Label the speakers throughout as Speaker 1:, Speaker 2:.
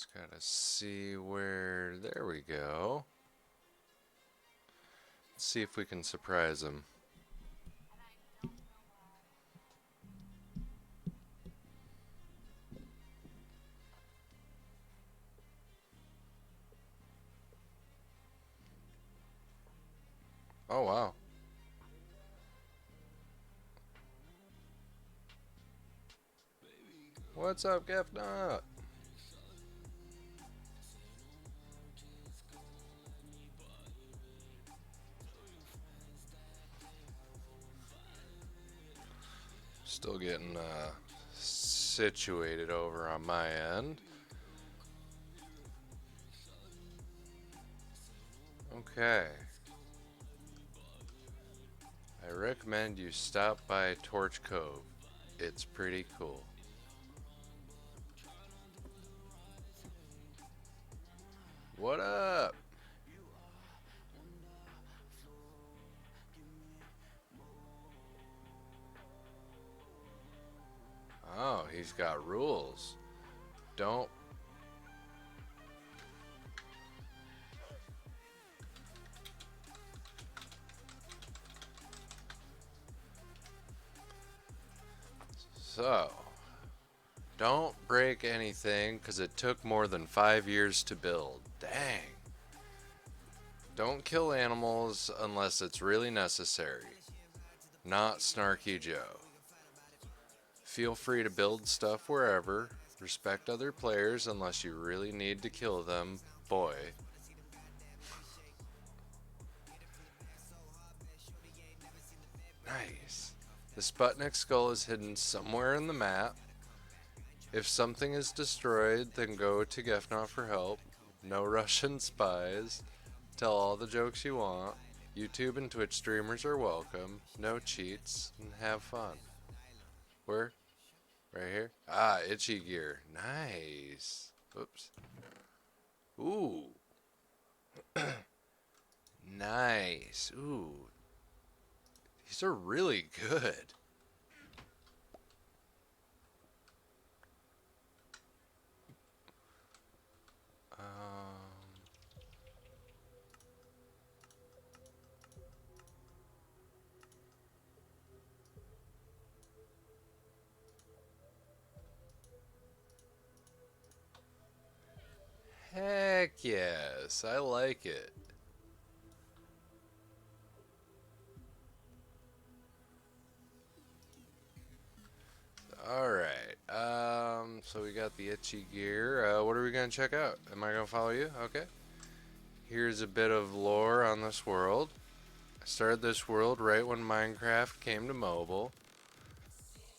Speaker 1: Just gotta see where. There we go. Let's see if we can surprise him. Oh wow. What's up, Gefnut? Still getting situated over on my end. Okay. I recommend you stop by Torch Cove. It's pretty cool. What up? Oh, he's got rules. Don't. So, don't break anything because it took more than 5 years to build. Dang. Don't kill animals unless it's really necessary. Not Snarky Joe. Feel free to build stuff wherever. Respect other players unless you really need to kill them. Boy. Nice. The Sputnik skull is hidden somewhere in the map. If something is destroyed, then go to Gefnot for help. No Russian spies. Tell all the jokes you want. YouTube and Twitch streamers are welcome. No cheats. And have fun. Where? Right here? Ah, itchy gear. Nice. Oops. Ooh. Nice. Ooh. These are really good. Heck yes. I like it. Alright. So we got the itchy gear. What are we going to check out? Am I going to follow you? Okay. Here's a bit of lore on this world. I started this world right when Minecraft came to mobile.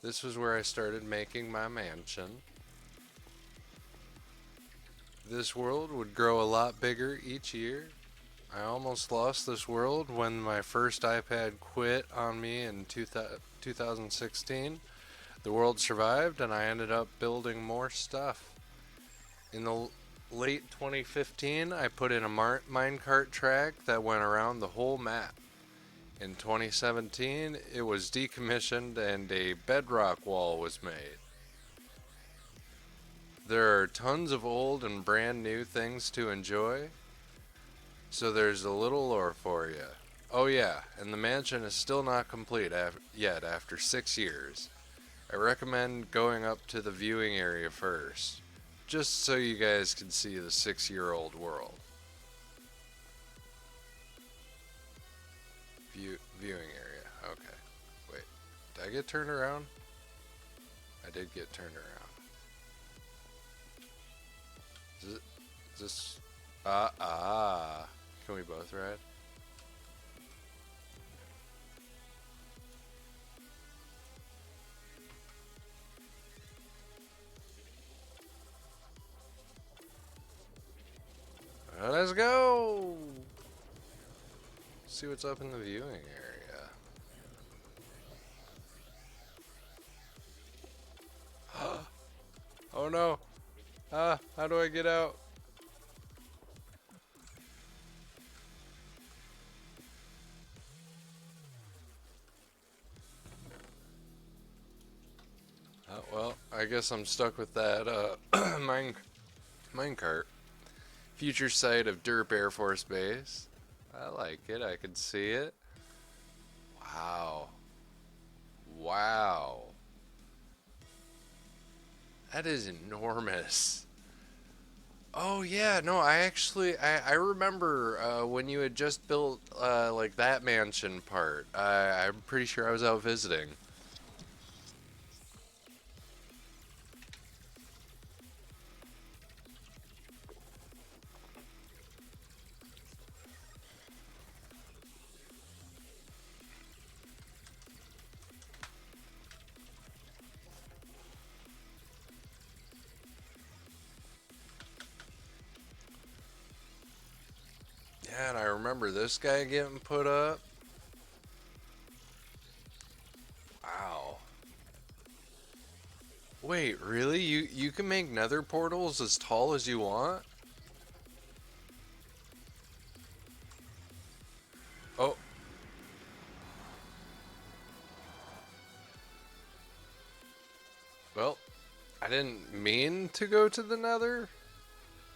Speaker 1: This was where I started making my mansion. This world would grow a lot bigger each year. I almost lost this world when my first iPad quit on me in 2016. The world survived and I ended up building more stuff. In the late 2015, I put in a minecart track that went around the whole map. In 2017, it was decommissioned and a bedrock wall was made. There are tons of old and brand new things to enjoy, so there's a little lore for you. Oh yeah, and the mansion is still not complete yet after 6 years. I recommend going up to the viewing area first, just so you guys can see the 6-year-old world. Viewing area, okay. Wait, did I get turned around? I did get turned around. Is this... Can we both ride? Let's go! See what's up in the viewing area. Oh no! How do I get out? Well, I guess I'm stuck with that Minecart. Future site of Derp Air Force Base. I like it. I can see it. Wow. Wow. That is enormous. Oh yeah, no, I remember when you had just built like that mansion part. I'm pretty sure I was out visiting. Yeah, and I remember this guy getting put up. Wow. Wait, really? You can make nether portals as tall as you want? Oh, well, I didn't mean to go to the nether.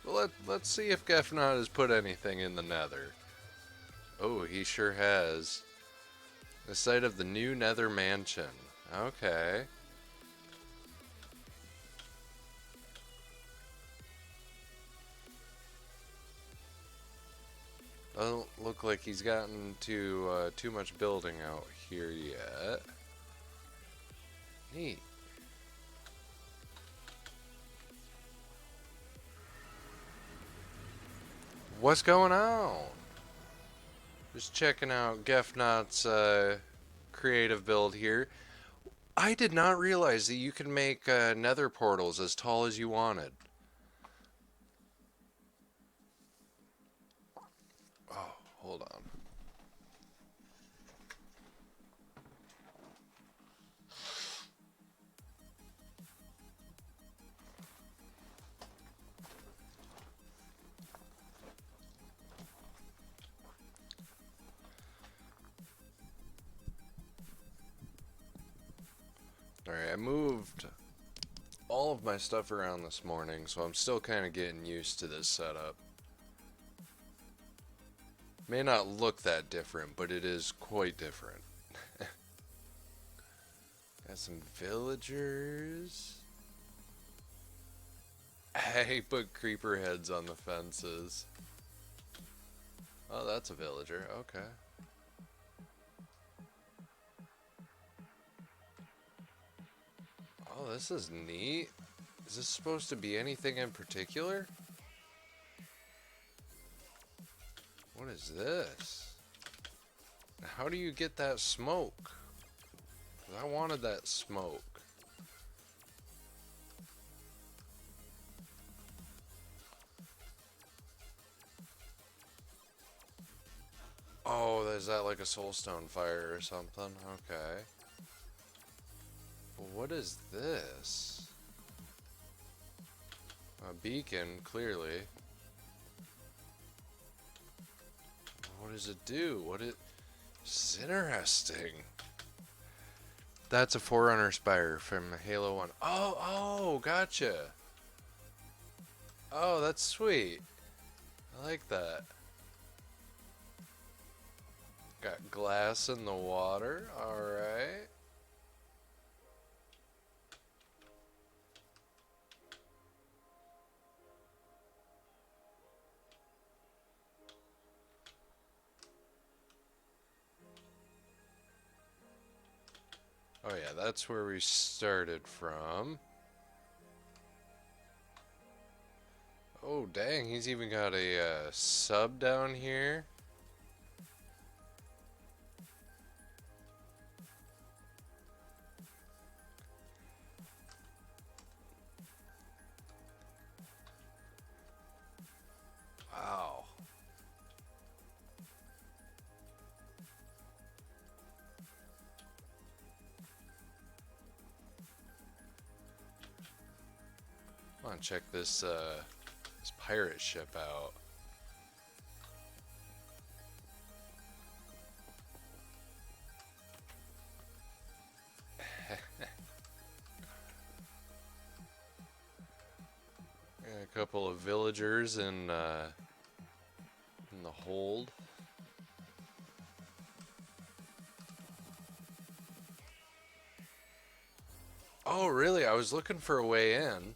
Speaker 1: Well, let's see if Gefnot has put anything in the nether. Oh, he sure has. The site of the new nether mansion. Okay. Doesn't look like he's gotten to too much building out here yet. Neat. What's going on? Just checking out Gefnot's creative build here. I did not realize that you can make nether portals as tall as you wanted. Oh, hold on. Alright, I moved all of my stuff around this morning, so I'm still kind of getting used to this setup. May not look that different, but it is quite different. Got some villagers. Hey, put creeper heads on the fences. Oh, that's a villager. Okay. Oh, this is neat. Is this supposed to be anything in particular? What is this? How do you get that smoke? I wanted that smoke. Oh, is that like a soulstone fire or something? Okay. What is this? A beacon, clearly. What does it do? This is interesting. That's a Forerunner Spire from Halo 1. Oh, gotcha. Oh, that's sweet. I like that. Got glass in the water. Alright. Oh yeah, that's where we started from. Oh dang, he's even got a sub down here. Wow. I want to check this this pirate ship out. Got a couple of villagers in the hold. Oh, really? I was looking for a way in.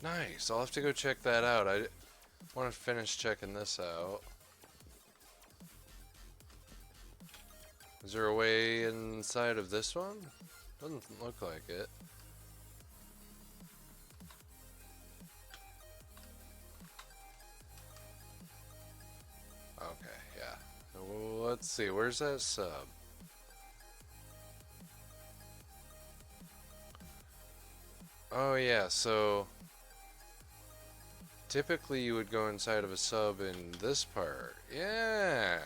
Speaker 1: Nice. I'll have to go check that out. I want to finish checking this out. Is there a way inside of this one? Doesn't look like it. Okay, yeah. Well, let's see. Where's that sub? Oh, yeah. So typically you would go inside of a sub in this part. Yeah.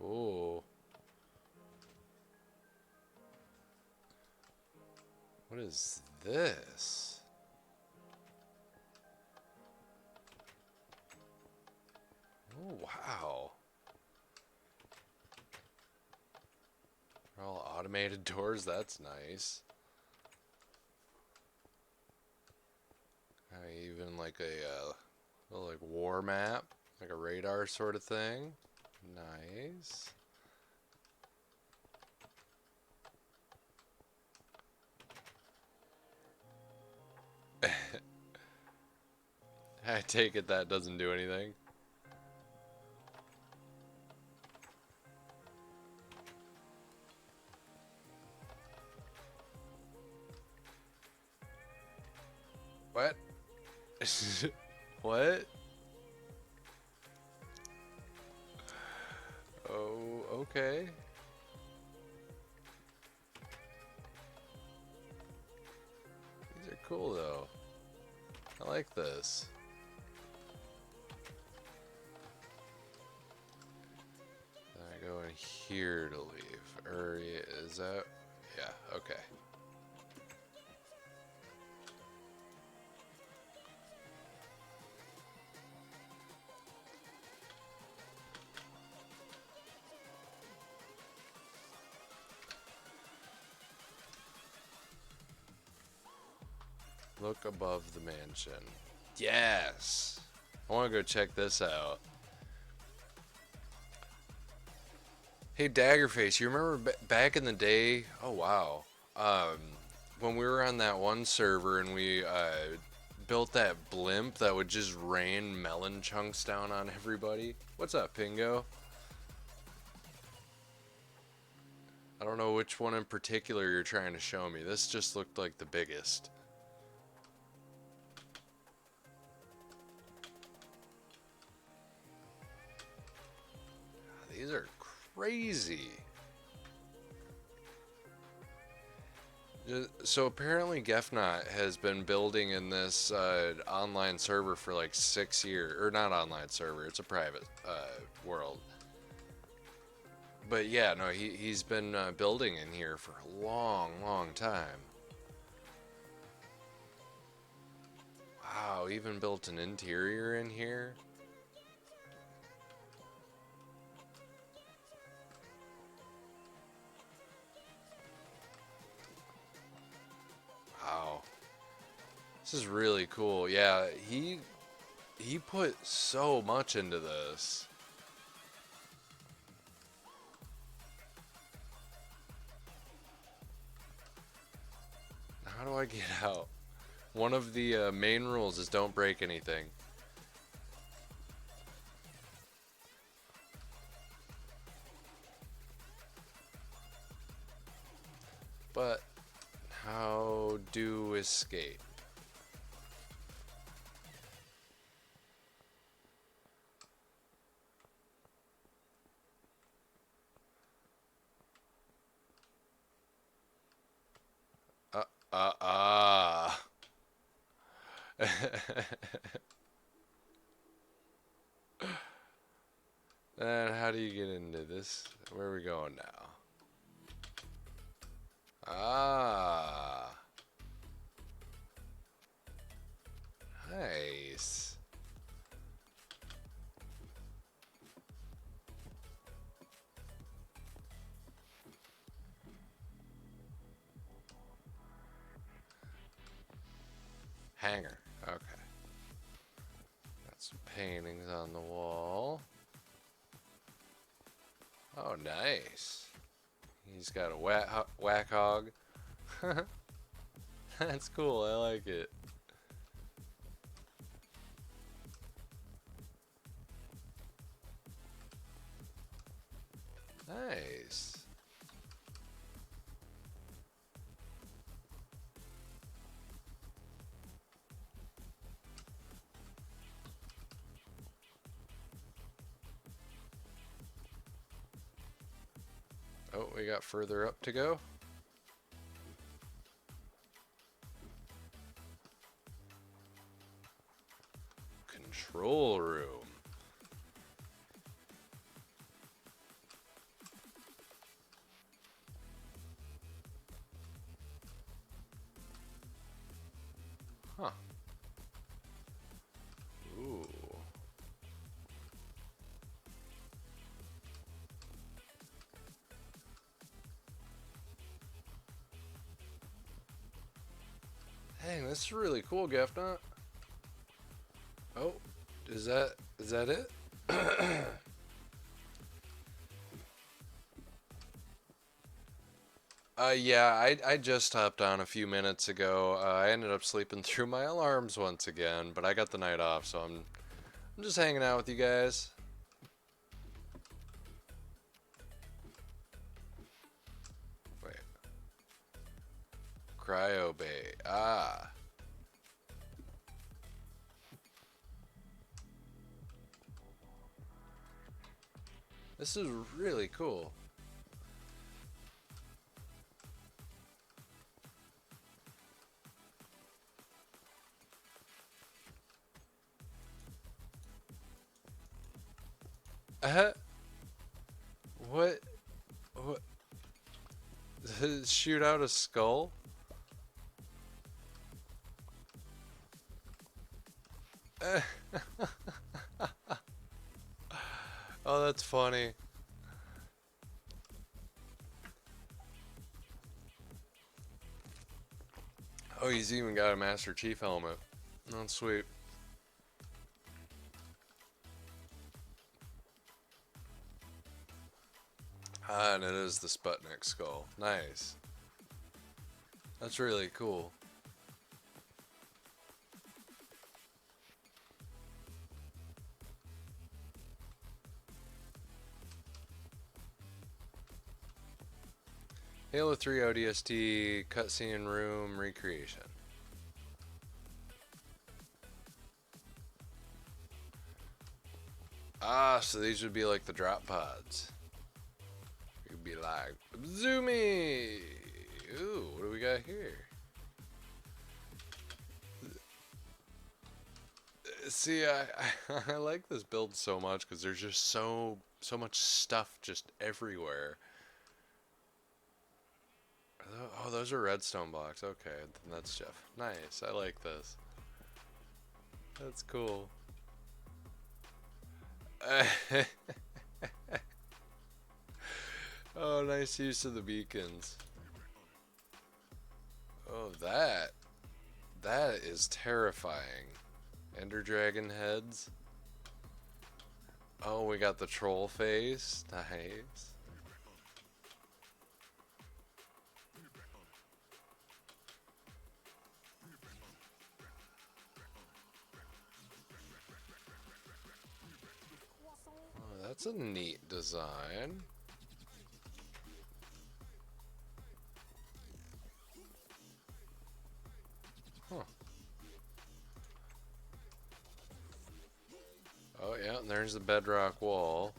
Speaker 1: Oh. What is this? Oh, wow. All automated doors, that's nice. Even like a little like war map, like a radar sort of thing. Nice. I take it that doesn't do anything. What? What? Oh, okay. These are cool though. I like this. Then I go in here to leave. Or is that? Yeah, okay. Look above the mansion. Yes! I want to go check this out. Hey, Daggerface, you remember back in the day? Oh, wow. When we were on that one server and we built that blimp that would just rain melon chunks down on everybody? What's up, Pingo? I don't know which one in particular you're trying to show me. This just looked like the biggest. These are crazy. So apparently Gefnot has been building in this online server for like 6 years. Or not online server, it's a private world. But yeah, no, he's been building in here for a long, long time. Wow, even built an interior in here. Wow. This is really cool. Yeah, he put so much into this. How do I get out? One of the main rules is don't break anything. But how do escape? Ah. And how do you get into this? Where are we going now? Ah. Nice. Hanger. Okay. Got some paintings on the wall. Oh, nice. He's got a whack hog. That's cool. I like it. Nice. Oh, we got further up to go. Control room. Huh. Ooh. Dang, this is really cool, Gefnut. Oh, is that it? Yeah, I just hopped on a few minutes ago. I ended up sleeping through my alarms once again, but I got the night off, so I'm just hanging out with you guys. Wait. Cryo Bay. Ah. This is really cool. Uh, what? What? Shoot out a skull? Oh, that's funny. Oh, he's even got a Master Chief helmet. That's sweet. Ah, and it is the Sputnik skull. Nice. That's really cool. Halo 3 ODST cutscene room recreation. Ah, so these would be like the drop pods. You'd be like, Zoomy! Ooh, what do we got here? See, I like this build so much because there's just so much stuff just everywhere. Oh, those are redstone blocks. Okay, then that's Jeff. Nice. I like this. That's cool. Oh, nice use of the beacons. Oh, that is terrifying. Ender dragon heads. Oh, we got the troll face. Nice. Oh, that's a neat design. Huh. Oh, yeah, and there's the bedrock wall.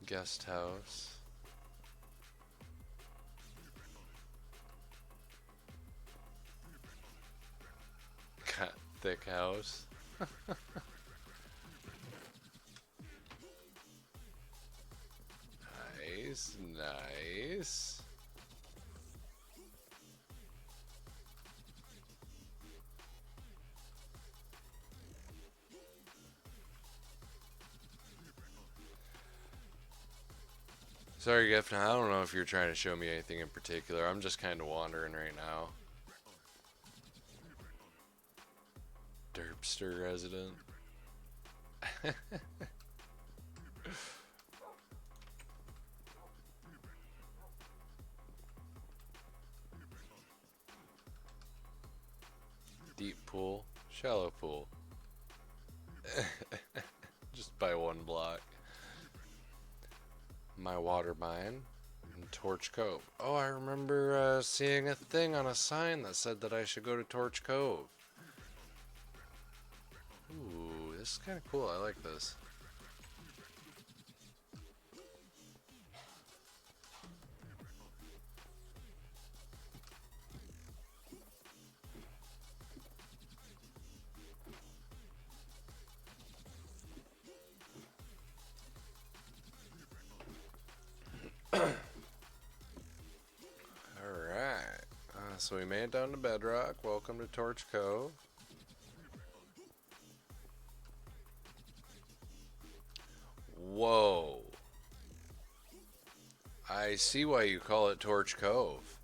Speaker 1: Guest house. Got thick house. Nice, nice. Sorry, Gefna, I don't know if you're trying to show me anything in particular. I'm just kind of wandering right now. Derpster resident. Deep pool, shallow pool. Just by one block. My water mine in Torch Cove. Oh, I remember seeing a thing on a sign that said that I should go to Torch Cove. Ooh, this is kind of cool. I like this. Alright. So we made it down to Bedrock. Welcome to Torch Cove. Whoa. I see why you call it Torch Cove.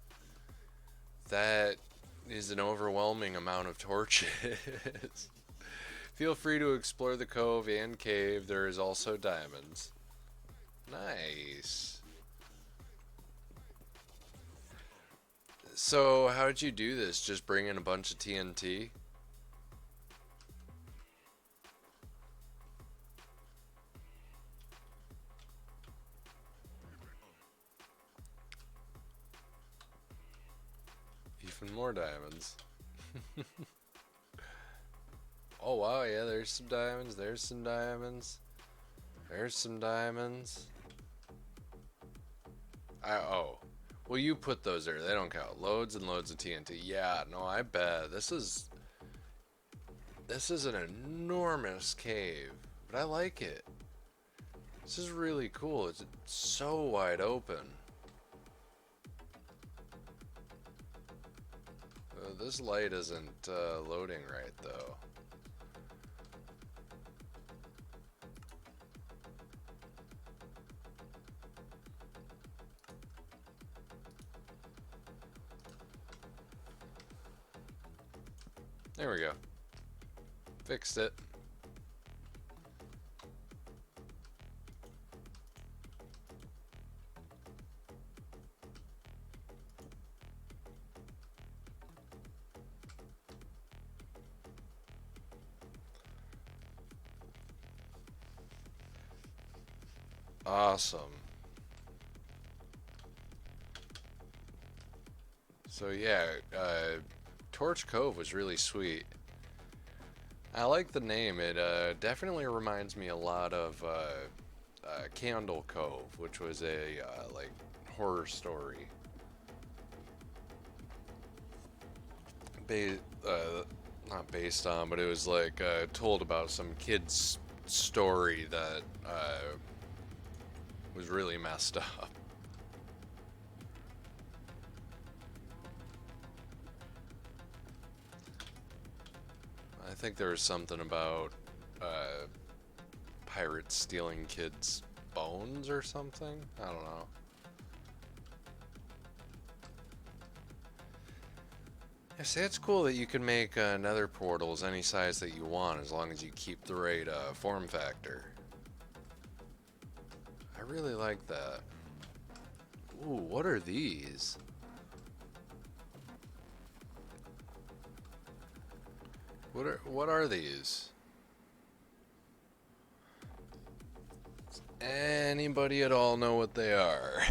Speaker 1: That is an overwhelming amount of torches. Feel free to explore the cove and cave. There is also diamonds. Nice. So, how did you do this? Just bring in a bunch of TNT? Even more diamonds. Oh wow, yeah, there's some diamonds, there's some diamonds. There's some diamonds. Oh. Well, you put those there, they don't count. Loads and loads of TNT. Yeah, no, I bet. This is an enormous cave, but I like it. This is really cool. It's so wide open. This light isn't loading right, though. There we go. Fixed it. Awesome. So yeah, Torch Cove was really sweet. I like the name. It definitely reminds me a lot of Candle Cove, which was a like horror story. Not based on, but it was like told about some kid's story that was really messed up. I think there was something about pirates stealing kids' bones or something. I don't know. I say it's cool that you can make nether portals any size that you want as long as you keep the right form factor. I really like that. Ooh, what are these? What are these? Does anybody at all know what they are?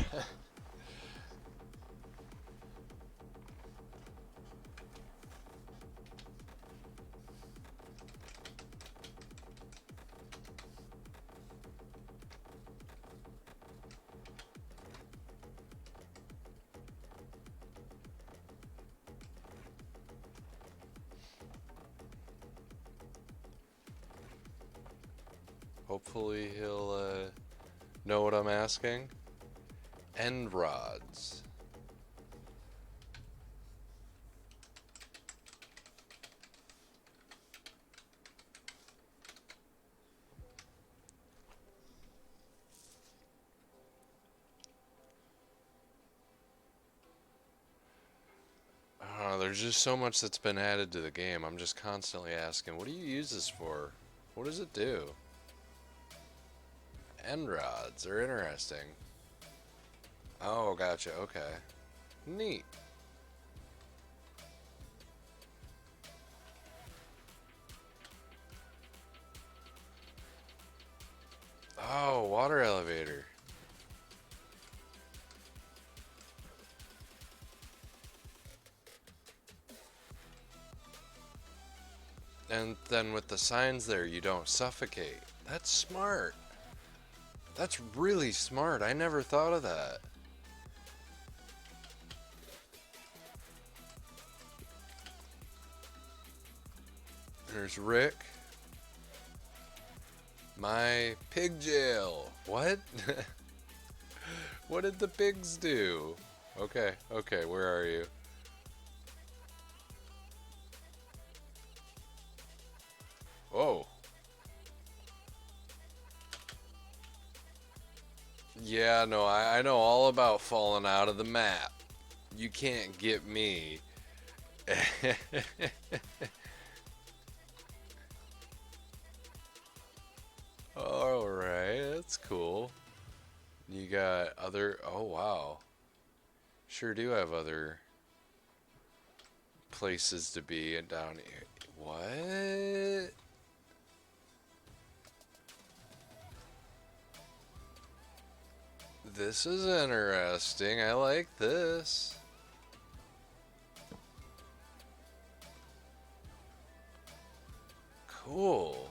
Speaker 1: Hopefully he'll know what I'm asking. End rods. There's just so much that's been added to the game. I'm just constantly asking, what do you use this for? What does it do? End rods are interesting. Oh, gotcha. Okay. Neat. Oh, water elevator. And then with the signs there, you don't suffocate. That's smart. That's really smart. I never thought of that. There's Rick. My pig jail. What? What did the pigs do? Okay, okay, where are you? Whoa. Yeah, no, I know all about falling out of the map. You can't get me. Alright, that's cool. You got other... Oh, wow. Sure do have other places to be and down here. What? This is interesting. I like this. Cool.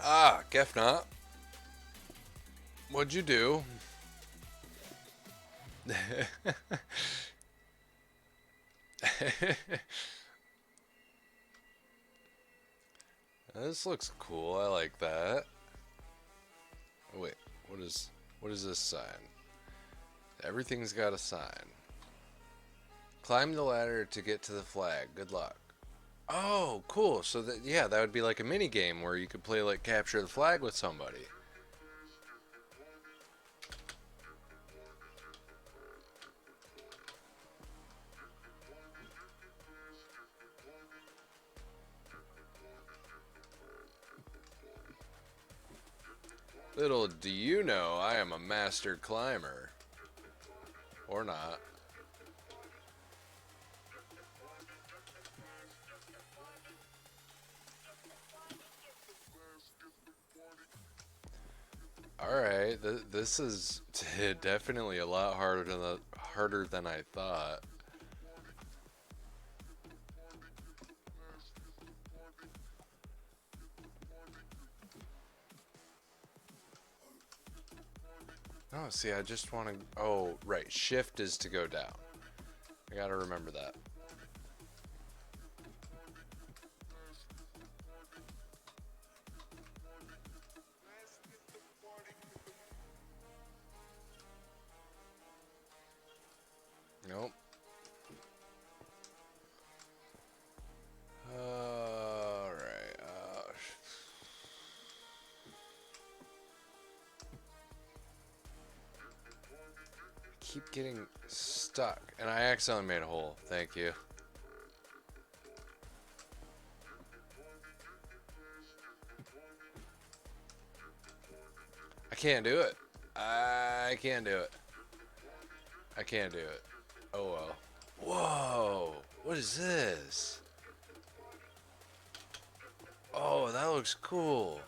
Speaker 1: Ah, guess not. What'd you do? This looks cool. I like that. Oh, wait, what is this sign? Everything's got a sign. Climb the ladder to get to the flag. Good luck. Oh, cool. So that, yeah, that would be like a mini game where you could play like capture the flag with somebody. Little do you know, I am a master climber. Or not. Alright, this is definitely a lot harder than I thought. Oh, see, I just want to... Oh, right, shift is to go down. I gotta remember that. Nope. Alright. Keep getting stuck. And I accidentally made a hole. Thank you. I can't do it. I can't do it. I can't do it. Oh well. Whoa! What is this? Oh, that looks cool.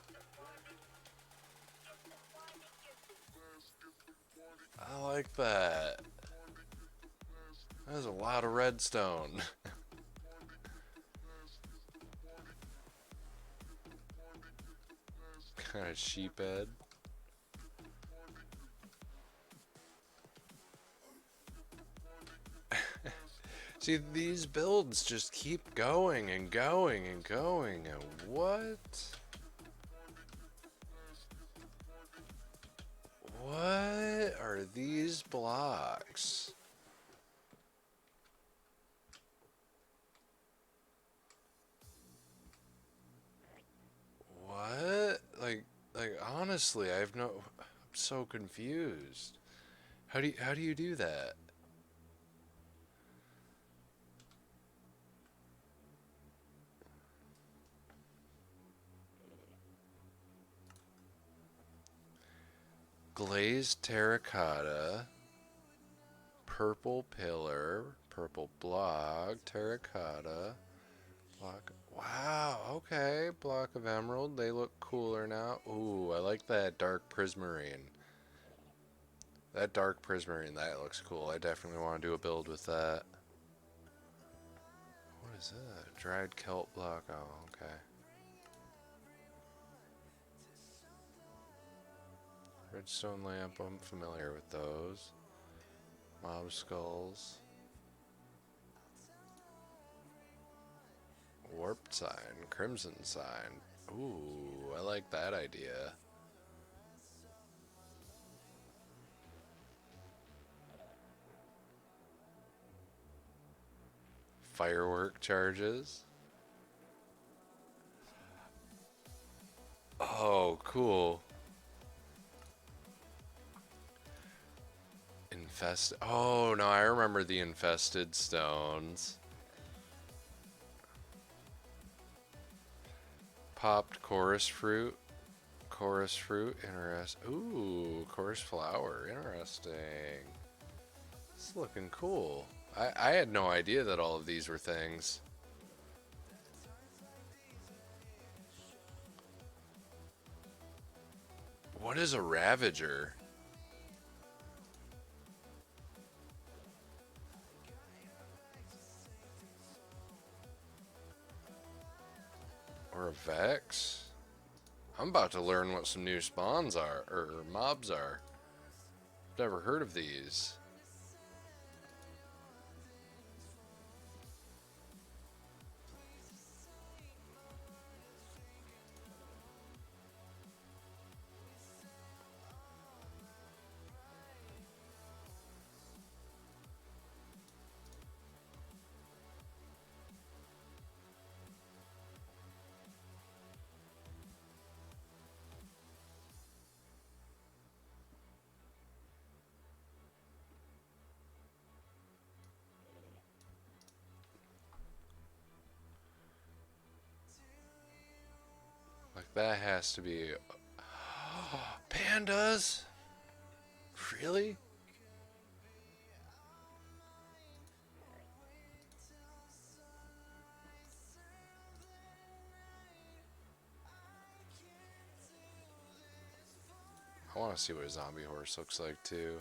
Speaker 1: redstone. Kind of sheephead. See, these builds just keep going and going and going. And what? What are these blocks? What? Like honestly, I'm so confused. How do you do that? Glazed terracotta, purple pillar, purple block, terracotta, block. Wow, okay, block of emerald. They look cooler now. Ooh, I like that dark prismarine. That dark prismarine, that looks cool. I definitely want to do a build with that. What is that? Dried kelp block. Oh, okay. Redstone lamp, I'm familiar with those. Mob skulls. Warped sign, crimson sign. Ooh, I like that idea. Firework charges. Oh, cool. Infest. Oh, no, I remember the infested stones. Popped chorus fruit. Chorus fruit. Ooh, chorus flower. Interesting. It's looking cool. I had no idea that all of these were things. What is a Ravager? Or a Vex? I'm about to learn what some new spawns are, or mobs are. I've never heard of these. Like that has to be pandas? Really? I want to see what a zombie horse looks like too.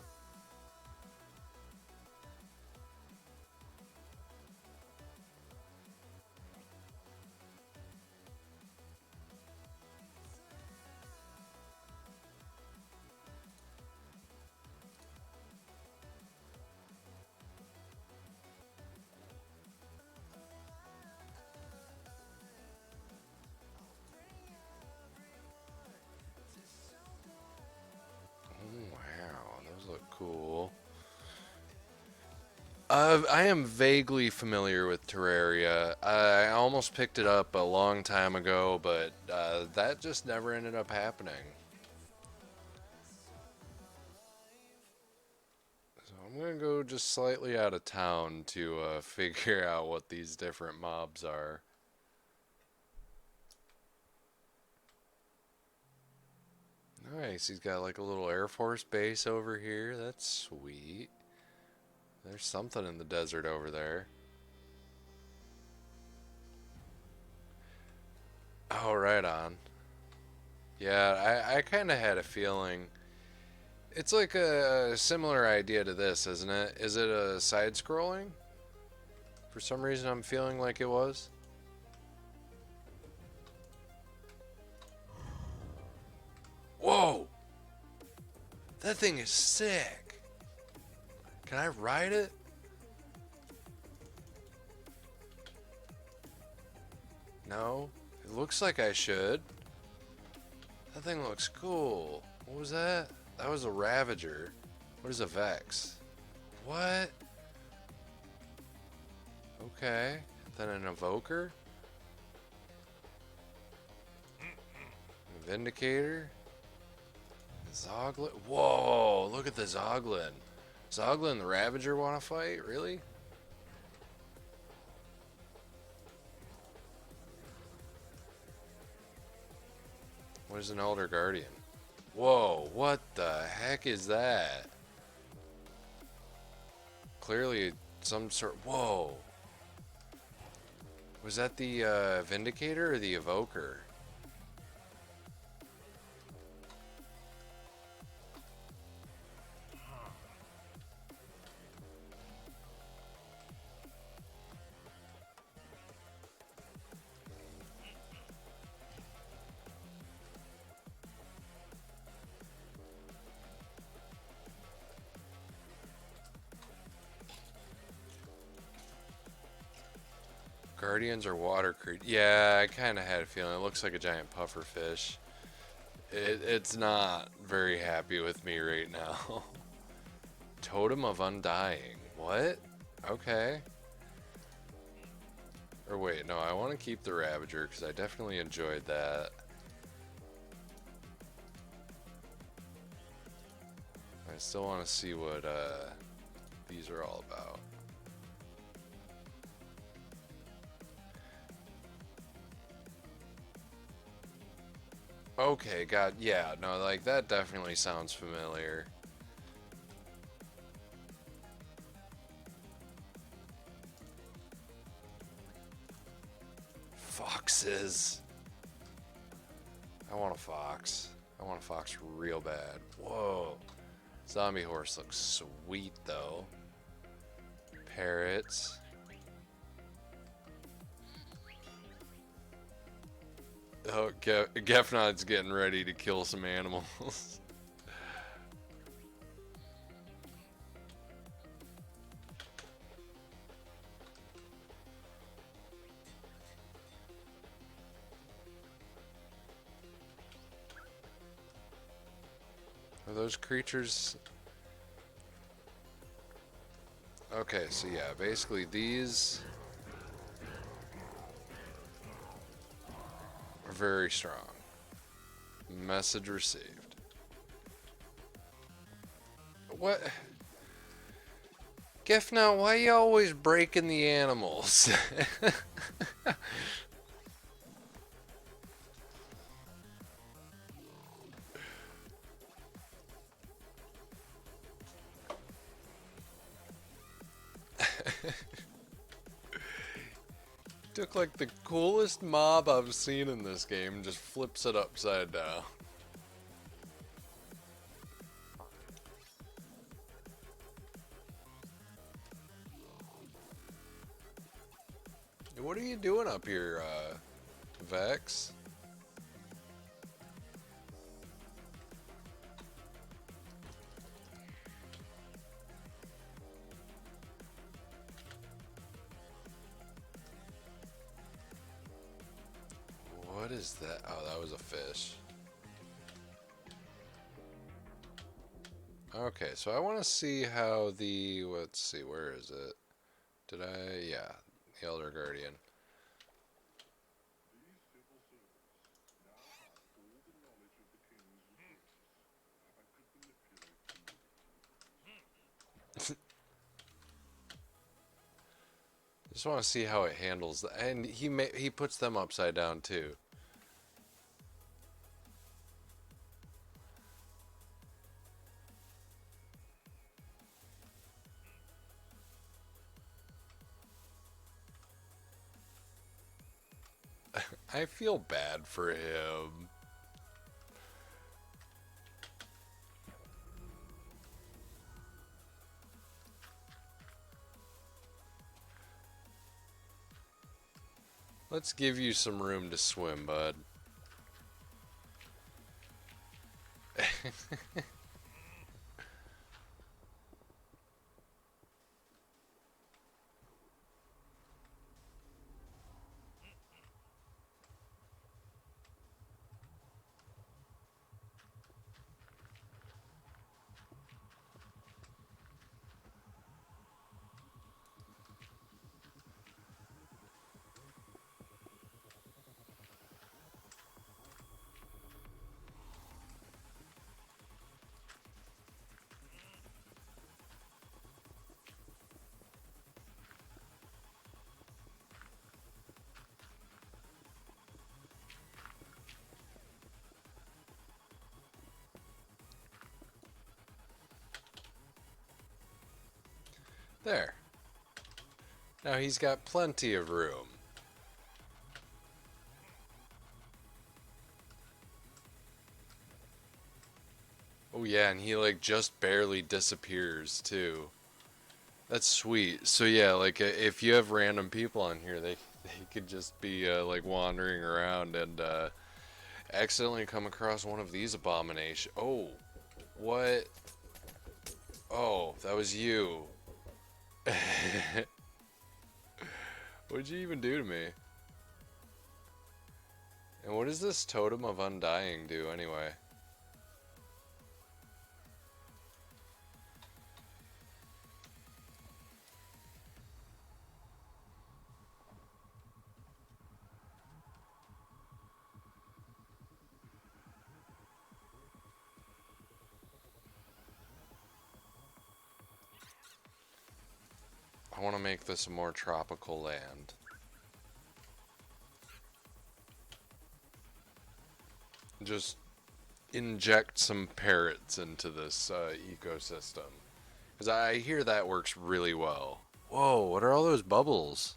Speaker 1: Oh, wow, those look cool. I am vaguely familiar with Terraria. I almost picked it up a long time ago, but that just never ended up happening. So I'm gonna go just slightly out of town to figure out what these different mobs are. Nice, he's got like a little Air Force base over here. That's sweet. There's something in the desert over there. Oh, right on. Yeah, I kind of had a feeling. It's like a similar idea to this, isn't it? Is it a side scrolling? For some reason, I'm feeling like it was. Whoa! That thing is sick. Can I ride it? No. It looks like I should. That thing looks cool. What was that? That was a Ravager. What is a Vex? What? Okay. Then an Evoker? A Vindicator? Zoglin? Whoa! Look at the Zoglin. Zoglin and the Ravager want to fight? Really? What is an Elder Guardian? Whoa, what the heck is that? Clearly some sort... Whoa. Was that the Vindicator or the Evoker? Guardians are water creatures. Yeah, I kind of had a feeling. It looks like a giant puffer fish. It's not very happy with me right now. Totem of Undying. What? Okay. Or wait, no, I want to keep the Ravager because I definitely enjoyed that. I still want to see what these are all about. Okay, God, yeah, no, like, that definitely sounds familiar. Foxes. I want a fox. I want a fox real bad. Whoa. Zombie horse looks sweet, though. Parrots. Oh, Gefnod's getting ready to kill some animals. Are those creatures... Okay, so yeah, basically these are very strong. Message received. What? Gefnod, why you always breaking the animals? Took like the coolest mob I've seen in this game and just flips it upside down. What are you doing up here, Vex? What is that? Oh, that was a fish. Okay, so I want to see how the... Let's see, where is it? Did I... Yeah, the Elder Guardian. Just want to see how it handles that. And he puts them upside down too. I feel bad for him. Let's give you some room to swim, bud. There. Now he's got plenty of room. Oh yeah, and he like just barely disappears too. That's sweet. So yeah, like if you have random people on here, they could just be like wandering around and accidentally come across one of these abominations. Oh, what? Oh, that was you. What'd you even do to me? And what does this totem of undying do anyway? I want to make this a more tropical land. Just inject some parrots into this ecosystem. Because I hear that works really well. Whoa, what are all those bubbles?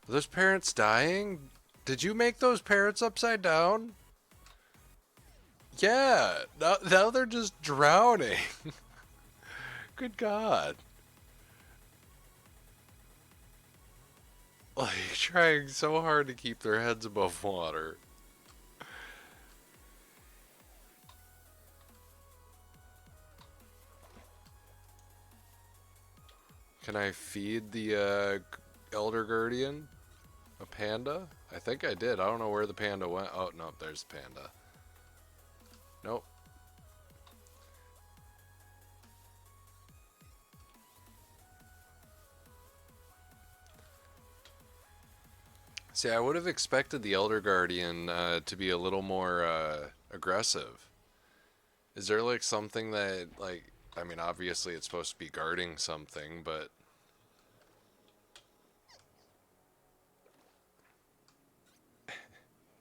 Speaker 1: Are those parrots dying? Did you make those parrots upside down? Yeah, now they're just drowning. Good God. Like, trying so hard to keep their heads above water. Can I feed the Elder Guardian a panda? I think I did. I don't know where the panda went. Oh, no, there's the panda. Nope. See, I would have expected the Elder Guardian to be a little more aggressive. Is there like something that, like, I mean, obviously it's supposed to be guarding something, but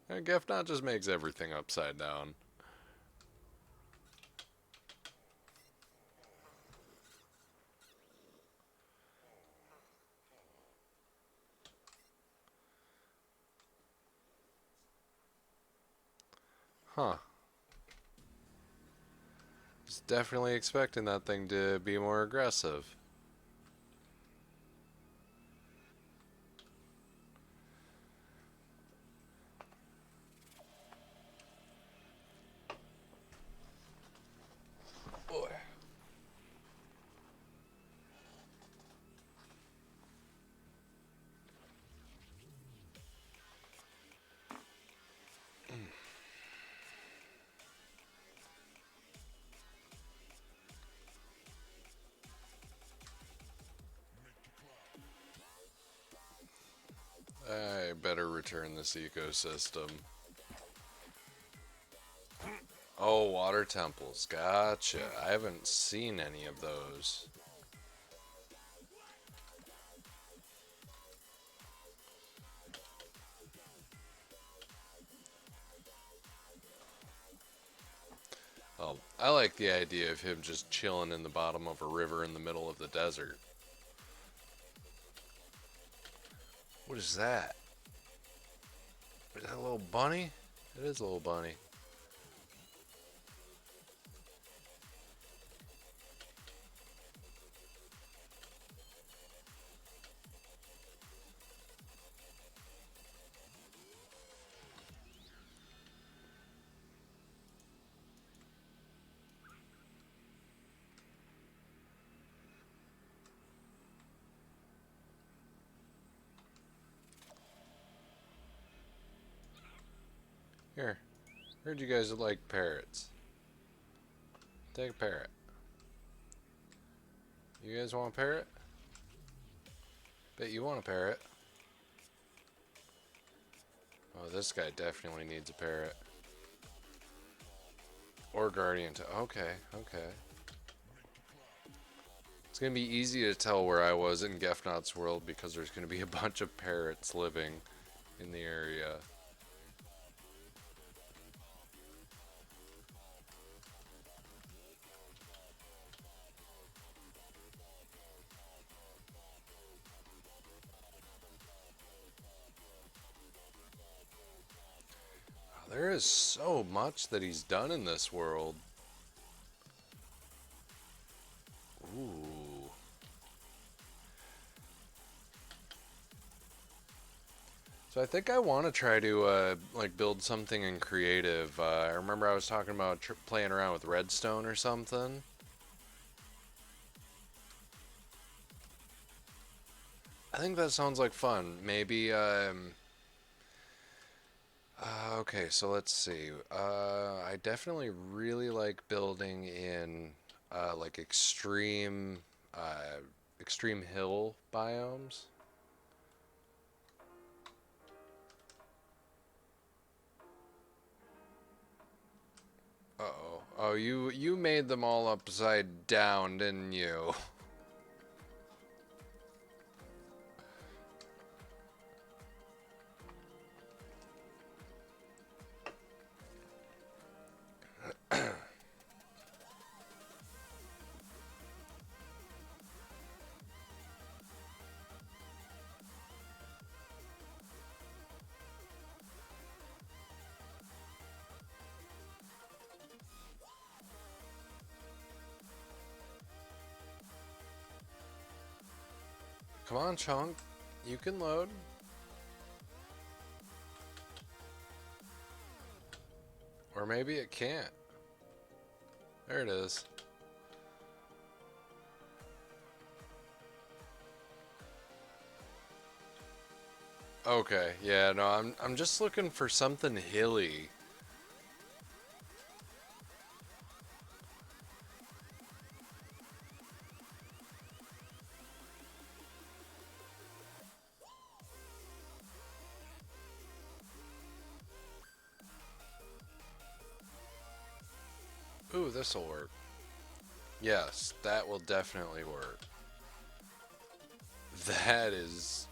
Speaker 1: Gefnot just makes everything upside down. Huh. Was definitely expecting that thing to be more aggressive. Boy. I better return this ecosystem. Oh, water temples. Gotcha. I haven't seen any of those. Oh, I like the idea of him just chilling in the bottom of a river in the middle of the desert. What is that? Is that a little bunny? It is a little bunny. Here. Heard you guys like parrots. Take a parrot. You guys want a parrot? Bet you want a parrot. Oh, this guy definitely needs a parrot. Or guardian to. Okay, okay. It's gonna be easy to tell where I was in Gefnot's world because there's gonna be a bunch of parrots living in the area. There is so much that he's done in this world. Ooh. So I think I want to try to like build something in creative. I remember I was talking about playing around with redstone or something. I think that sounds like fun. Maybe okay, so let's see. I definitely really like building in like extreme hill biomes. Uh-oh. Oh, you made them all upside down, didn't you? Come on, Chunk. You can load. Or maybe it can't. There it is. Okay, yeah, no, I'm just looking for something hilly. Ooh, this'll work. Yes, that will definitely work. That is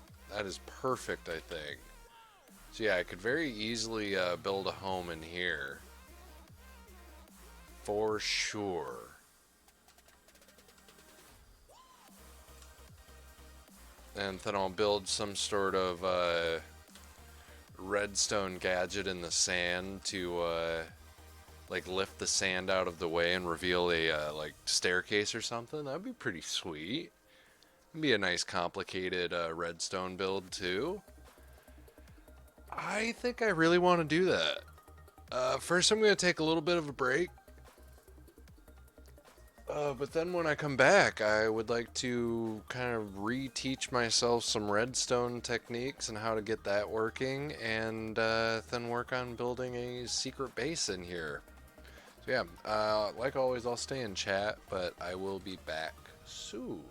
Speaker 1: perfect, I think. So yeah, I could very easily build a home in here. For sure. And then I'll build some sort of redstone gadget in the sand to like lift the sand out of the way and reveal a like staircase or something. That'd be pretty sweet. It'd be a nice complicated redstone build too. I think I really want to do that. First, I'm going to take a little bit of a break. But then when I come back, I would like to kind of reteach myself some redstone techniques and how to get that working, and then work on building a secret base in here. So yeah, like always, I'll stay in chat, but I will be back soon.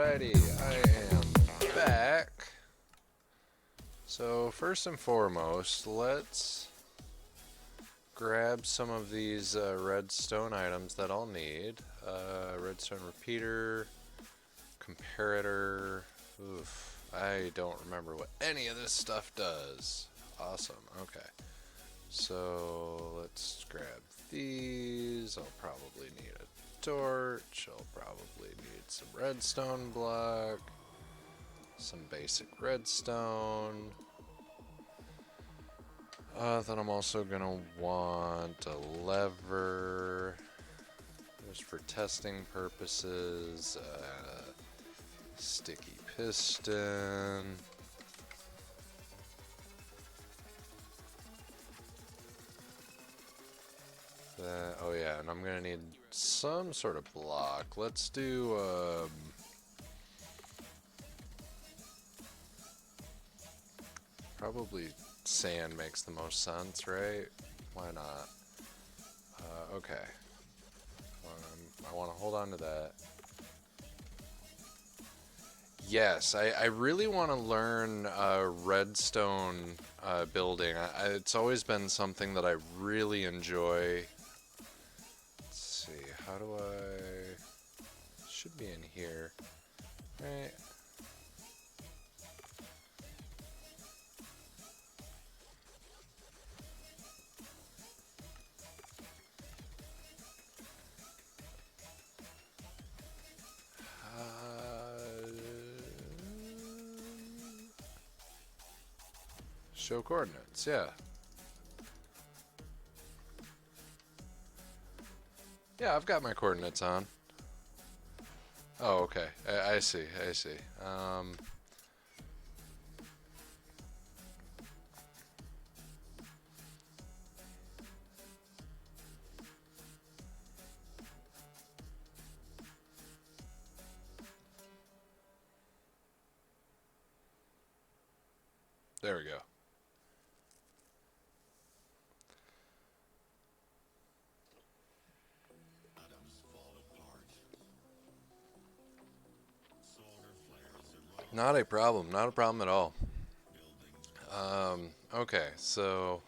Speaker 1: Alrighty, I am back. So first and foremost, let's grab some of these redstone items that I'll need. Redstone repeater, comparator. Oof, I don't remember what any of this stuff does. Awesome, okay. So let's grab these. I'll probably need a torch. I'll probably need some redstone block. Some basic redstone. Then I'm also gonna want a lever, just for testing purposes. Sticky piston. Oh yeah, and I'm gonna need some sort of block. Let's do probably sand makes the most sense, right? Why not? Okay. I want to hold on to that. Yes, I really want to learn redstone building. It's always been something that I really enjoy. Let's see, how do I... Should be in here, right? Show coordinates, yeah. Yeah, I've got my coordinates on. Oh, okay. I see, I see. There we go. Not a problem, not a problem at all. Okay, so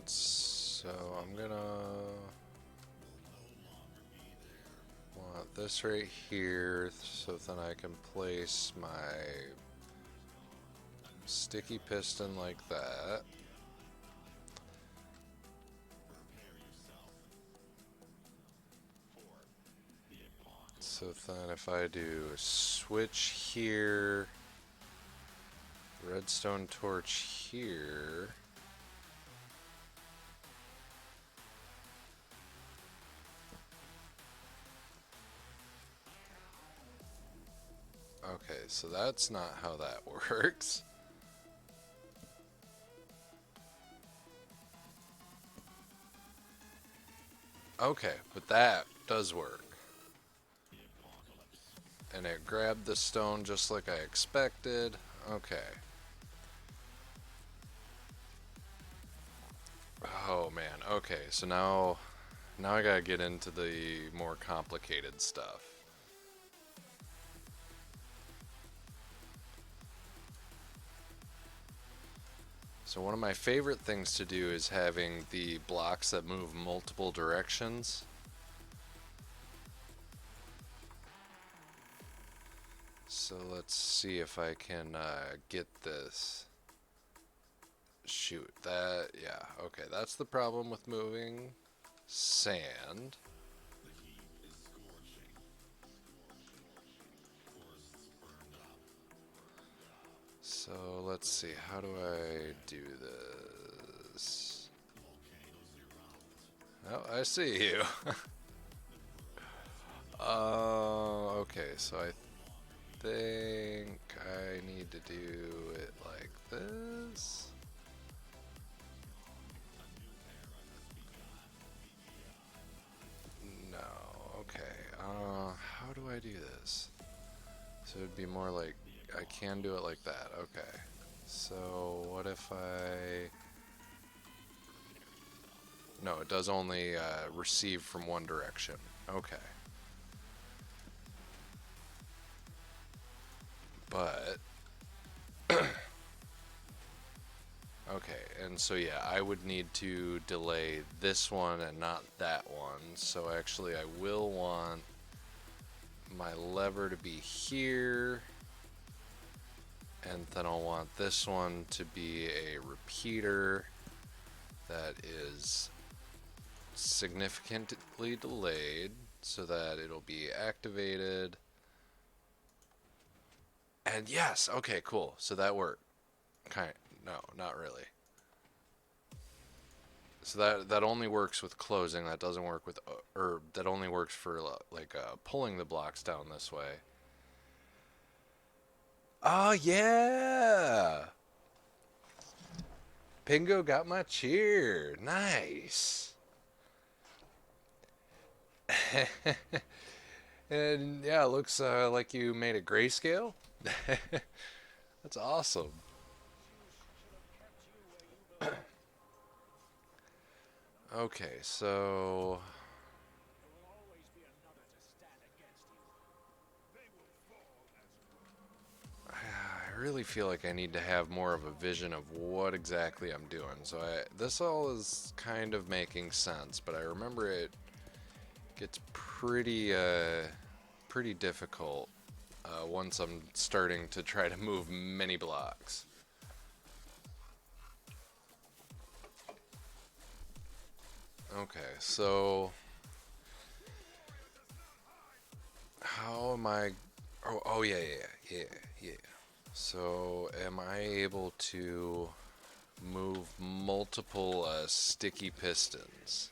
Speaker 1: so I'm gonna want this right here, so then I can place my sticky piston like that. So then if I do a switch here, redstone torch here, okay, so that's not how that works. Okay, but that does work. And it grabbed the stone just like I expected. Okay. Oh man, okay, so now I gotta get into the more complicated stuff. So one of my favorite things to do is having the blocks that move multiple directions. So let's see if I can get this. Shoot, that, yeah, okay, that's the problem with moving sand. So let's see, how do I do this? Oh, I see you. Okay, so I think I need to do it like this. No, okay, how do I do this? So it'd be more like, I can do it like that, okay. So what if I... No, it does only receive from one direction. Okay. But okay, and so yeah, I would need to delay this one and not that one. So actually I will want my lever to be here, and then I'll want this one to be a repeater that is significantly delayed so that it'll be activated. And yes, okay, cool. So that worked. No, not really. So that only works with closing. That doesn't work with, or that only works for like pulling the blocks down this way. Oh yeah, Pingo got my cheer. Nice. And yeah, it looks like you made a grayscale. That's awesome. Okay, so I really feel like I need to have more of a vision of what exactly I'm doing. So this all is kind of making sense, but I remember it gets pretty difficult once I'm starting to try to move many blocks. Okay, so how am I? Oh yeah, yeah. So am I able to move multiple sticky pistons?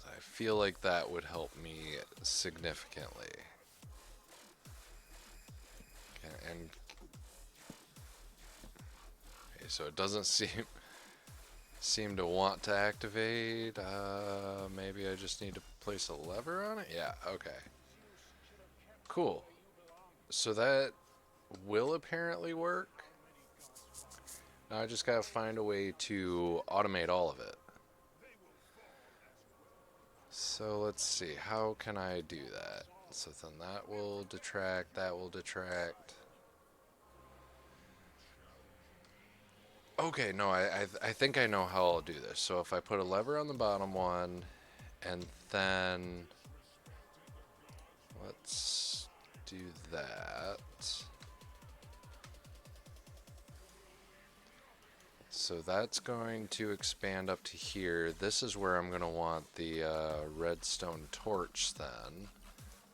Speaker 1: I feel like that would help me significantly. And okay, so it doesn't seem to want to activate. Maybe I just need to place a lever on it. Yeah. Okay. Cool. So that will apparently work. Now I just gotta find a way to automate all of it. So let's see. How can I do that? So then that will detract. That will detract. Okay, no, I think I know how I'll do this. So if I put a lever on the bottom one, and then let's do that. So that's going to expand up to here. This is where I'm going to want the redstone torch then.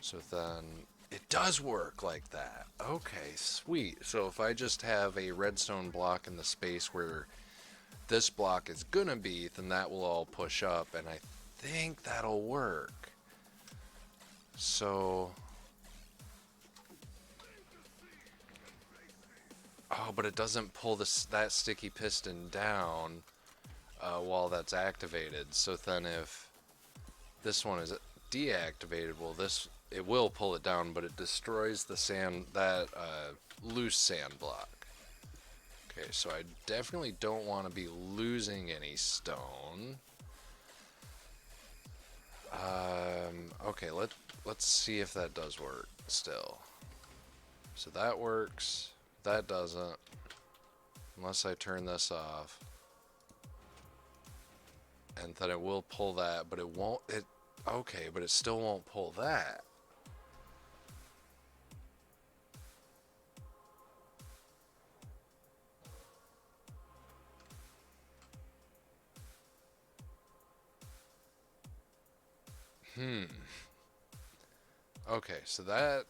Speaker 1: So then it does work like that. Okay, sweet. So if I just have a redstone block in the space where this block is gonna be, then that will all push up, and I think that'll work. So, oh, but it doesn't pull that sticky piston down while that's activated. So then if this one is deactivated, well, it will pull it down, but it destroys the sand, that loose sand block. Okay, so I definitely don't want to be losing any stone. Okay, let's see if that does work still. So that works. That doesn't. Unless I turn this off. And then it will pull that, but it won't. Okay, but it still won't pull that. Okay, so that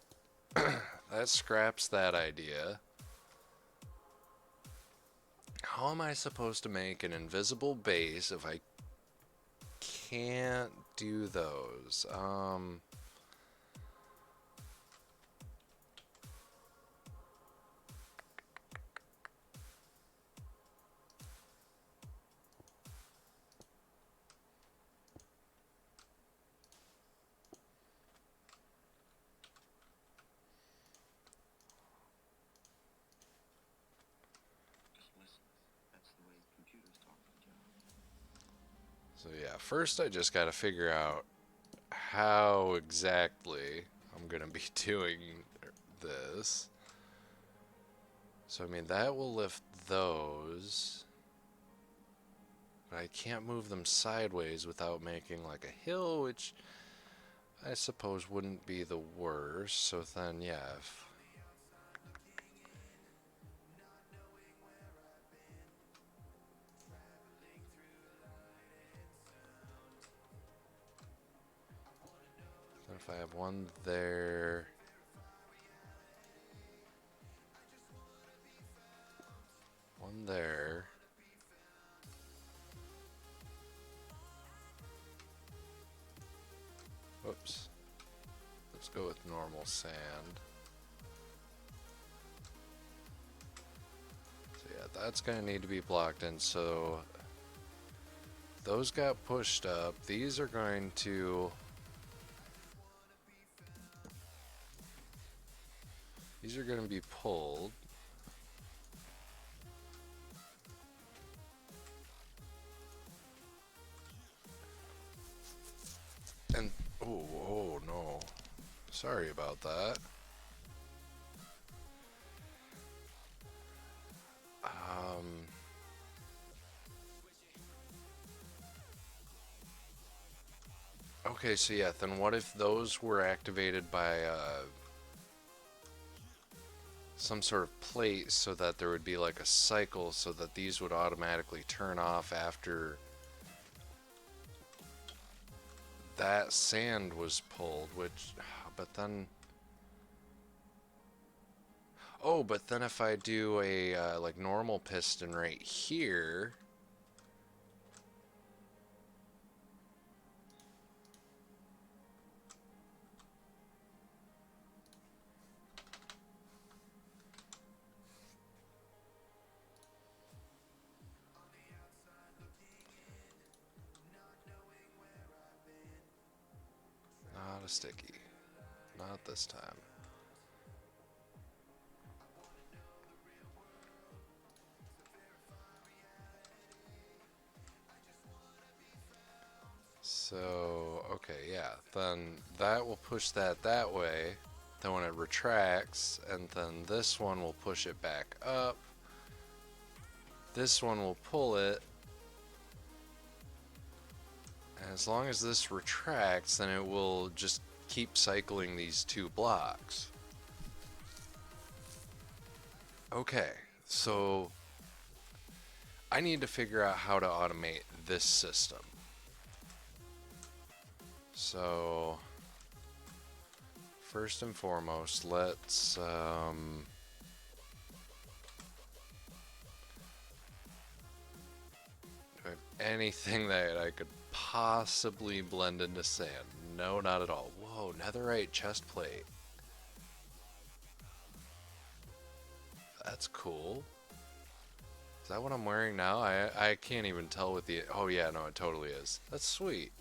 Speaker 1: that scraps that idea. How am I supposed to make an invisible base if I can't do those? So yeah, first I just gotta figure out how exactly I'm gonna be doing this. So I mean that will lift those, but I can't move them sideways without making like a hill, which I suppose wouldn't be the worst. So then yeah, if I have one there, one there. Whoops. Let's go with normal sand. So yeah, that's gonna need to be blocked in. So those got pushed up. These are going to... These are going to be pulled. And... Oh no. Sorry about that. Okay, so yeah, then what if those were activated by some sort of plate so that there would be like a cycle so that these would automatically turn off after that sand was pulled, which... But then... Oh, but then if I do a like normal piston right here... Not a sticky. Not this time. So, okay, yeah. Then that will push that that way. Then when it retracts, and then this one will push it back up. This one will pull it. And as long as this retracts, then it will just keep cycling these two blocks. Okay, so I need to figure out how to automate this system. So first and foremost, let's do I have anything that I could possibly blend into sand? No, not at all. Whoa, netherite chest plate. That's cool. Is that what I'm wearing now? I can't even tell with the... Oh yeah, no, it totally is. That's sweet.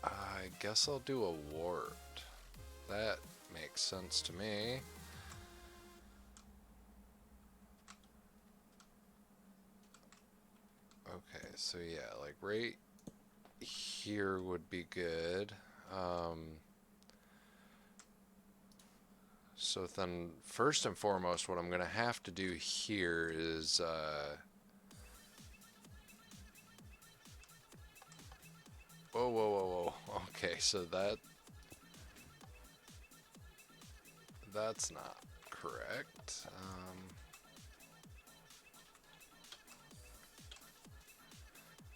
Speaker 1: I guess I'll do a wart. That makes sense to me. Okay, so yeah, like right here would be good. So then, first and foremost, what I'm going to have to do here is... Whoa, whoa, whoa, whoa. Okay, so that's not correct.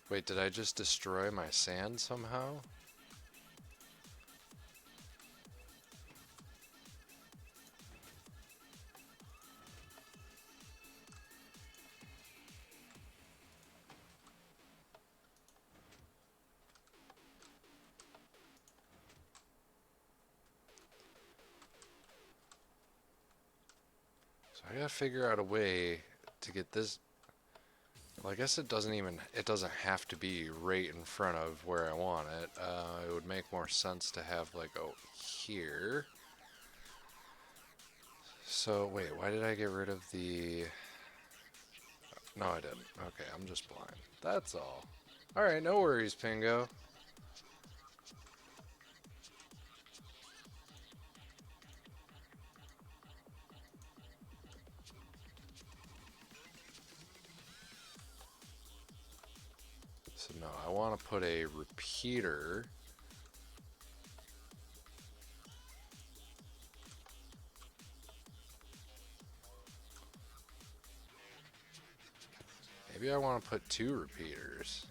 Speaker 1: Wait, did I just destroy my sand somehow? So I gotta figure out a way to get this... Well, I guess it doesn't have to be right in front of where I want it. It would make more sense to have like, oh, here. So wait, why did I get rid of the... No, I didn't. Okay, I'm just blind. That's all. Alright, no worries, Pingo. So no, I want to put a repeater. Maybe I want to put 2 repeaters.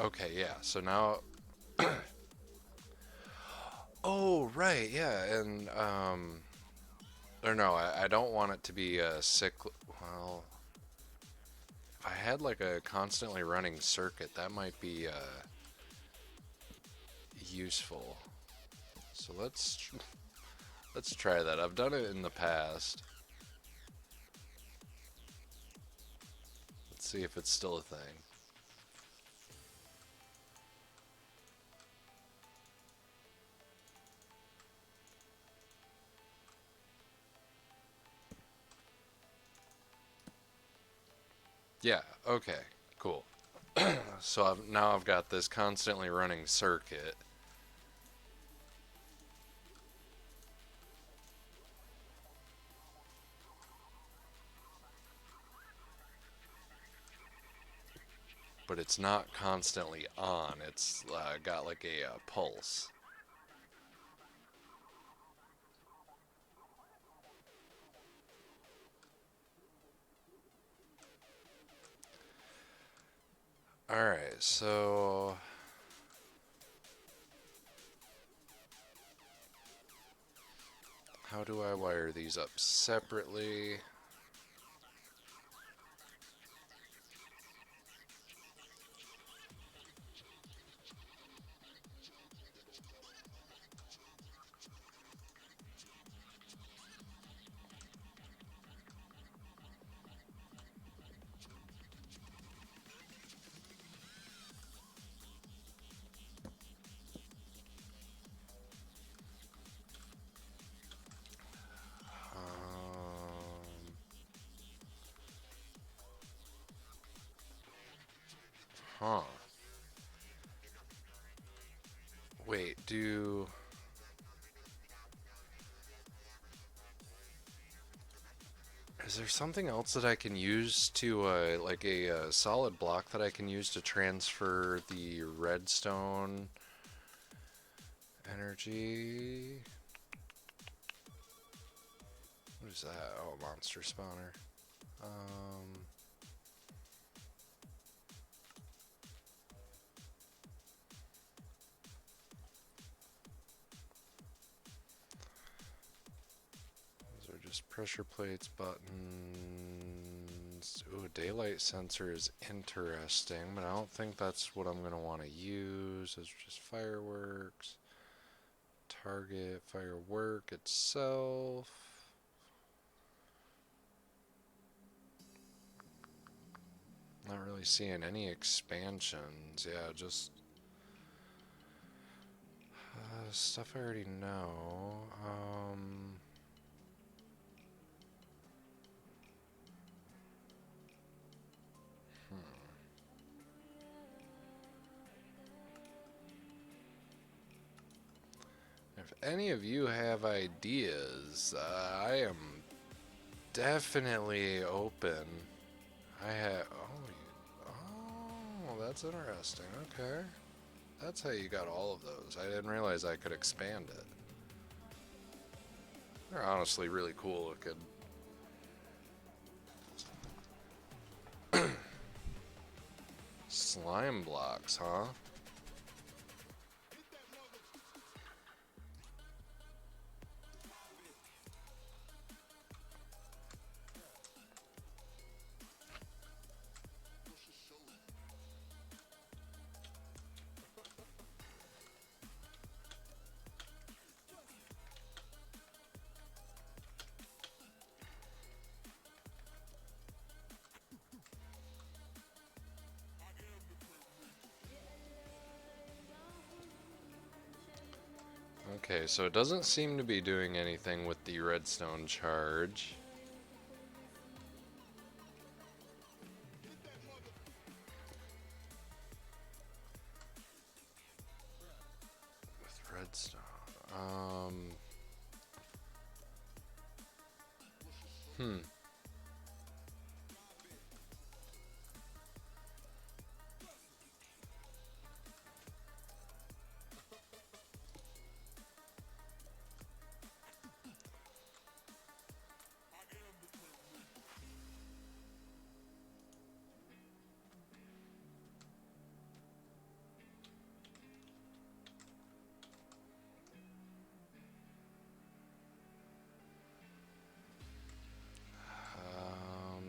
Speaker 1: Okay, yeah, so now... Oh, right, yeah, and, or no, I don't want it to be a well, if I had like a constantly running circuit, that might be, useful. So let's try that. I've done it in the past. Let's see if it's still a thing. Yeah, okay, cool. So now I've got this constantly running circuit. But it's not constantly on. It's got like a pulse. Alright, so... how do I wire these up separately? Huh. Wait, is there something else that I can use to, like a solid block that I can use to transfer the redstone energy? What is that? Oh, monster spawner. Those are just pressure plates, buttons. Ooh, daylight sensor is interesting, but I don't think that's what I'm going to want to use. Those are just fireworks. Target firework itself. Not really seeing any expansions. Yeah, just stuff I already know. If any of you have ideas, I am definitely open. I have. Oh, that's interesting. Okay. That's how you got all of those. I didn't realize I could expand it. They're honestly really cool looking. Slime blocks, huh? Okay, so it doesn't seem to be doing anything with the redstone charge. With redstone. Hmm.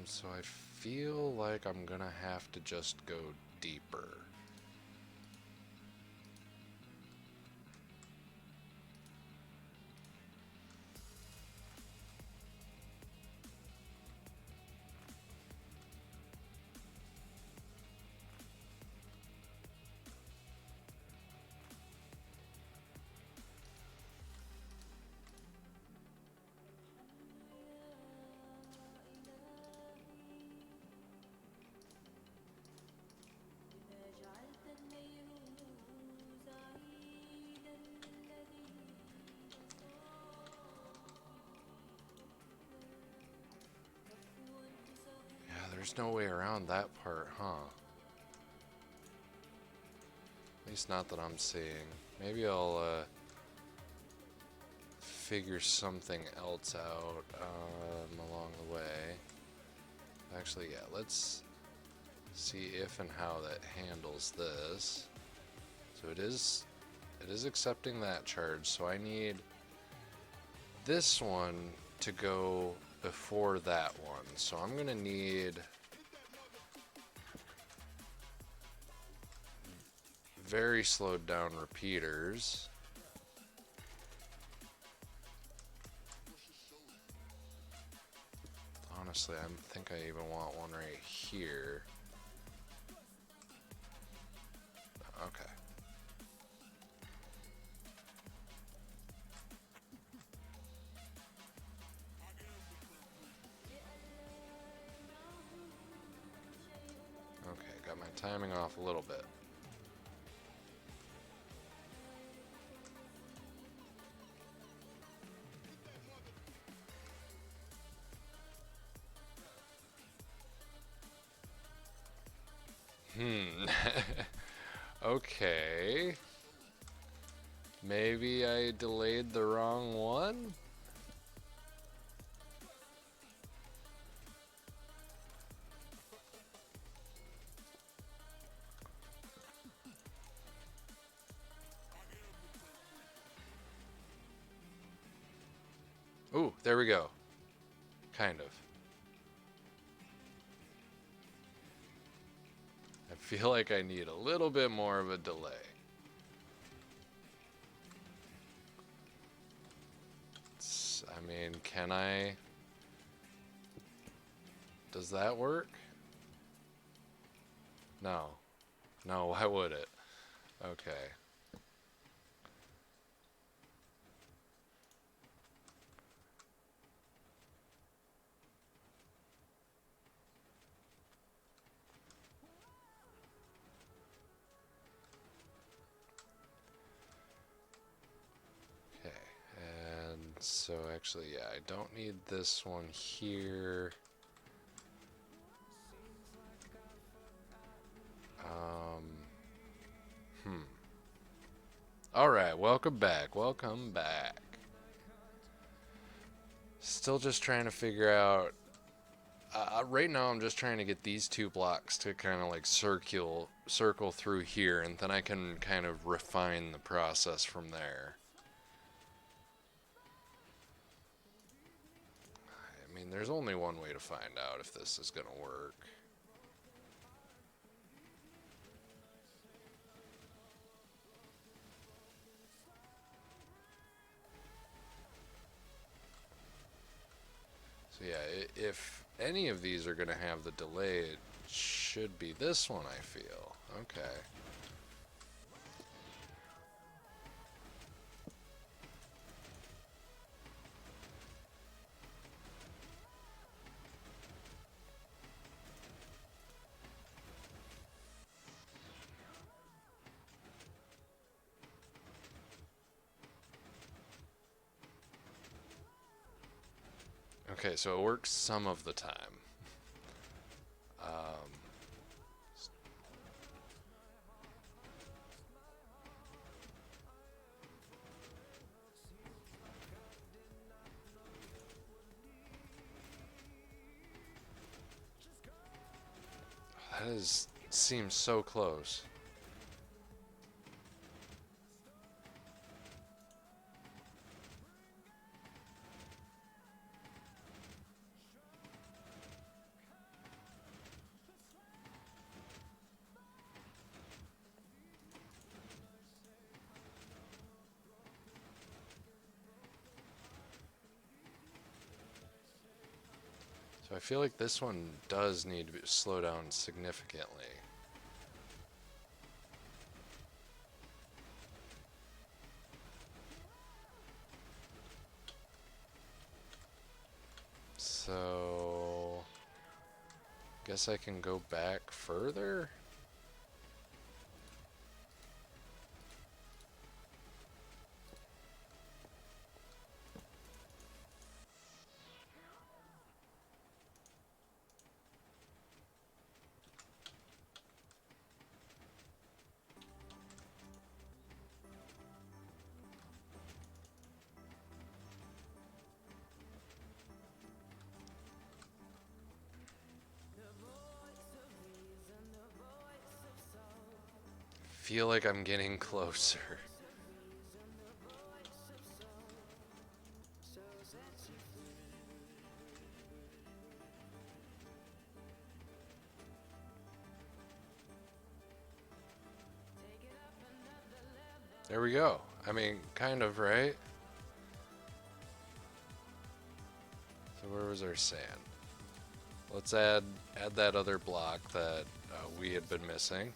Speaker 1: So I feel like I'm gonna have to just go deeper. Yeah, there's no way around that part, huh? At least not that I'm seeing. Maybe I'll figure something else out along the way. Actually, yeah, let's see if and how that handles this. So it is accepting that charge, so I need this one to go before that one. So I'm gonna need very slowed down repeaters. Honestly, I think I even want one right here. Okay. Okay, got my timing off a little bit. Okay. Maybe I delayed the wrong one? Ooh, there we go. Kind of. I feel like I need a little bit more of a delay. I mean, can I? Does that work? No. No, why would it? Okay. Okay. And so actually, yeah, I don't need this one here. Alright, welcome back. Welcome back. Still just trying to figure out. Right now, I'm just trying to get these two blocks to kind of like circle through here, and then I can kind of refine the process from there. I mean, there's only one way to find out if this is going to work. So yeah, if any of these are going to have the delay, it should be this one, I feel. Okay. Okay, so it works some of the time. Um, seems so close. So I feel like this one does need to slow down significantly. So, guess I can go back further? Feel like I'm getting closer. There we go. I mean, kind of, right? So where was our sand? Let's add that other block that we had been missing.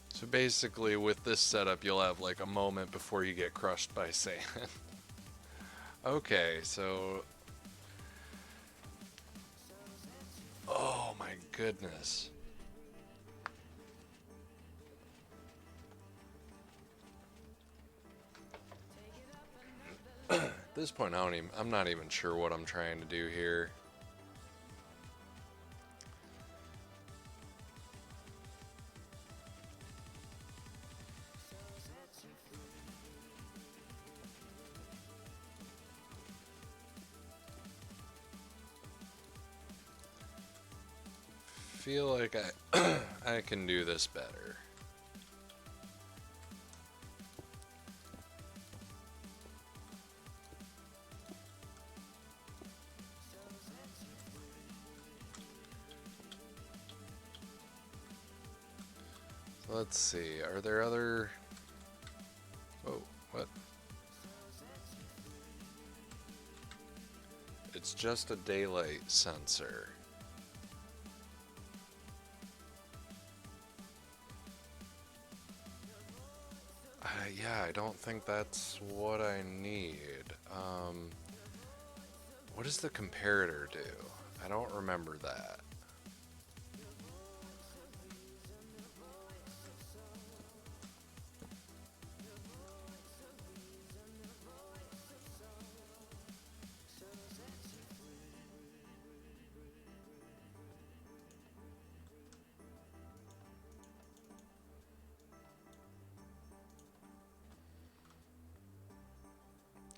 Speaker 1: So basically, with this setup, you'll have like a moment before you get crushed by sand. Okay, so... Oh my goodness. At this point, I'm not even sure what I'm trying to do here. Feel like I can do this better. Let's see, are there other... Whoa, what? It's just a daylight sensor. Yeah, I don't think that's what I need. What does the comparator do? I don't remember that.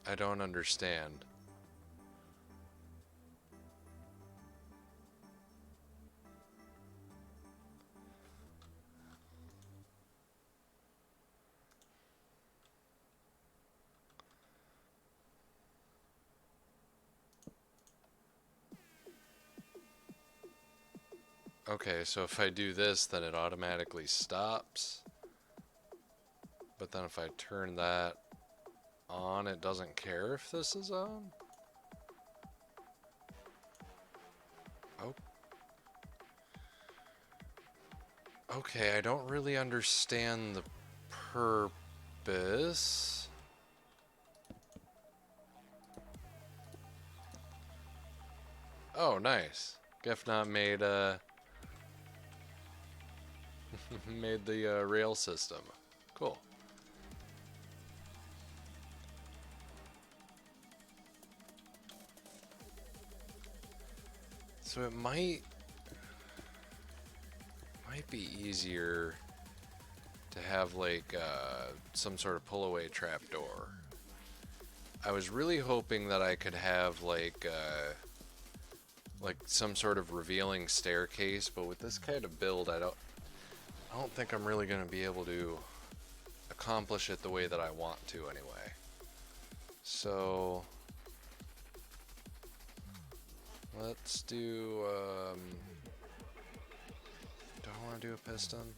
Speaker 1: I don't understand. Okay, so if I do this, then it automatically stops. But then if I turn that... on, it doesn't care if this is on? Oh. Okay, I don't really understand the purpose. Oh, nice. Gefnot made made the rail system. Cool. So it might be easier to have like some sort of pull away trapdoor. I was really hoping that I could have like some sort of revealing staircase, but with this kind of build, I don't think I'm really going to be able to accomplish it the way that I want to anyway. So let's do do I want to do a piston?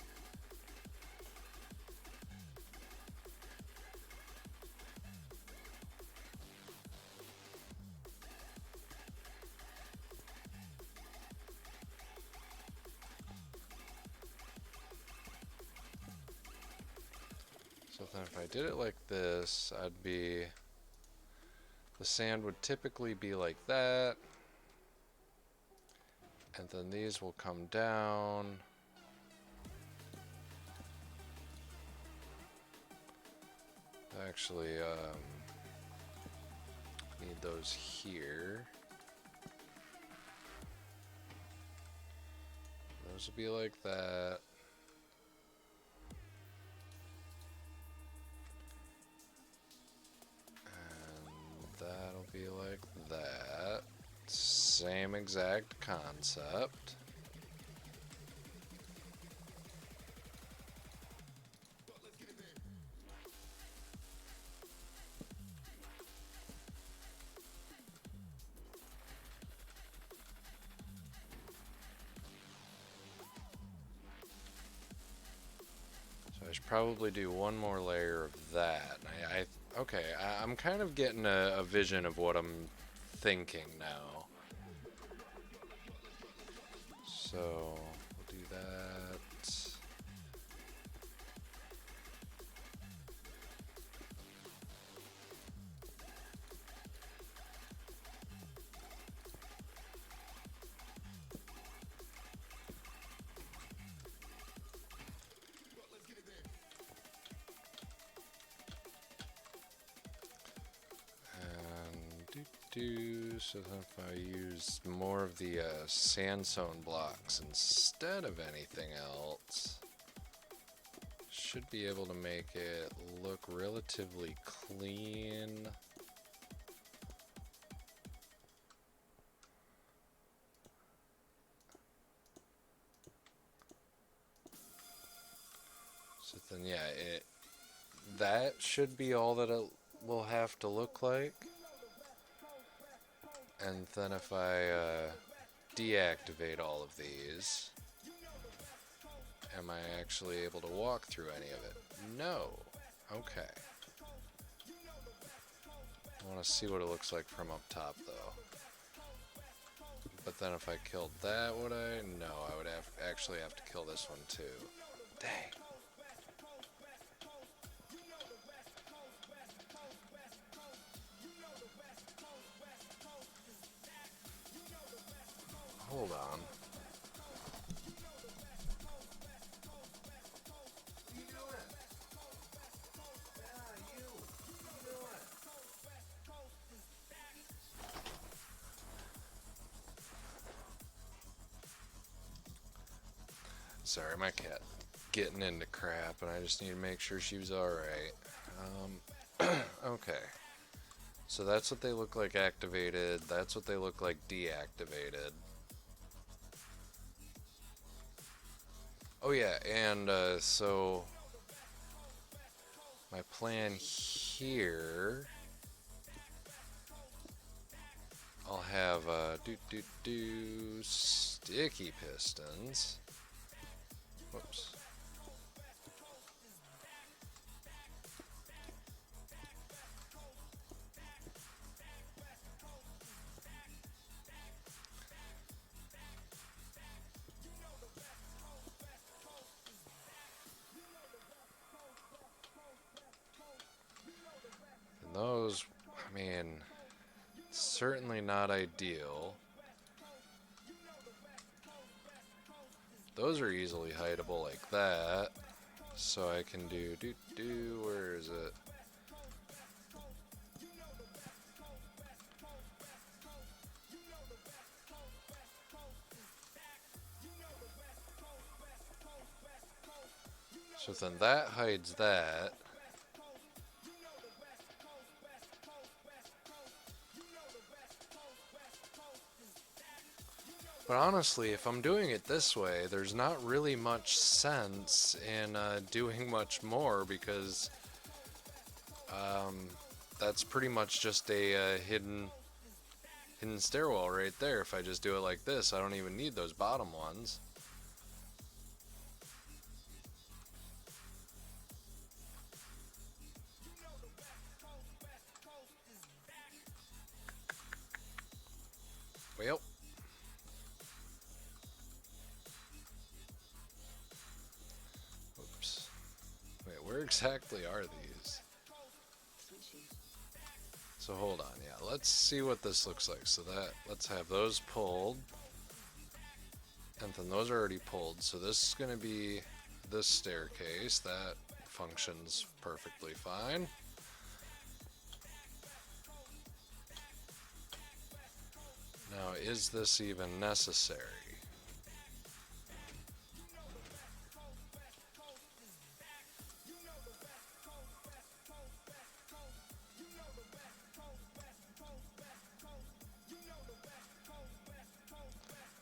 Speaker 1: So then if I did it like this, the sand would typically be like that. And then these will come down. Actually, need those here. Those will be like that. And that'll be like that. Same exact concept. I should probably do one more layer of that. Okay, I'm kind of getting a vision of what I'm thinking now. So we'll do that. So then if I use more of the sandstone blocks instead of anything else, should be able to make it look relatively clean. So then yeah, that should be all that it will have to look like. And then if I deactivate all of these, am I actually able to walk through any of it? No. Okay. I want to see what it looks like from up top, though. But then if I killed that, would I? No, I would actually have to kill this one, too. Dang. Hold on. Sorry, my cat getting into crap, and I just need to make sure she was alright. Okay. So that's what they look like activated. That's what they look like deactivated. Oh yeah, and so my plan here, I'll have sticky pistons. Whoops. certainly not ideal. Those are easily hideable like that. So I can do, where is it? So then that hides that. But honestly, if I'm doing it this way, there's not really much sense in doing much more because that's pretty much just a hidden stairwell right there. If I just do it like this, I don't even need those bottom ones. Well. Oops. Wait, where exactly are these? So hold on, yeah, let's see what this looks like. So let's have those pulled. And then those are already pulled. So this is going to be this staircase. That functions perfectly fine. Now, is this even necessary?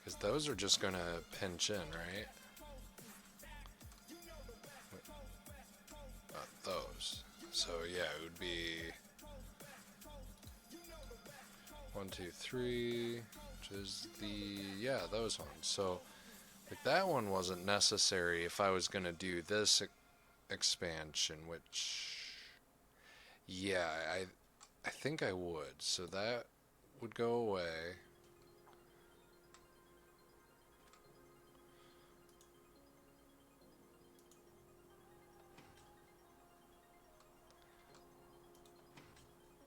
Speaker 1: Because those are just going to pinch in, right? Those. So yeah, it would be 1, 2, 3, which is yeah, those ones. So like that one wasn't necessary if I was going to do this expansion, which yeah, I think I would. So that would go away.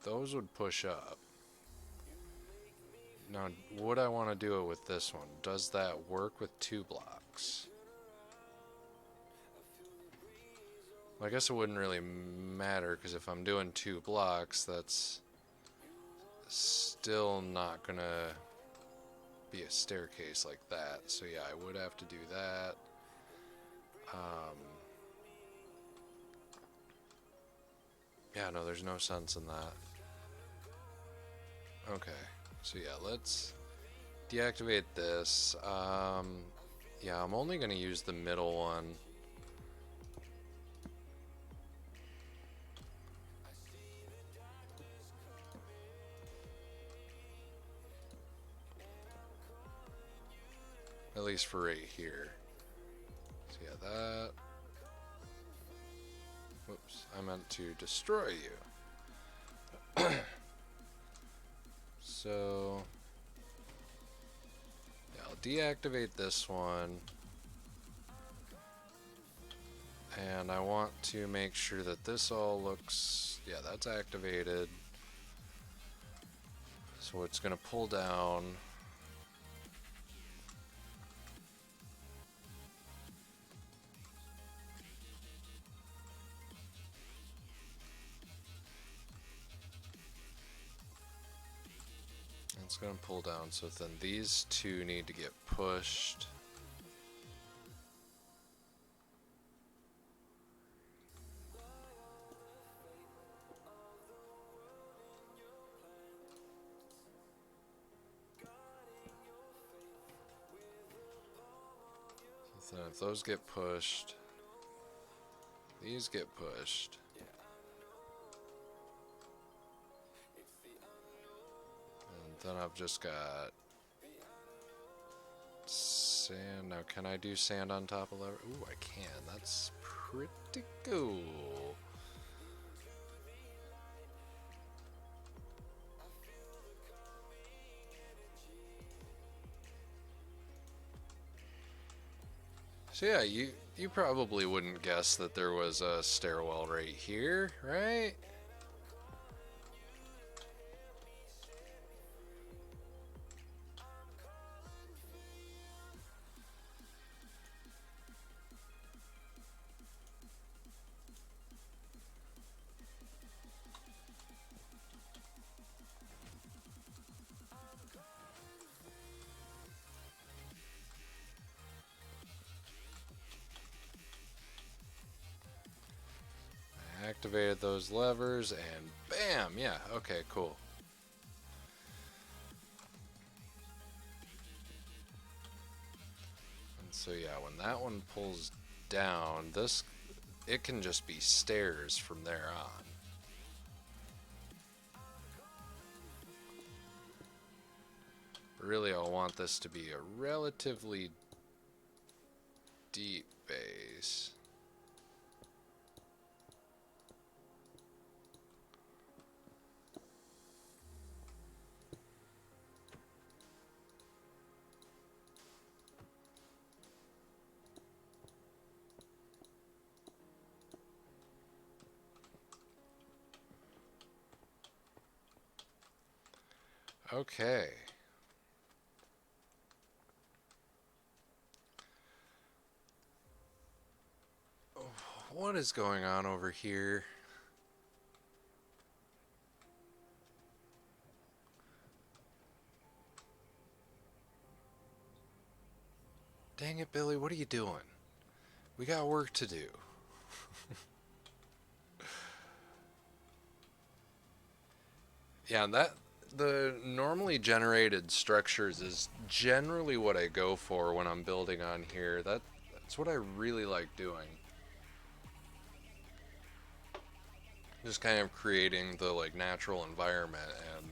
Speaker 1: Those would push up. Now, would I want to do it with this one? Does that work with 2 blocks? Well, I guess it wouldn't really matter, because if I'm doing 2 blocks, that's still not going to be a staircase like that. So yeah, I would have to do that. Yeah, no, there's no sense in that. Okay, so yeah, let's deactivate this. Yeah, I'm only going to use the middle one. At least for right here. So yeah, that. Whoops, I meant to destroy you. So yeah, I'll deactivate this one. And I want to make sure that this all looks, yeah, that's activated. So it's going to pull down. It's going to pull down, so then these 2 need to get pushed. So then if those get pushed, these get pushed. And then I've just got sand. Now, can I do sand on top of lever? Ooh, I can. That's pretty cool. So yeah, you probably wouldn't guess that there was a stairwell right here, right? activated those levers and bam! Yeah, okay, cool. And so yeah, when that one pulls down, it can just be stairs from there on. Really, I'll want this to be a relatively deep base. Okay. What is going on over here? Dang it, Billy, what are you doing? We got work to do. Yeah, the normally generated structures is generally what I go for when I'm building on here. That's what I really like doing. Just kind of creating the like natural environment and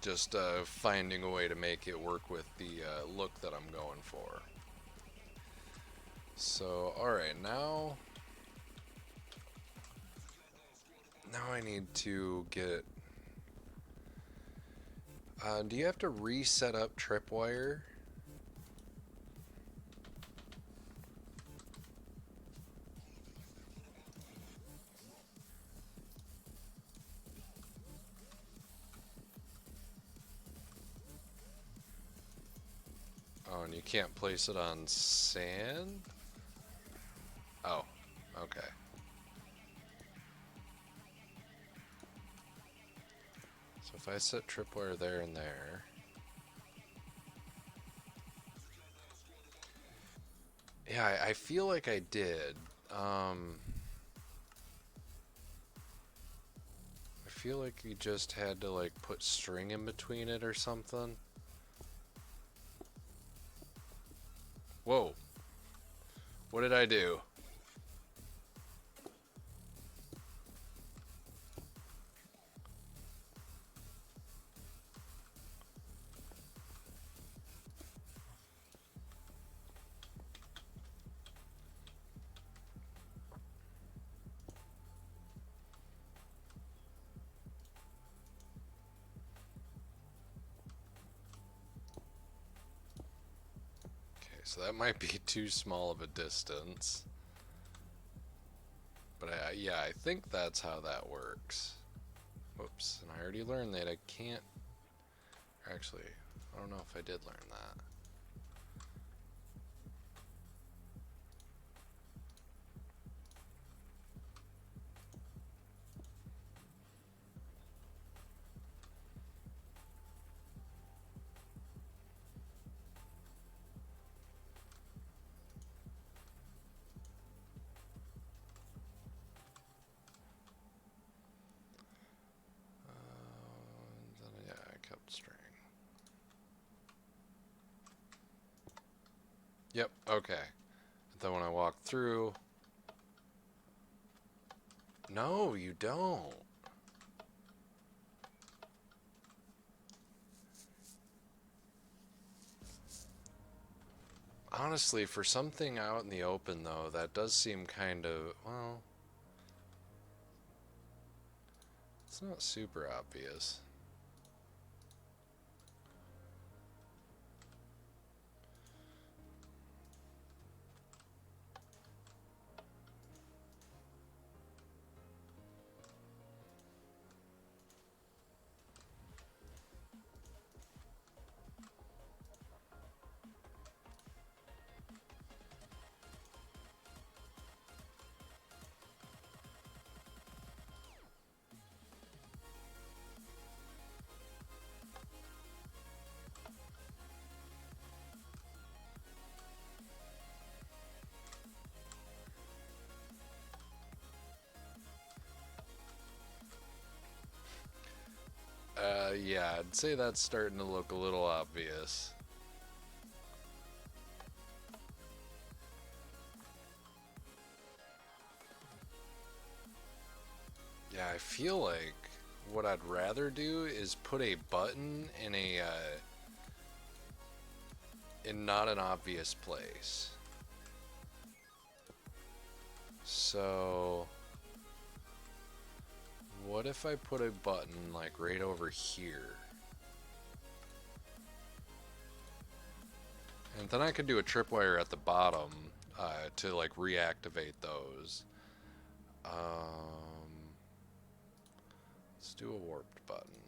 Speaker 1: just finding a way to make it work with the look that I'm going for. So, alright, now I need to get... do you have to reset up tripwire? Oh, and you can't place it on sand? Oh, okay. So if I set tripwire there and there... Yeah, I feel like I did. I feel like you just had to like put string in between it or something. Whoa. What did I do? So that might be too small of a distance. But yeah, I think that's how that works. Whoops, and I already learned that I can't... Actually, I don't know if I did learn that. Yeah, I kept string. Yep, okay. Then when I walk through... No, you don't. Honestly, for something out in the open, though, that does seem kind of... Well... It's not super obvious. Yeah, I'd say that's starting to look a little obvious. Yeah, I feel like what I'd rather do is put a button in a in not an obvious place. So what if I put a button like right over here? And then I could do a tripwire at the bottom to like reactivate those. Let's do a warped button.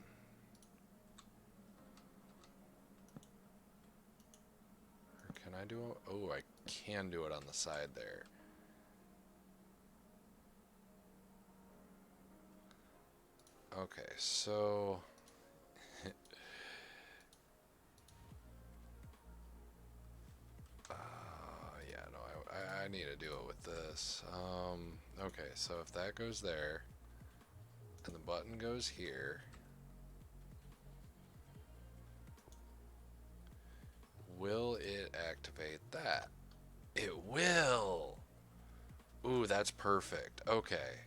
Speaker 1: Or can I do it? Oh, I can do it on the side there. Okay, so yeah, no, I need to do it with this. Okay, so if that goes there, and the button goes here, will it activate that? It will! Ooh, that's perfect. Okay.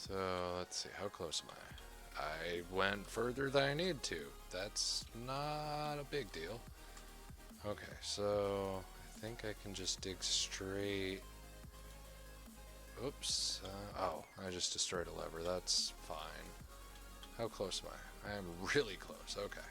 Speaker 1: So, let's see, how close am I? I went further than I need to. That's not a big deal. Okay, so I think I can just dig straight. Oops. Oh, I just destroyed a lever. That's fine. How close am I? I am really close. Okay.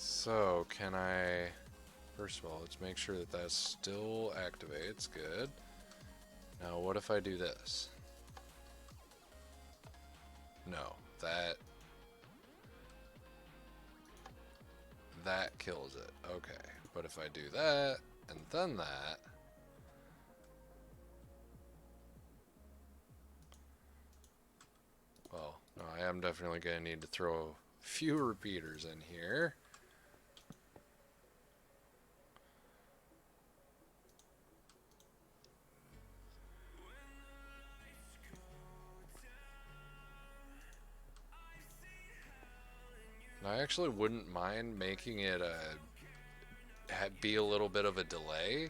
Speaker 1: So, can I... First of all, let's make sure that that still activates. Good. Now, what if I do this? No, that kills it. Okay, but if I do that, and then that... Well, no, I am definitely going to need to throw a few repeaters in here. I actually wouldn't mind making it be a little bit of a delay.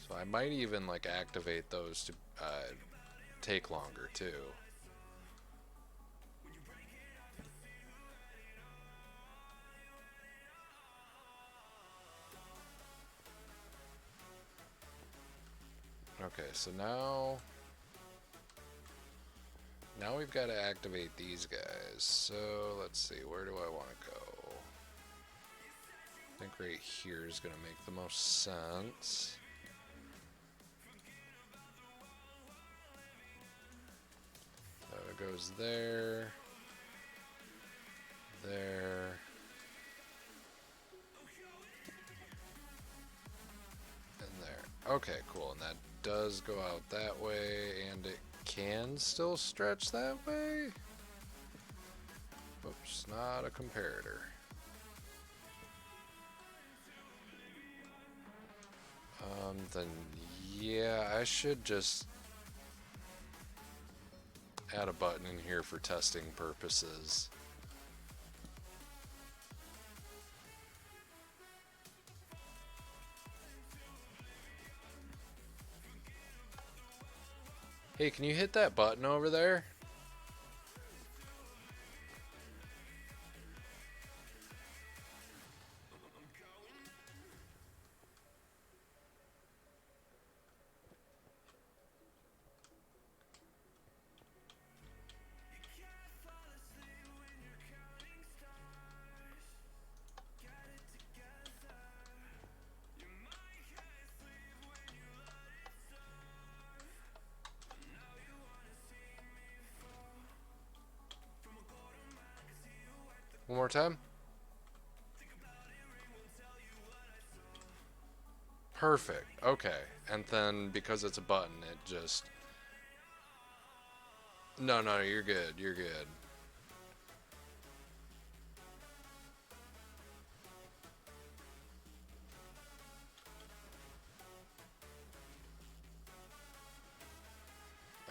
Speaker 1: So I might even like activate those to take longer too. Okay, so now we've got to activate these guys. So let's see, where do I want to go? I think right here is going to make the most sense. So it goes there, there, and there. Okay, cool, and that does go out that way, and it can still stretch that way? Oops, not a comparator. Then yeah, I should just add a button in here for testing purposes. Hey, can you hit that button over there? One more time. Perfect. Okay. And then because it's a button, it just... No, no, you're good. You're good.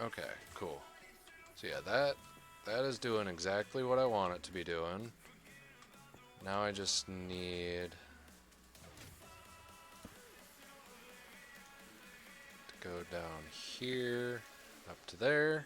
Speaker 1: Okay, cool. So yeah, that is doing exactly what I want it to be doing. Now I just need to go down here, up to there.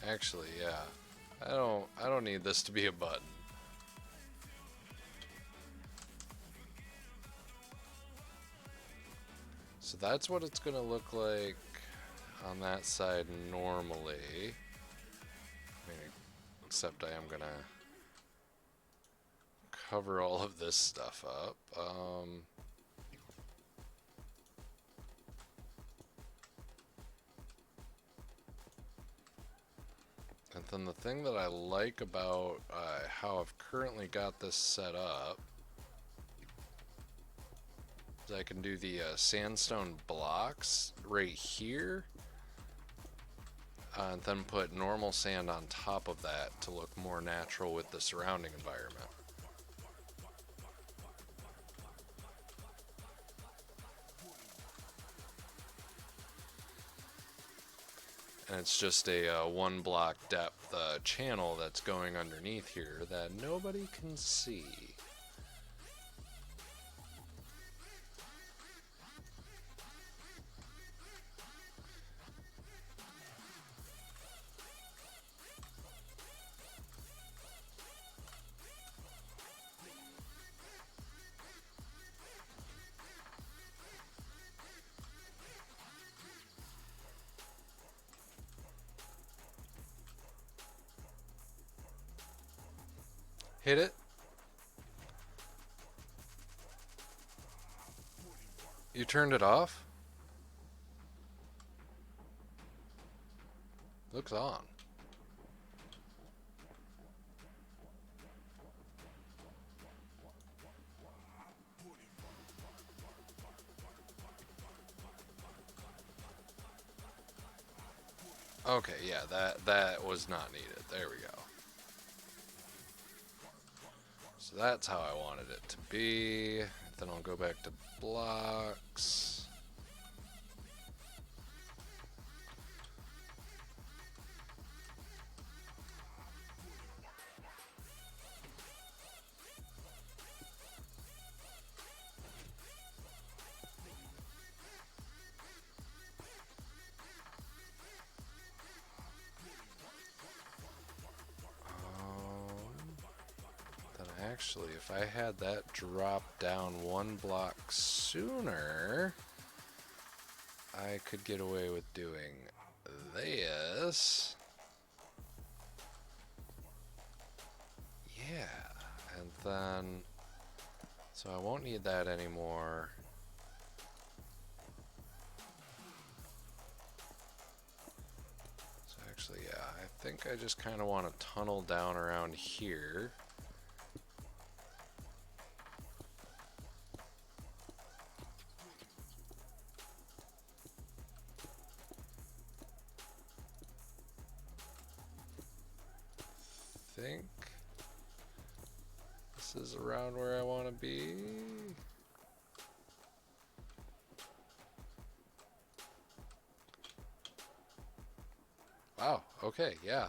Speaker 1: Actually, yeah. I don't need this to be a button. So that's what it's gonna look like on that side normally. I mean, except I am gonna cover all of this stuff up. And then the thing that I like about how I've currently got this set up is I can do the sandstone blocks right here, and then put normal sand on top of that to look more natural with the surrounding environment. And it's just a 1 block depth channel that's going underneath here that nobody can see. Hit it. You turned it off? Looks on. Okay, yeah, that was not needed. There we go. So that's how I wanted it to be. Then I'll go back to blocks. Actually, if I had that drop down 1 block sooner, I could get away with doing this. Yeah, and then, so I won't need that anymore. So actually, yeah, I think I just kind of want to tunnel down around here. Think this is around where I want to be. Wow, okay, yeah.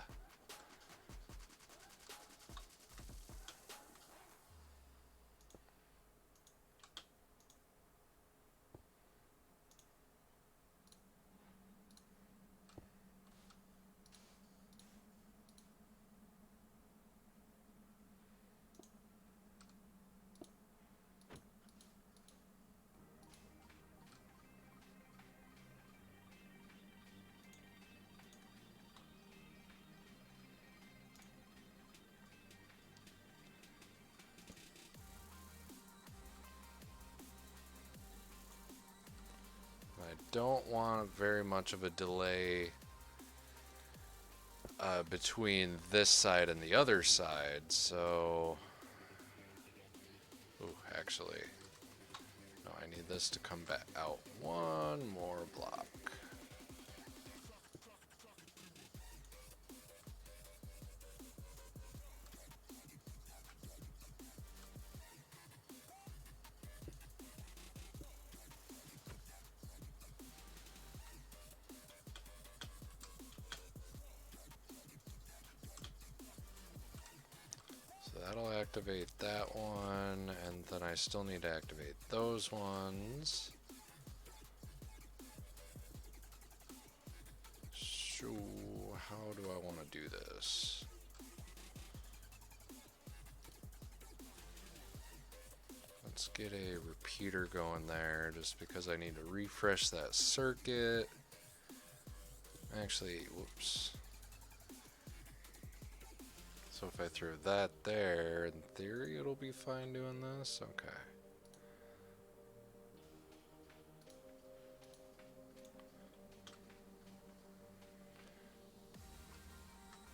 Speaker 1: don't want very much of a delay between this side and the other side, so... Ooh, actually... No, I need this to come back out one more block. That'll activate that one, and then I still need to activate those ones. So, how do I want to do this? Let's get a repeater going there, just because I need to refresh that circuit. Actually, whoops. So if I throw that there, in theory it'll be fine doing this? Okay.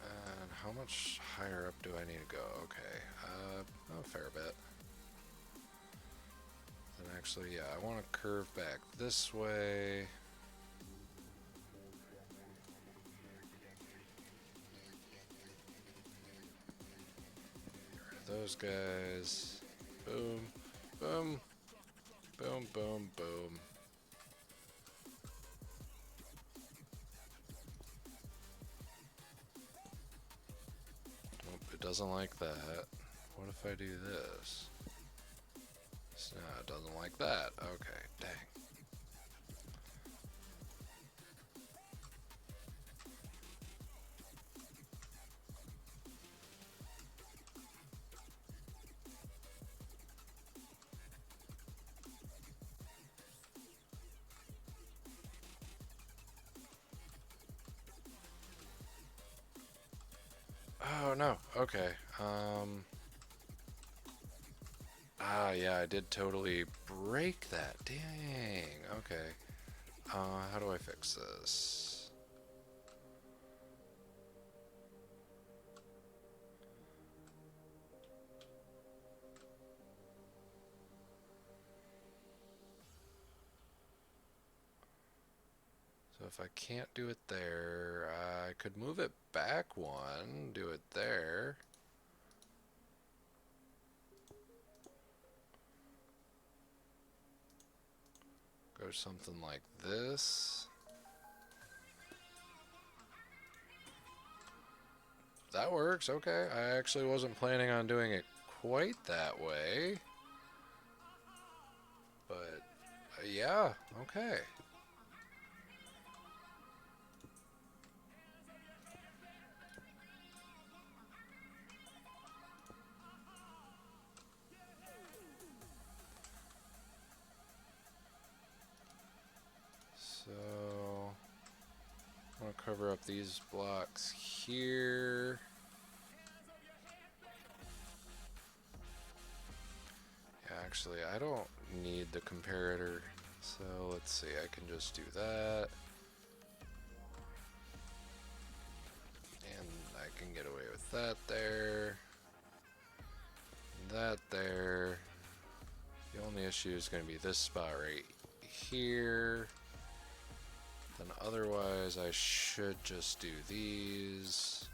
Speaker 1: And how much higher up do I need to go? Okay, a fair bit. Then actually, yeah, I want to curve back this way. Those guys. Boom, boom, boom, boom, boom. Nope, it doesn't like that. What if I do this? No, it doesn't like that. Okay, dang. Oh no, okay. Yeah, I did totally break that. Dang, okay. How do I fix this? So if I can't do it there, I could move it back one, do it there. Go something like this. That works, okay. I actually wasn't planning on doing it quite that way. But, yeah, okay. So, I'm going to cover up these blocks here. Yeah, actually, I don't need the comparator. So, let's see, I can just do that. And I can get away with that there. That there. The only issue is going to be this spot right here. Then otherwise I should just do these.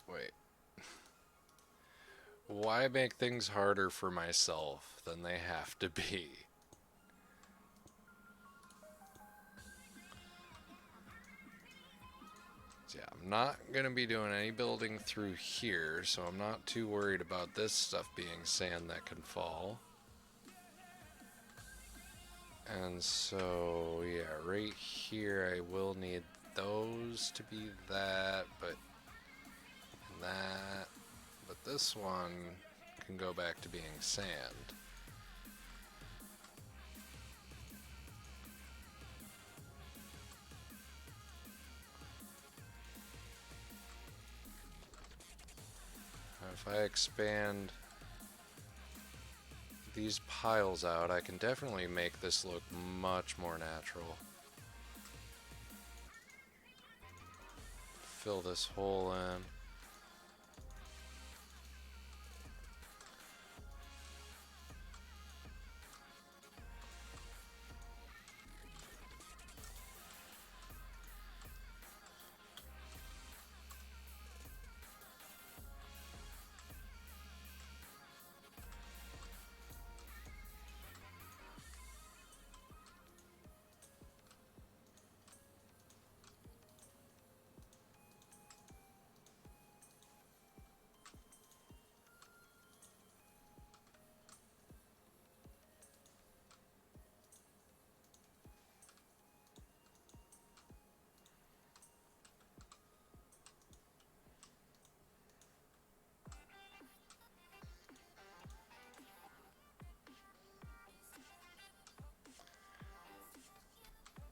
Speaker 1: Wait. Why make things harder for myself than they have to be? So yeah, I'm not going to be doing any building through here, so I'm not too worried about this stuff being sand that can fall. And so, yeah, right here I will need those to be that, but but this one can go back to being sand. If I expand these piles out, I can definitely make this look much more natural. Fill this hole in.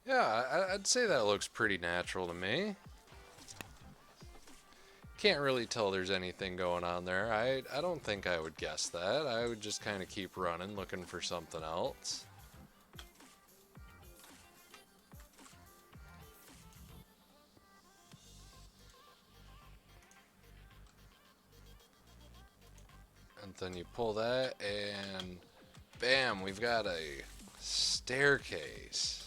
Speaker 1: Yeah, I'd say that looks pretty natural to me. Can't really tell there's anything going on there. I don't think I would guess that. I would just kind of keep running, looking for something else. And then you pull that and bam, we've got a staircase.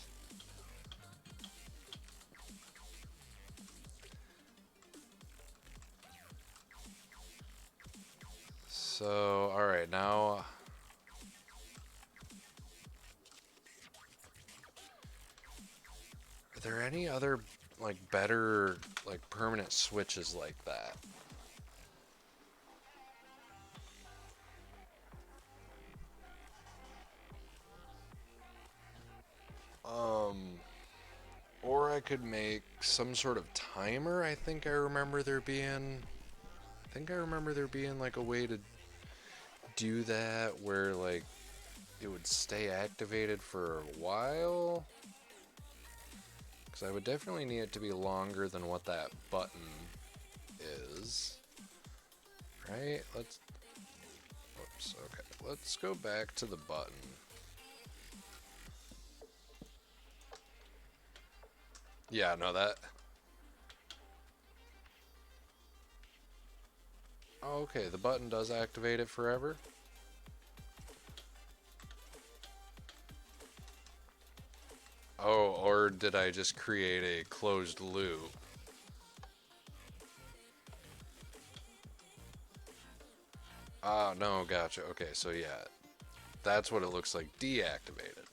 Speaker 1: So, alright, now are there any other like better like permanent switches like that? Or I could make some sort of timer. I think I remember there being like a way to do that where like it would stay activated for a while. Because I would definitely need it to be longer than what that button is. Right? Whoops, okay. Let's go back to the button. Yeah, no, that... Oh, okay, the button does activate it forever. Oh, or did I just create a closed loop? Ah, no, gotcha. Okay, so yeah, that's what it looks like deactivated.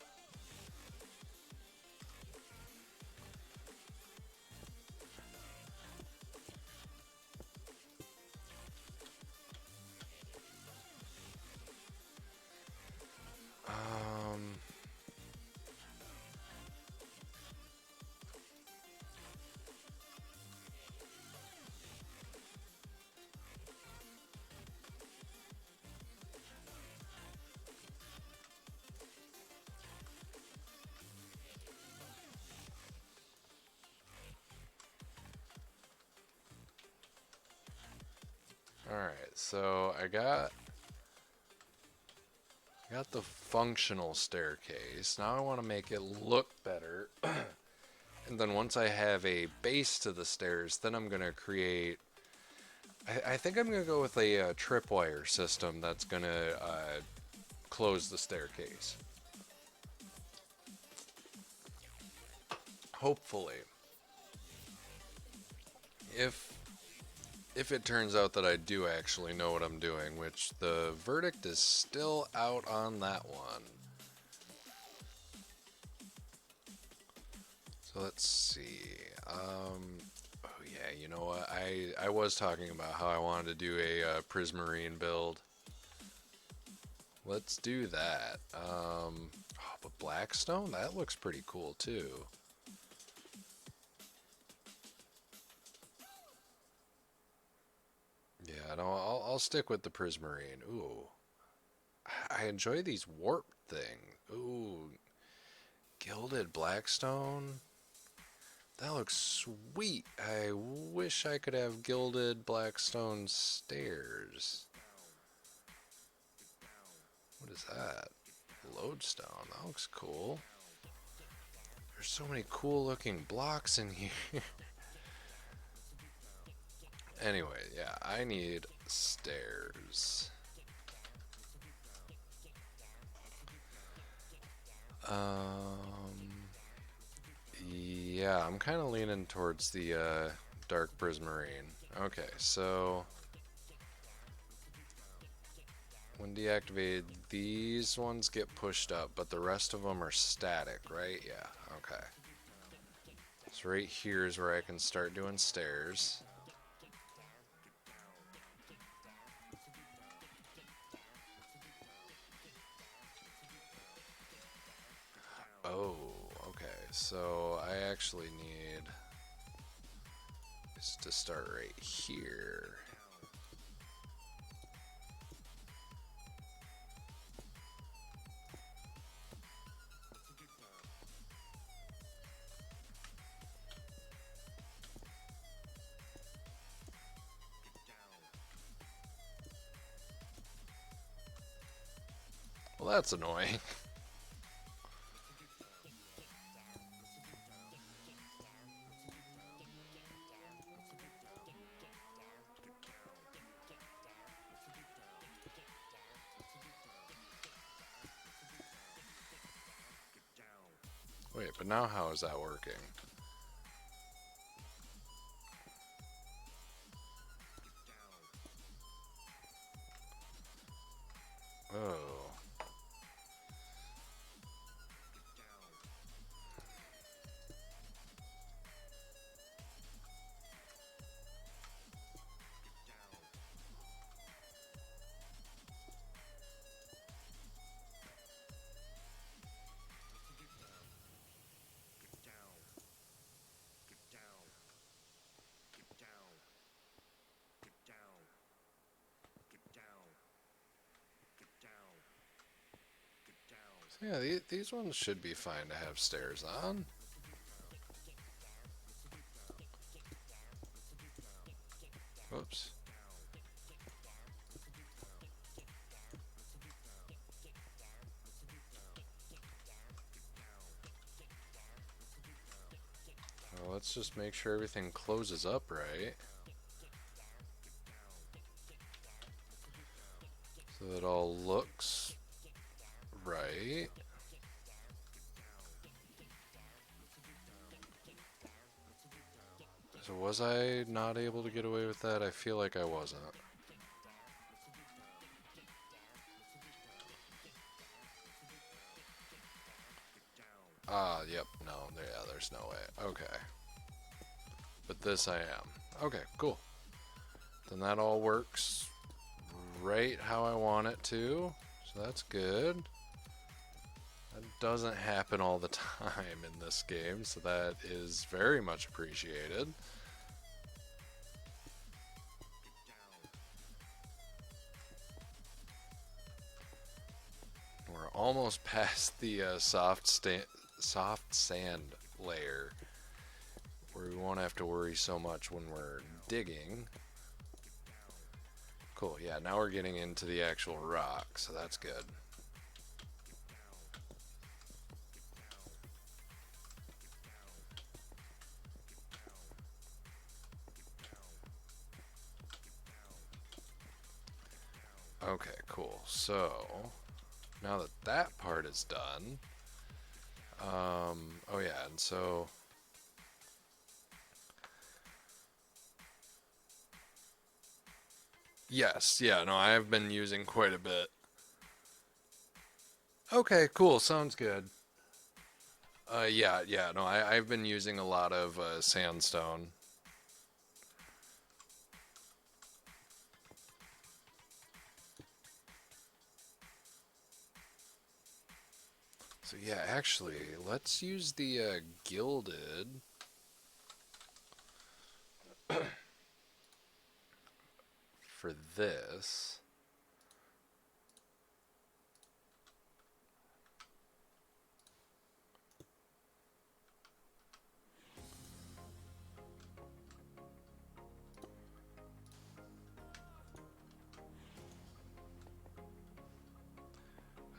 Speaker 1: Um, Alright, so I got the functional staircase. Now I want to make it look better. And then once I have a base to the stairs, then I'm going to create... I think I'm going to go with a tripwire system that's going to close the staircase. Hopefully. If it turns out that I do actually know what I'm doing, which the verdict is still out on that one. So let's see. Oh yeah, you know what? I was talking about how I wanted to do a prismarine build. Let's do that. Oh, but Blackstone? That looks pretty cool too. Yeah, no, I'll stick with the prismarine. Ooh, I enjoy these warp things. Ooh, gilded blackstone. That looks sweet. I wish I could have gilded blackstone stairs. What is that? Lodestone. That looks cool. There's so many cool looking blocks in here. Anyway, yeah, I need stairs. Um, yeah, I'm kind of leaning towards the dark prismarine. Okay, so when deactivated, these ones get pushed up, but the rest of them are static, right? Yeah, okay. So right here is where I can start doing stairs. Oh, okay. So I actually need is to start right here. Well, that's annoying. Wait, but now how is that working? Oh. So yeah, these ones should be fine to have stairs on. Whoops. Well, let's just make sure everything closes up right. So it all looks right. So was I not able to get away with that? I feel like I wasn't. Ah, yep, no, yeah, there's no way. Okay. But this I am. Okay, cool. Then that all works right how I want it to. So that's good. That doesn't happen all the time in this game, so that is very much appreciated. We're almost past the soft sand layer, where we won't have to worry so much when we're digging. Cool, yeah, now we're getting into the actual rock, so that's good. Okay, cool. So, now that that part is done, oh yeah, and so yes, yeah, no, I have been using quite a bit. Okay, cool, sounds good. Yeah, no, I've been using a lot of sandstone. So yeah, actually, let's use the gilded. for this.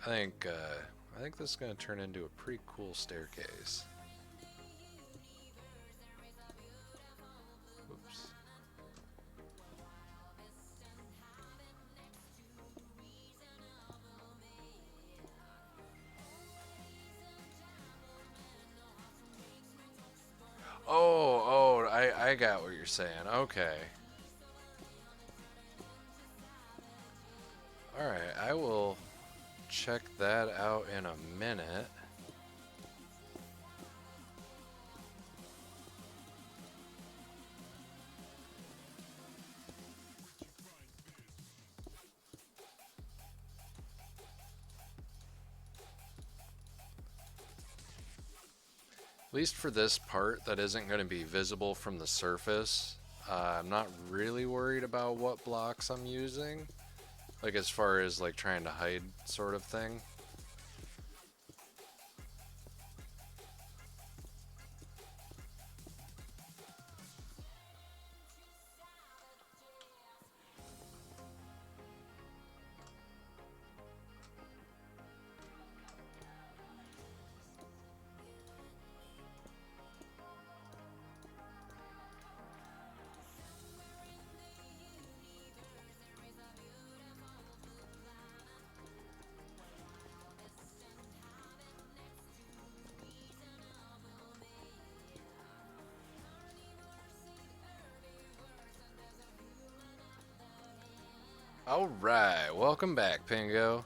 Speaker 1: I think this is going to turn into a pretty cool staircase. Oops. I got what you're saying. Okay. Alright, I will check that out in a minute. At least for this part that isn't going to be visible from the surface, I'm not really worried about what blocks I'm using. Like as far as like trying to hide sort of thing. Alright, welcome back, Pingo.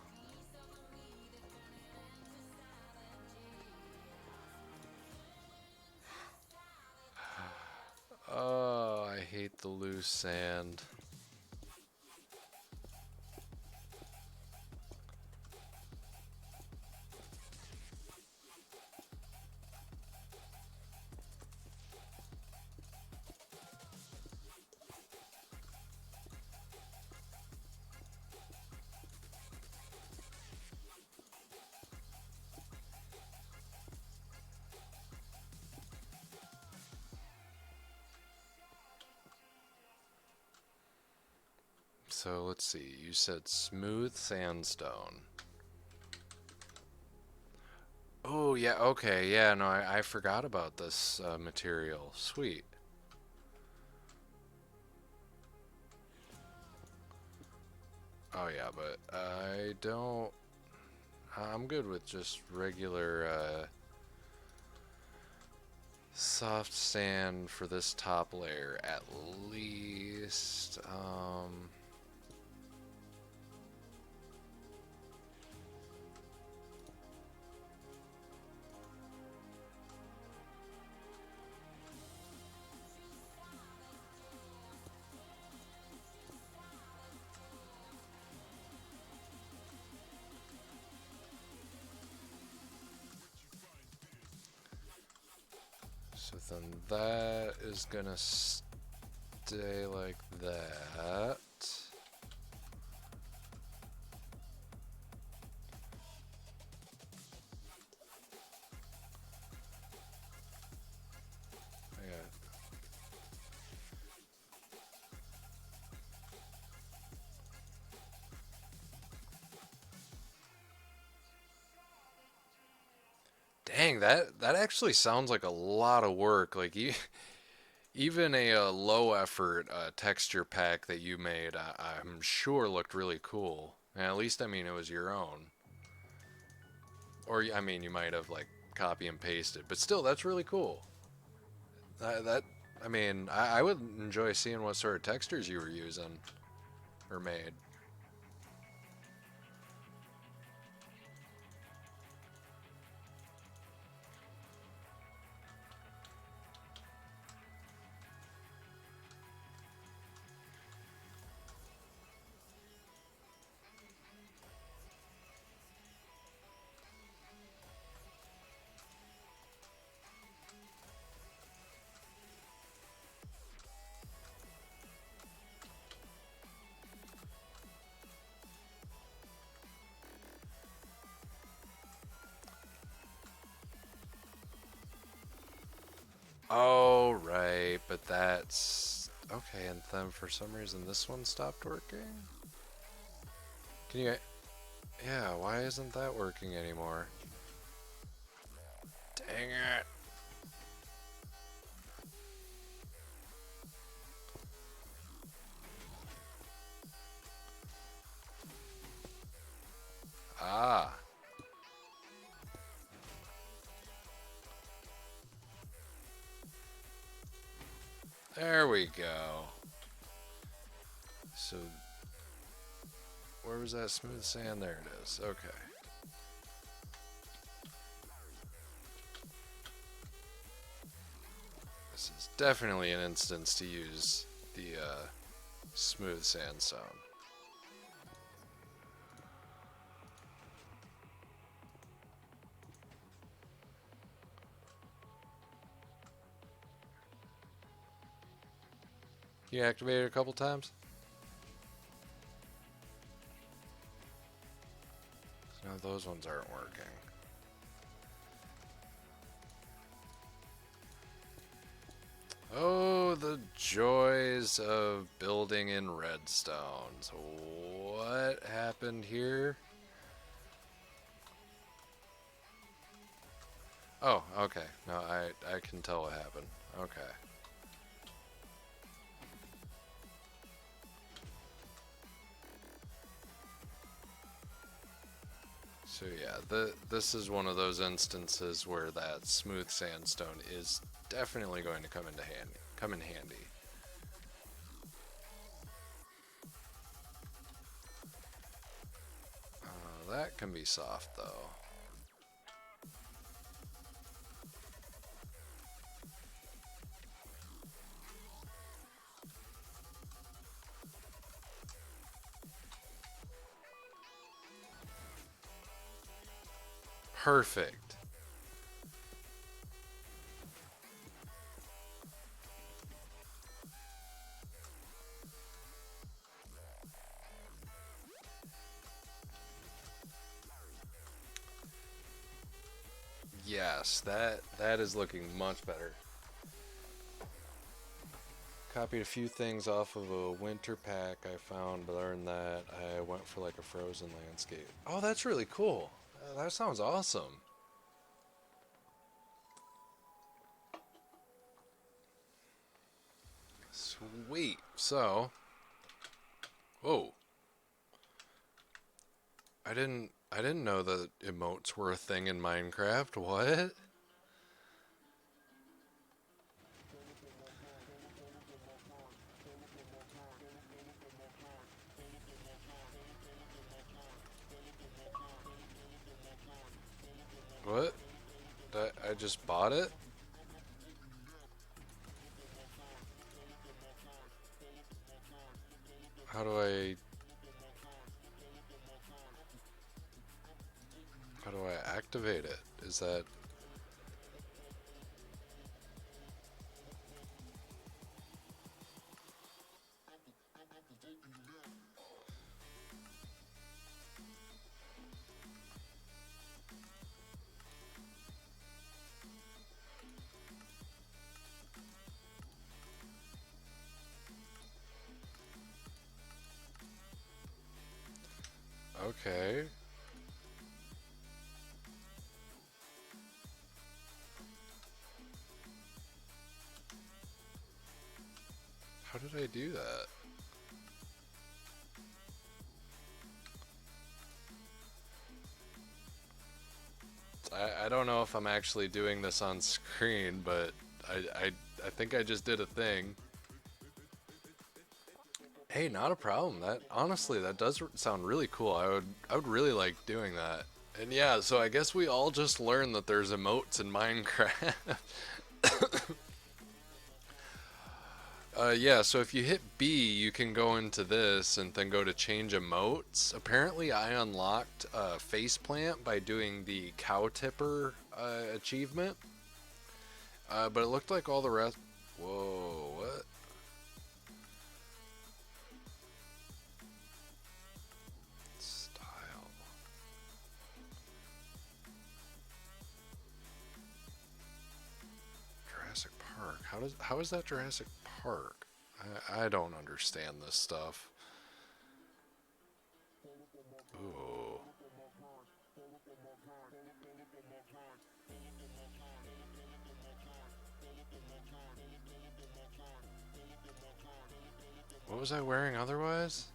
Speaker 1: Oh, I hate the loose sand. So let's see, you said smooth sandstone. Oh yeah, okay, yeah, no, I forgot about this material. Sweet. Oh yeah, but I don't... I'm good with just regular soft sand for this top layer at least. So then that is gonna stay like that. Yeah. Dang, that actually sounds like a lot of work. Like even a low effort texture pack that you made, I'm sure looked really cool. And at least I mean it was your own. Or I mean you might have like copy and pasted, but still that's really cool. That I mean I would enjoy seeing what sort of textures you were using or made. it's okay, and then for some reason this one stopped working. Can you? Yeah, why isn't that working anymore? Dang it! Ah. There we go. So, where was that smooth sand? There it is. Okay. This is definitely an instance to use the smooth sandstone. You activated it a couple times? No, those ones aren't working. Oh, the joys of building in redstone. So what happened here? Oh, okay. No, I can tell what happened. Okay. So yeah, this is one of those instances where that smooth sandstone is definitely going to come in handy. That can be soft though. Perfect. Yes, that is looking much better. Copied a few things off of a winter pack I found, but other than that, I went for like a frozen landscape. Oh, that's really cool. That sounds awesome. Sweet. So, whoa. I didn't know that emotes were a thing in Minecraft. What? What? I just bought it? How do I how do I activate it? Is that okay? How did I do that? I don't know if I'm actually doing this on screen, but I think I just did a thing. Hey, not a problem. That honestly, that does sound really cool. I would really like doing that. And yeah, so I guess we all just learned that there's emotes in Minecraft. Yeah, so if you hit B, you can go into this and then go to change emotes. Apparently, I unlocked faceplant by doing the cow tipper achievement. But it looked like all the rest. Whoa, what? Style. Jurassic Park. How is that Jurassic park. I don't understand this stuff. Ooh. What was I wearing otherwise?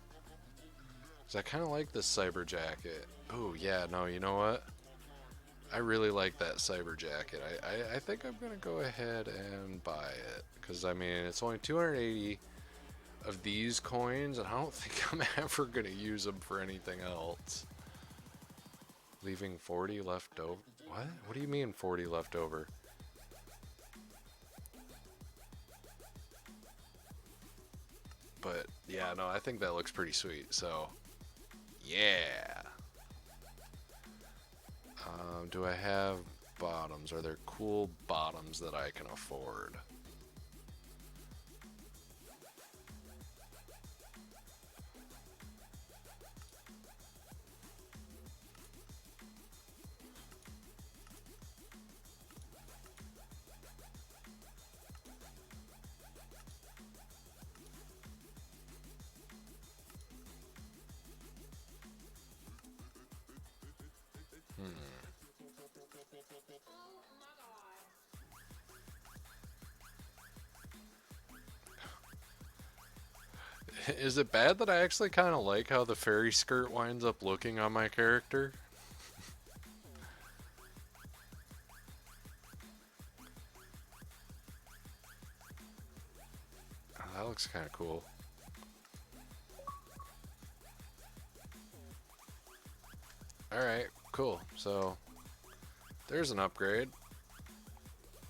Speaker 1: Because I kind of like this cyber jacket. Oh, yeah, no, you know what? I really like that cyber jacket. I think I'm going to go ahead and buy it. Because, I mean, it's only 280 of these coins, and I don't think I'm ever going to use them for anything else. Leaving 40 left over. What? What do you mean 40 left over? But, yeah, no, I think that looks pretty sweet. So, yeah. Do I have bottoms? Are there cool bottoms that I can afford? Is it bad that I actually kind of like how the fairy skirt winds up looking on my character? Oh, that looks kind of cool. Alright, cool. So, there's an upgrade.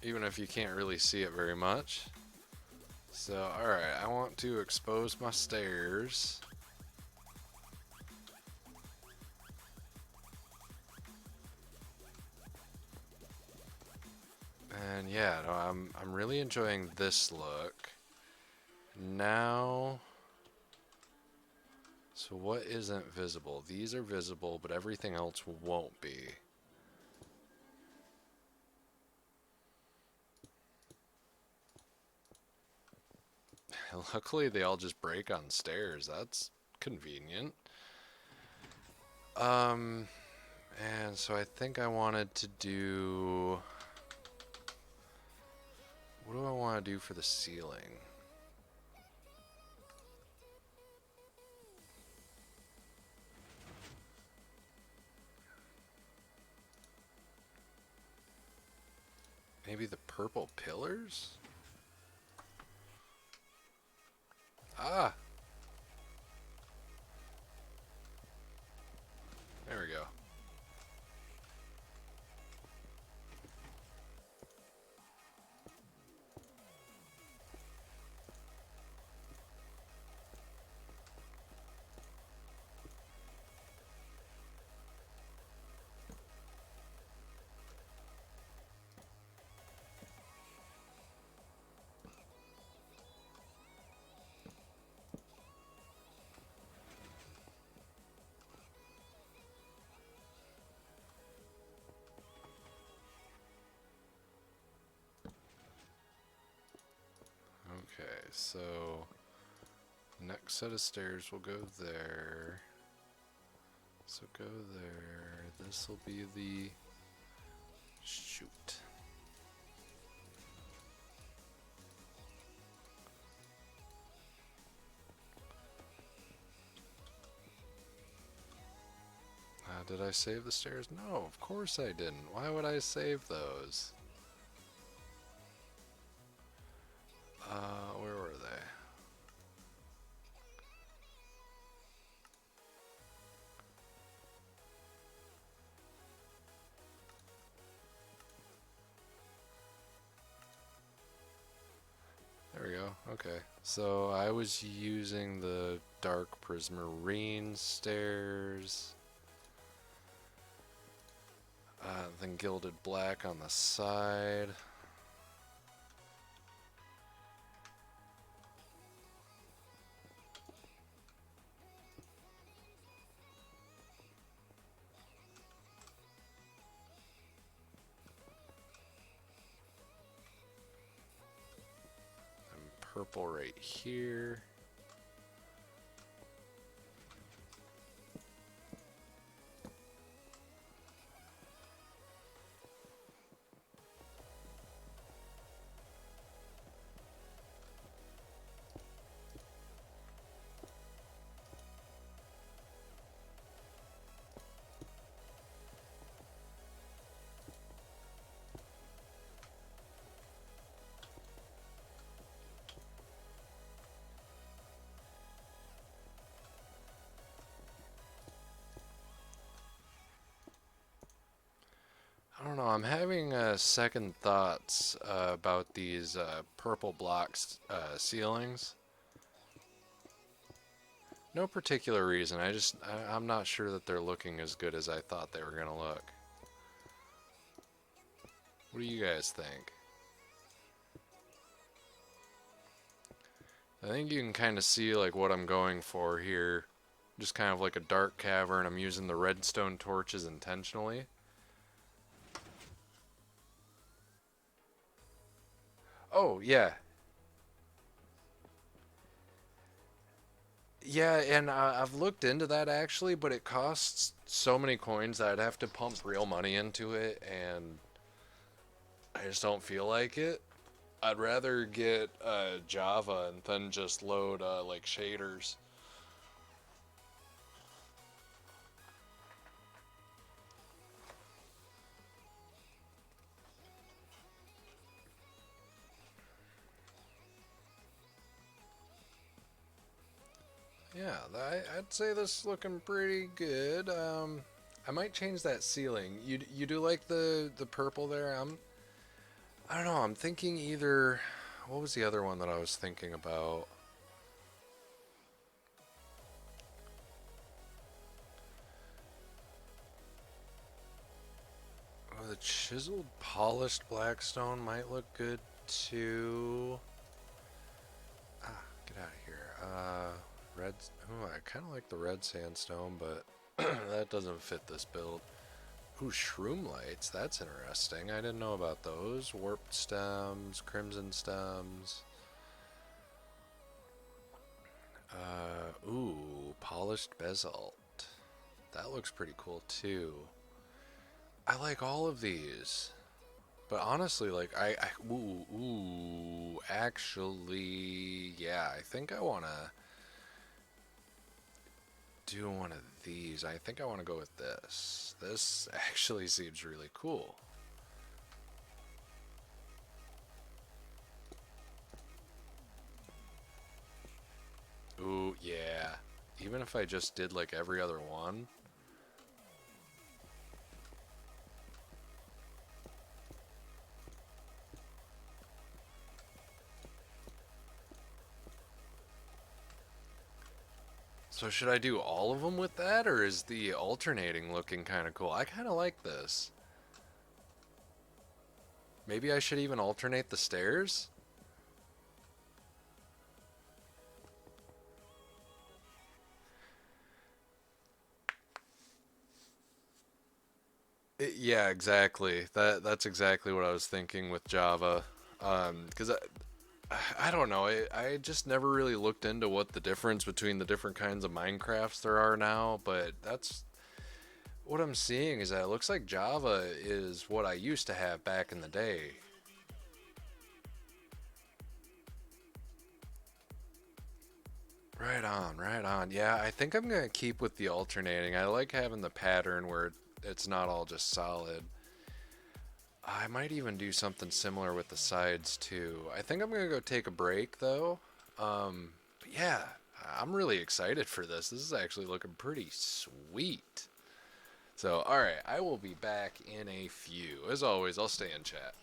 Speaker 1: Even if you can't really see it very much. So, alright, I want to expose my stairs. And yeah, no, I'm really enjoying this look. Now, so what isn't visible? These are visible, but everything else won't be. Luckily, they all just break on stairs. That's convenient. And so I think I wanted to do... What do I want to do for the ceiling? Maybe the purple pillars? Ah! There we go. Okay, so next set of stairs will go there. So go there. This will be the shoot. Did I save the stairs? No, of course I didn't. Why would I save those? Where were they? There we go. Okay. So I was using the dark prismarine stairs. Then gilded black on the side. purple right here. I don't know, I'm having second thoughts about these purple blocks ceilings. No particular reason, I'm not sure that they're looking as good as I thought they were going to look. What do you guys think? I think you can kind of see like what I'm going for here. Just kind of like a dark cavern. I'm using the redstone torches intentionally. Oh, yeah. Yeah, and I've looked into that actually, but it costs so many coins that I'd have to pump real money into it, and I just don't feel like it. I'd rather get Java and then just load like shaders. Yeah, I'd say this is looking pretty good. I might change that ceiling. You do like the purple there? I don't know. I'm thinking either. What was the other one that I was thinking about? Oh, the chiseled polished blackstone might look good too. Ah, get out of here. Red. Oh, I kind of like the red sandstone, but that doesn't fit this build. Ooh, shroom lights. That's interesting. I didn't know about those. Warped stems, crimson stems. Ooh, polished basalt. That looks pretty cool too. I like all of these. But honestly, like, actually, yeah, I think I want to do one of these. I think I want to go with this. This actually seems really cool. Ooh, yeah. Even if I just did like every other one. So should I do all of them with that, or is the alternating looking kind of cool? I kind of like this. Maybe I should even alternate the stairs? Yeah, exactly. That's exactly what I was thinking with Java. Because I don't know. I just never really looked into what the difference between the different kinds of Minecrafts there are now, but that's what I'm seeing is that it looks like Java is what I used to have back in the day. Right on, right on. Yeah, I think I'm gonna keep with the alternating. I like having the pattern where it's not all just solid. I might even do something similar with the sides too. I think I'm gonna go take a break though. But yeah, I'm really excited for this. This is actually looking pretty sweet. So, alright, I will be back in a few. As always, I'll stay in chat.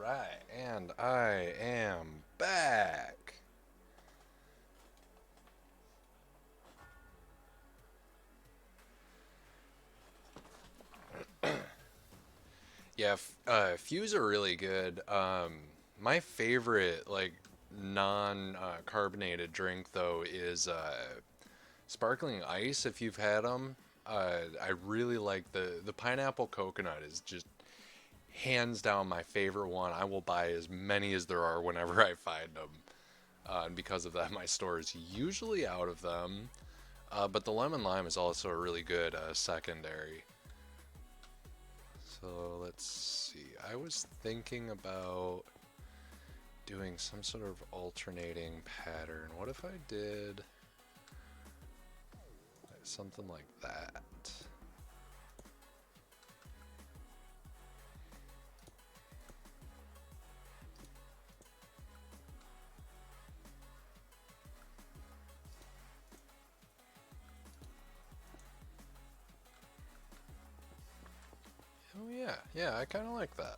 Speaker 1: Alright, and I am back. Yeah, Fuse are really good. My favorite, like, non-carbonated drink, though, is sparkling ice, if you've had them. I really like the pineapple coconut is just hands down my favorite one. I will buy as many as there are whenever I find them. And because of that, my store is usually out of them. But the lemon lime is also a really good secondary. So let's see. I was thinking about doing some sort of alternating pattern. What if I did something like that? Oh yeah, yeah, I kind of like that.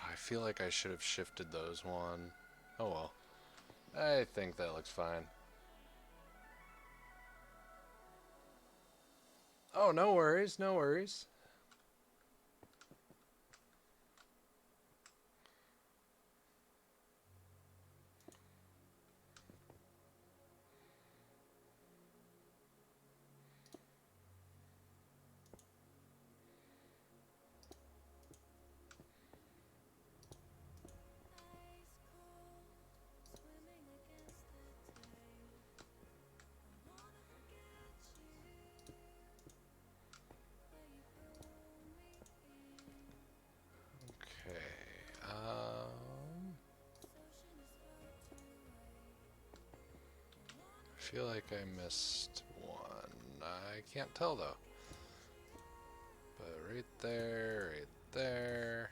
Speaker 1: I feel like I should have shifted those one. Oh well. I think that looks fine. Oh, no worries, no worries. Okay. I feel like I missed one. I can't tell though. But right there, right there.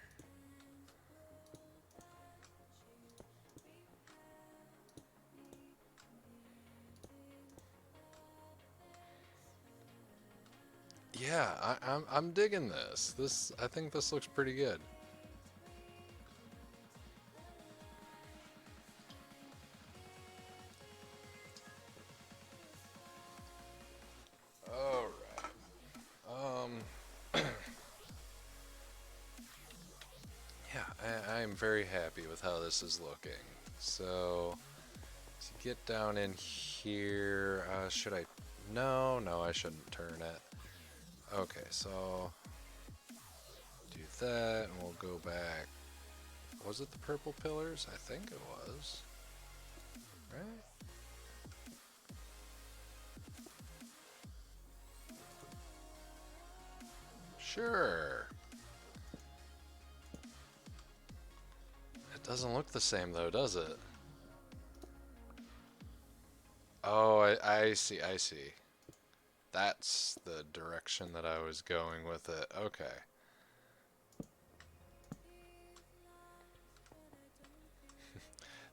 Speaker 1: Yeah, I'm digging this. I think this looks pretty good. All right. Yeah, I am very happy with how this is looking. So, to get down in here, should I? No, no, I shouldn't turn it. Okay, so do that, and we'll go back. Was it the purple pillars? I think it was. Right? Sure. It doesn't look the same though, does it? Oh, I see, I see. That's the direction that I was going with it. Okay.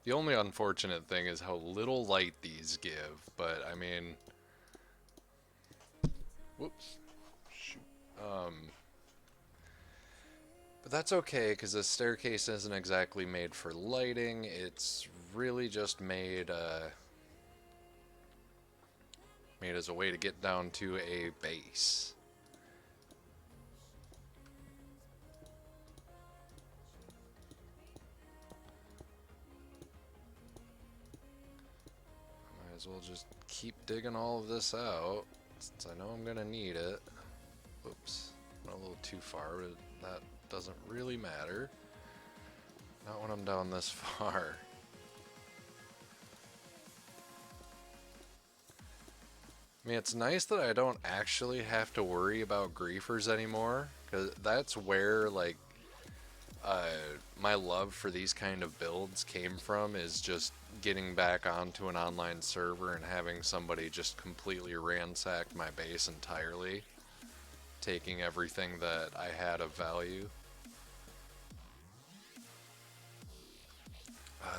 Speaker 1: The only unfortunate thing is how little light these give, but I mean... Whoops. Shoot. But that's okay, because the staircase isn't exactly made for lighting. It's really just made as a way to get down to a base. Might as well just keep digging all of this out, since I know I'm gonna need it. Oops, went a little too far, but that doesn't really matter. Not when I'm down this far. I mean, it's nice that I don't actually have to worry about griefers anymore, because that's where, like, uh, my love for these kind of builds came from, is just getting back onto an online server and having somebody just completely ransack my base entirely, taking everything that I had of value.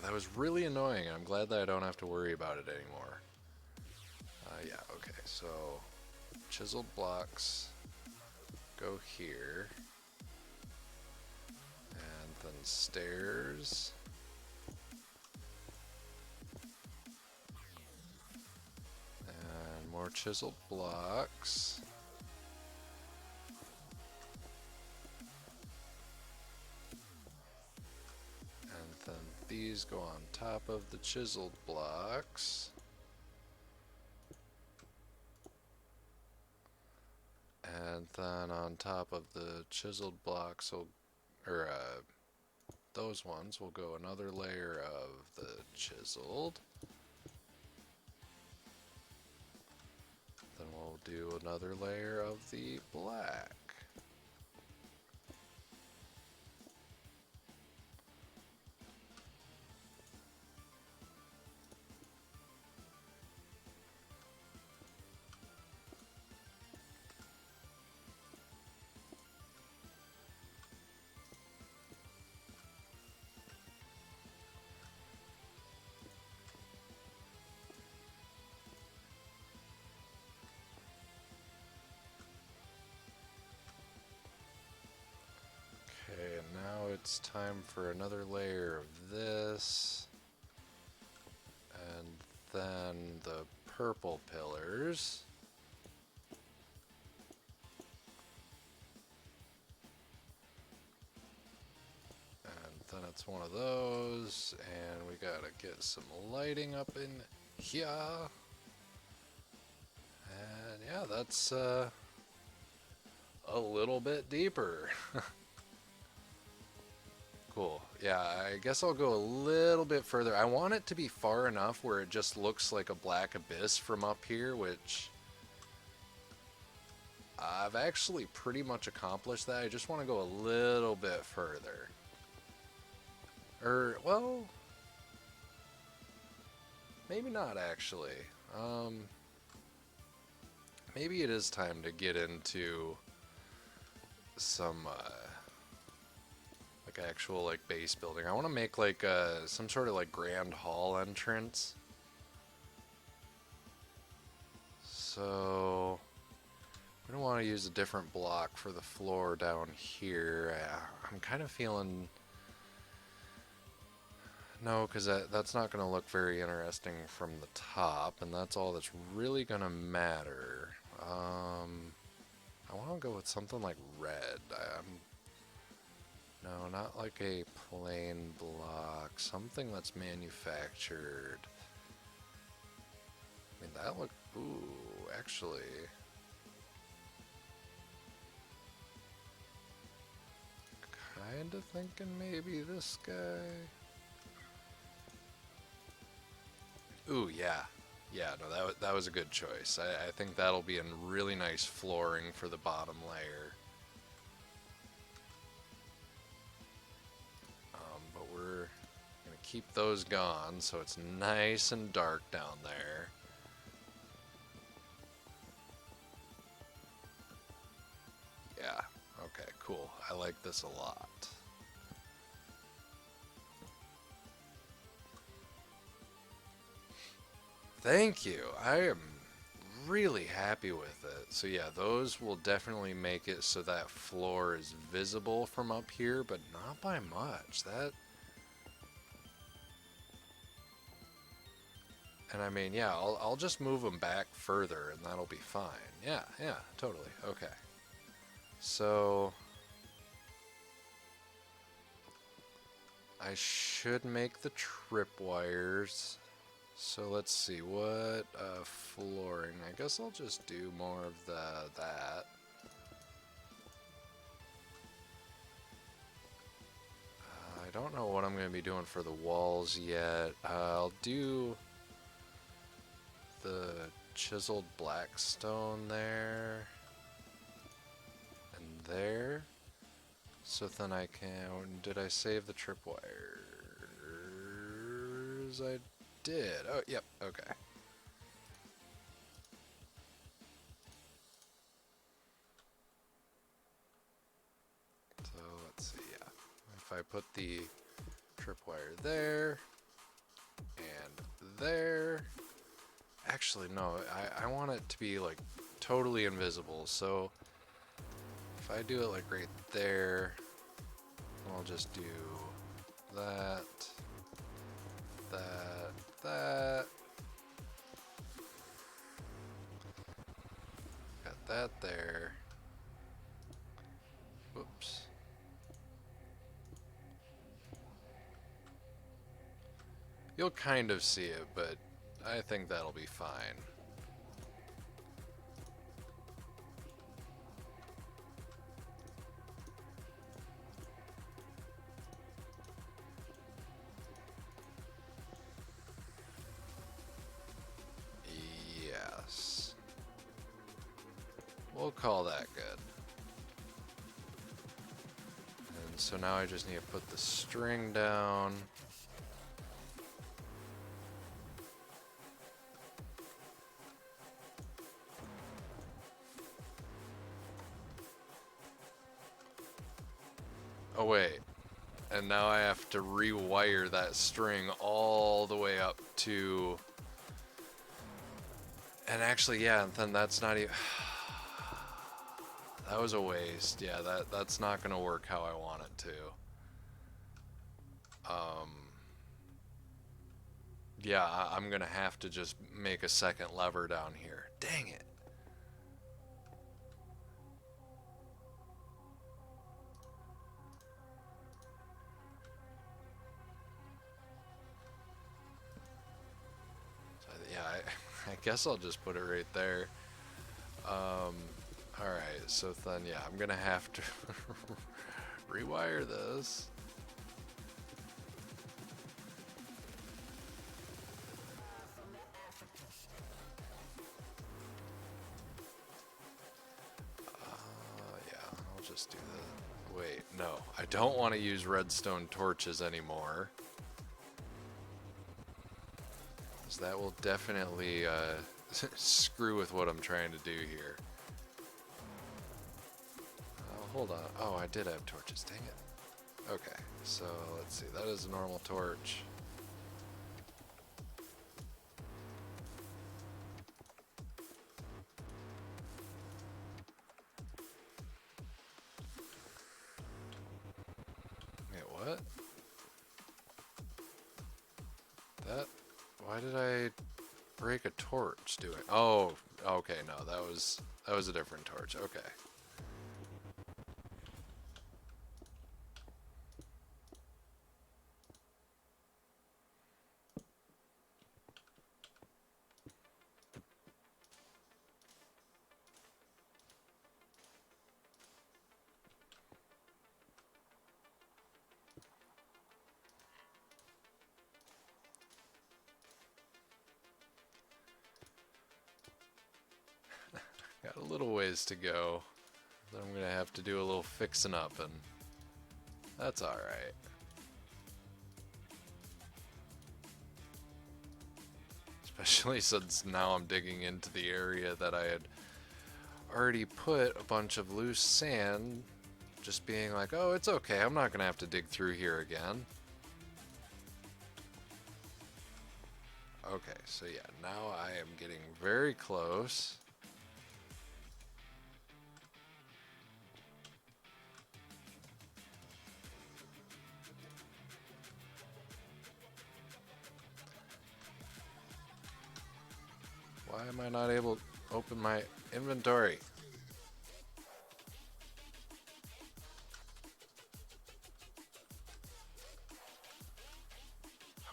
Speaker 1: That was really annoying. I'm glad that I don't have to worry about it anymore. Yeah, okay, so chiseled blocks go here, and then stairs, and more chiseled blocks, and then these go on top of the chiseled blocks, and then on top of the chiseled blocks will, or those ones will go another layer of the chiseled. Then we'll do another layer of the black. Okay, and now it's time for another layer of this, and then the purple pillars. And then it's one of those, and we gotta get some lighting up in here. And yeah, that's a little bit deeper. Cool. Yeah, I guess I'll go a little bit further. I want it to be far enough where it just looks like a black abyss from up here, which I've actually pretty much accomplished that. I just want to go a little bit further. Well, maybe not actually. Maybe it is time to get into some like actual like base building. I want to make like some sort of like grand hall entrance. So we don't want to use a different block for the floor down here. I'm kind of feeling no, because that's not going to look very interesting from the top, and that's all that's really going to matter. I want to go with something like red. No, not like a plain block. Something that's manufactured. I mean, that look... Ooh, actually... Kinda thinking maybe this guy... Ooh, yeah. Yeah, no, that was a good choice. I think that'll be a really nice flooring for the bottom layer. But we're gonna keep those gone so it's nice and dark down there. Yeah, okay, cool. I like this a lot. Thank you. I am really happy with it. So yeah, those will definitely make it so that floor is visible from up here, but not by much. And I mean, yeah, I'll just move them back further and that'll be fine. Yeah, yeah, totally. Okay. So I should make the tripwires. So let's see, what flooring? I guess I'll just do more of that. I don't know what I'm going to be doing for the walls yet. I'll do the chiseled black stone there and there. So then I can... Did I save the tripwires? I did. Oh, yep, okay. So let's see, yeah. If I put the tripwire there and there... Actually, no, I want it to be like totally invisible, so if I do it like right there, I'll just do that, that, got that there, whoops. You'll kind of see it, but I think that'll be fine. Yes. We'll call that good. And so now I just need to put the string down. Oh wait, and now I have to rewire that string all the way up to, and actually, yeah, then that's not even, that was a waste. Yeah, that's not gonna work how I want it to. Yeah, I'm gonna have to just make a second lever down here. Dang it. Yeah, I guess I'll just put it right there. Alright, so then, yeah, I'm gonna have to rewire this. Yeah, I'll just do that. Wait, no, I don't want to use redstone torches anymore. That will definitely screw with what I'm trying to do here. Hold on. Oh, I did have torches. Dang it. Okay, so let's see. That is a normal torch. Wait, what? That... Why did I break a torch doing? Oh, okay, no, that was a different torch. Okay. Got a little ways to go. Then I'm gonna have to do a little fixing up, and that's alright. Especially since now I'm digging into the area that I had already put a bunch of loose sand, just being like, oh, it's okay, I'm not gonna have to dig through here again. Okay, so yeah, now I am getting very close. Why am I not able to open my inventory?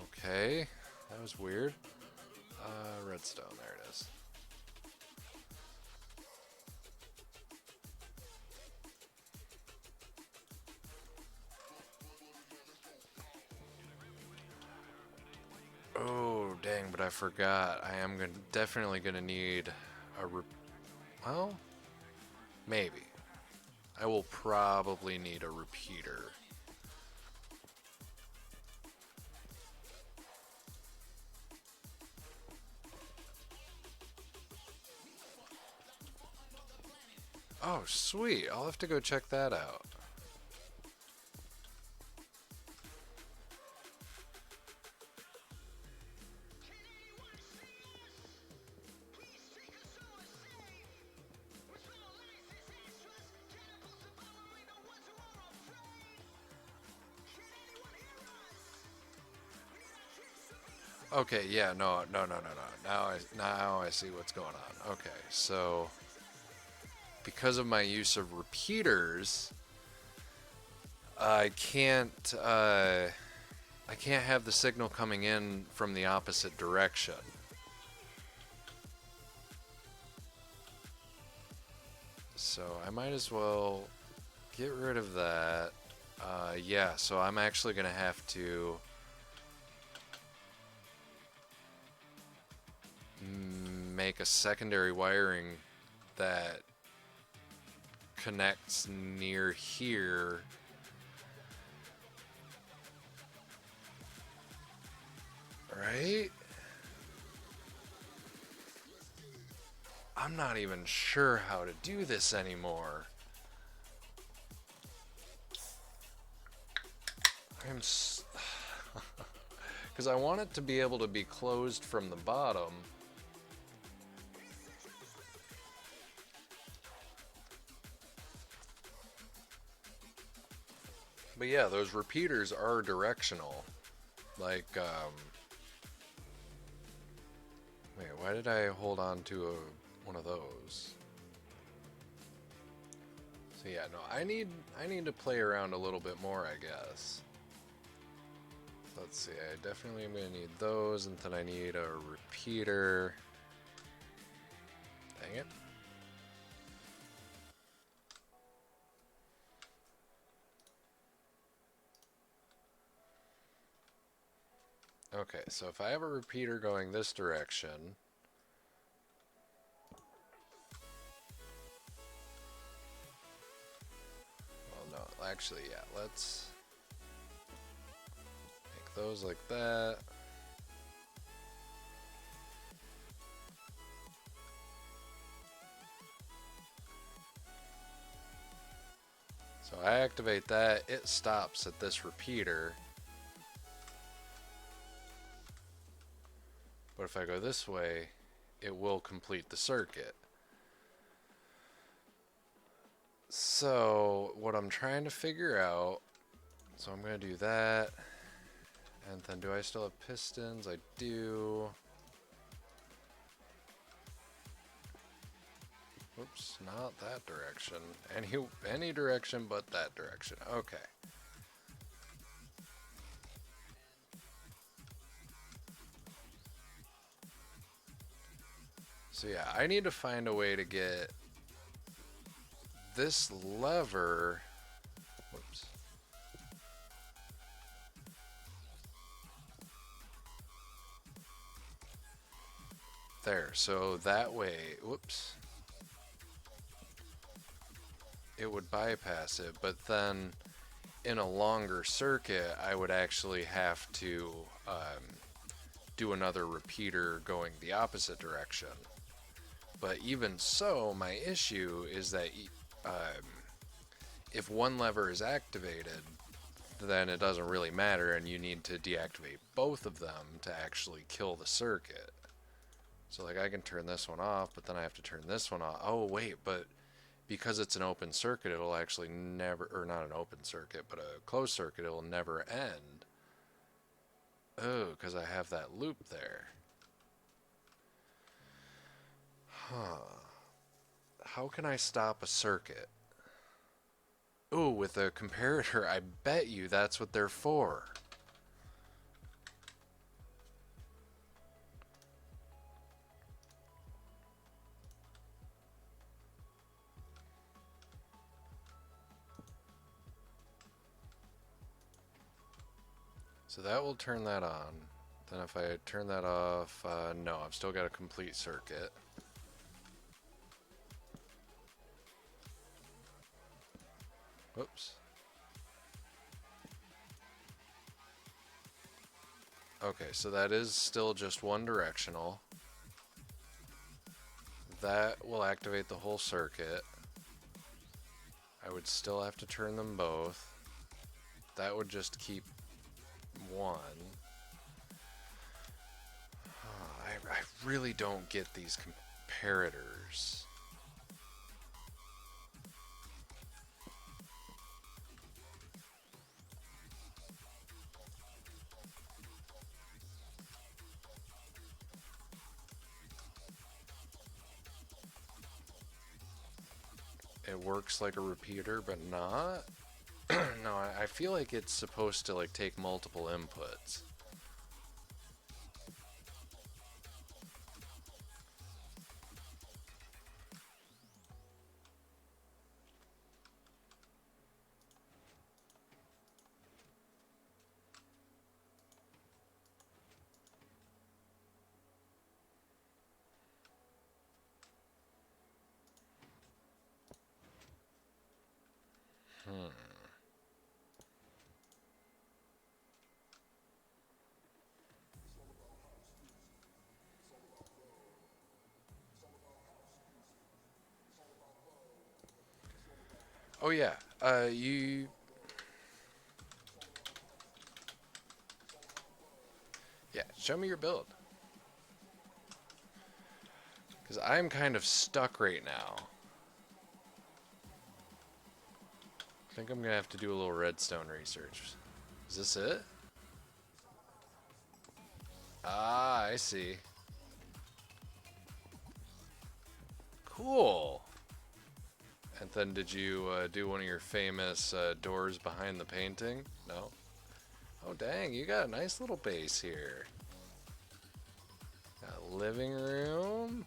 Speaker 1: Okay, that was weird. Redstone, there it is. Oh, dang Dang, but I forgot. I am definitely gonna need a well, maybe. I will probably need a repeater. Oh, sweet. I'll have to go check that out. Okay, yeah, no. Now I see what's going on. Okay, so because of my use of repeaters, I can't have the signal coming in from the opposite direction. So I might as well get rid of that. Yeah, so I'm actually gonna have to make a secondary wiring that connects near here. Right? I'm not even sure how to do this anymore. Because I want it to be able to be closed from the bottom. But yeah, those repeaters are directional. Like, wait, why did I hold on to one of those? So yeah, no, I need to play around a little bit more, I guess. Let's see, I definitely am going to need those, and then I need a repeater. Dang it. Okay, so if I have a repeater going this direction, well, no, actually, yeah, let's make those like that. So I activate that, it stops at this repeater. But if I go this way, it will complete the circuit. So what I'm trying to figure out, so I'm going to do that. And then do I still have pistons? I do. Whoops, not that direction. Any direction but that direction. Okay. So yeah, I need to find a way to get this lever. Whoops. There, so that way, whoops. It would bypass it, but then in a longer circuit, I would actually have to do another repeater going the opposite direction. But even so, my issue is that if one lever is activated, then it doesn't really matter, and you need to deactivate both of them to actually kill the circuit. So like I can turn this one off, but then I have to turn this one off. Oh wait, but because it's an open circuit, it'll actually never, or not an open circuit, but a closed circuit, it'll never end. Oh, because I have that loop there. Huh. How can I stop a circuit? Ooh, with a comparator, I bet you that's what they're for. So that will turn that on. Then if I turn that off, no, I've still got a complete circuit. Whoops. Okay, so that is still just one directional. That will activate the whole circuit. I would still have to turn them both. That would just keep one. I really don't get these comparators. It works like a repeater, but not. No, I feel like it's supposed to like take multiple inputs. Oh yeah, you. Yeah, show me your build. Because I'm kind of stuck right now. I think I'm gonna have to do a little redstone research. Is this it? Ah, I see. Cool. And then did you do one of your famous doors behind the painting? No? Oh dang, you got a nice little base here. Got a living room.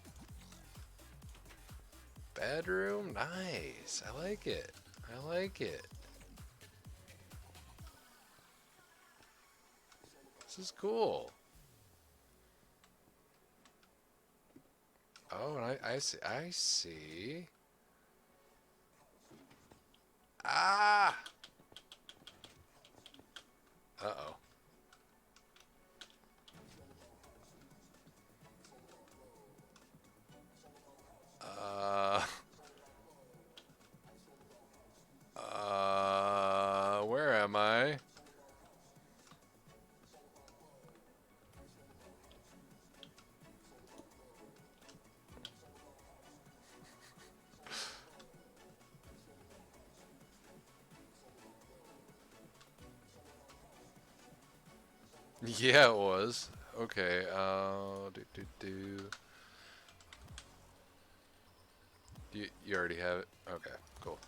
Speaker 1: Bedroom. Nice. I like it. I like it. This is cool. Oh, and I see. I see. Ah! Uh-oh. Uh... Where am I? Yeah, it was. Okay, You already have it? Okay, cool.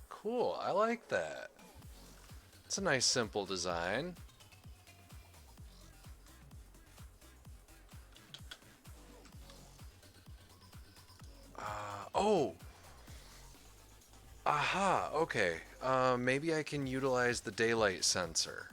Speaker 1: Cool, I like that. It's a nice simple design. Oh! Aha, okay. Maybe I can utilize the daylight sensor.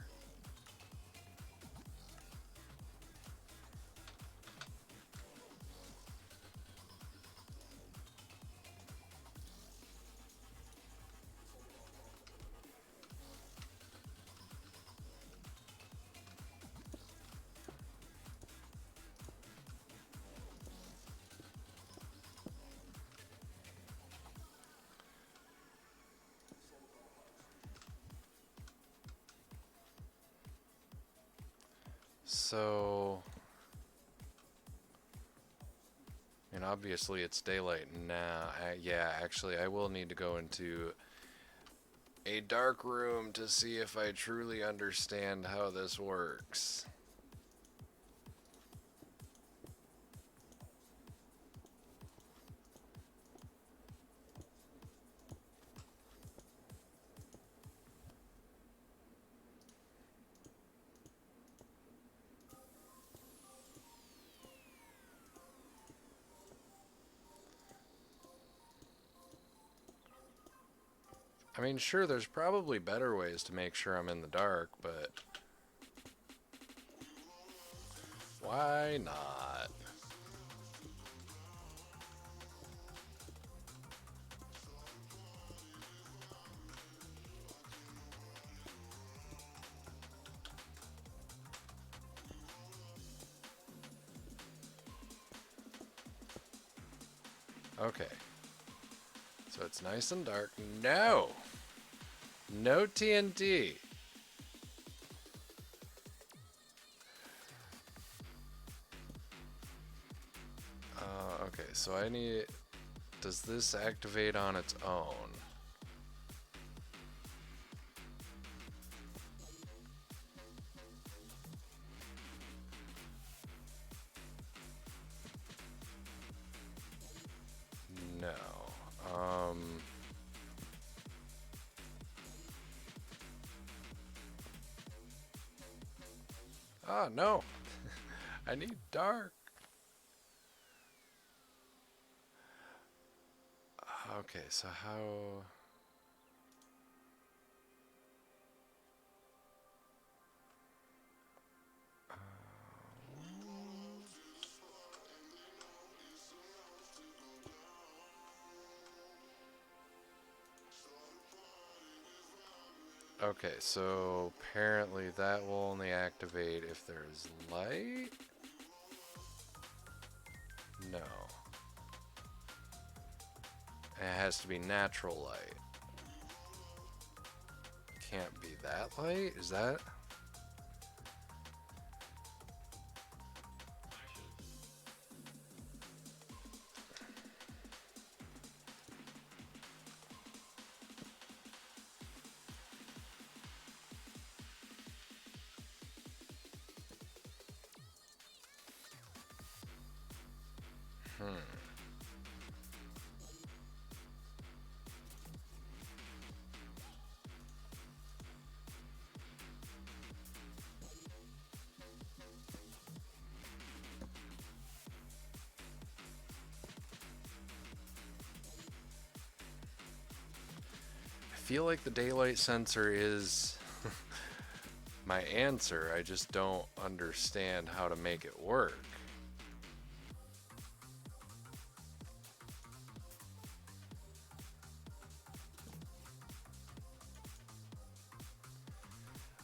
Speaker 1: So... And obviously it's daylight now. Yeah, actually I will need to go into a dark room to see if I truly understand how this works. I mean, sure, there's probably better ways to make sure I'm in the dark, but why not? Okay. So it's nice and dark. No! No TNT! Okay, so I need... Does this activate on its own? No. Oh, no! I need dark! Okay, so how... Okay, so apparently that will only activate if there's light? No. It has to be natural light. Can't be that light? Is that... I feel like the daylight sensor is my answer. I just don't understand how to make it work.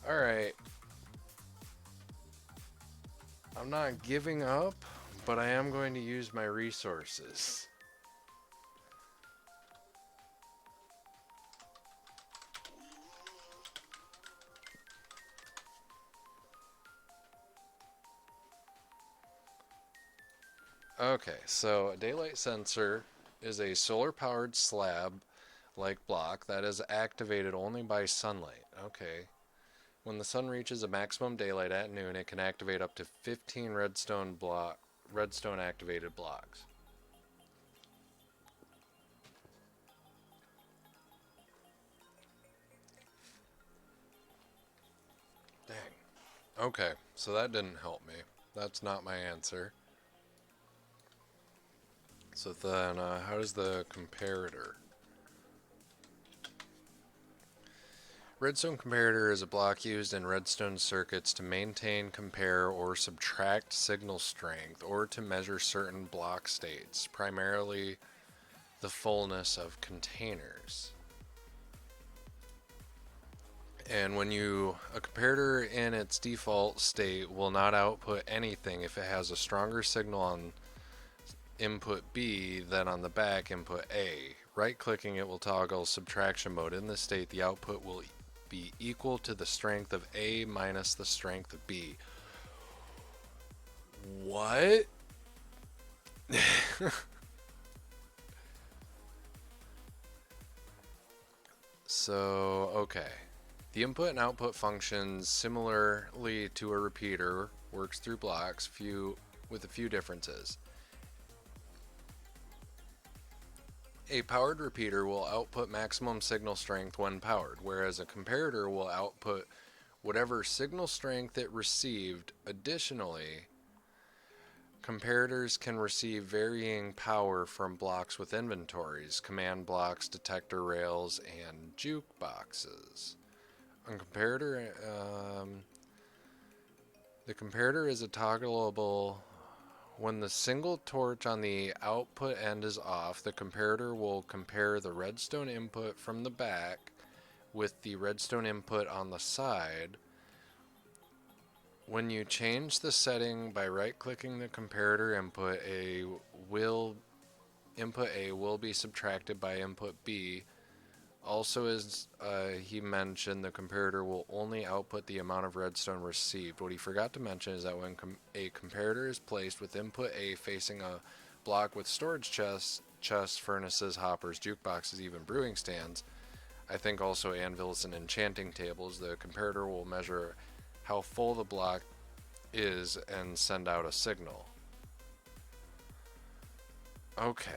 Speaker 1: Alright. I'm not giving up, but I am going to use my resources. Okay, so a daylight sensor is a solar-powered slab-like block that is activated only by sunlight. Okay. When the sun reaches a maximum daylight at noon, it can activate up to 15 redstone activated blocks. Dang. Okay, so that didn't help me. That's not my answer. So then, how does the comparator? Redstone comparator is a block used in redstone circuits to maintain, compare, or subtract signal strength, or to measure certain block states, primarily the fullness of containers. And when a comparator in its default state will not output anything if it has a stronger signal on input B than on the back input A. Right-clicking it will toggle subtraction mode. In this state, the output will be equal to the strength of A minus the strength of B. What? So, okay. The input and output functions similarly to a repeater works through blocks with a few differences. A powered repeater will output maximum signal strength when powered, whereas a comparator will output whatever signal strength it received. Additionally, Comparators can receive varying power from blocks with inventories, command blocks, detector rails, and jukeboxes. On comparator, the comparator is a toggleable. When the single torch on the output end is off, the comparator will compare the redstone input from the back with the redstone input on the side. When you change the setting by right-clicking the comparator input, input A will be subtracted by input B. Also, as he mentioned, the comparator will only output the amount of redstone received. What he forgot to mention is that when a comparator is placed with input A facing a block with storage chests, furnaces, hoppers, jukeboxes, even brewing stands, I think also anvils and enchanting tables, the comparator will measure how full the block is and send out a signal. Okay.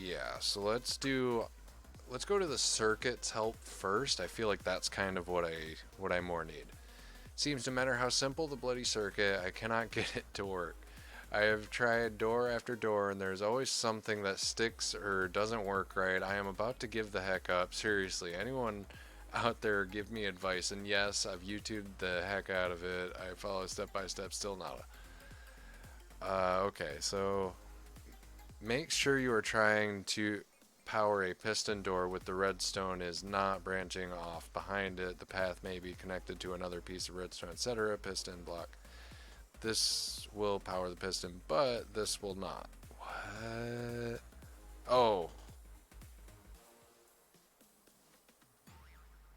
Speaker 1: Yeah, so let's go to the circuits help first. I feel like that's kind of what I more need. Seems no matter how simple the bloody circuit, I cannot get it to work. I have tried door after door and there's always something that sticks or doesn't work right. I am about to give the heck up. Seriously, anyone out there give me advice? And yes, I've YouTubed the heck out of it. I follow step by step, still nada. Okay, so make sure you are trying to power a piston door with the redstone is not branching off behind it. The path may be connected to another piece of redstone, etc. Piston block. This will power the piston, but this will not. What? Oh.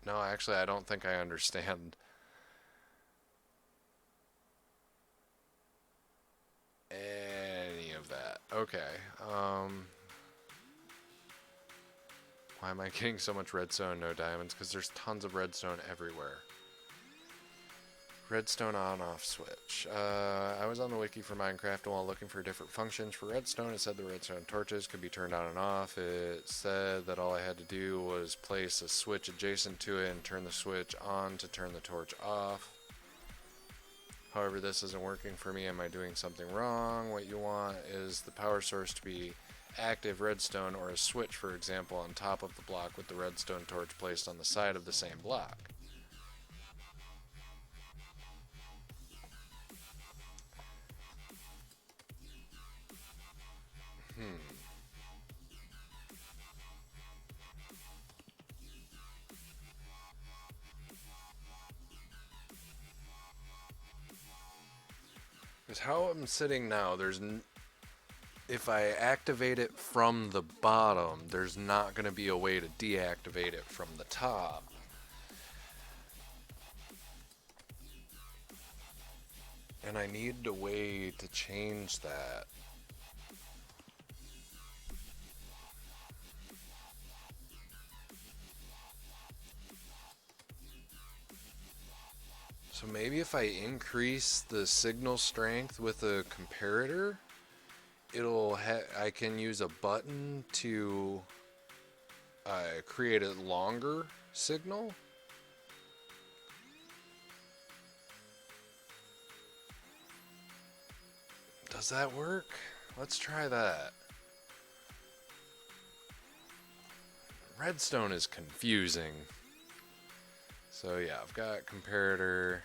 Speaker 1: No, actually, I don't think I understand any of that. Okay. Why am I getting so much redstone, no diamonds? Because there's tons of redstone everywhere. Redstone on-off switch. I was on the wiki for Minecraft, and while looking for different functions for redstone, it said the redstone torches could be turned on and off. It said that all I had to do was place a switch adjacent to it and turn the switch on to turn the torch off. However, this isn't working for me. Am I doing something wrong? What you want is the power source to be active redstone, or a switch, for example, on top of the block with the redstone torch placed on the side of the same block. Because how I'm sitting now, if I activate it from the bottom, there's not going to be a way to deactivate it from the top. And I need a way to change that. So maybe if I increase the signal strength with a comparator, I can use a button to create a longer signal. Does that work? Let's try that. Redstone is confusing. So yeah, I've got comparator.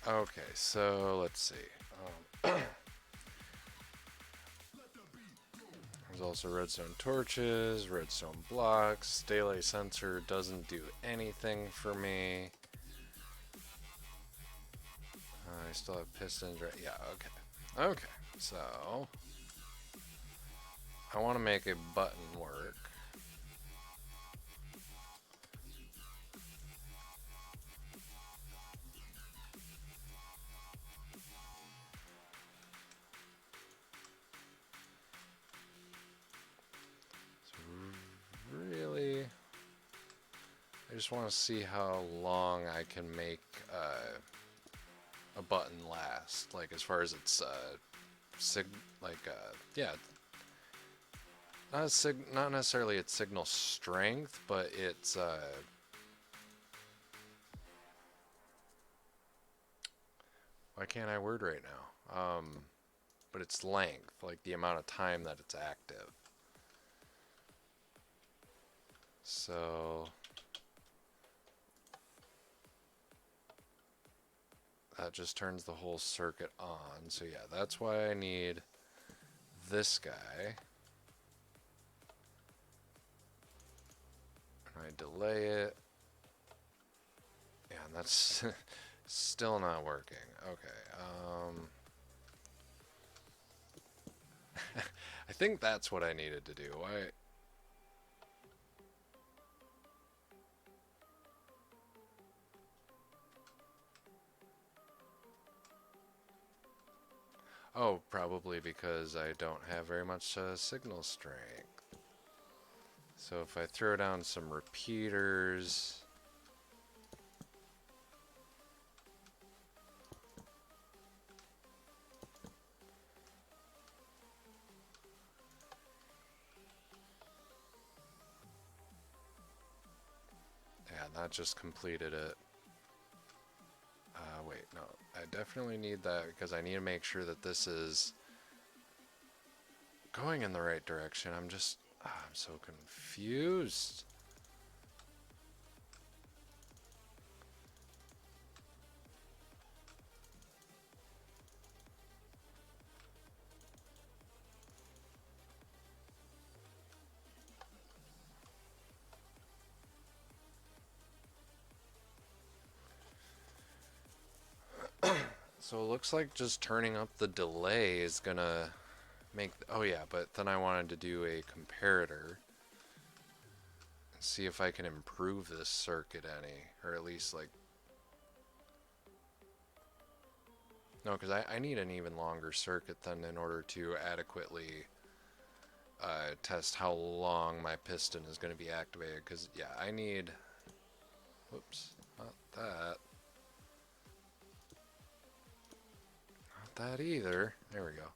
Speaker 1: Okay, so let's see. There's also redstone torches, redstone blocks. Daylight sensor doesn't do anything for me. I still have pistons, right? Yeah, okay. Okay, so I want to make a button work. just want to see how long I can make a button last, like as far as its yeah, not necessarily its signal strength, but its why can't I word right now? But its length, like the amount of time that it's active. So that just turns the whole circuit on. So yeah, that's why I need this guy. And I delay it. Yeah, and that's still not working. Okay. I think that's what I needed to do. Why? Oh, probably because I don't have very much signal strength. So if I throw down some repeaters... Yeah, that just completed it. Wait, no. I definitely need that because I need to make sure that this is going in the right direction. I'm so confused. So it looks like just turning up the delay is gonna make... Oh yeah, but then I wanted to do a comparator. See if I can improve this circuit any, or at least like... No, because I need an even longer circuit then in order to adequately test how long my piston is going to be activated. Because, yeah, I need... Whoops, not that. Not that either. There we go.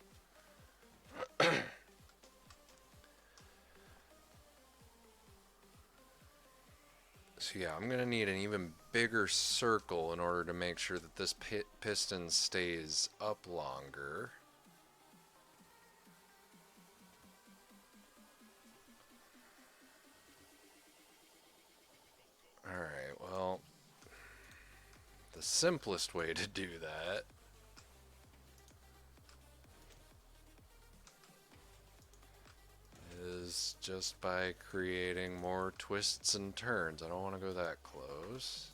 Speaker 1: So yeah, I'm going to need an even bigger circle in order to make sure that this piston stays up longer. Alright, well, the simplest way to do that is just by creating more twists and turns. I don't want to go that close.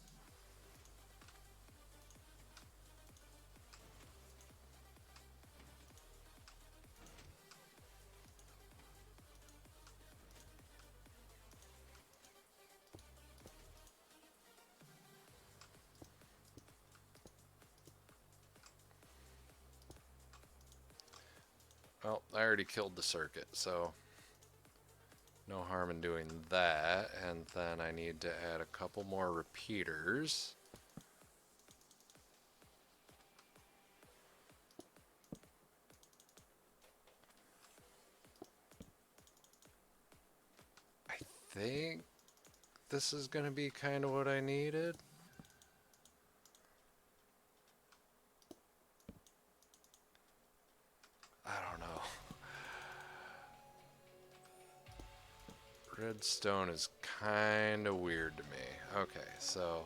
Speaker 1: Well, I already killed the circuit, so no harm in doing that. And then I need to add a couple more repeaters. I think this is going to be kind of what I needed. I don't know. Redstone is kind of weird to me. Okay, so...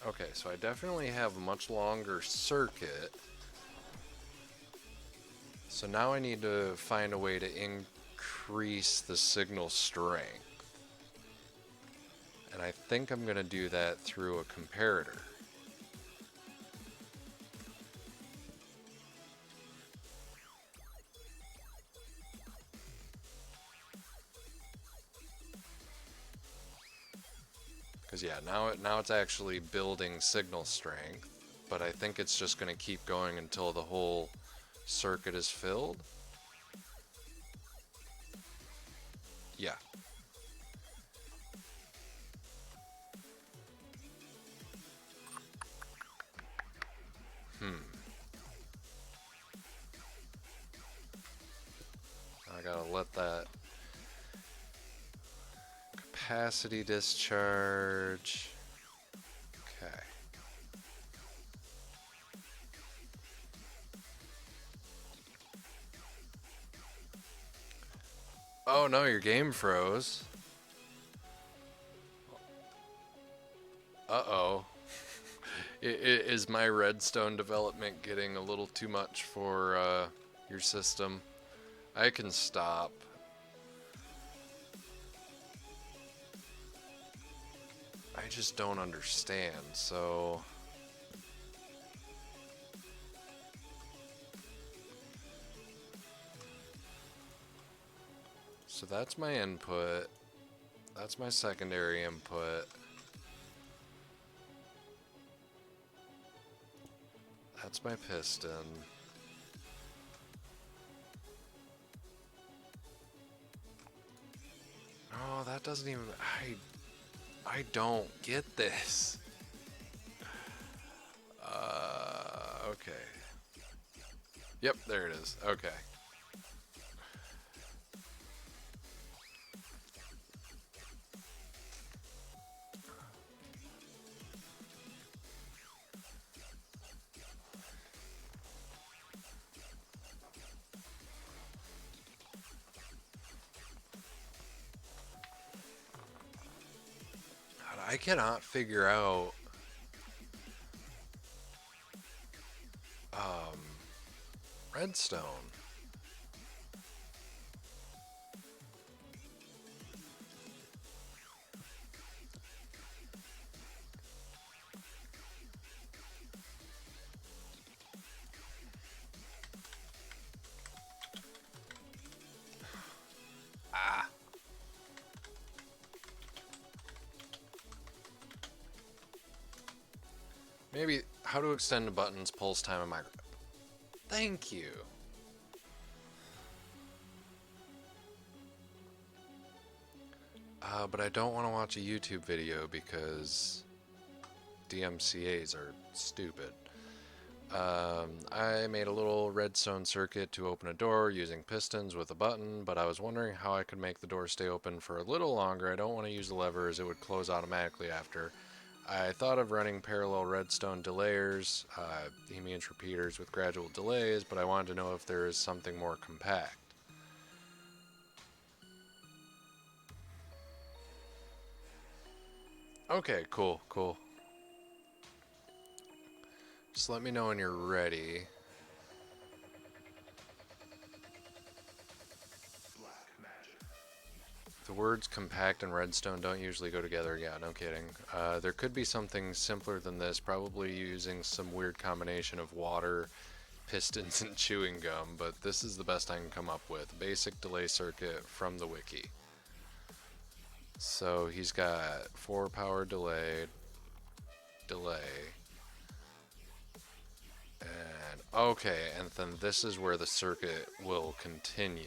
Speaker 1: Okay, so I definitely have a much longer circuit. So now I need to find a way to increase the signal strength. And I think I'm going to do that through a comparator. Because yeah, now it's actually building signal strength. but I think it's just going to keep going until the whole circuit is filled. Yeah. I gotta let that capacity discharge. Okay. Oh no, your game froze. Uh-oh. Is my redstone development getting a little too much for your system? I can stop. I just don't understand, so... So that's my input. That's my secondary input. That's my piston. Oh, that doesn't even... I don't get this. Okay. Yep, there it is. Okay. God, I cannot figure out redstone. Ah. Maybe how to extend the buttons, pulse time, and micro. Thank you. But I don't want to watch a YouTube video because DMCA's are stupid. I made a little redstone circuit to open a door using pistons with a button, but I was wondering how I could make the door stay open for a little longer. I don't want to use the lever as it would close automatically after. I thought of running parallel redstone delayers, he means repeaters with gradual delays, but I wanted to know if there is something more compact. Okay, cool, cool. Just let me know when you're ready. The words compact and redstone don't usually go together. Yeah, no kidding. There could be something simpler than this, probably using some weird combination of water, pistons, and chewing gum, but this is the best I can come up with. Basic delay circuit from the wiki. So he's got 4 power delayed, delay, and okay, and then this is where the circuit will continue.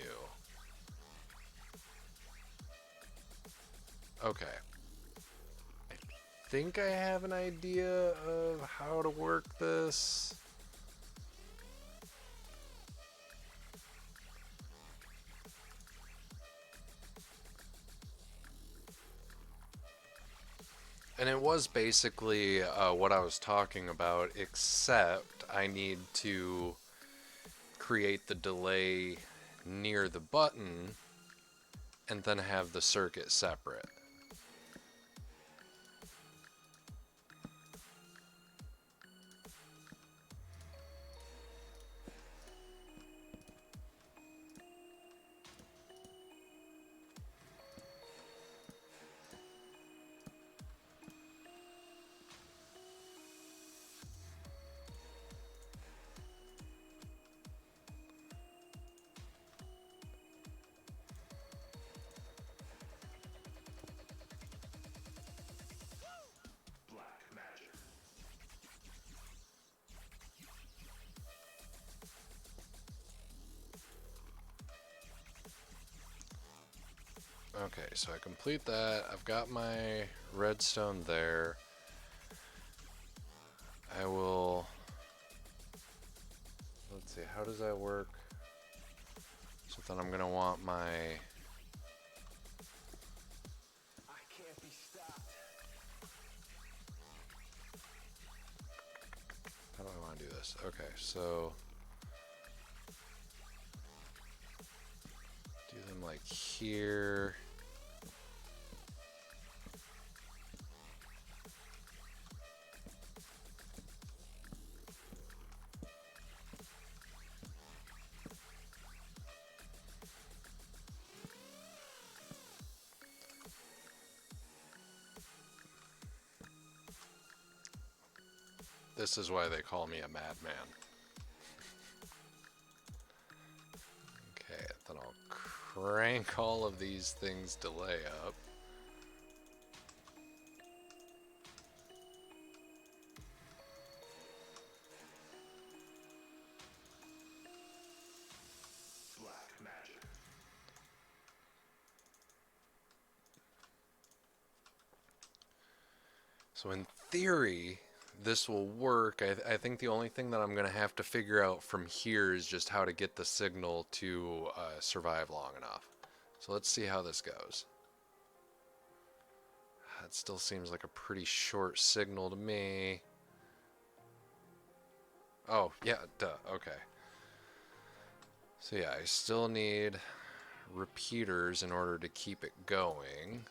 Speaker 1: Okay. I think I have an idea of how to work this. And it was basically what I was talking about, except I need to create the delay near the button and then have the circuit separate. Okay, so I complete that. I've got my redstone there. I will... Let's see, how does that work? So then I'm going to want my... How do I want to do this? Okay, so... Do them like here. This is why they call me a madman. Okay, then I'll crank all of these things delay up.
Speaker 2: Black magic.
Speaker 1: So in theory, this will work. I think the only thing that I'm going to have to figure out from here is just how to get the signal to survive long enough. So let's see how this goes. It still seems like a pretty short signal to me. Oh, yeah, duh, okay. So yeah, I still need repeaters in order to keep it going.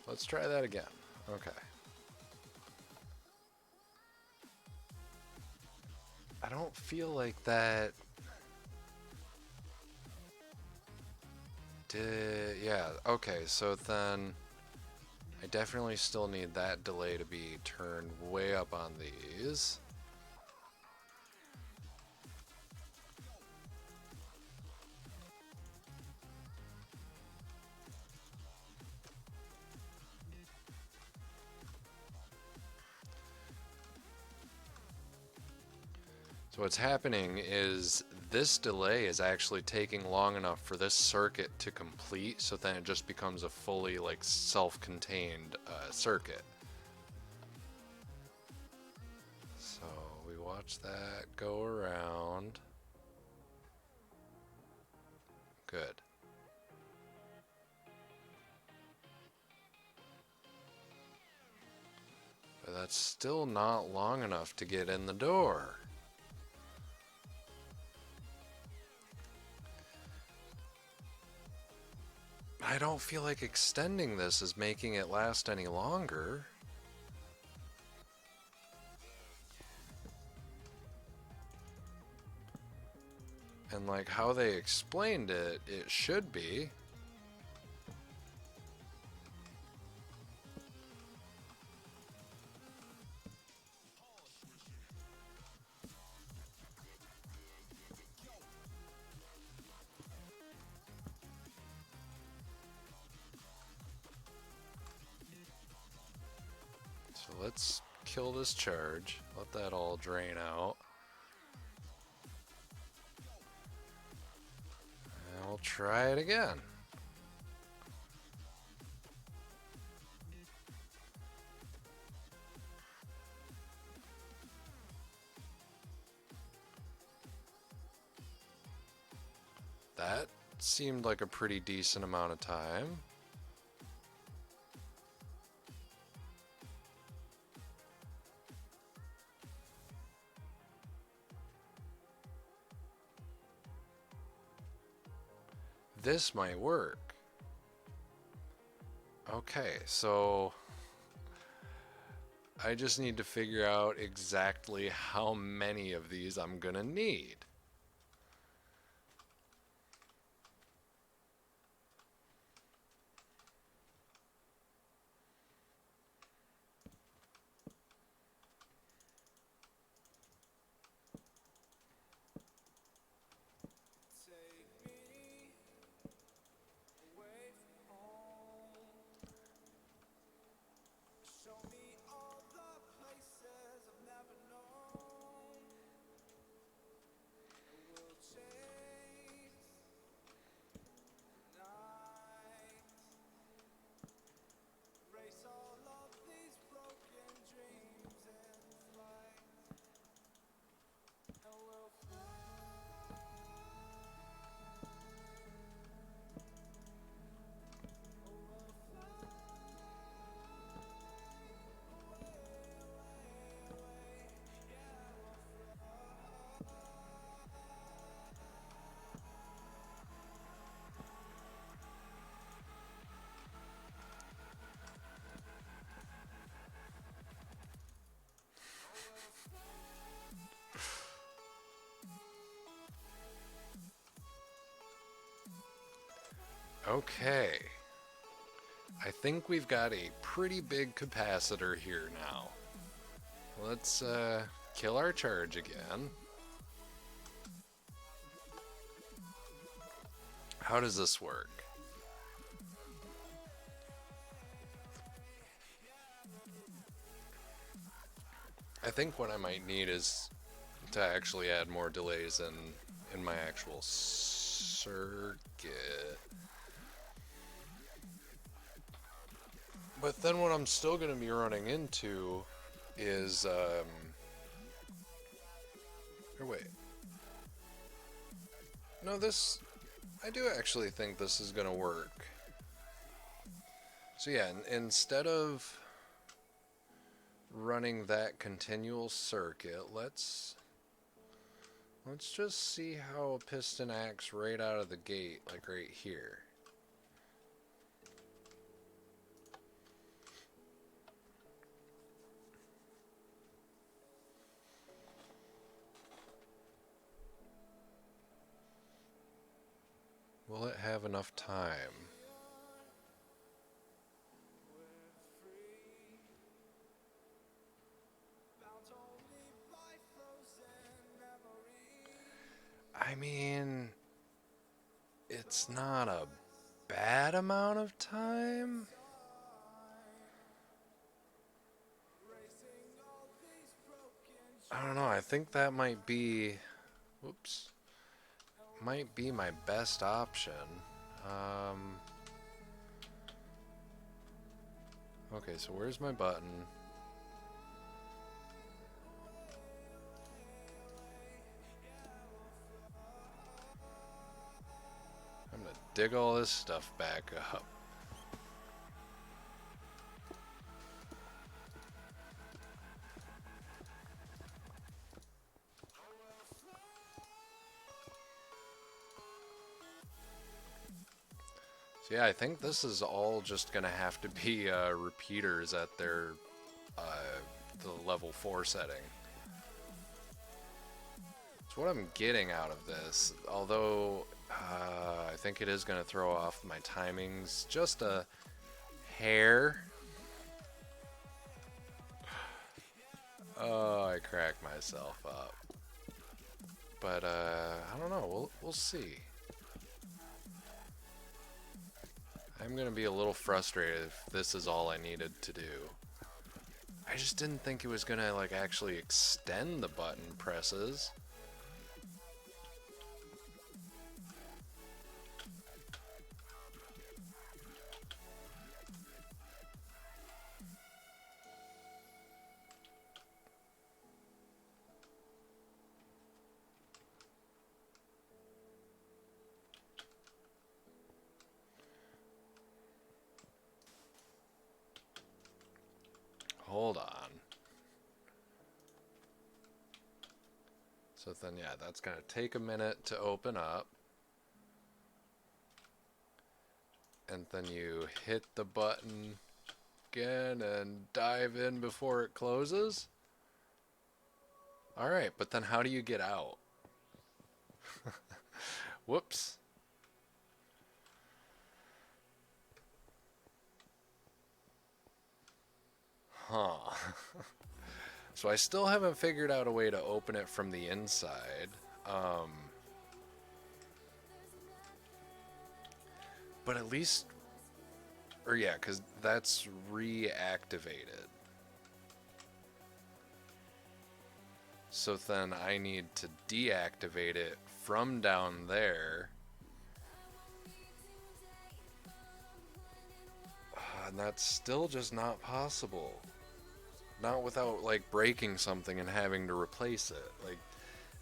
Speaker 1: Let's try that again. Okay. I don't feel like that did... Yeah, okay, so then I definitely still need that delay to be turned way up on these. So what's happening is this delay is actually taking long enough for this circuit to complete, so then it just becomes a fully like self-contained circuit. So we watch that go around. Good. But that's still not long enough to get in the door. I don't feel like extending this is making it last any longer. And like how they explained it, it should be. So let's kill this charge, let that all drain out. And we'll try it again. That seemed like a pretty decent amount of time. This might work. Okay, so I just need to figure out exactly how many of these I'm gonna need. Okay. I think we've got a pretty big capacitor here now. Let's kill our charge again. How does this work? I think what I might need is to actually add more delays in my actual circuit. But then what I'm still going to be running into is, or wait. No, I do actually think this is going to work. So yeah, instead of running that continual circuit, let's just see how a piston acts right out of the gate, like right here. Will it have enough time? I mean, it's not a bad amount of time. I don't know, I think that might be, whoops, might be my best option. Okay, so where's my button? I'm gonna dig all this stuff back up. So yeah, I think this is all just gonna have to be repeaters at their the level 4 setting. So what I'm getting out of this, although I think it is gonna throw off my timings just a hair. Oh, I cracked myself up. But I don't know. We'll see. I'm gonna be a little frustrated if this is all I needed to do. I just didn't think it was gonna like actually extend the button presses. Hold on. So then, yeah, that's going to take a minute to open up. And then you hit the button again and dive in before it closes. Alright, but then how do you get out? Whoops. Huh. So I still haven't figured out a way to open it from the inside. But at least, or yeah, because that's reactivated. So then I need to deactivate it from down there. And that's still just not possible. Not without like breaking something and having to replace it. Like,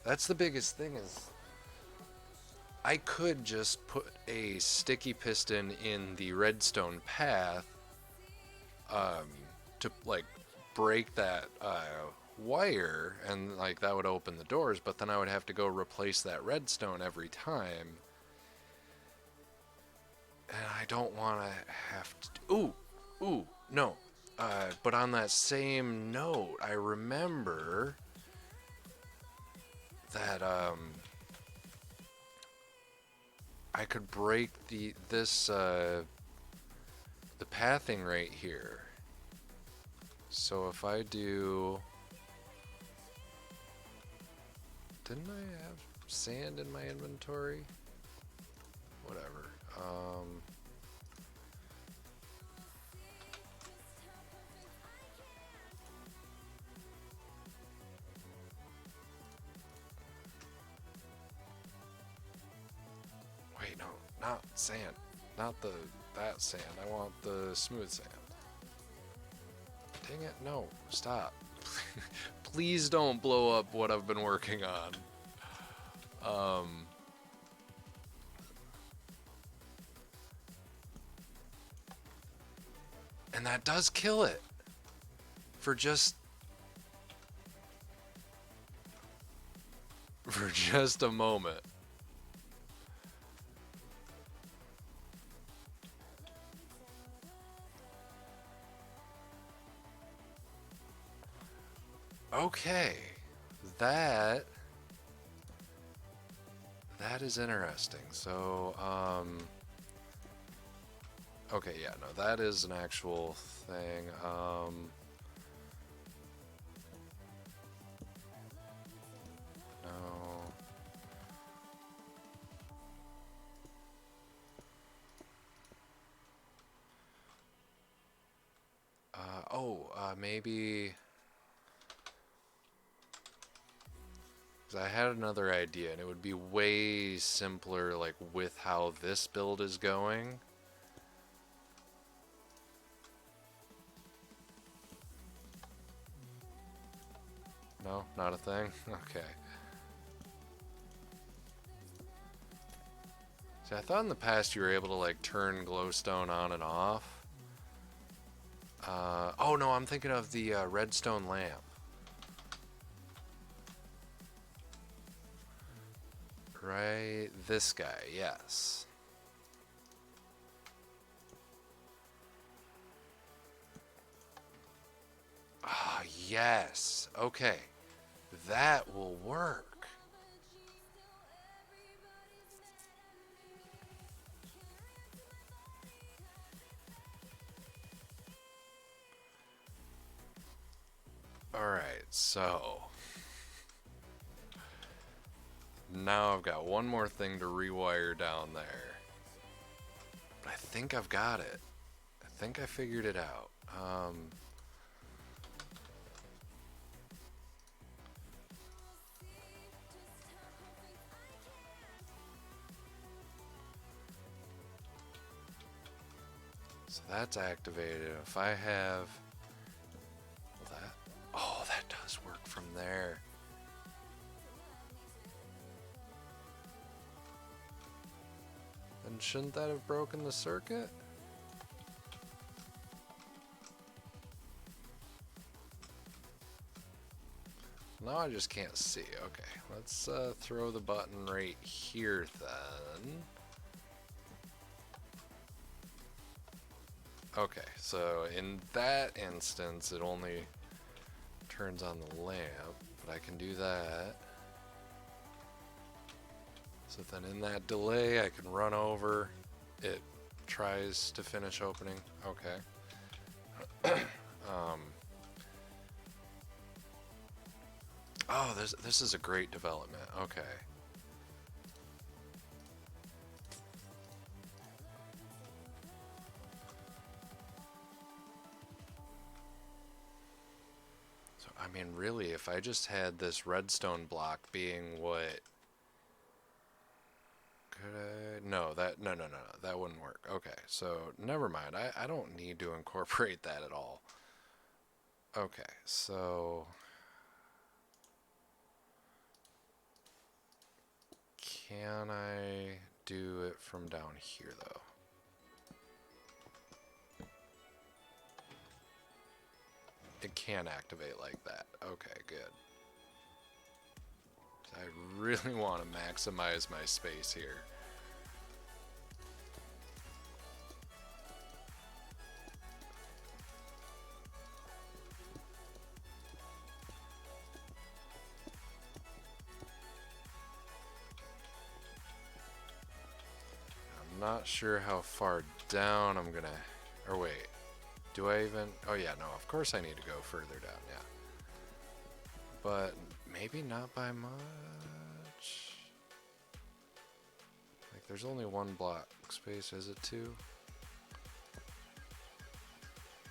Speaker 1: that's the biggest thing is I could just put a sticky piston in the redstone path to like break that wire, and like that would open the doors, but then I would have to go replace that redstone every time, and I don't want to have to. Ooh, no. But on that same note, I remember that I could break the pathing right here. So if I do, didn't I have sand in my inventory? Whatever. Wait, no, not sand. Not that sand. I want the smooth sand. Dang it, no, stop. Please don't blow up what I've been working on. And that does kill it. For just a moment. Okay, that is interesting. So, okay, yeah, no, that is an actual thing. No. Maybe. I had another idea, and it would be way simpler, like, with how this build is going. No, not a thing? Okay. See, I thought in the past you were able to, like, turn glowstone on and off. Oh, no, I'm thinking of the redstone lamp. Right, this guy, yes. Ah, yes. Okay. That will work. Alright, so now I've got one more thing to rewire down there. But I think I've got it. I think I figured it out. So that's activated. If I have that, oh, that does work from there. Then shouldn't that have broken the circuit? Now I just can't see. Okay, let's throw the button right here then. Okay, so in that instance, it only turns on the lamp, but I can do that. So then in that delay, I can run over. It tries to finish opening. Okay. Oh, this is a great development. Okay. So, I mean, really, if I just had this redstone block being what... Could I? No, no, that wouldn't work. Okay, so never mind. I don't need to incorporate that at all. Okay, so... Can I do it from down here, though? It can activate like that. Okay, good. I really want to maximize my space here. not sure how far down I'm gonna... Or wait, do I even... Oh yeah, no, of course I need to go further down, yeah. But maybe not by much. Like, there's only one block space, is it two?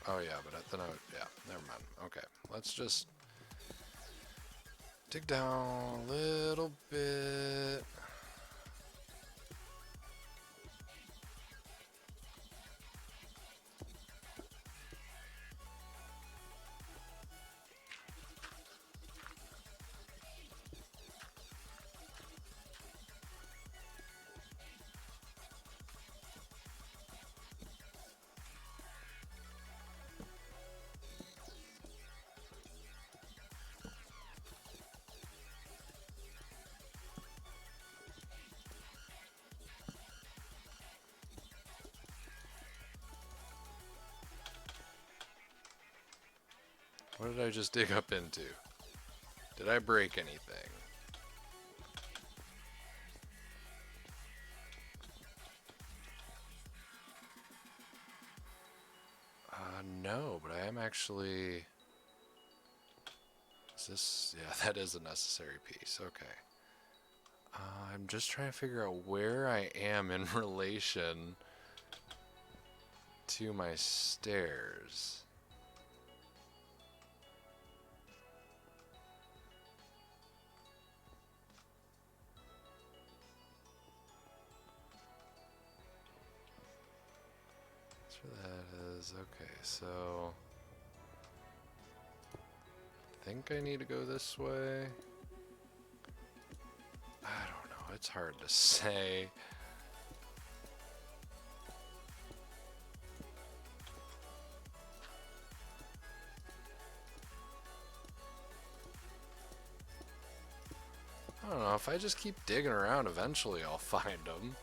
Speaker 1: Oh yeah, but then I would... Yeah, never mind. Okay, let's just dig down a little bit. What did I just dig up into? Did I break anything? No, but I am actually... Is this... Yeah, that is a necessary piece. Okay. I'm just trying to figure out where I am in relation to my stairs. That's where that is. Okay, so... I think I need to go this way. I don't know. It's hard to say. I don't know. If I just keep digging around, eventually I'll find them.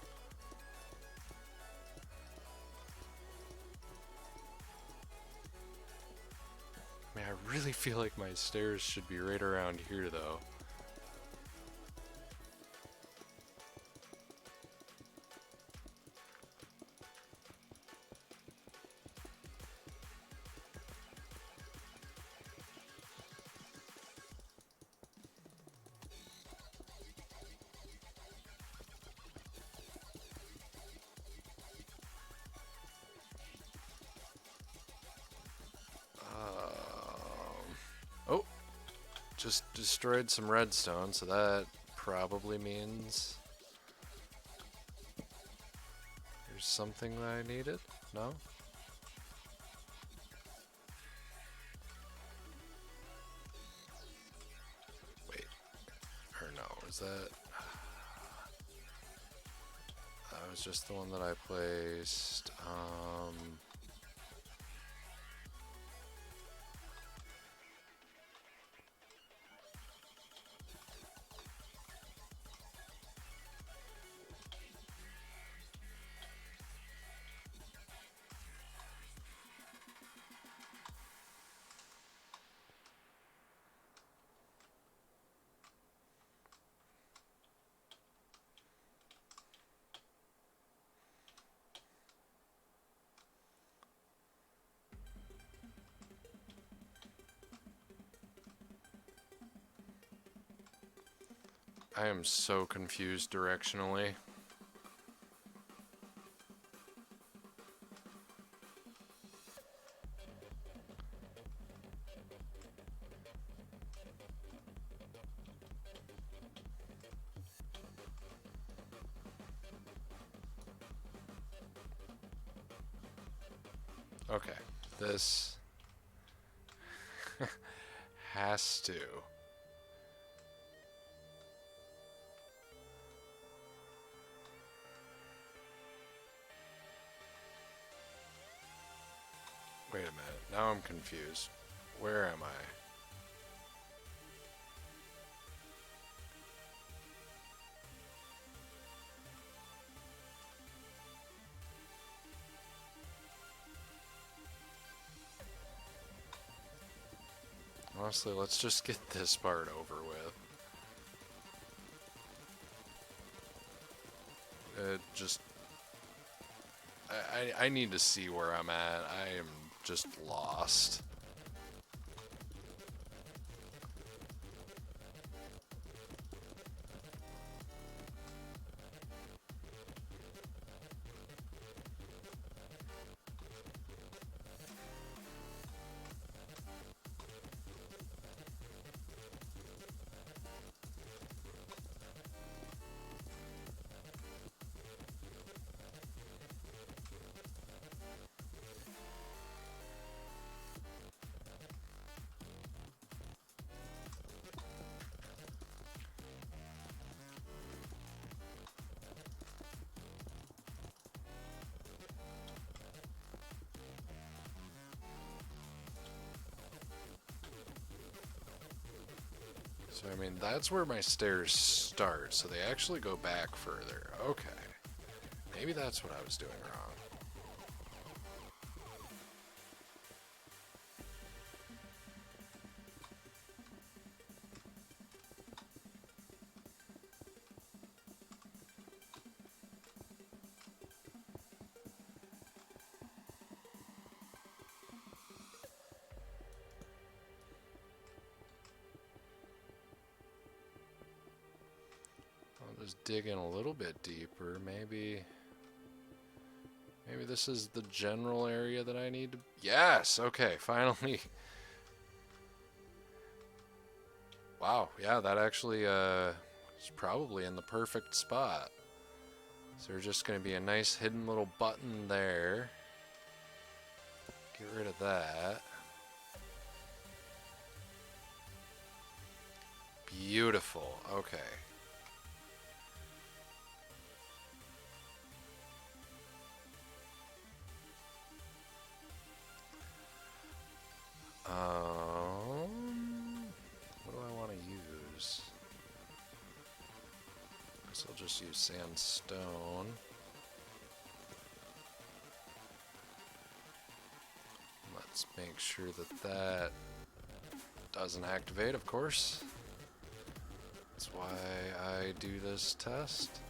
Speaker 1: I mean, I really feel like my stairs should be right around here, though. Oh, just destroyed some redstone, so that probably means there's something that I needed? No? Wait. Or no, is that... That was just the one that I placed. I am so confused directionally. Okay, this has to. Wait a minute, now I'm confused. Where am I? Honestly, let's just get this part over with. Just I need to see where I'm at. I am just lost. So, I mean, that's where my stairs start, so they actually go back further. Okay. Maybe that's what I was doing wrong. I'll just dig in a little bit deeper. Maybe this is the general area that I need to... Yes! Okay, finally. Wow, yeah, that actually is probably in the perfect spot. So there's just going to be a nice hidden little button there. Get rid of that. Beautiful. Okay. What do I want to use? Guess I'll just use sandstone. Let's make sure that that doesn't activate, of course. That's why I do this test.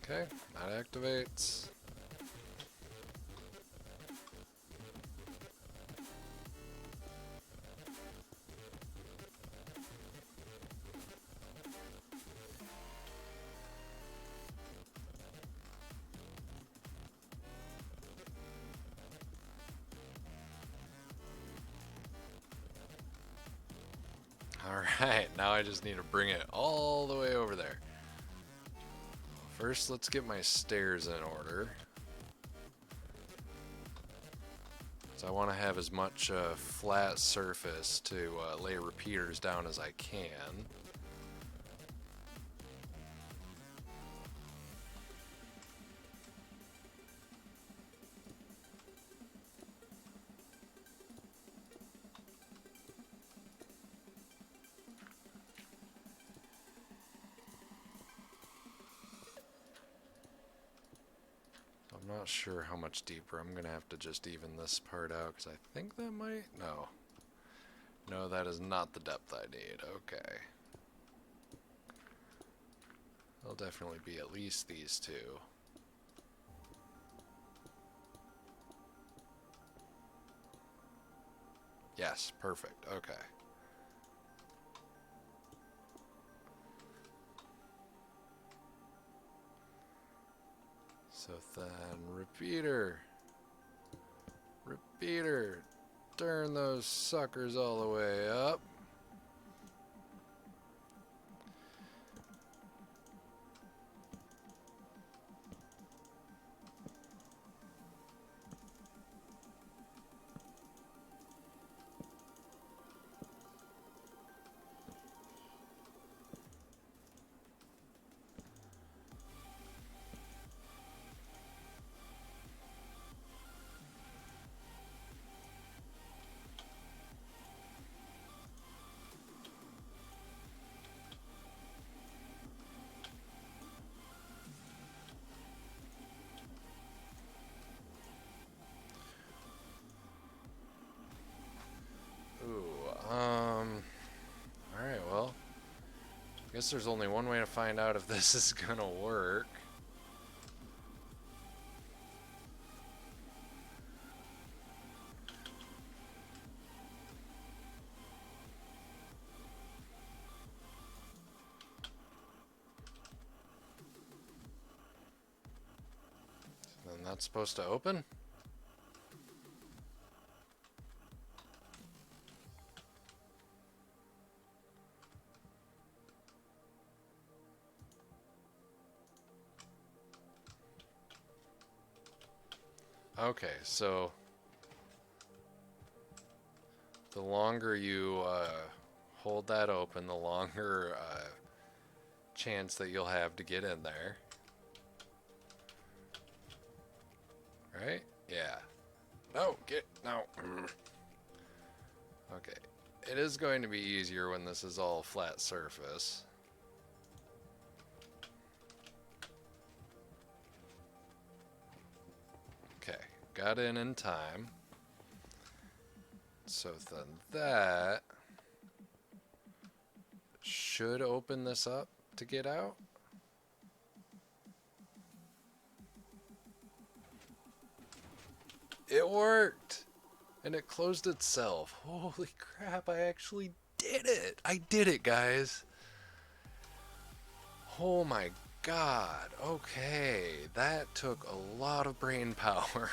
Speaker 1: Okay, that activates. Alright, now I just need to bring it all the way over there. First, let's get my stairs in order. So I want to have as much flat surface to lay repeaters down as I can. I'm not sure how much deeper. I'm going to have to just even this part out because I think that might... No. No, that is not the depth I need. Okay. There'll definitely be at least these two. Yes, perfect. Okay. So then, repeater. Repeater. Turn those suckers all the way up. Guess there's only one way to find out if this is gonna work. And that's supposed to open? Okay, so the longer you hold that open, the longer chance that you'll have to get in there. Right? Yeah. No, no. Okay. It is going to be easier when this is all flat surface. Okay, got in time. So then that should open this up to get out. It worked! And it closed itself. Holy crap, I actually did it! I did it, guys! Oh my god. Okay, that took a lot of brain power.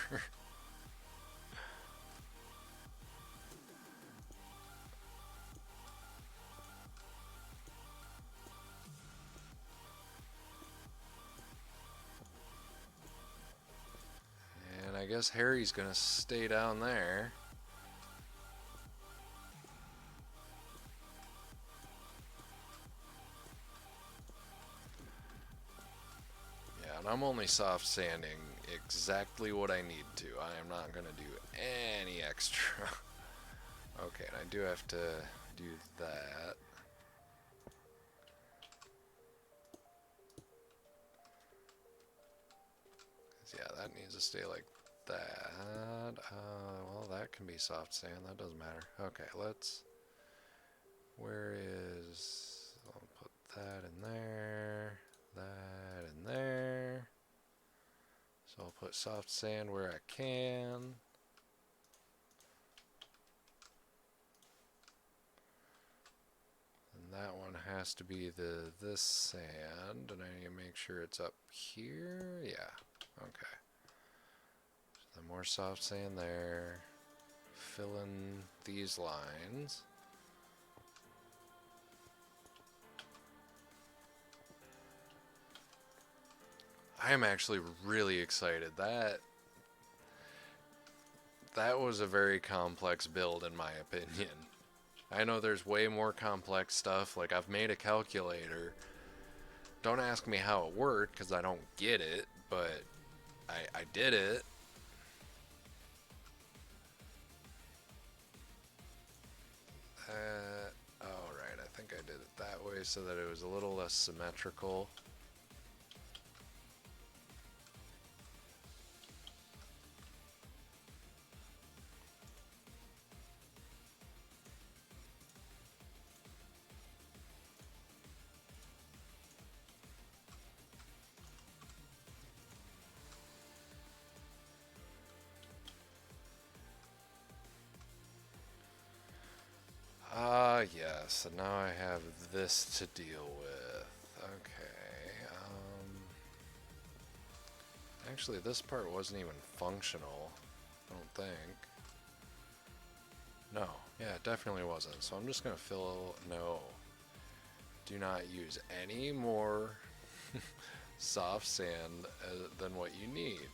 Speaker 1: And I guess Harry's gonna stay down there. Yeah, and I'm only soft sanding exactly what I need to. I am not gonna do any extra. Okay, and I do have to do that. Yeah, that needs to stay like that. Well, that can be soft sand. That doesn't matter. Okay, let's... Where is... I'll put that in there. That in there. So I'll put soft sand where I can. And that one has to be this sand. And I need to make sure it's up here. Yeah. Okay. So the more soft sand there. Fill in these lines. I am actually really excited. That was a very complex build in my opinion. I know there's way more complex stuff. Like, I've made a calculator. Don't ask me how it worked because I don't get it, but I did it. Alright, I think I did it that way so that it was a little less symmetrical. Yes, and now I have this to deal with. Okay, actually this part wasn't even functional, I don't think. No, yeah, it definitely wasn't, so I'm just gonna fill, no. Do not use any more soft sand than what you need.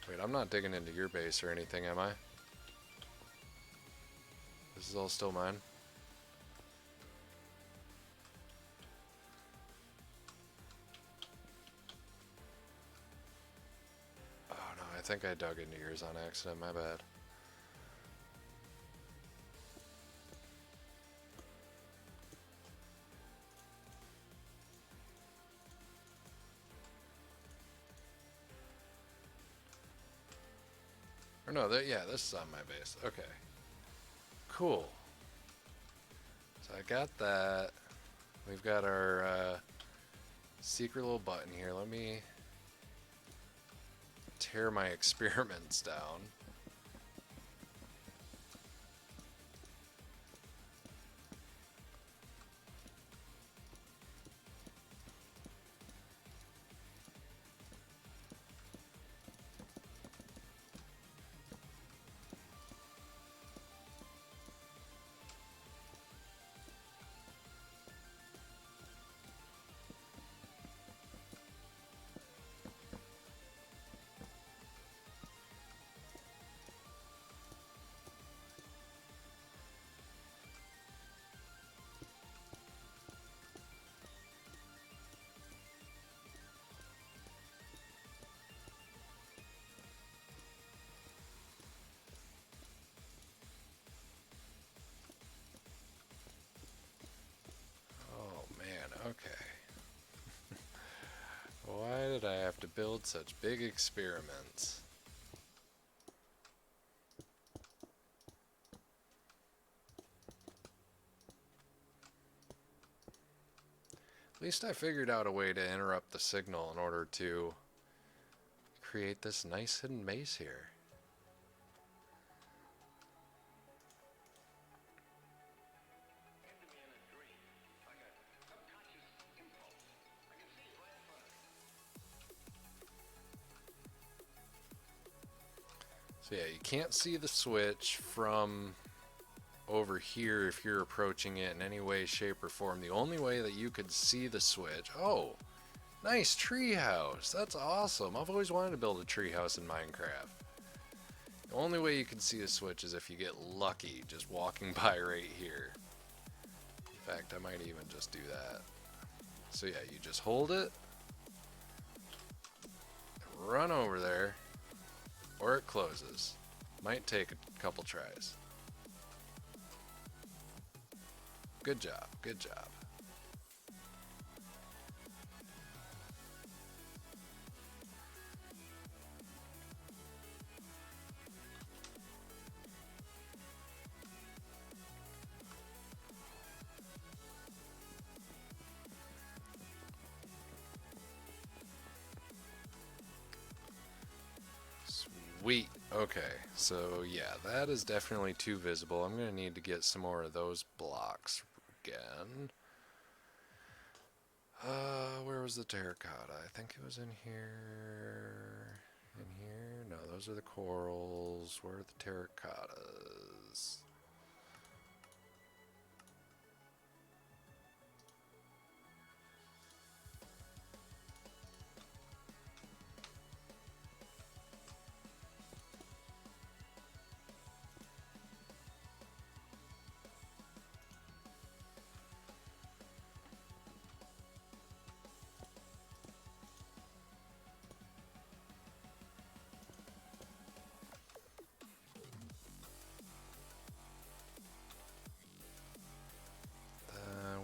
Speaker 1: Wait, I'm not digging into your base or anything, am I? This is all still mine? Oh no, I think I dug into yours on accident, my bad. Or no, yeah, this is on my base. Okay. Cool. So I got that. We've got our secret little button here. Let me tear my experiments down. Oh man, okay. Why did I have to build such big experiments? At least I figured out a way to interrupt the signal in order to create this nice hidden base here. So yeah, you can't see the switch from over here if you're approaching it in any way, shape, or form. The only way that you could see the switch... Oh, nice treehouse. That's awesome. I've always wanted to build a treehouse in Minecraft. The only way you can see the switch is if you get lucky just walking by right here. In fact, I might even just do that. So yeah, you just hold it, run over there, or it closes. Might take a couple tries. Good job, good job. Sweet. Okay, so yeah, that is definitely too visible. I'm going to need to get some more of those blocks again. Where was the terracotta? I think it was in here. In here? No, those are the corals. Where are the terracottas?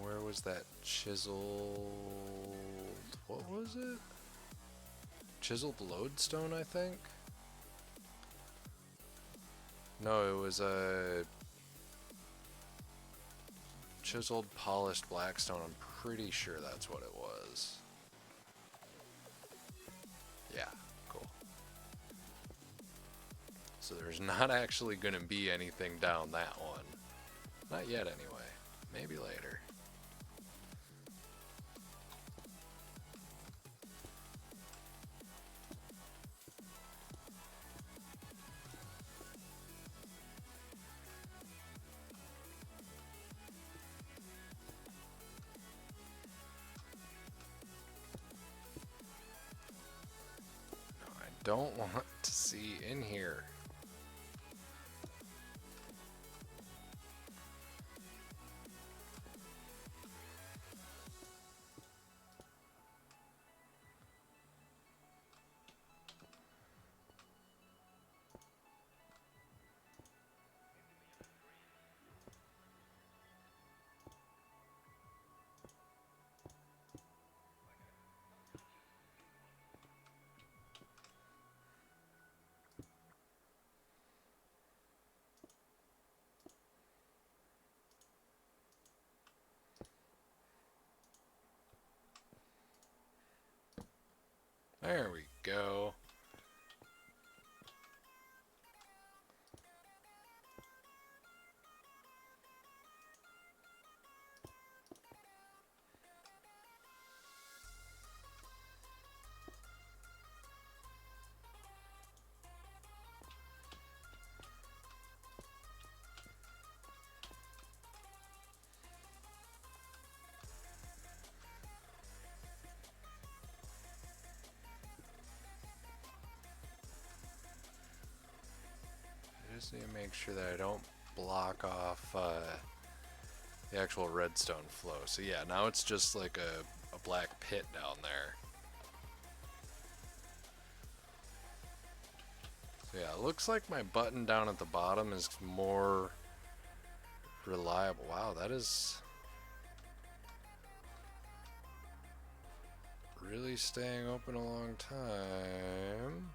Speaker 1: Where was that chiseled... What was it? Chiseled lodestone, I think? No, it was a chiseled polished blackstone. I'm pretty sure that's what it was. Yeah, cool. So there's not actually going to be anything down that one. Not yet, anyway. Maybe later. No, I don't want to see in here. There we go. I just need to make sure that I don't block off the actual redstone flow. So yeah, now it's just like a black pit down there. So yeah, it looks like my button down at the bottom is more reliable. Wow, that is really staying open a long time.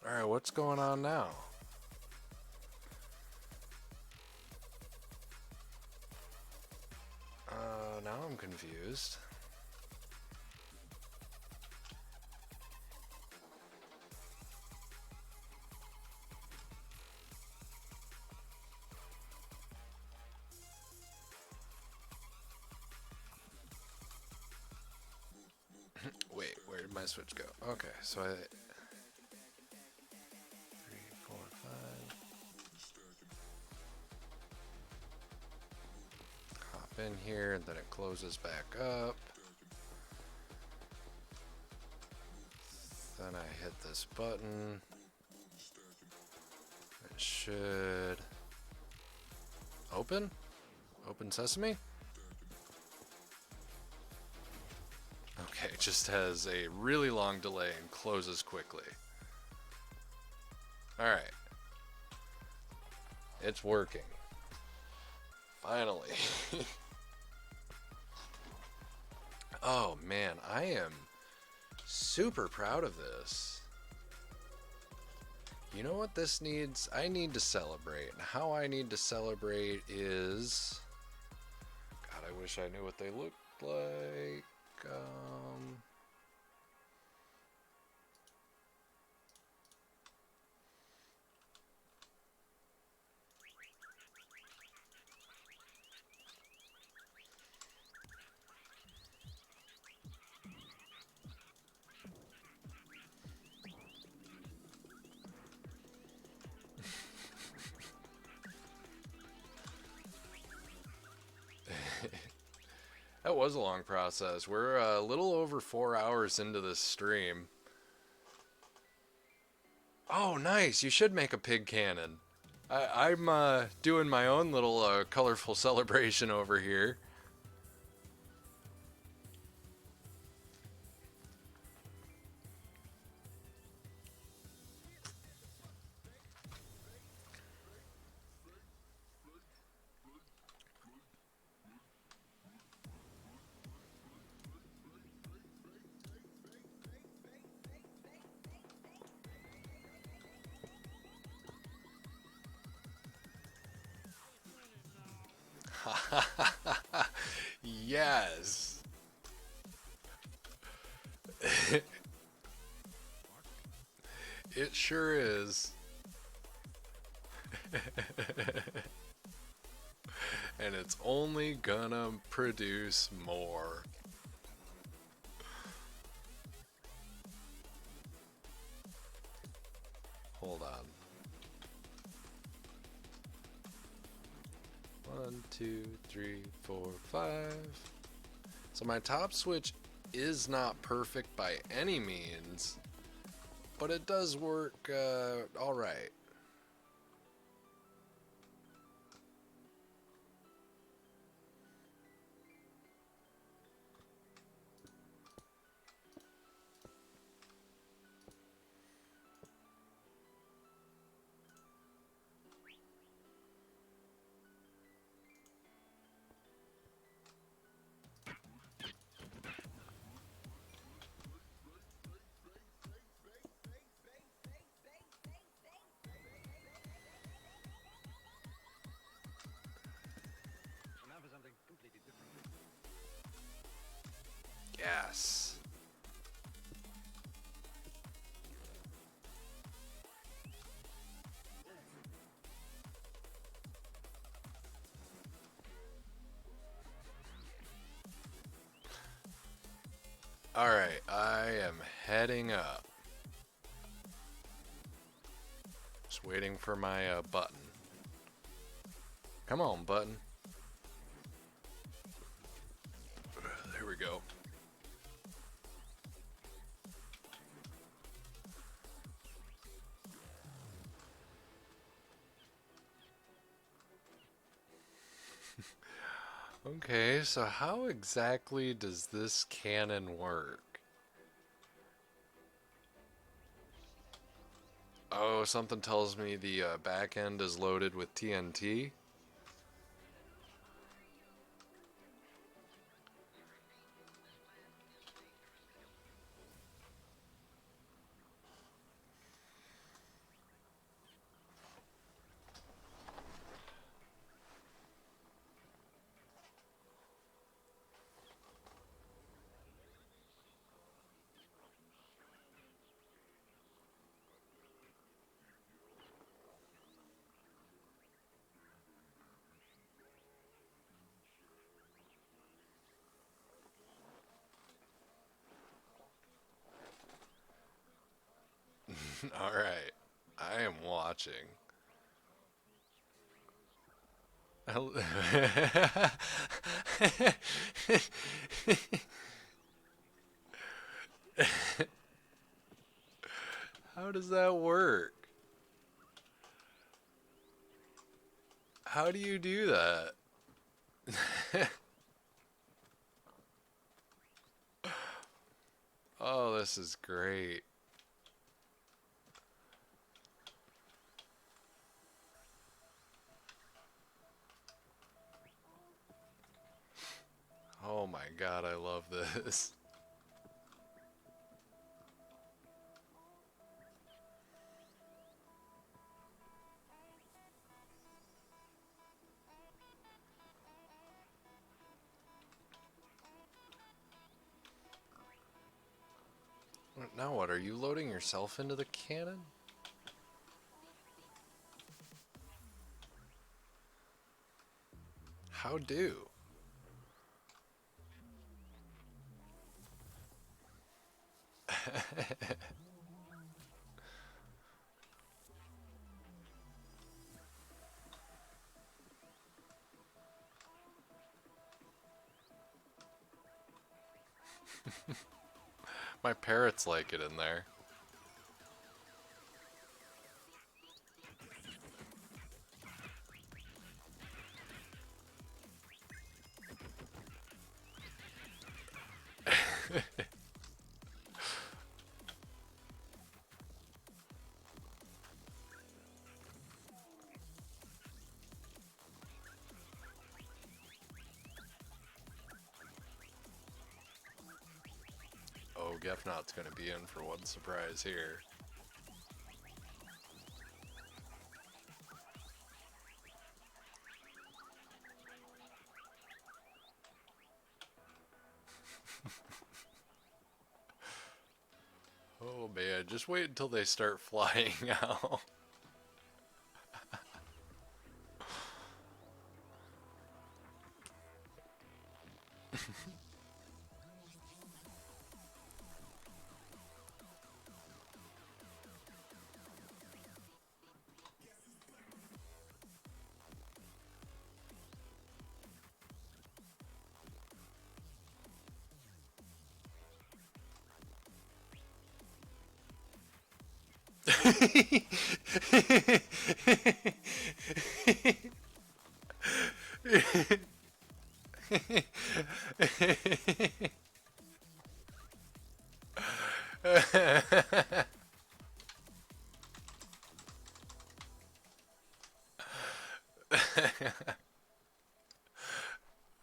Speaker 1: Alright, what's going on now? Now I'm confused. Wait, where did my switch go? Okay, so I... 3, 4, 5... Hop in here, and then it closes back up. Then I hit this button. It should... Open? Open sesame? Okay, it just has a really long delay and closes quickly. Alright. It's working. Finally. Oh man, I am super proud of this. You know what this needs? I need to celebrate. And how I need to celebrate is... God, I wish I knew what they looked like. That was a long process. We're a little over 4 hours into this stream. Oh, nice. You should make a pig cannon. I'm doing my own little colorful celebration over here. Yes. It sure is. And it's only gonna produce more. Hold on. 1, 2, 3, 4, 5. So my top switch is not perfect by any means, but it does work all right. Yes. Alright, I am heading up. Just waiting for my button. Come on, button. There we go. Okay, so how exactly does this cannon work? Oh, something tells me the back end is loaded with TNT. Alright, I am watching. How does that work? How do you do that? Oh, this is great. Oh my god, I love this. Now what, are you loading yourself into the cannon? How do? My parrots like it in there. Oh, Gefnot's gonna be in for one surprise here. Oh man, just wait until they start flying out.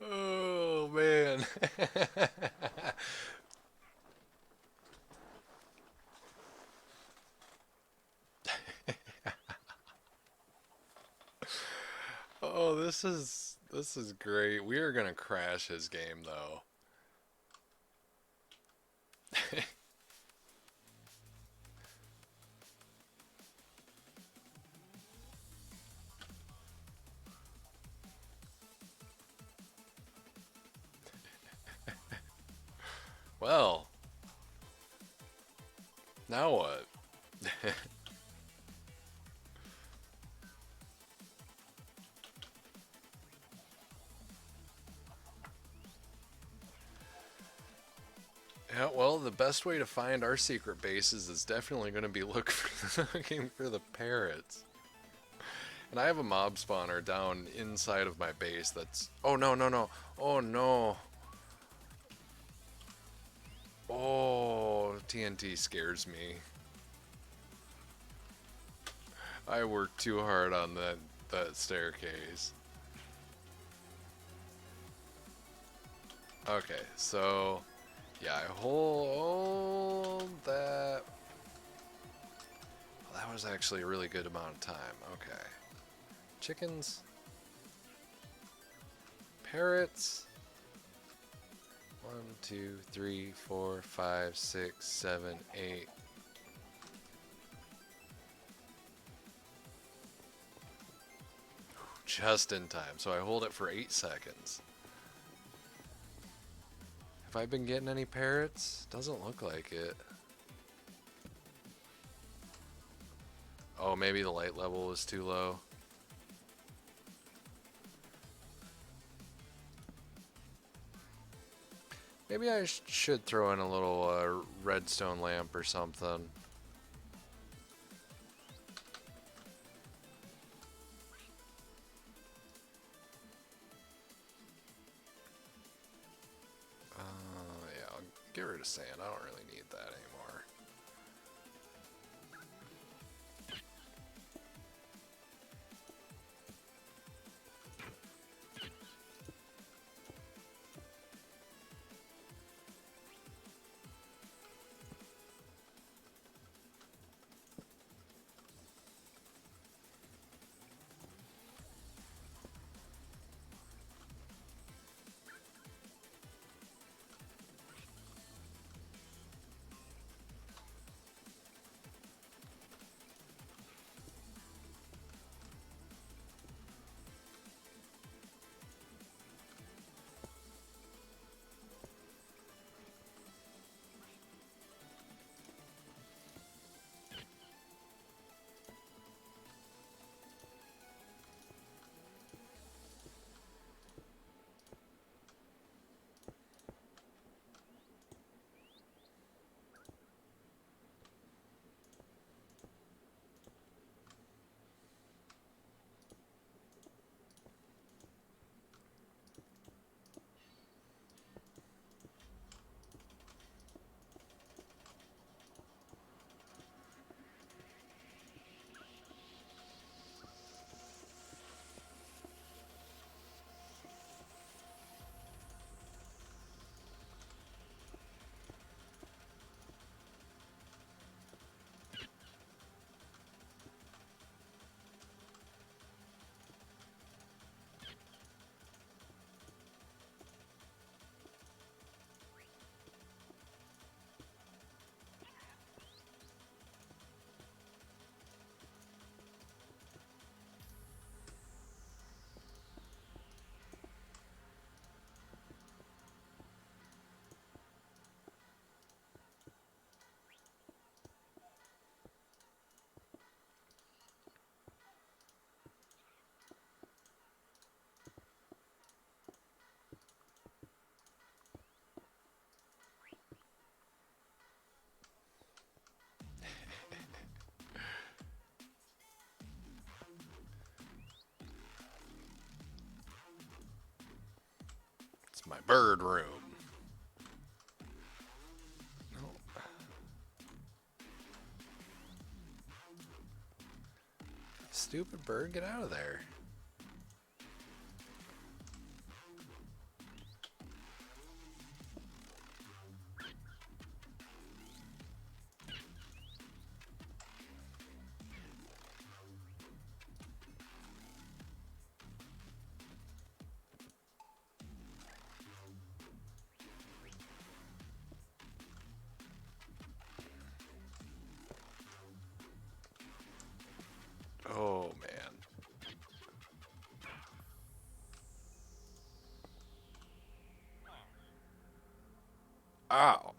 Speaker 1: Oh man. Oh, this is great. We are gonna crash his game though. Well, now what? Yeah, well, the best way to find our secret bases is definitely going to be looking for the parrots. And I have a mob spawner down inside of my base that's... Oh, no, no, no. Oh, no. Oh, TNT scares me. I worked too hard on that staircase. Okay, so... Yeah, I hold that... Well, that was actually a really good amount of time. Okay. Chickens. Parrots. 1, 2, 3, 4, 5, 6, 7, 8. Just in time. So I hold it for 8 seconds. Have I been getting any parrots? Doesn't look like it. Oh, maybe the light level was too low. Maybe I should throw in a little redstone lamp or something. Yeah, I'll get rid of sand. I don't really need that anymore. It's my bird room. No. Stupid bird, get out of there. Oh, man. Ow.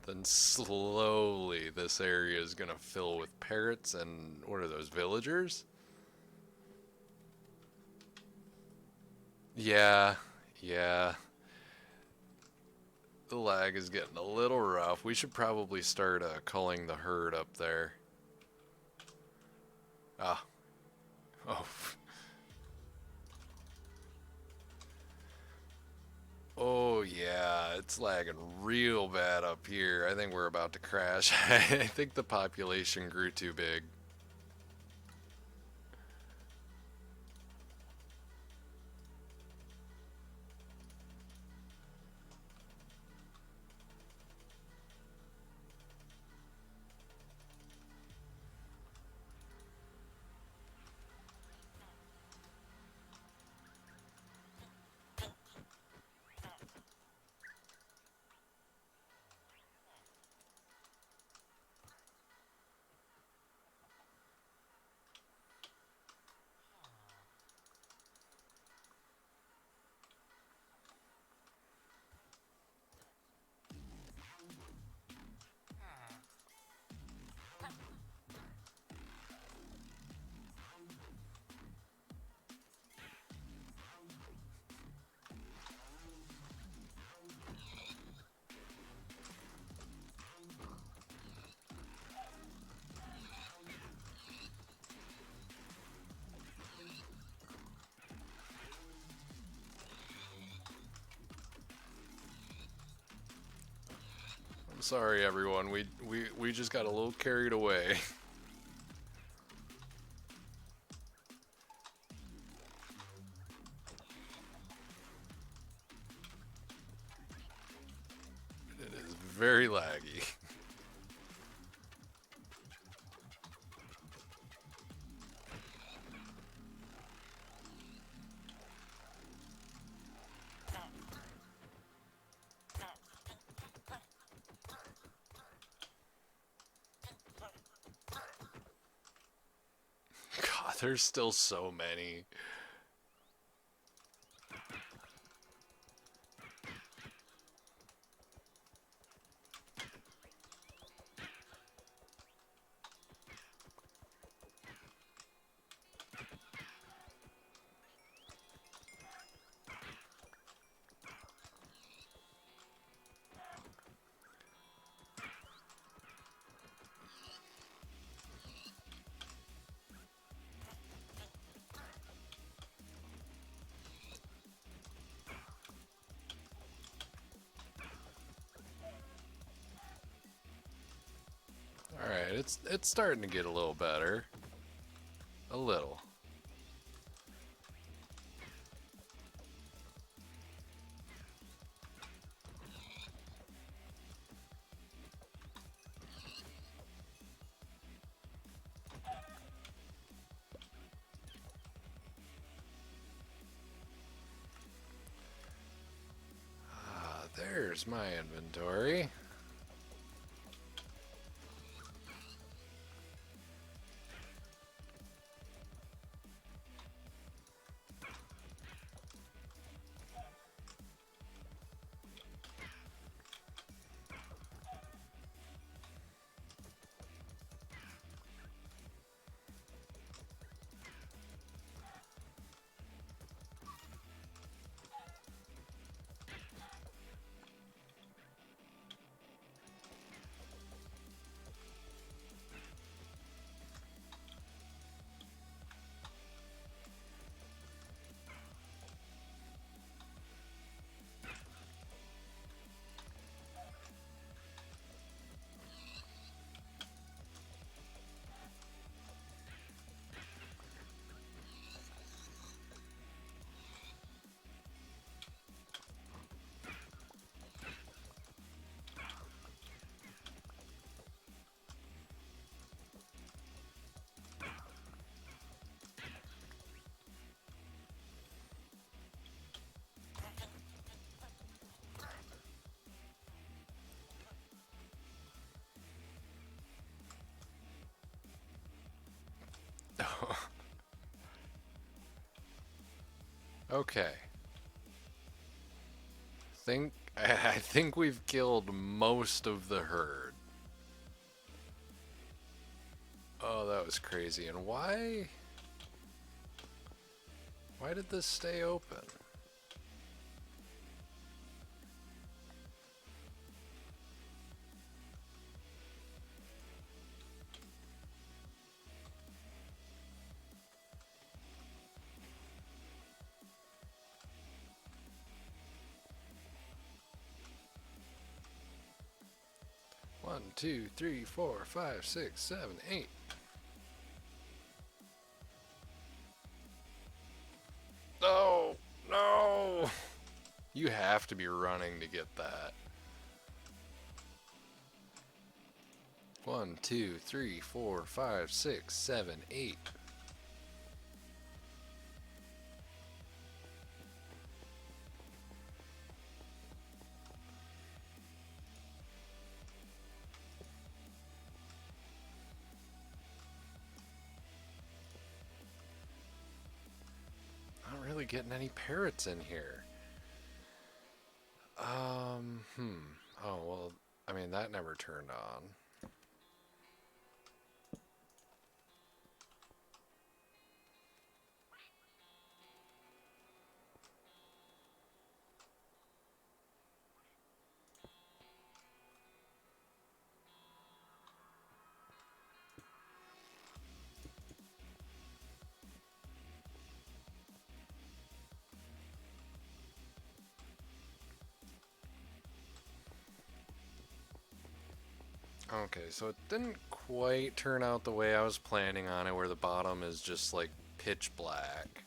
Speaker 1: Then slowly this area is gonna fill with parrots and what are those, villagers? Yeah, yeah. The lag is getting a little rough. We should probably start culling the herd up there. Ah, oh. Oh yeah, it's lagging real bad up here. I think we're about to crash. I think the population grew too big. I'm sorry everyone, we just got a little carried away. It is very laggy. God, there's still so many. Alright, it's starting to get a little better. A little. Ah, there's my inventory. Okay. I think we've killed most of the herd. Oh, that was crazy. And why? Why did this stay open? One, two, three, four, five, six, seven, eight. No! No! You have to be running to get that. One, two, three, four, five, six, seven, eight. Not really getting any parrots in here. Oh, well, I mean, that never turned on. Okay, so it didn't quite turn out the way I was planning on it, where the bottom is just like pitch black.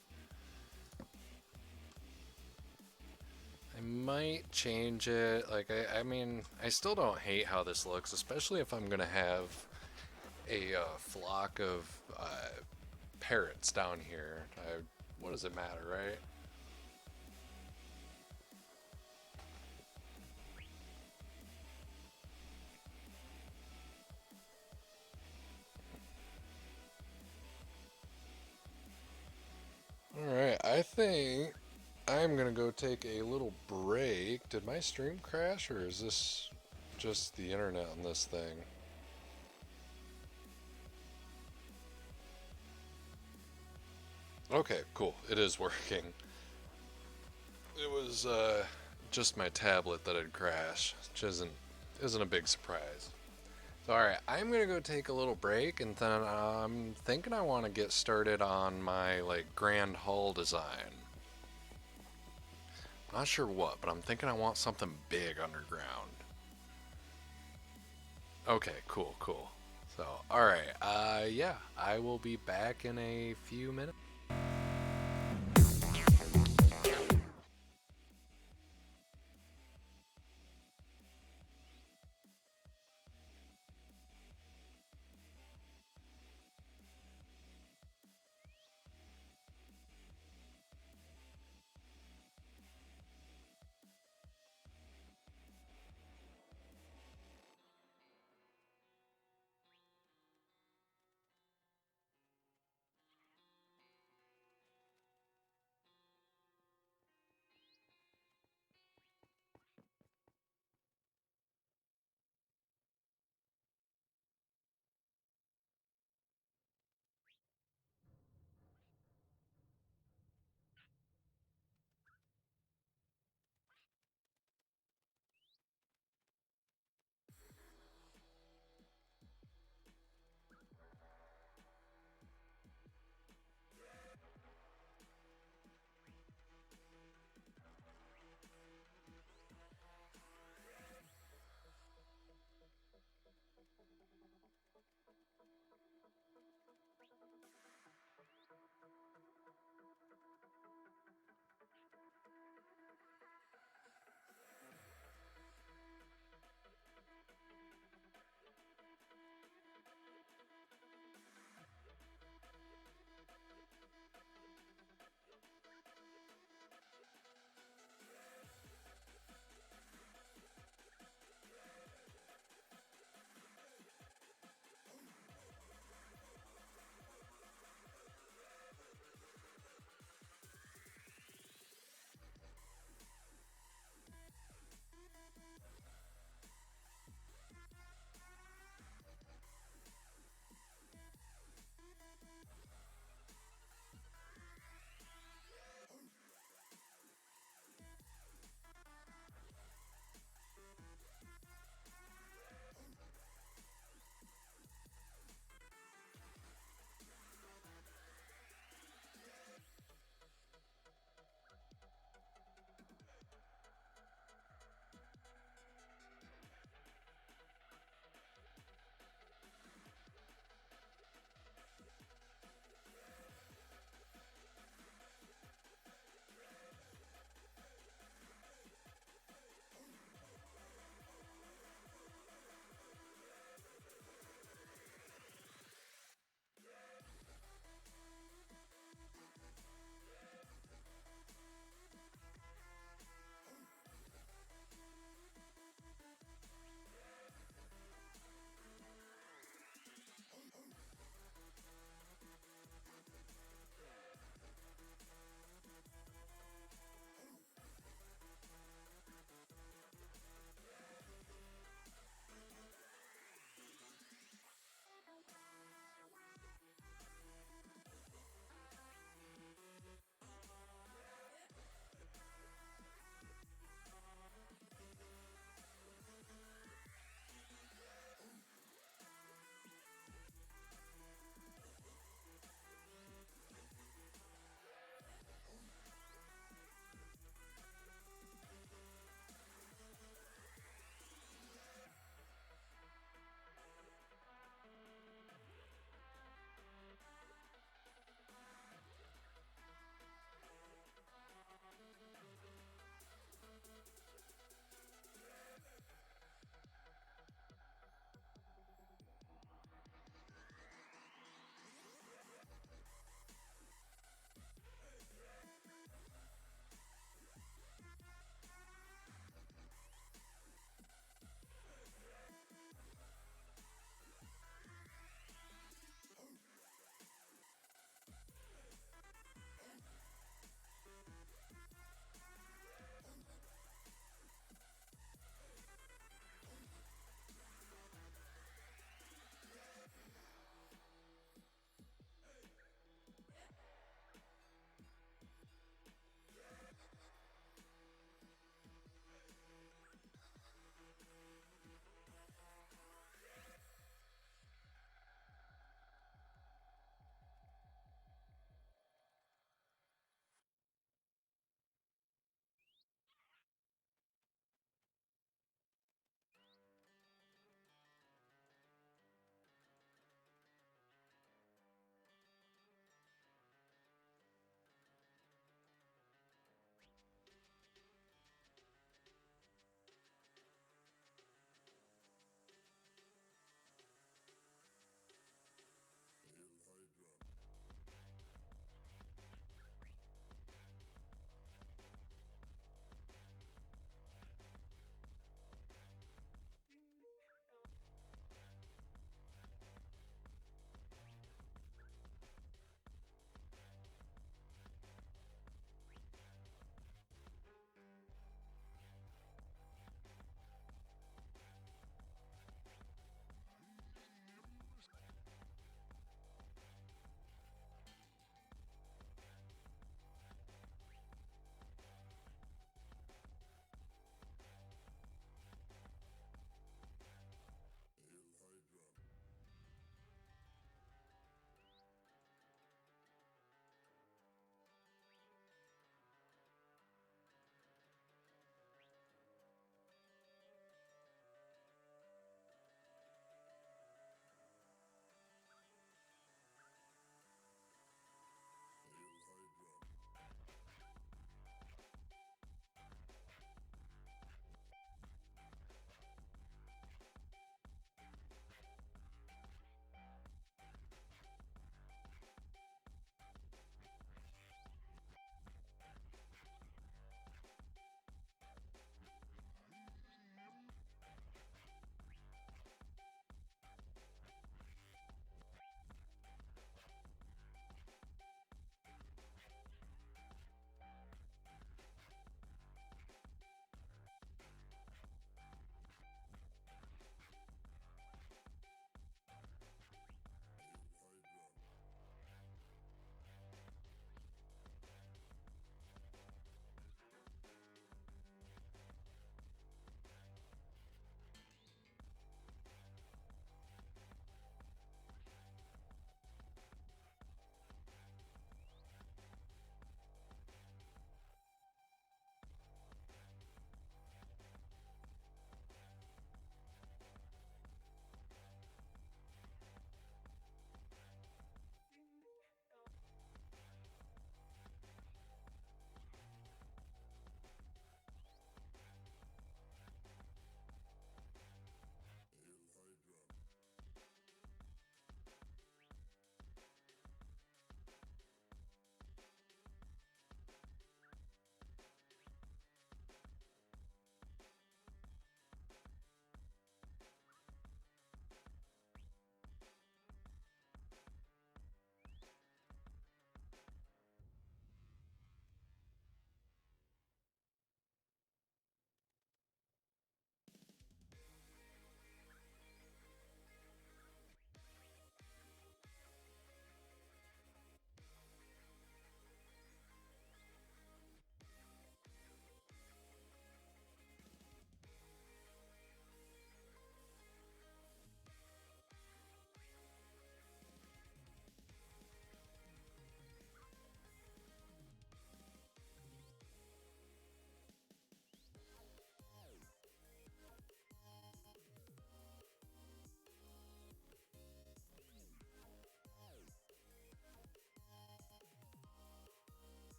Speaker 1: I might change it. Like, I mean, I still don't hate how this looks, especially if I'm gonna have a flock of parrots down here. What does it matter, right? Alright, I think I'm gonna go take a little break. Did my stream crash, or is this just the internet on this thing? Okay, cool. It is working. It was just my tablet that had crashed, which isn't a big surprise. So, alright, I'm gonna go take a little break, and then I'm thinking I want to get started on my like grand hull design. I'm not sure what, but I'm thinking I want something big underground. Okay, cool, cool. So, alright, yeah, I will be back in a few minutes.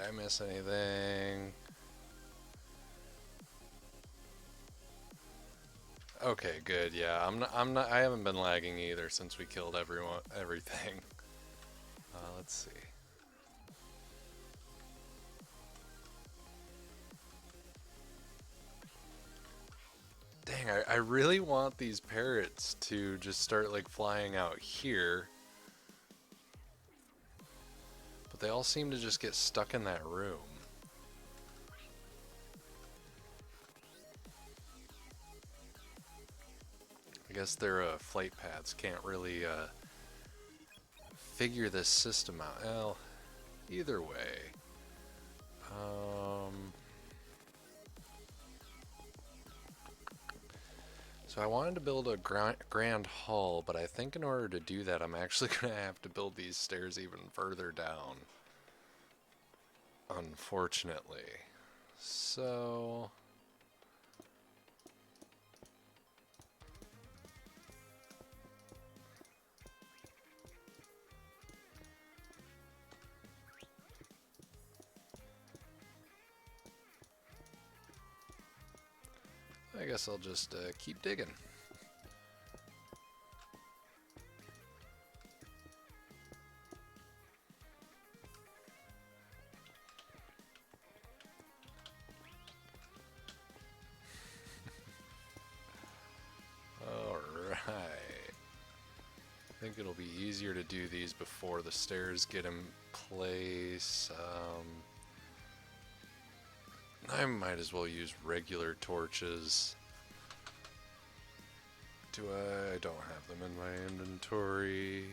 Speaker 1: I miss anything? Okay, good. Yeah, I'm not. I haven't been lagging either since we killed everything. Let's see. Dang, I really want these parrots to just start like flying out here. But they all seem to just get stuck in that room. I guess their flight paths can't really figure this system out. Well, either way. So I wanted to build a grand hall, but I think in order to do that, I'm actually going to have to build these stairs even further down. Unfortunately. So... I guess I'll just keep digging. Alright. I think it'll be easier to do these before the stairs get in place. I might as well use regular torches. I don't have them in my inventory.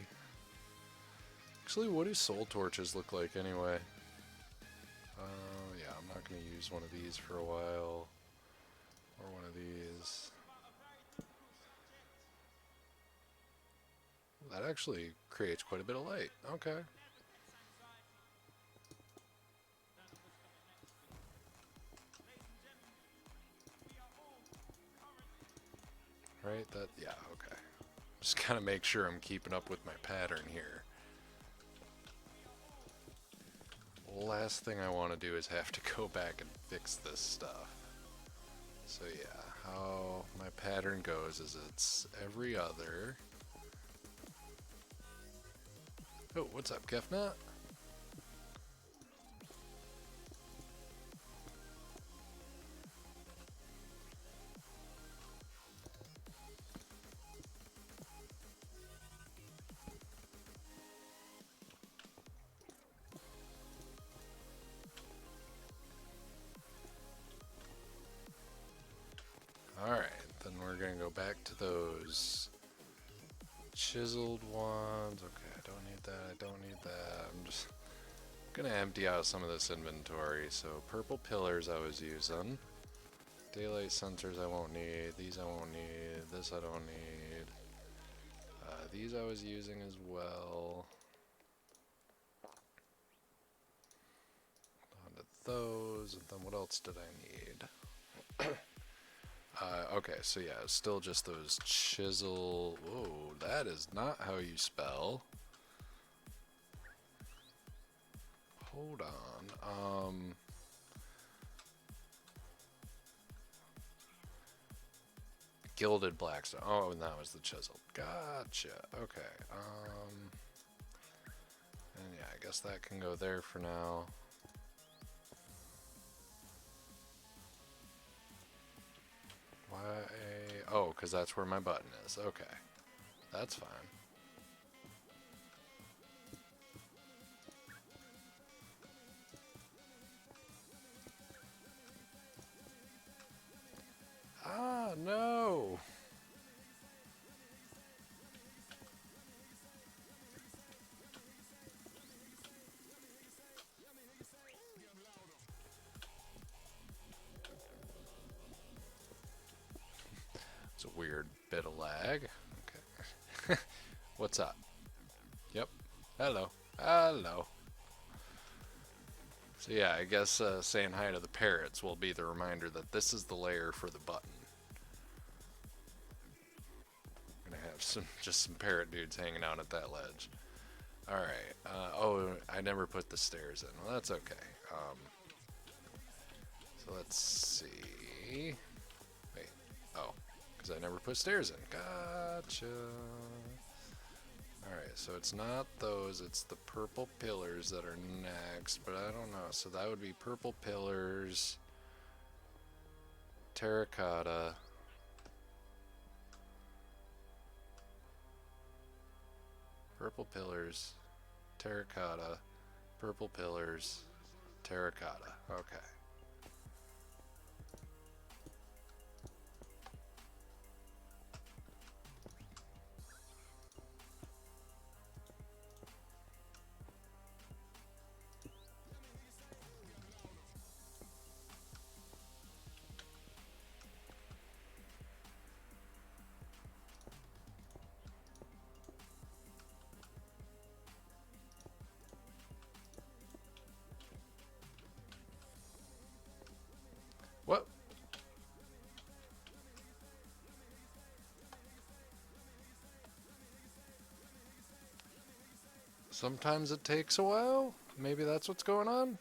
Speaker 1: Actually, what do soul torches look like anyway? Yeah, I'm not going to use one of these for a while. Or one of these. That actually creates quite a bit of light. Okay. Right? Yeah, okay. Just gotta make sure I'm keeping up with my pattern here. Last thing I want to do is have to go back and fix this stuff. So yeah, how my pattern goes is it's every other... Oh, what's up, Kefnut? Alright, then we're gonna go back to those chiseled ones. Okay, I don't need that, I don't need that. I'm just gonna empty out some of this inventory. So purple pillars I was using. Daylight sensors I won't need. These I won't need. This I don't need. These I was using as well. Onto those, and then what else did I need? Okay, so yeah, it's still just those chisel... Whoa, that is not how you spell. Hold on. Gilded blackstone. Oh, and that was the chisel. Gotcha. Okay. And yeah, I guess that can go there for now. Why? Oh, because that's where my button is. Okay. That's fine. Ah, no! It's a weird bit of lag. Okay. What's up? Yep. Hello. Hello. So yeah, I guess saying hi to the parrots will be the reminder that this is the layer for the button. I'm gonna have just some parrot dudes hanging out at that ledge. Alright. Oh, I never put the stairs in. Well, that's okay. So let's see. Wait. Oh. Because I never put stairs in. Gotcha. Alright, so it's not those. It's the purple pillars that are next. But I don't know. So that would be purple pillars. Terracotta. Purple pillars. Terracotta. Purple pillars. Terracotta. Okay. What? Sometimes it takes a while. Maybe that's what's going on.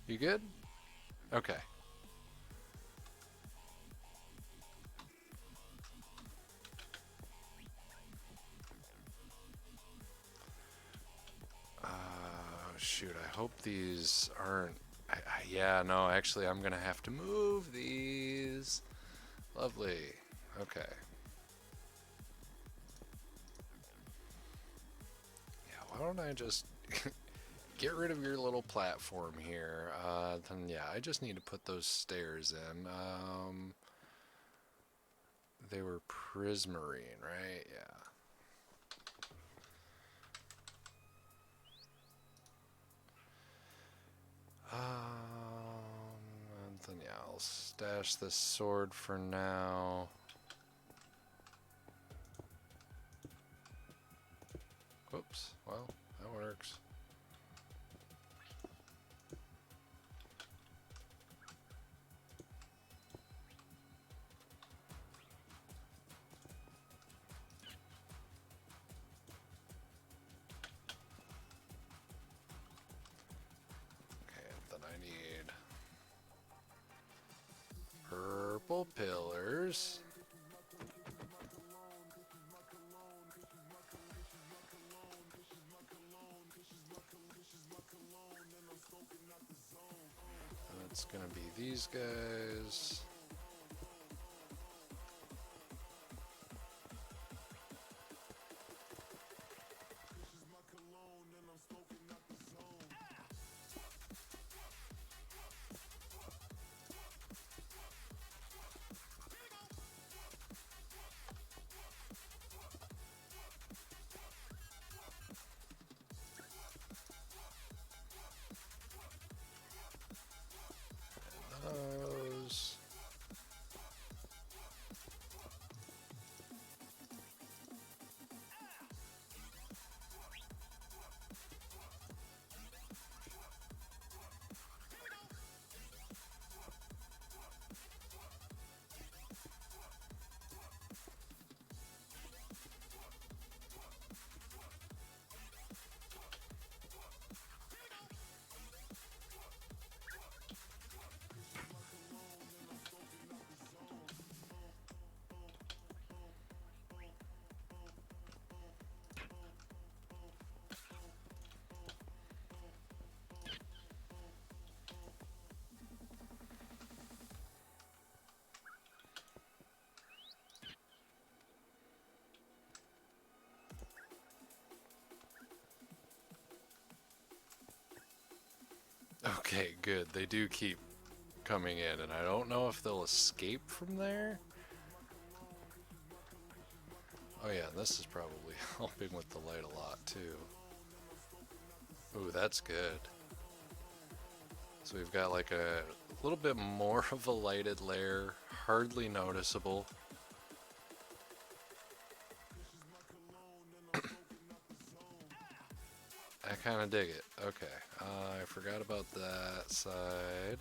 Speaker 1: You good? Okay. Shoot, I hope these aren't... yeah, no, actually, I'm going to have to move these. Lovely. Okay. Yeah, why don't I just get rid of your little platform here? Then, yeah, I just need to put those stairs in. They were prismarine, right? Yeah. And then yeah, I'll stash this sword for now. Whoops, well, that works. Okay, then I need purple pillars. And it's gonna be these guys. Those. Okay, good. They do keep coming in, and I don't know if they'll escape from there. Oh yeah, this is probably helping with the light a lot too. Ooh, that's good. So we've got like a little bit more of a lighted layer, hardly noticeable. I kind of dig it. Okay, I forgot about that side.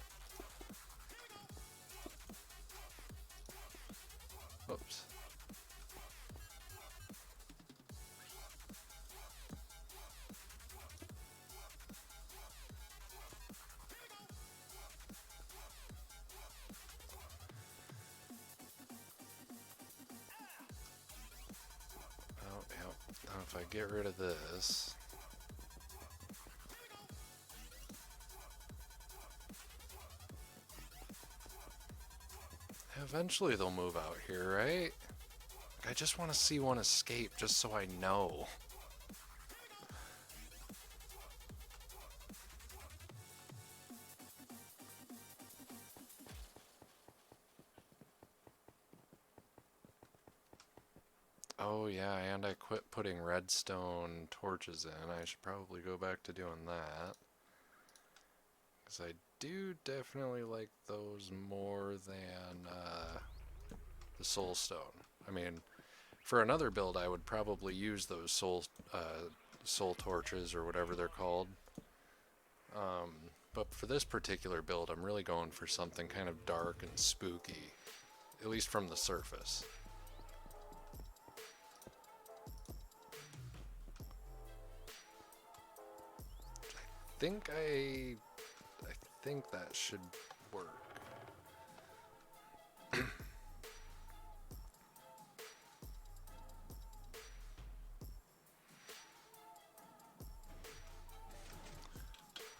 Speaker 1: Oops. if I get rid of this... Eventually they'll move out here, right? I just want to see one escape, just so I know. Oh yeah, and I quit putting redstone torches in. I should probably go back to doing that. Because I do definitely like those more than the soul stone. I mean, for another build I would probably use those soul torches or whatever they're called. But for this particular build I'm really going for something kind of dark and spooky. At least from the surface. I think that should work.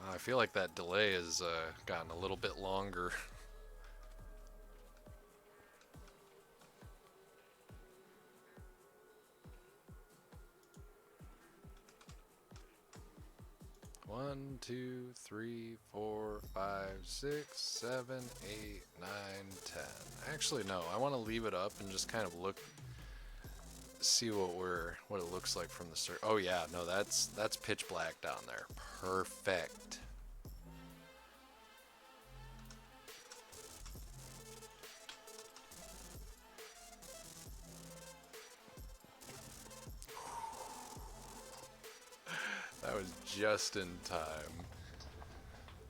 Speaker 1: I feel like that delay has gotten a little bit longer. One, two, three, 4, 5, 6, 7, 8, 9, 10. Actually, no. I want to leave it up and just kind of look, see what it looks like from the start. Oh yeah, no, that's pitch black down there. Perfect. That was just in time.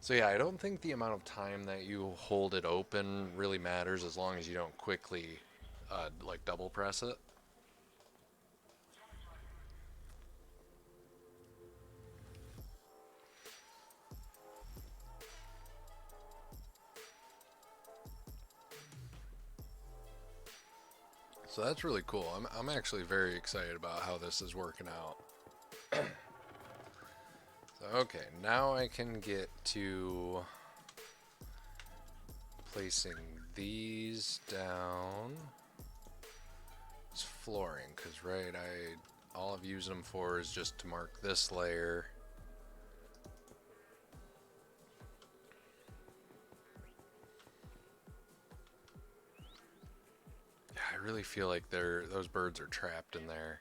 Speaker 1: So yeah, I don't think the amount of time that you hold it open really matters as long as you don't quickly like double press it. So that's really cool. I'm actually very excited about how this is working out. So, okay, now I can get to placing these down. It's flooring, because right, all I've used them for is just to mark this layer. Yeah, I really feel like those birds are trapped in there.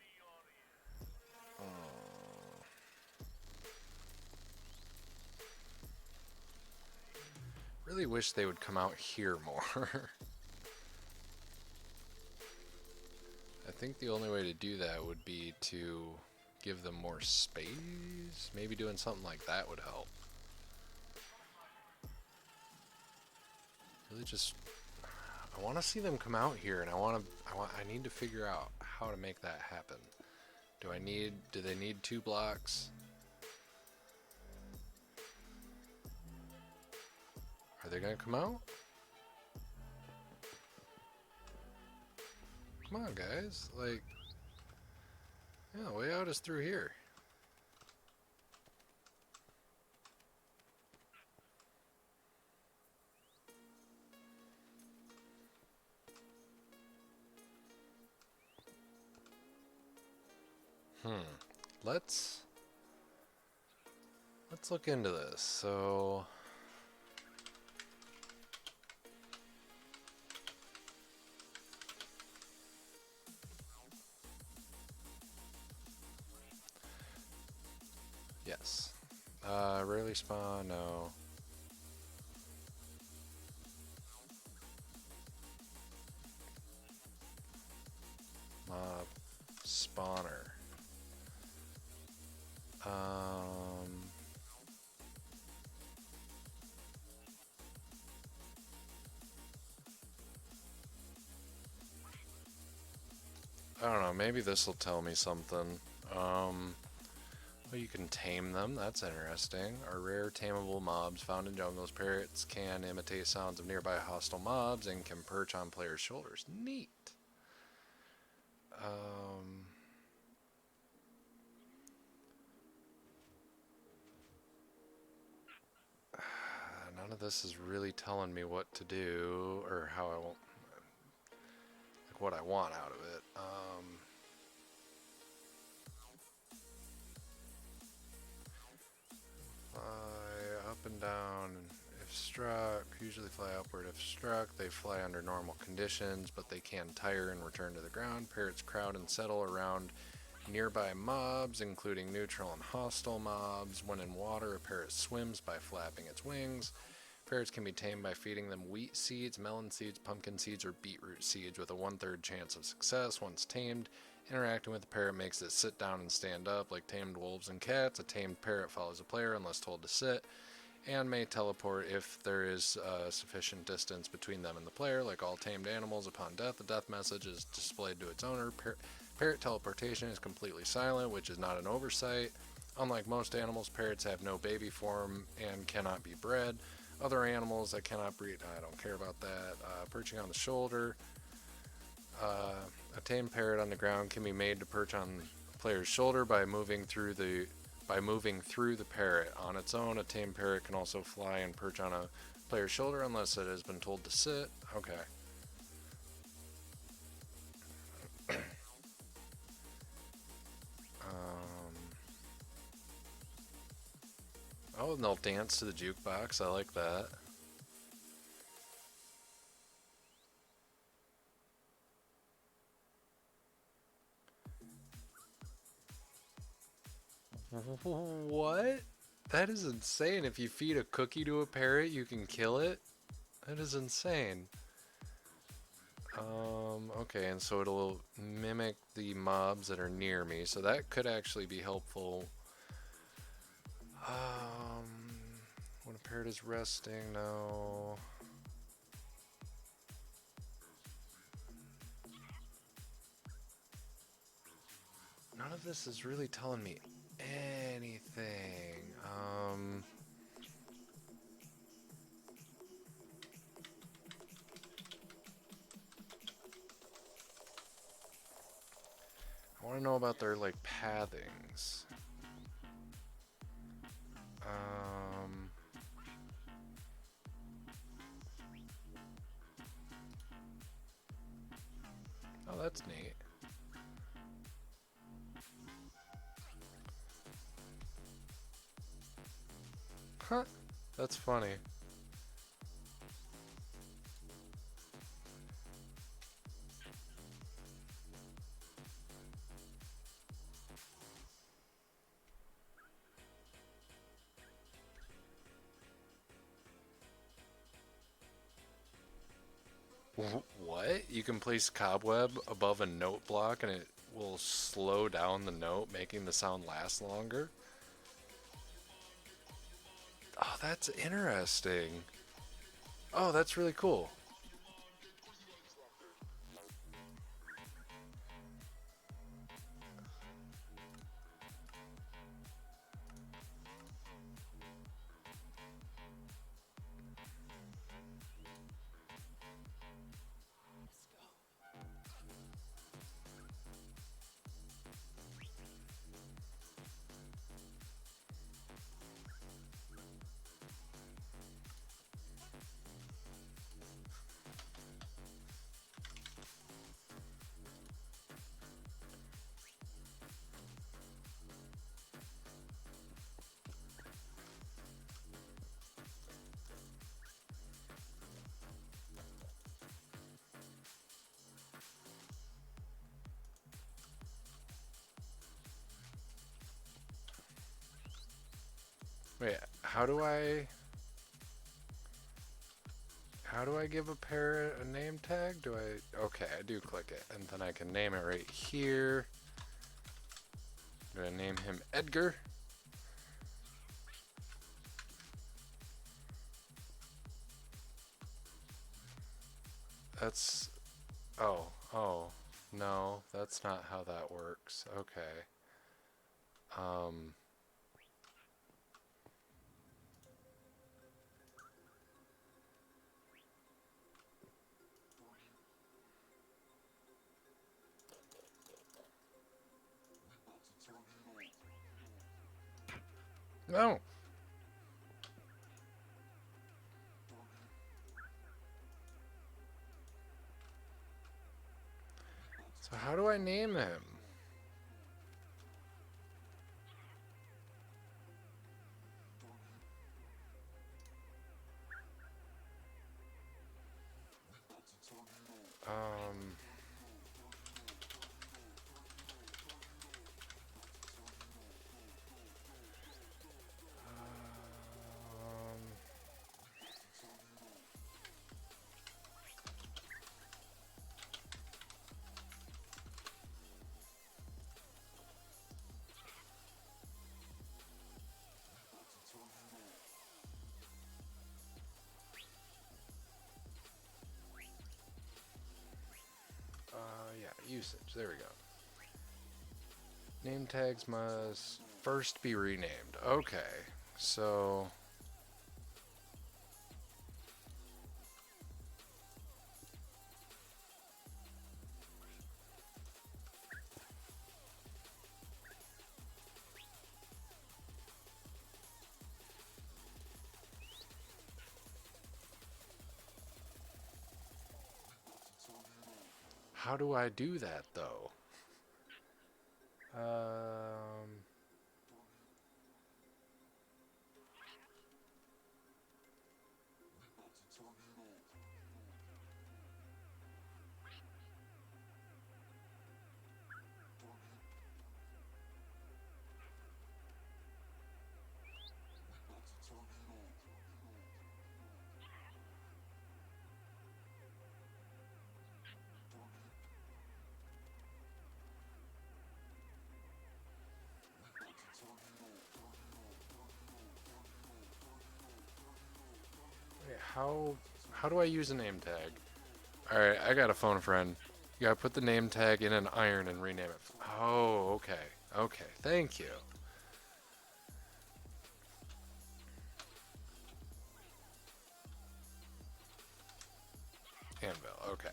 Speaker 1: Really wish they would come out here more. I think the only way to do that would be to give them more space. Maybe doing something like that would help. Really just, I want to see them come out here, and I need to figure out how to make that happen. Do they need 2 blocks? Are they gonna come out? Come on, guys. Like, yeah, the way out is through here. Let's look into this. So yes. Rarely spawn, no. Mob spawner. I don't know, maybe this will tell me something. Well, you can tame them, that's interesting. Are rare tameable mobs found in jungles. Parrots can imitate sounds of nearby hostile mobs and can perch on players' shoulders. Neat. None of this is really telling me what to do or how I want, like what I want out of it. Fly up and down if struck. Usually fly upward if struck. They fly under normal conditions, but they can tire and return to the ground. Parrots crowd and settle around nearby mobs, including neutral and hostile mobs. When in water, a parrot swims by flapping its wings. Parrots can be tamed by feeding them wheat seeds, melon seeds, pumpkin seeds, or beetroot seeds with a 1/3 chance of success. Once tamed, interacting with the parrot makes it sit down and stand up like tamed wolves and cats. A tamed parrot follows a player unless told to sit, and may teleport if there is sufficient distance between them and the player. Like all tamed animals, upon death, the death message is displayed to its owner. Parrot teleportation is completely silent, which is not an oversight. Unlike most animals, parrots have no baby form and cannot be bred. Other animals that cannot breed, I don't care about that. Perching on the shoulder. A tame parrot on the ground can be made to perch on a player's shoulder by moving through the parrot. On its own, a tame parrot can also fly and perch on a player's shoulder unless it has been told to sit. Okay. Oh, and they'll dance to the jukebox. I like that. What? That is insane. If you feed a cookie to a parrot, you can kill it? That is insane. Okay, and so it'll mimic the mobs that are near me, so that could actually be helpful. When a parrot is resting, no. None of this is really telling me anything. I want to know about their, like, pathings. Oh, that's neat. Huh, that's funny. What? You can place cobweb above a note block and it will slow down the note, making the sound last longer? Oh, that's interesting. Oh, that's really cool. Wait, how do I give a parrot a name tag? Okay, I do click it, and then I can name it right here. Do I name him Edgar? That's, oh, no, that's not how that works. Okay. Um, no. So how do I name him? Um... yeah, usage. There we go. Name tags must first be renamed. Okay, so... How do I do that, though? Wait, how do I use a name tag? Alright, I got a phone a friend. You gotta put the name tag in an iron and rename it. Oh, okay. Okay, thank you. Anvil, okay.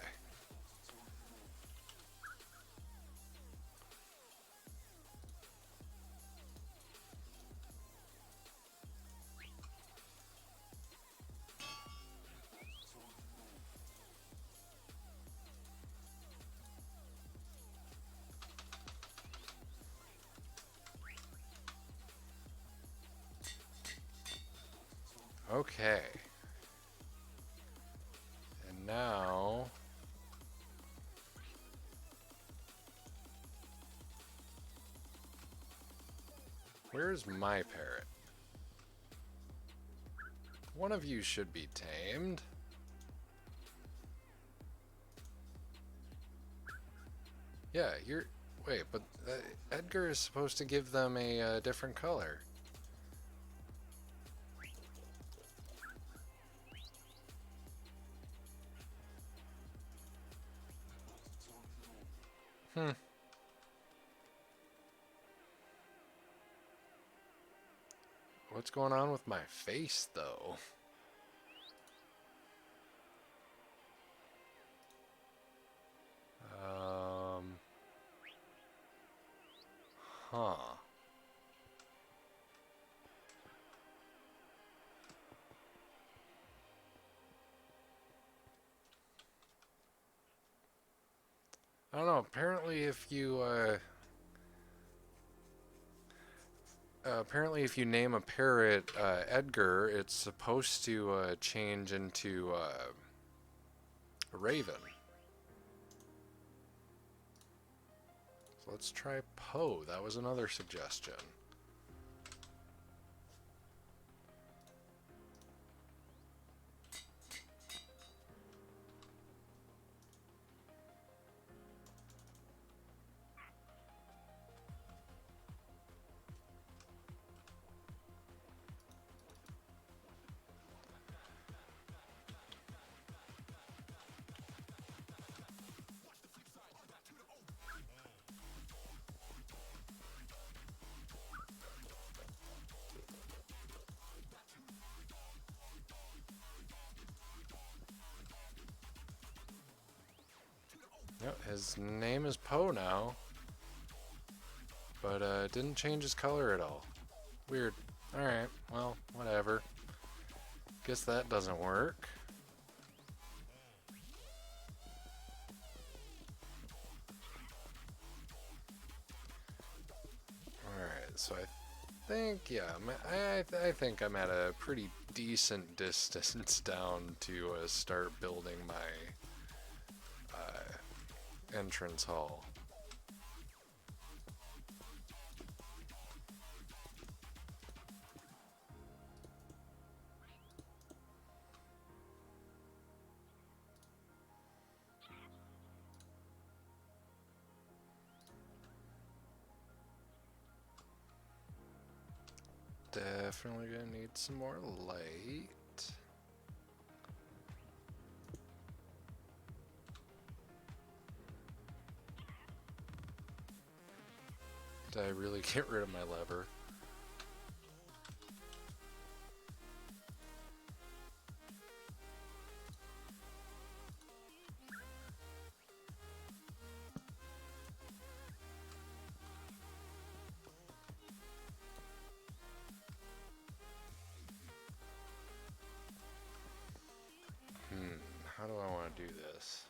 Speaker 1: Okay. And now... where's my parrot? One of you should be tamed. Yeah, you're... wait, but Edgar is supposed to give them a different color. Hmm. What's going on with my face, though? Huh. I don't know. Apparently if you name a parrot Edgar, it's supposed to change into a raven. So let's try Poe. That was another suggestion. Yep, his name is Poe now. But didn't change his color at all. Weird. Alright, well, whatever. Guess that doesn't work. think, yeah, I think I'm at a pretty decent distance down to start building my entrance hall. Definitely gonna need some more light. Did I really get rid of my lever? How do I want to do this?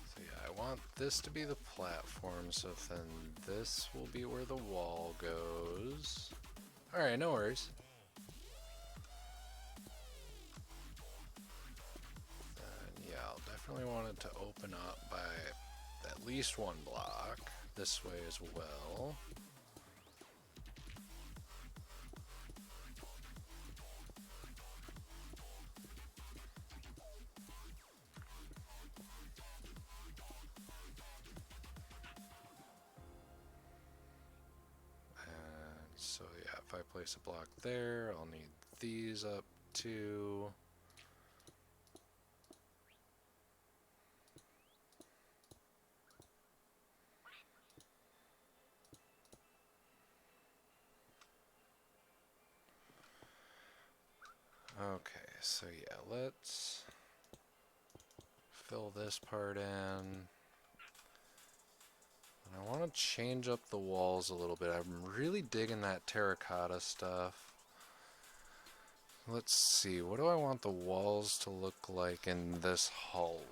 Speaker 1: So yeah, I want this to be the platform, so then this will be where the wall goes. Alright, no worries. Then yeah, I'll definitely want it to open up by at least one block this way as well. And so yeah, if I place a block there, I'll need these up too. Okay, so yeah, let's fill this part in. And I want to change up the walls a little bit. I'm really digging that terracotta stuff. Let's see, what do I want the walls to look like in this hallway?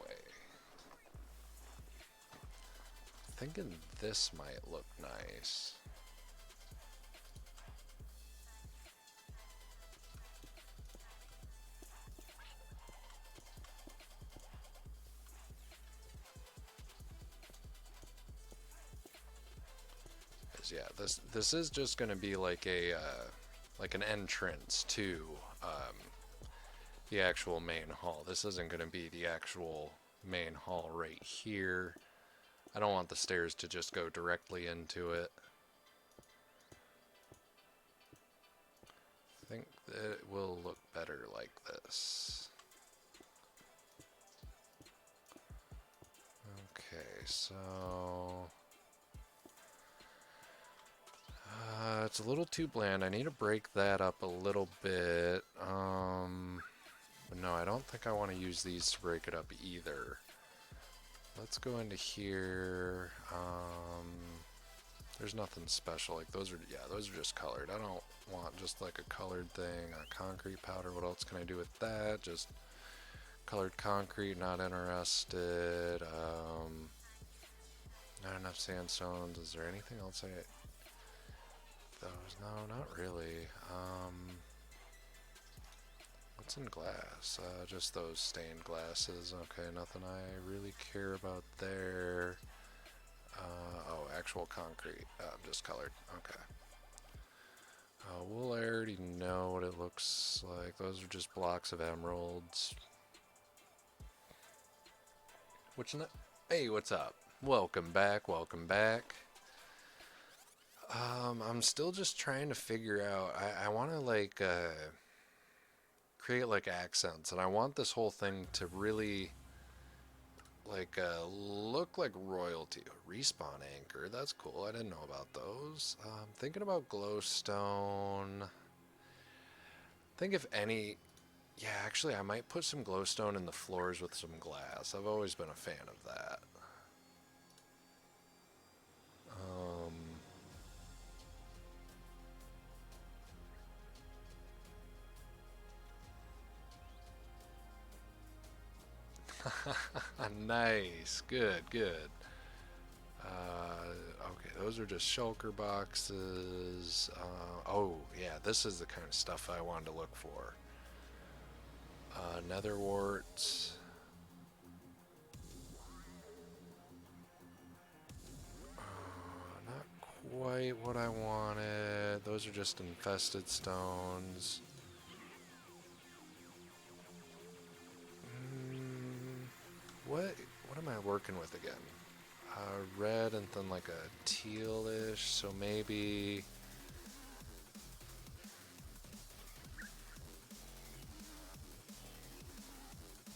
Speaker 1: Thinking this might look nice. Yeah, this is just going to be like a like an entrance to the actual main hall. This isn't going to be the actual main hall right here. I don't want the stairs to just go directly into it. I think that it will look better like this. Okay, so it's a little too bland. I need to break that up a little bit. But no, I don't think I want to use these to break it up either. Let's go into here. There's nothing special. Like those are, yeah, those are just colored. I don't want just like a colored thing. A concrete powder. What else can I do with that? Just colored concrete. Not interested. Not enough sandstones. Is there anything else those? No, not really. What's in glass? Just those stained glasses. Okay, nothing I really care about there. Oh, actual concrete. Just colored. Okay. We'll already know what it looks like. Those are just blocks of emeralds. Hey, what's up? Welcome back, welcome back. I'm still just trying to figure out. I want to like create like accents, and I want this whole thing to really like look like royalty. A respawn anchor, that's cool. I didn't know about those. Thinking about glowstone. Think if any, yeah, actually I might put some glowstone in the floors with some glass. I've always been a fan of that. Nice, good, good. Okay, those are just shulker boxes. Oh, yeah, this is the kind of stuff I wanted to look for. Nether warts. Not quite what I wanted. Those are just infested stones. What am I working with again? Red and then like a tealish, so maybe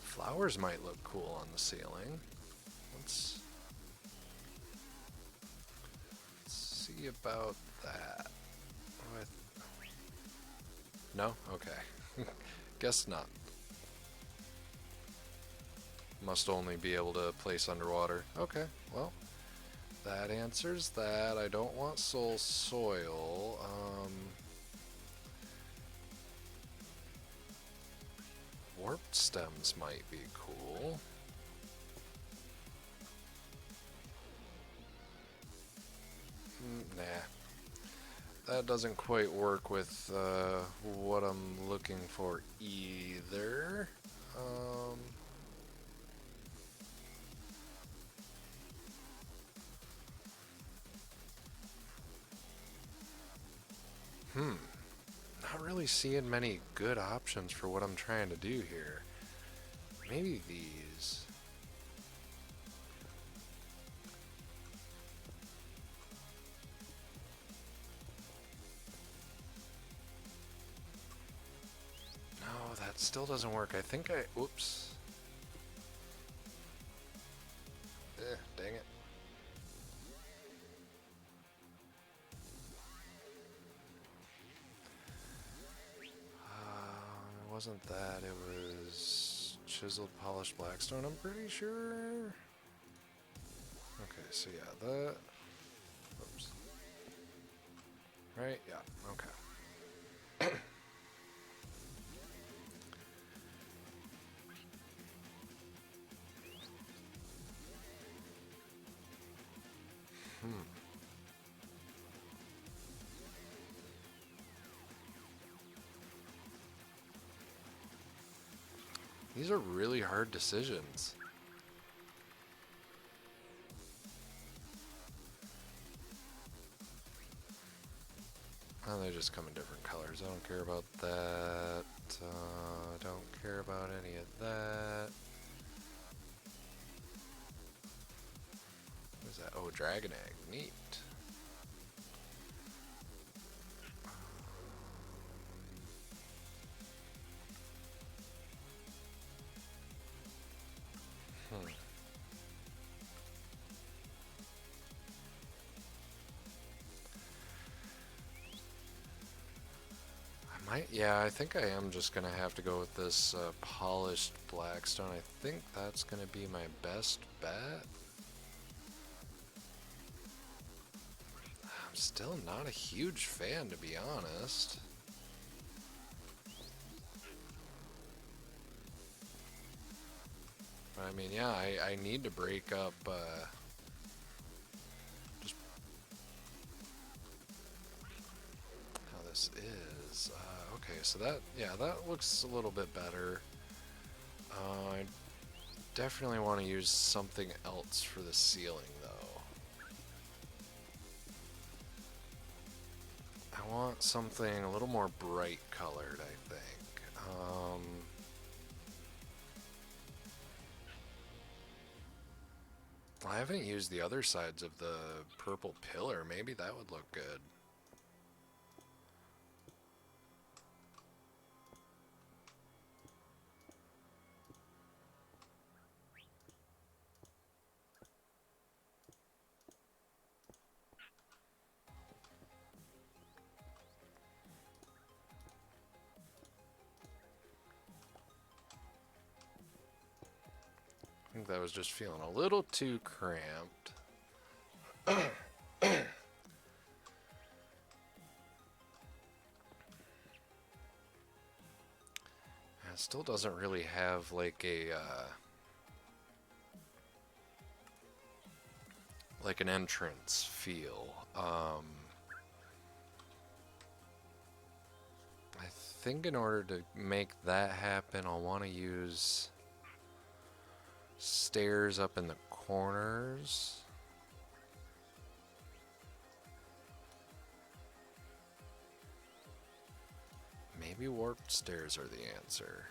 Speaker 1: flowers might look cool on the ceiling. Let's see about that. With no? Okay. Guess not. Must only be able to place underwater. Okay, well, that answers that. I don't want soul soil. Warped stems might be cool. Nah. That doesn't quite work with what I'm looking for either. Not really seeing many good options for what I'm trying to do here. Maybe these. No, that still doesn't work. I think I... Oops. Dang it. It wasn't that. It was chiseled, polished blackstone, I'm pretty sure. Okay, so yeah, that... Oops. Right? Yeah, okay. These are really hard decisions. Oh, they just come in different colors. I don't care about that. Don't care about any of that. What is that? Oh, dragon egg. Neat. Yeah, I think I am just gonna have to go with this polished blackstone. I think that's gonna be my best bet. I'm still not a huge fan, to be honest. But I mean, yeah, I need to break up just how this is. Okay, so that, yeah, that looks a little bit better. I definitely want to use something else for the ceiling, though. I want something a little more bright colored, I think. I haven't used the other sides of the purple pillar. Maybe that would look good. think that was just feeling a little too cramped. It still doesn't really have like like an entrance feel. I think in order to make that happen, I'll want to use stairs up in the corners. Maybe warped stairs are the answer.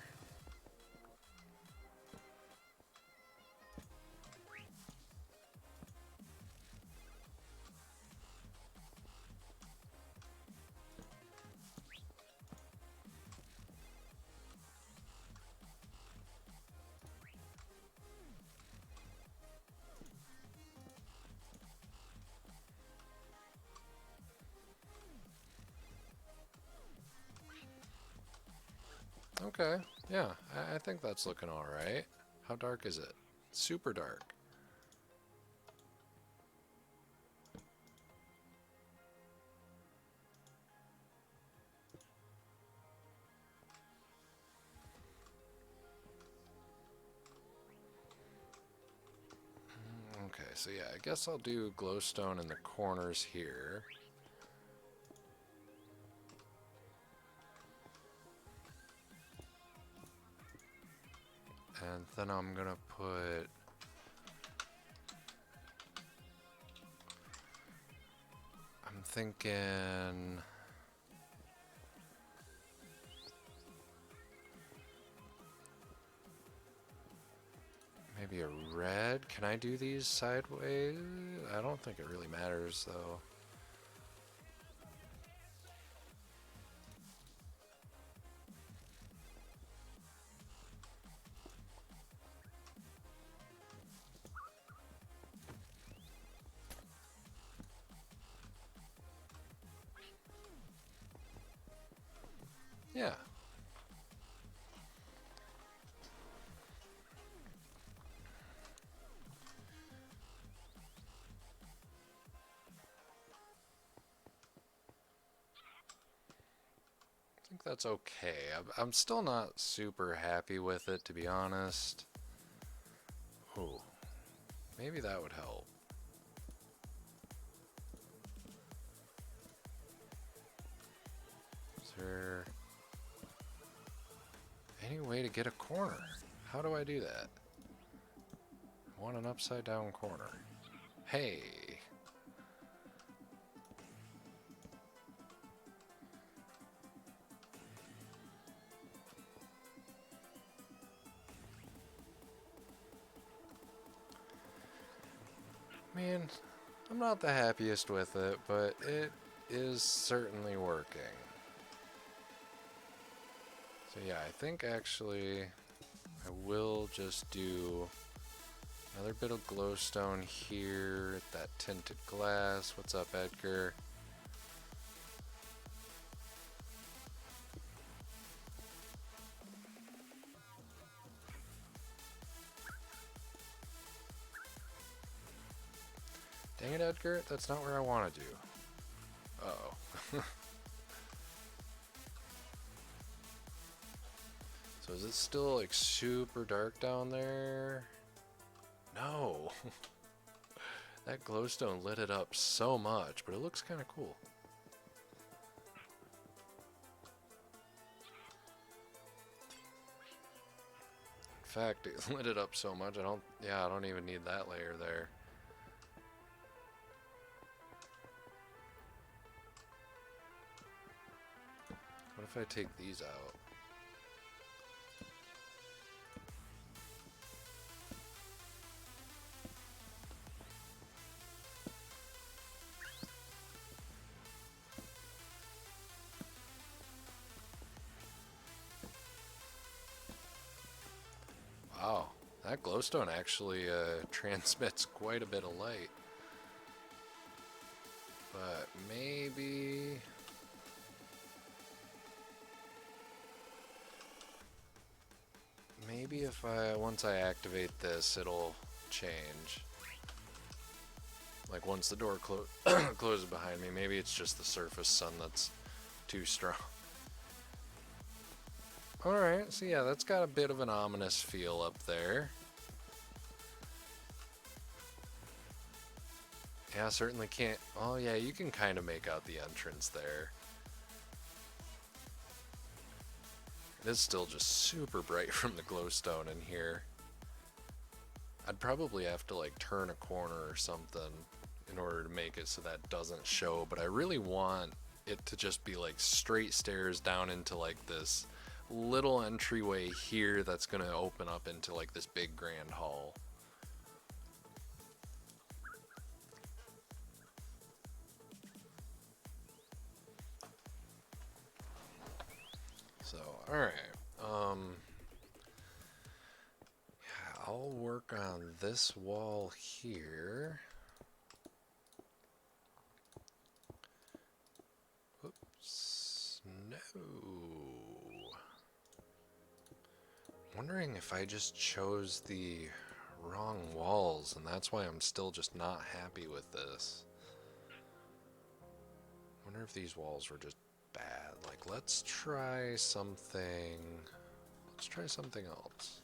Speaker 1: Okay, yeah, I think that's looking alright. How dark is it? Super dark. Okay, so yeah, I guess I'll do glowstone in the corners here. And then I'm gonna put... I'm thinking... maybe a red? Can I do these sideways? I don't think it really matters though. Yeah. I think that's okay. I'm still not super happy with it, to be honest. Ooh, maybe that would help. Is there any way to get a corner? How do I do that? I want an upside down corner. Hey! Man, I'm not the happiest with it, but it is certainly working. So yeah, I think actually I will just do another bit of glowstone here at that tinted glass. What's up, Edgar? Dang it, Edgar, that's not where I want to do. Uh-oh. So is it still like super dark down there? No. That glowstone lit it up so much, but it looks kind of cool. In fact, it lit it up so much I don't even need that layer there. What if I take these out? Wow, that glowstone actually transmits quite a bit of light. But maybe... maybe if once I activate this, it'll change. Like once the door closes behind me, maybe it's just the surface sun that's too strong. Alright, so yeah, that's got a bit of an ominous feel up there. Yeah, certainly can't... Oh yeah, you can kind of make out the entrance there. It is still just super bright from the glowstone in here. I'd probably have to like turn a corner or something in order to make it so that doesn't show, but I really want it to just be like straight stairs down into like this little entryway here that's gonna open up into like this big grand hall. So, alright. Yeah, I'll work on this wall here. Whoops. No. Wondering if I just chose the wrong walls, and that's why I'm still just not happy with this. Wonder if these walls were just bad. Like, let's try something. Let's try something else.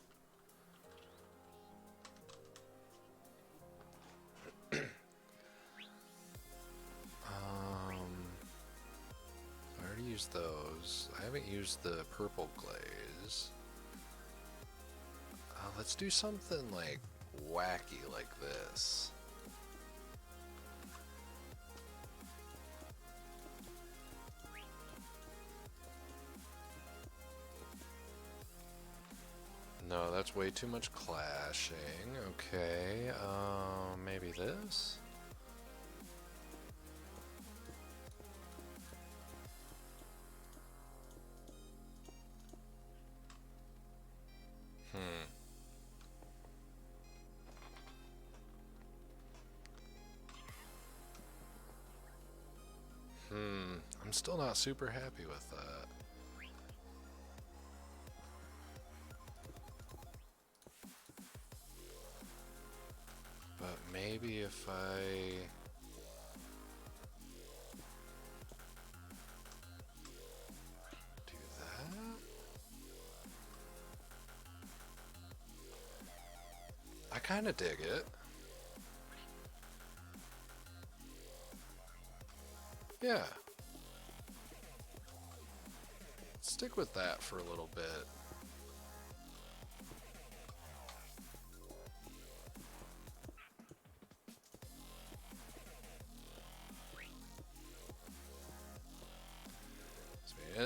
Speaker 1: I already used those. I haven't used the purple glaze. Let's do something like wacky like this. No, that's way too much clashing. Okay, maybe this? I'm still not super happy with that. But maybe if I... do that? I kind of dig it. Yeah. Stick with that for a little bit.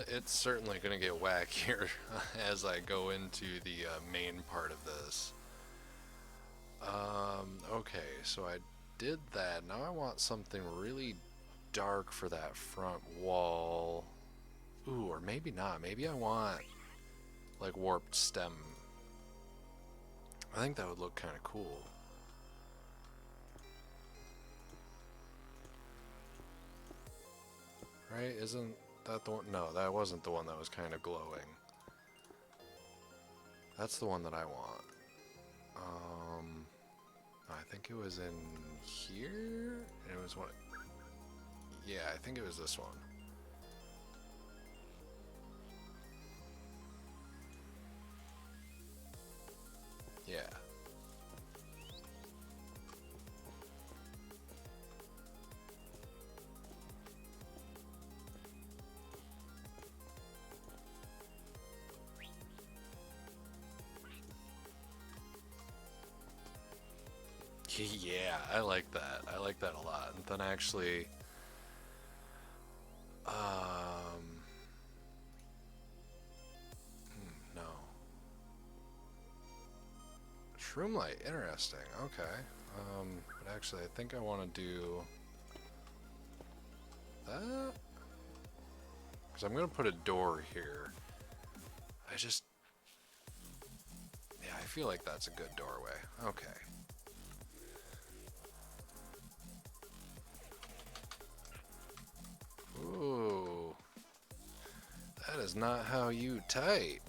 Speaker 1: It's certainly going to get wackier as I go into the main part of this. Okay, so I did that. Now I want something really dark for that front wall. Ooh, or maybe not. Maybe I want like warped stem. I think that would look kind of cool. Right? Isn't that the one? No, that wasn't the one that was kind of glowing. That's the one that I want. I think it was in here? It was what? Yeah, I think it was this one. Yeah. Yeah, I like that. I like that a lot. And then actually, no. Shroom light, interesting. Okay. But actually, I think I want to do that. Because I'm going to put a door here. Yeah, I feel like that's a good doorway. Okay. Ooh. That is not how you type.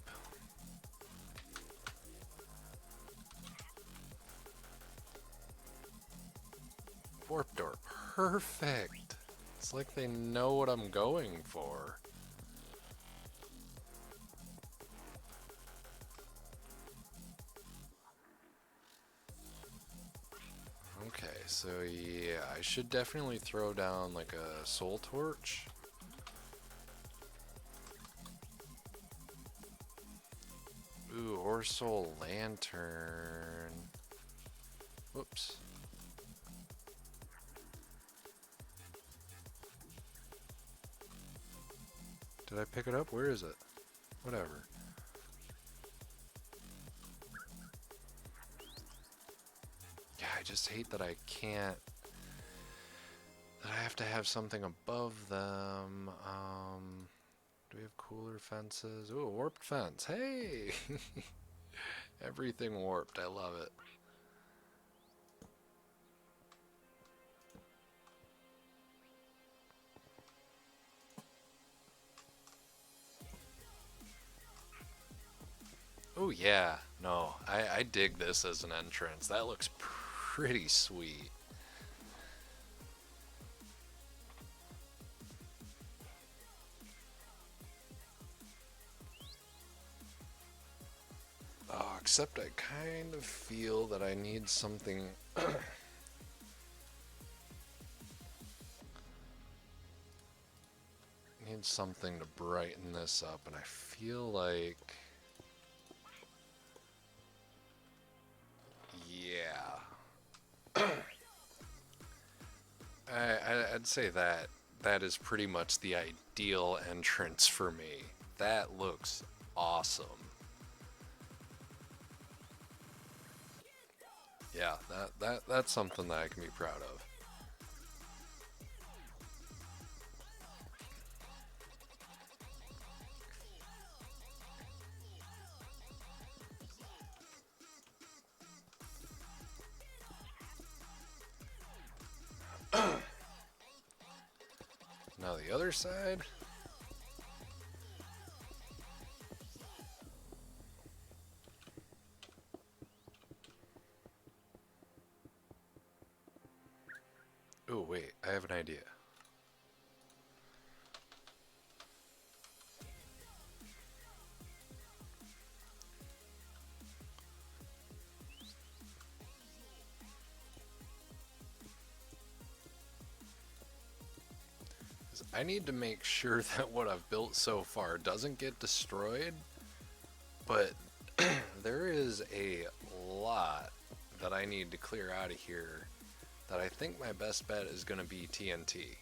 Speaker 1: Warp door. Perfect. It's like they know what I'm going for. Okay, so yeah, I should definitely throw down like a soul torch. Ooh, or soul lantern. Whoops. Did I pick it up? Where is it? Whatever. Yeah, I just hate that I can't. That I have to have something above them. Do we have cooler fences? Ooh, a warped fence. Hey! Everything warped. I love it. Oh yeah, no, I dig this as an entrance. That looks pretty sweet. Oh, except I kind of feel that I need something. Need something to brighten this up, and I feel like. Yeah. I'd say that is pretty much the ideal entrance for me. That looks awesome. Yeah, that's something that I can be proud of. Now the other side. Oh wait, I have an idea. I need to make sure that what I've built so far doesn't get destroyed, but there is a lot that I need to clear out of here that I think my best bet is going to be TNT.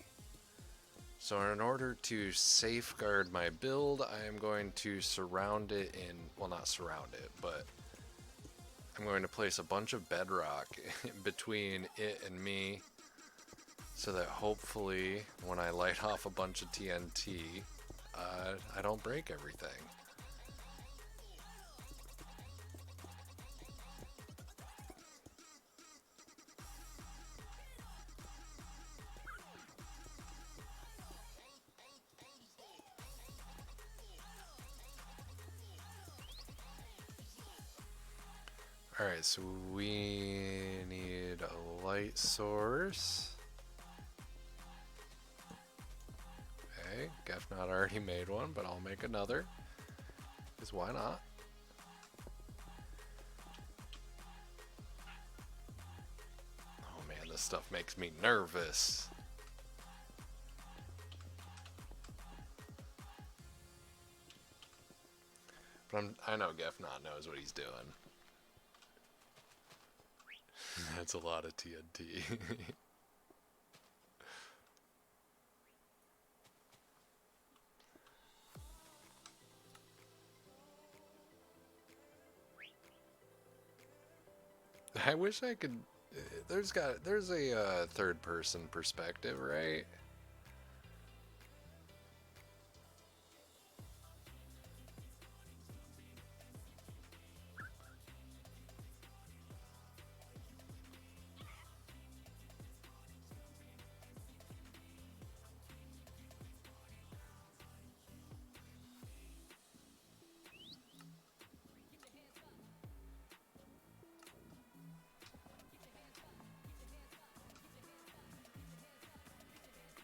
Speaker 1: So in order to safeguard my build, I am going to surround it in, well, not surround it, but I'm going to place a bunch of bedrock between it and me, so that hopefully when I light off a bunch of TNT, I don't break everything. Alright, so we need a light source. Okay, Gefnot already made one, but I'll make another. Because why not? Oh man, this stuff makes me nervous. But I know Gefnot knows what he's doing. That's a lot of TNT. I wish I could. There's a third person perspective, right?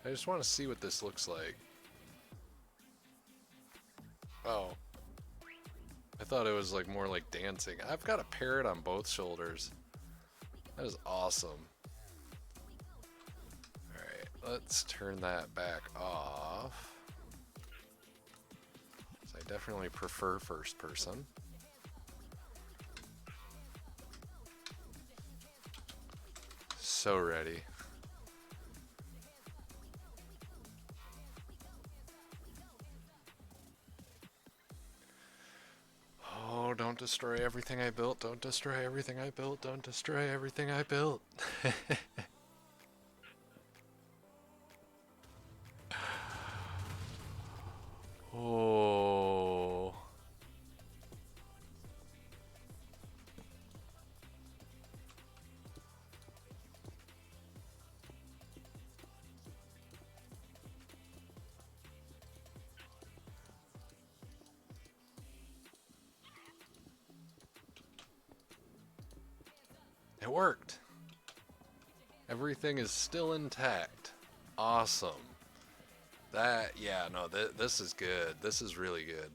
Speaker 1: I just want to see what this looks like. Oh. I thought it was like more like dancing. I've got a parrot on both shoulders. That is awesome. Alright, let's turn that back off. So I definitely prefer first person. So ready. Oh, don't destroy everything I built. Don't destroy everything I built. Don't destroy everything I built. Oh. It worked. Everything is still intact. Awesome. That, yeah, no, this is good. This is really good.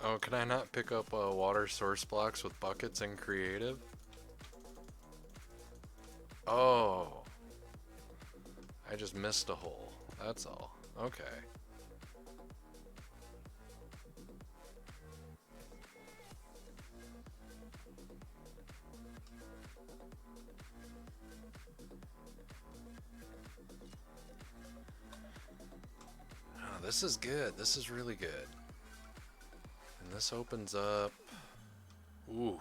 Speaker 1: Oh, can I not pick up water source blocks with buckets in creative? Oh. I just missed a hole. That's all. Okay. Oh, this is good. This is really good. And this opens up... Ooh.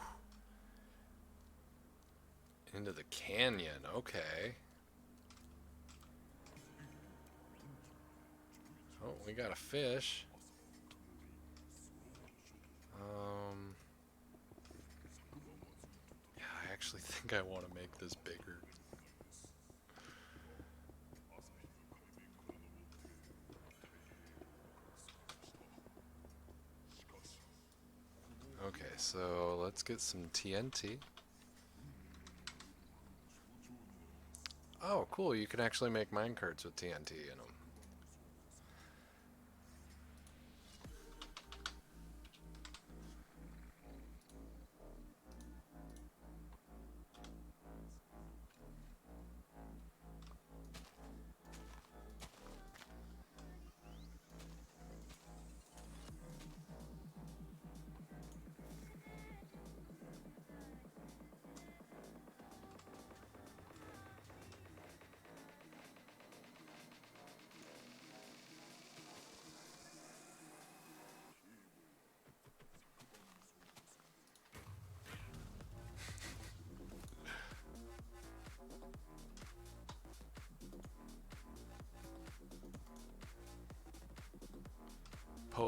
Speaker 1: Into the canyon. Okay. Oh, we got a fish. Yeah, I actually think I want to make this bigger. Okay, so let's get some TNT. Oh, cool, you can actually make minecarts with TNT in them.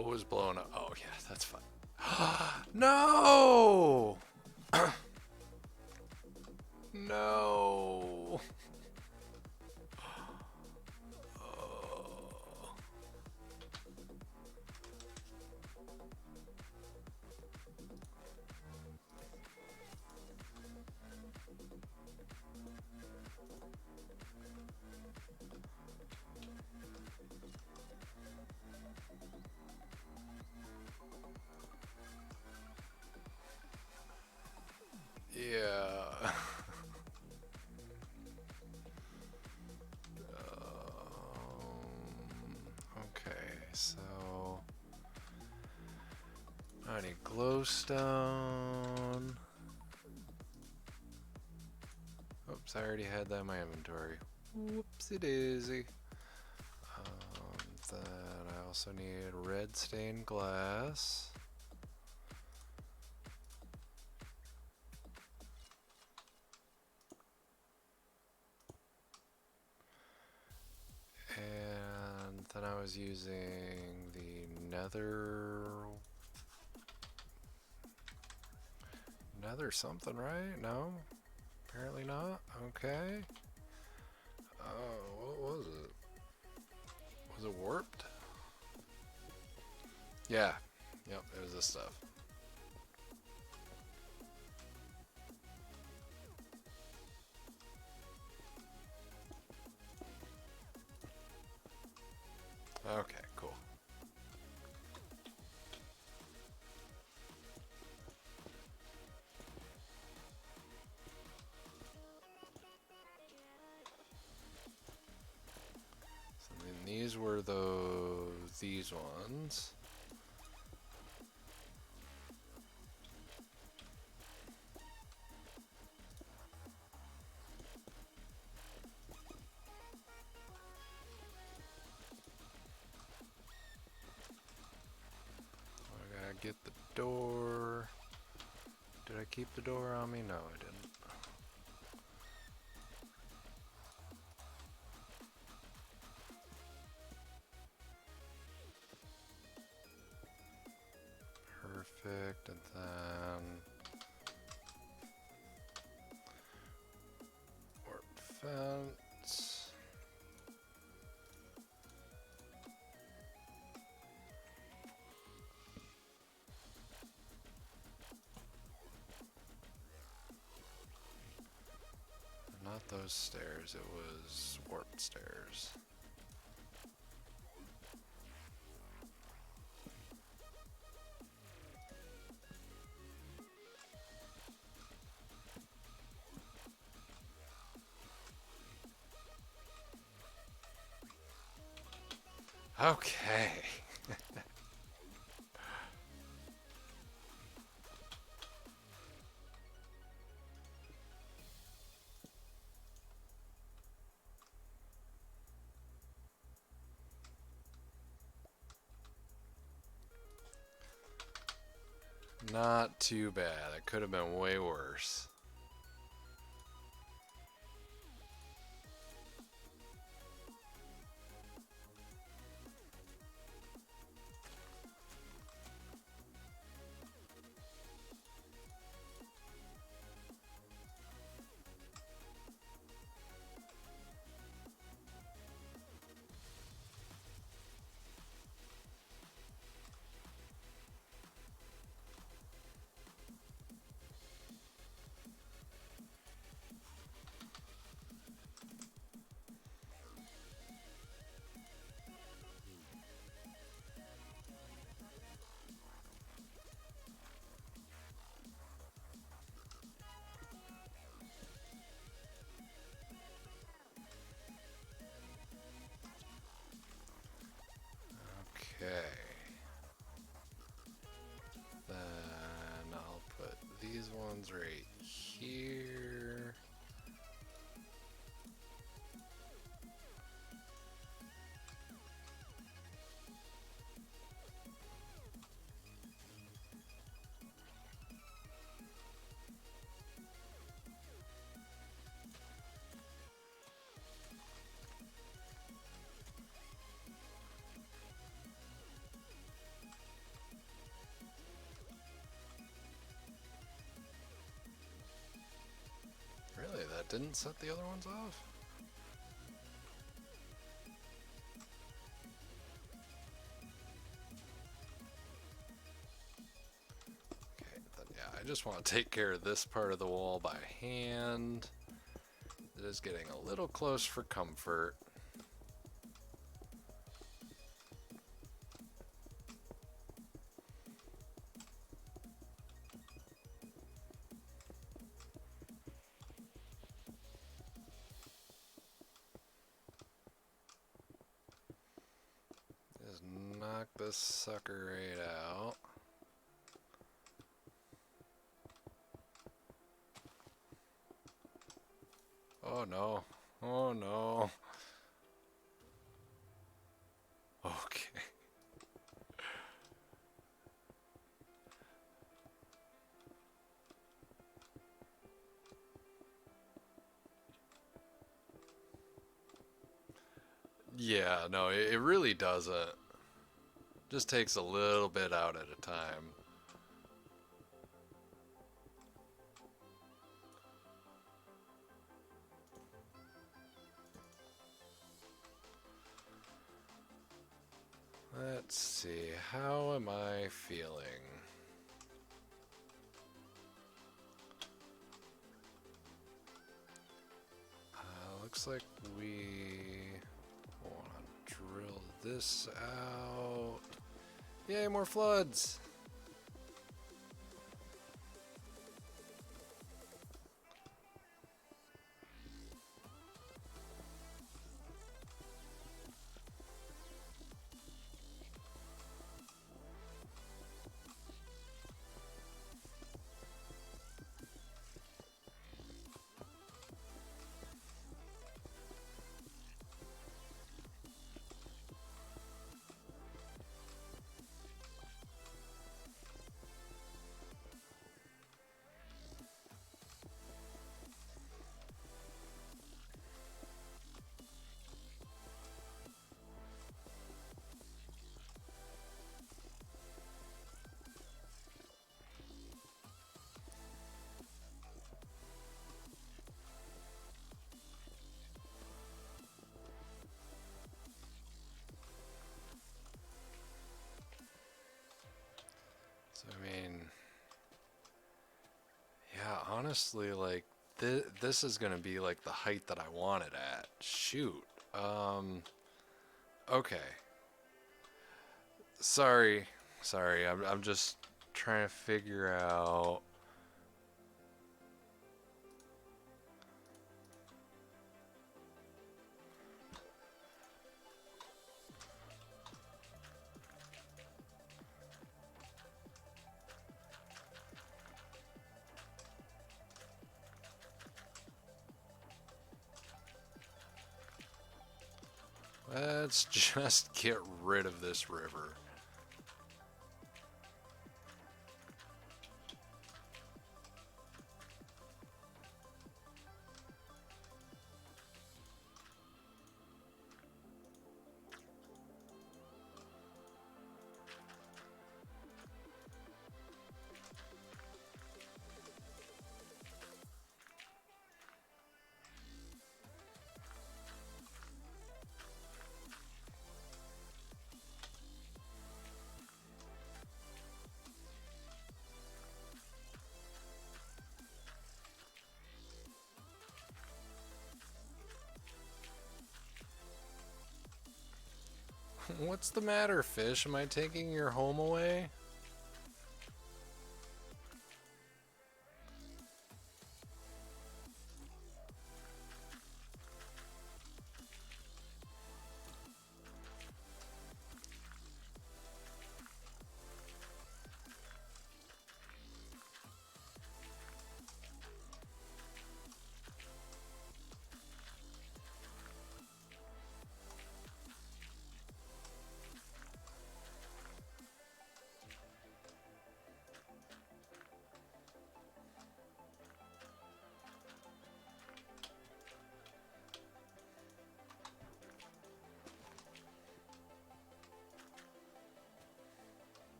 Speaker 1: was blown up. Oh yeah, that's fine. No! No! Oh. Yeah. Okay, so I need glowstone. Oops, I already had that in my inventory. Whoopsie daisy. Then I also need red stained glass. And then I was using the nether something, right? No? Apparently not. Okay. Oh, what was it? Was it warped? Yeah. Yep, it was this stuff. Okay, cool. So then these were these ones. I gotta get the door. Did I keep the door on me? No, I didn't. Perfect, and then warp fence. Not those stairs, it was warped stairs. Okay. Not too bad. It could have been way worse. Okay. Then I'll put these ones right here. didn't set the other ones off? Okay, then yeah, I just want to take care of this part of the wall by hand. It is getting a little close for comfort. Just knock this sucker right out. Oh no. Oh no. Okay. Yeah, no, it really doesn't. Just takes a little bit out at a time. Let's see, how am I feeling? Looks like we want to drill this out. Yay, more floods! So, I mean, yeah, honestly, like, this is gonna be like the height that I want it at. Shoot. Okay. Sorry. Sorry, I'm just trying to figure out. Let's just get rid of this river. What's the matter, fish? Am I taking your home away?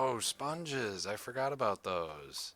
Speaker 1: Oh, sponges. I forgot about those.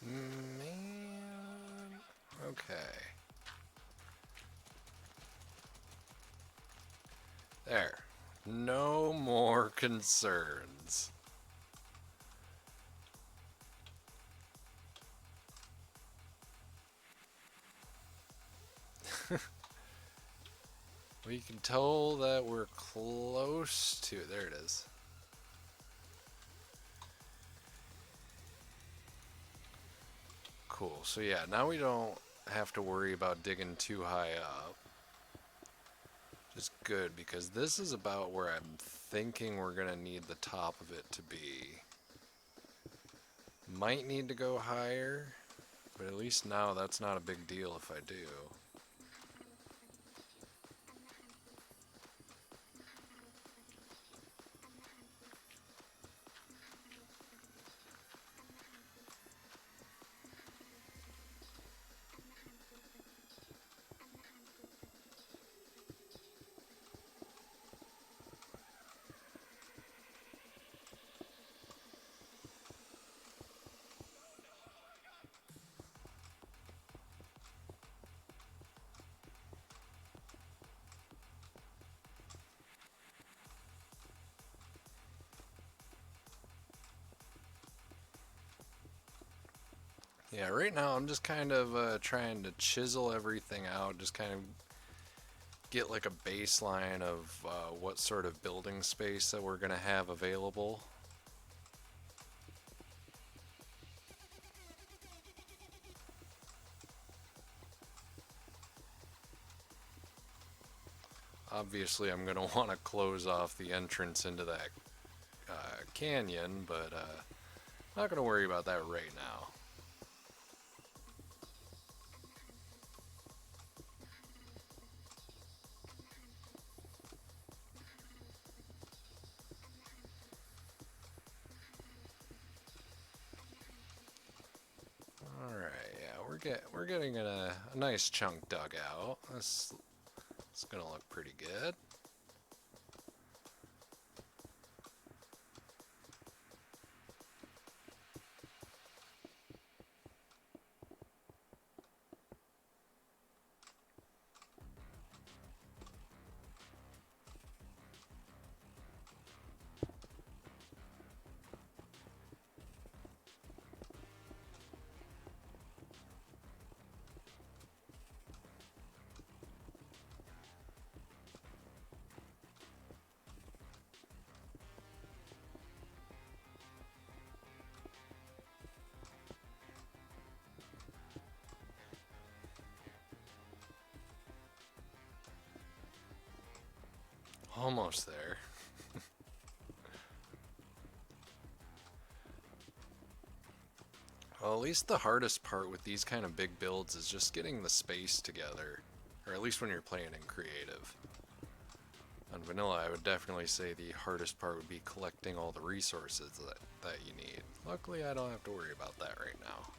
Speaker 1: Man. Okay. There. No more concerns. We can tell that we're close to... There it is. Cool. So yeah, now we don't have to worry about digging too high up. Just good, because this is about where I'm thinking we're going to need the top of it to be. Might need to go higher, but at least now that's not a big deal if I do. Yeah, right now I'm just kind of trying to chisel everything out, just kind of get like a baseline of what sort of building space that we're going to have available. Obviously I'm going to want to close off the entrance into that canyon, but not going to worry about that right now. Alright, yeah, we're getting a nice chunk dug out. It's going to look pretty good. Almost there. Well, at least the hardest part with these kind of big builds is just getting the space together, or at least when you're playing in creative. On vanilla, I would definitely say the hardest part would be collecting all the resources that you need. Luckily, I don't have to worry about that right now.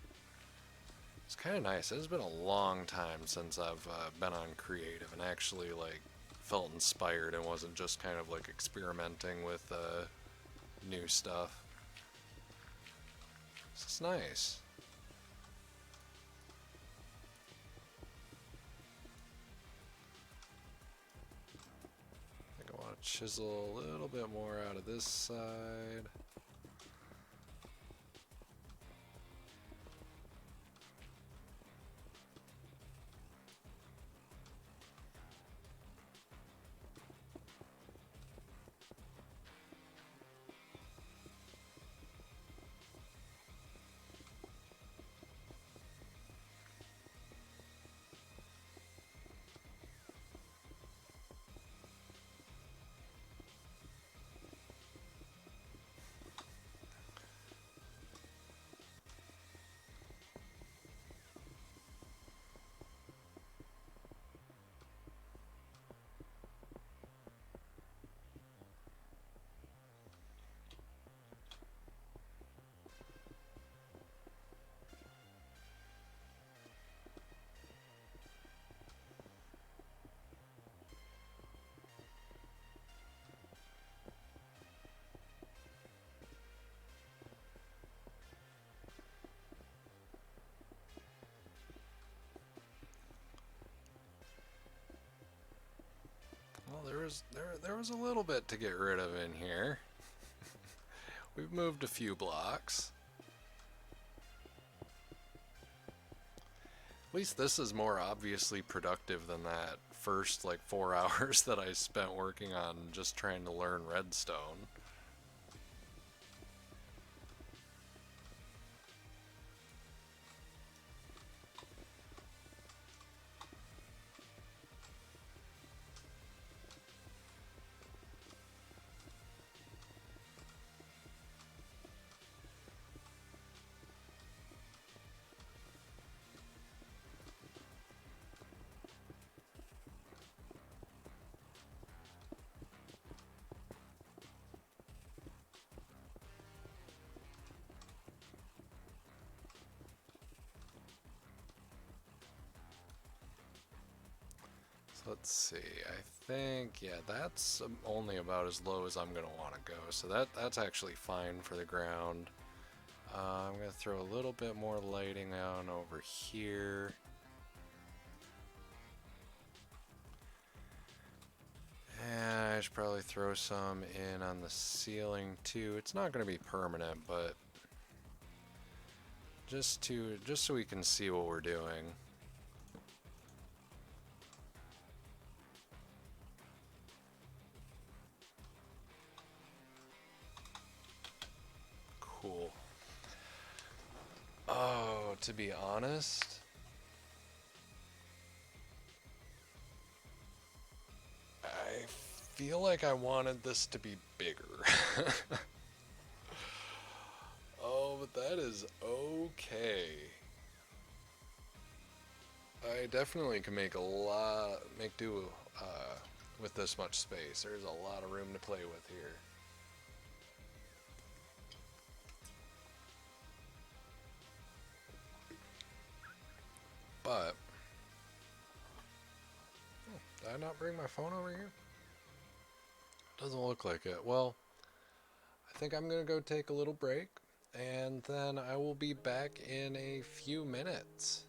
Speaker 1: It's kind of nice. It's been a long time since I've been on creative and actually like felt inspired and wasn't just kind of like experimenting with new stuff. It's nice. I think I want to chisel a little bit more out of this side. there was a little bit to get rid of in here. We've moved a few blocks. At least this is more obviously productive than that first like 4 hours that I spent working on just trying to learn redstone. Let's see, I think, yeah, that's only about as low as I'm going to want to go, so that's actually fine for the ground. I'm going to throw a little bit more lighting on over here. And I should probably throw some in on the ceiling too. It's not going to be permanent, but just so we can see what we're doing. Cool. Oh, to be honest, I feel like I wanted this to be bigger. Oh, but that is okay. I definitely can make do with this much space. There's a lot of room to play with here. But, did I not bring my phone over here? Doesn't look like it. Well, I think I'm gonna go take a little break, and then I will be back in a few minutes.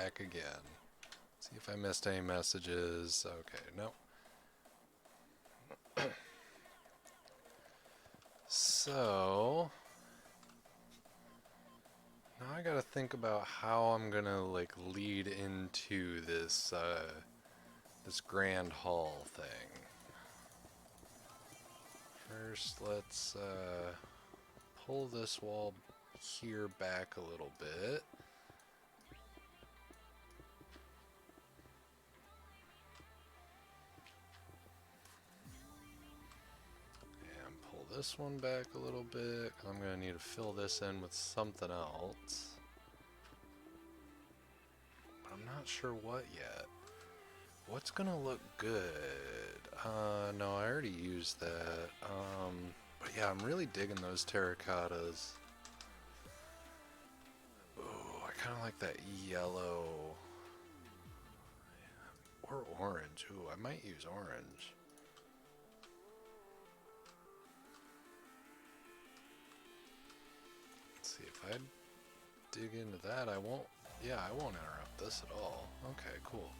Speaker 1: back again. See if I missed any messages. Okay, nope. So now I gotta think about how I'm gonna like lead into this this grand hall thing. First, let's pull this wall here back a little bit. And pull this one back a little bit. I'm going to need to fill this in with something else. But I'm not sure what yet. What's going to look good? No, I already used that. But yeah, I'm really digging those terracottas. Oh, I kind of like that yellow. Or orange. Ooh, I might use orange. Let's see, if I dig into that, I won't... Yeah, I won't interrupt this at all. Okay, cool.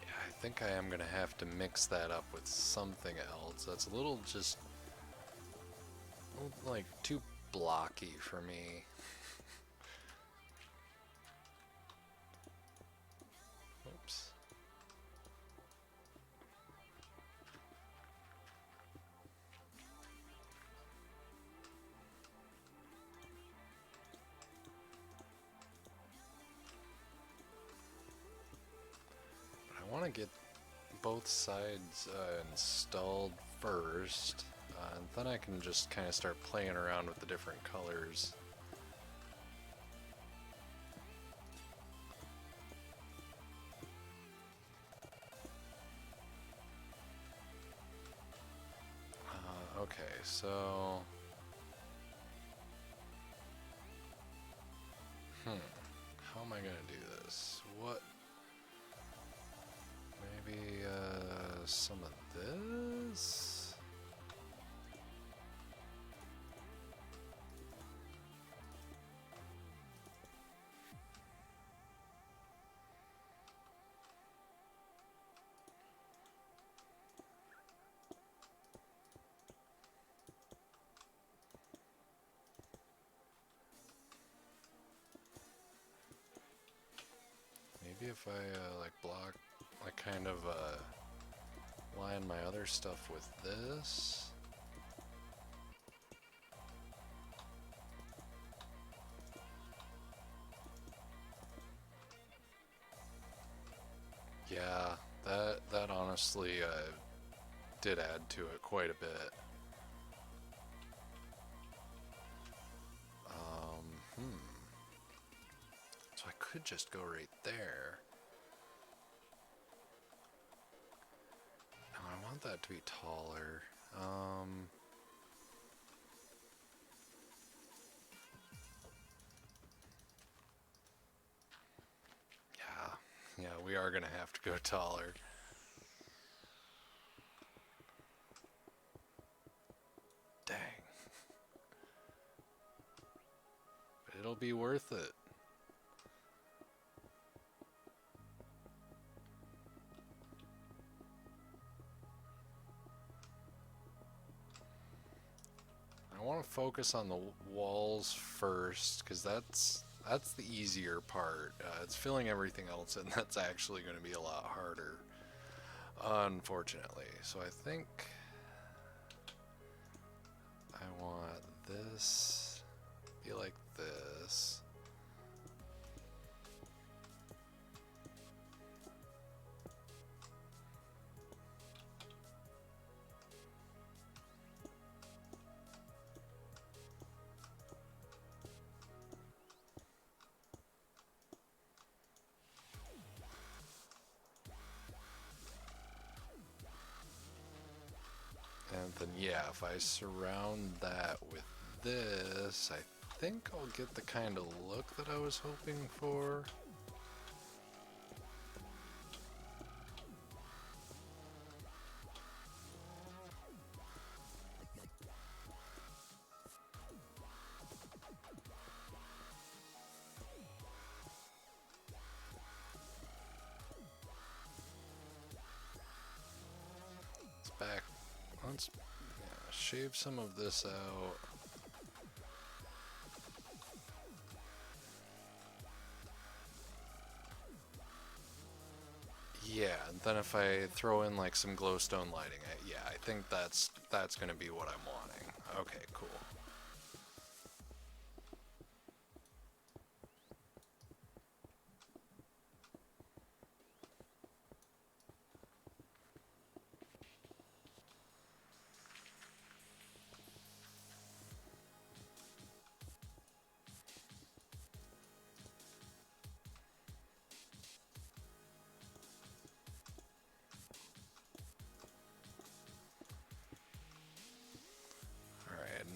Speaker 1: I think I am going to have to mix that up with something else. That's a little just like too blocky for me. Oops. But I want to get both sides installed first, and then I can just kind of start playing around with the different colors. Okay, so... How am I going to do this? What... Maybe, some of this? Maybe if I, like, block, like, kind of, line my other stuff with this. Yeah, that honestly did add to it quite a bit. So I could just go right there. No, I want that to be taller. Yeah, we are gonna have to go taller. Dang. But it'll be worth it. I want to focus on the walls first, because that's the easier part. It's filling everything else in that's actually going to be a lot harder, unfortunately. So I think I want this be like this. then yeah, if I surround that with this, I think I'll get the kind of look that I was hoping for. Back. Let's shave some of this out. Yeah, and then if I throw in like some glowstone lighting, yeah, I think that's gonna be what I'm wanting. Okay, cool.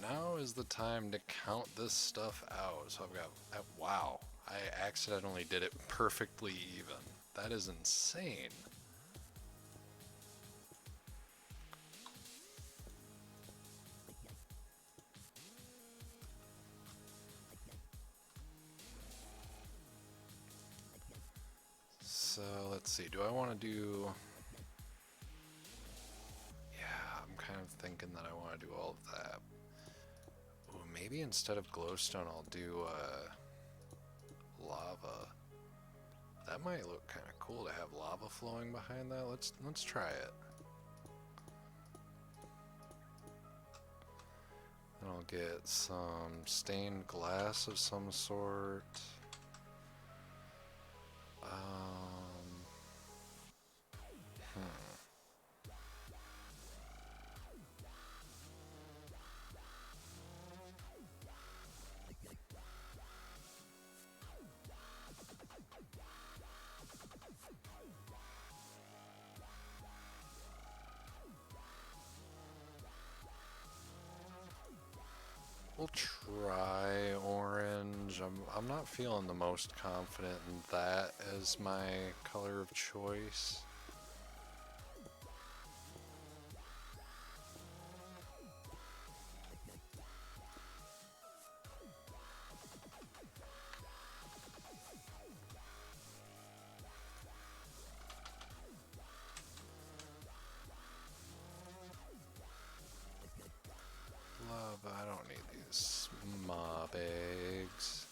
Speaker 1: Now is the time to count this stuff out. So I've got, wow, I accidentally did it perfectly even. That is insane. So let's see, do I want to do, yeah, I'm kind of thinking that I want to do all of that. Ooh, maybe instead of glowstone I'll do lava. That might look kind of cool to have lava flowing behind that. Let's try it. And I'll get some stained glass of some sort. We'll try orange. I'm not feeling the most confident in that as my color of choice. Lava, I don't need these mob eggs.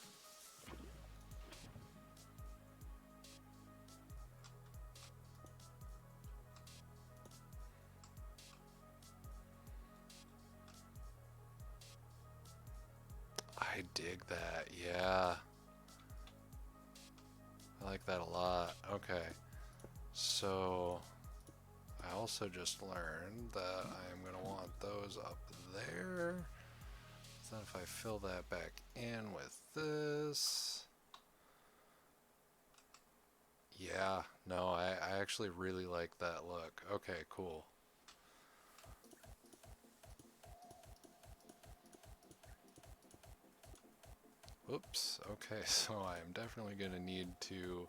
Speaker 1: I dig that, yeah. I like that a lot. Okay, so I also just learned that I'm gonna want those up there. So then if I fill that back in with this, yeah, no, I actually really like that look. Okay, cool. Oops, okay, so I'm definitely gonna need to,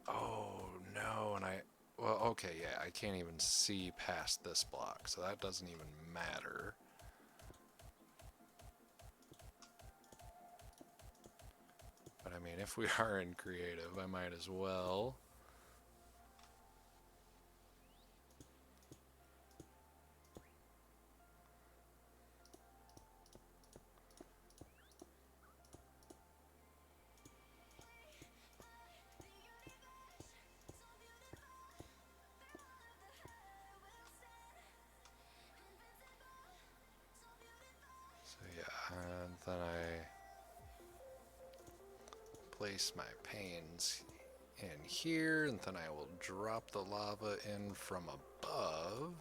Speaker 1: oh no, and well, okay, yeah, I can't even see past this block, so that doesn't even matter. But I mean, if we are in creative, I might as well. So yeah, and then I place my panes in here, and then I will drop the lava in from above.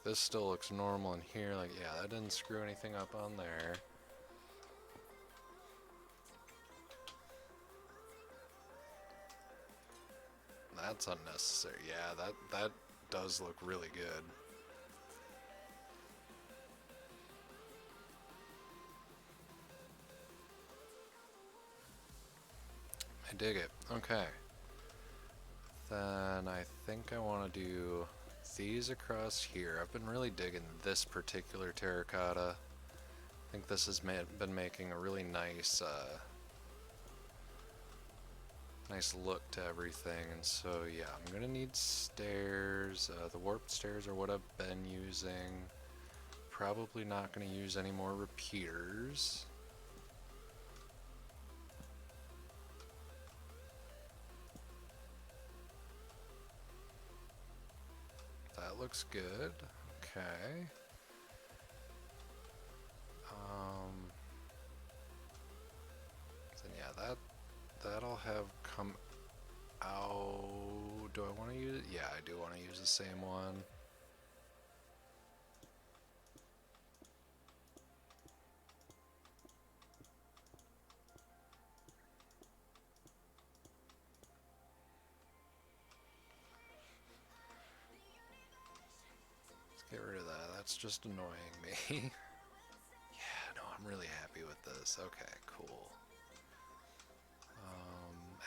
Speaker 1: this still looks normal in here. Like, yeah, that didn't screw anything up on there. That's unnecessary. Yeah, that does look really good. I dig it. Okay. Then I think I want to do these across here. I've been really digging this particular terracotta. I think this has been making a really nice nice look to everything. And so yeah, I'm gonna need stairs. The warp stairs are what I've been using. Probably not gonna use any more repeaters. That looks good. Okay. Then yeah, that'll have come out. Do I want to use it? Yeah, I do want to use the same one. Let's get rid of that. That's just annoying me. Yeah, no, I'm really happy with this. Okay, cool.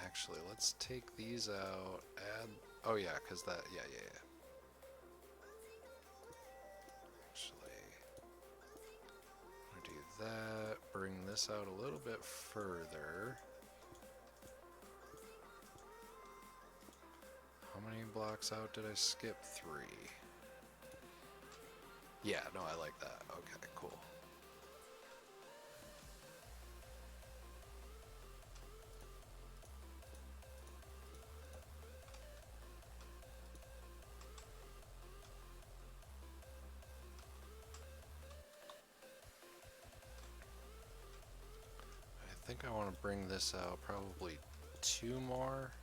Speaker 1: Actually, let's take these out. Add. Oh yeah, cause that. Yeah. Actually, I'm gonna do that. Bring this out a little bit further. How many blocks out did I skip? 3. Yeah, no, I like that. Okay, cool. I think I want to bring this out probably 2 more.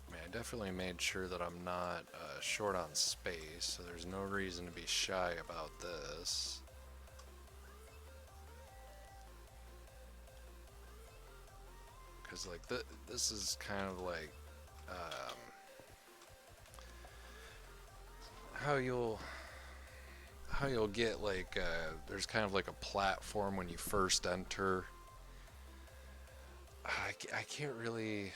Speaker 1: I mean, I definitely made sure that I'm not short on space, so there's no reason to be shy about this. Because, like, this is kind of like how you'll get, like, there's kind of like a platform when you first enter. I can't really...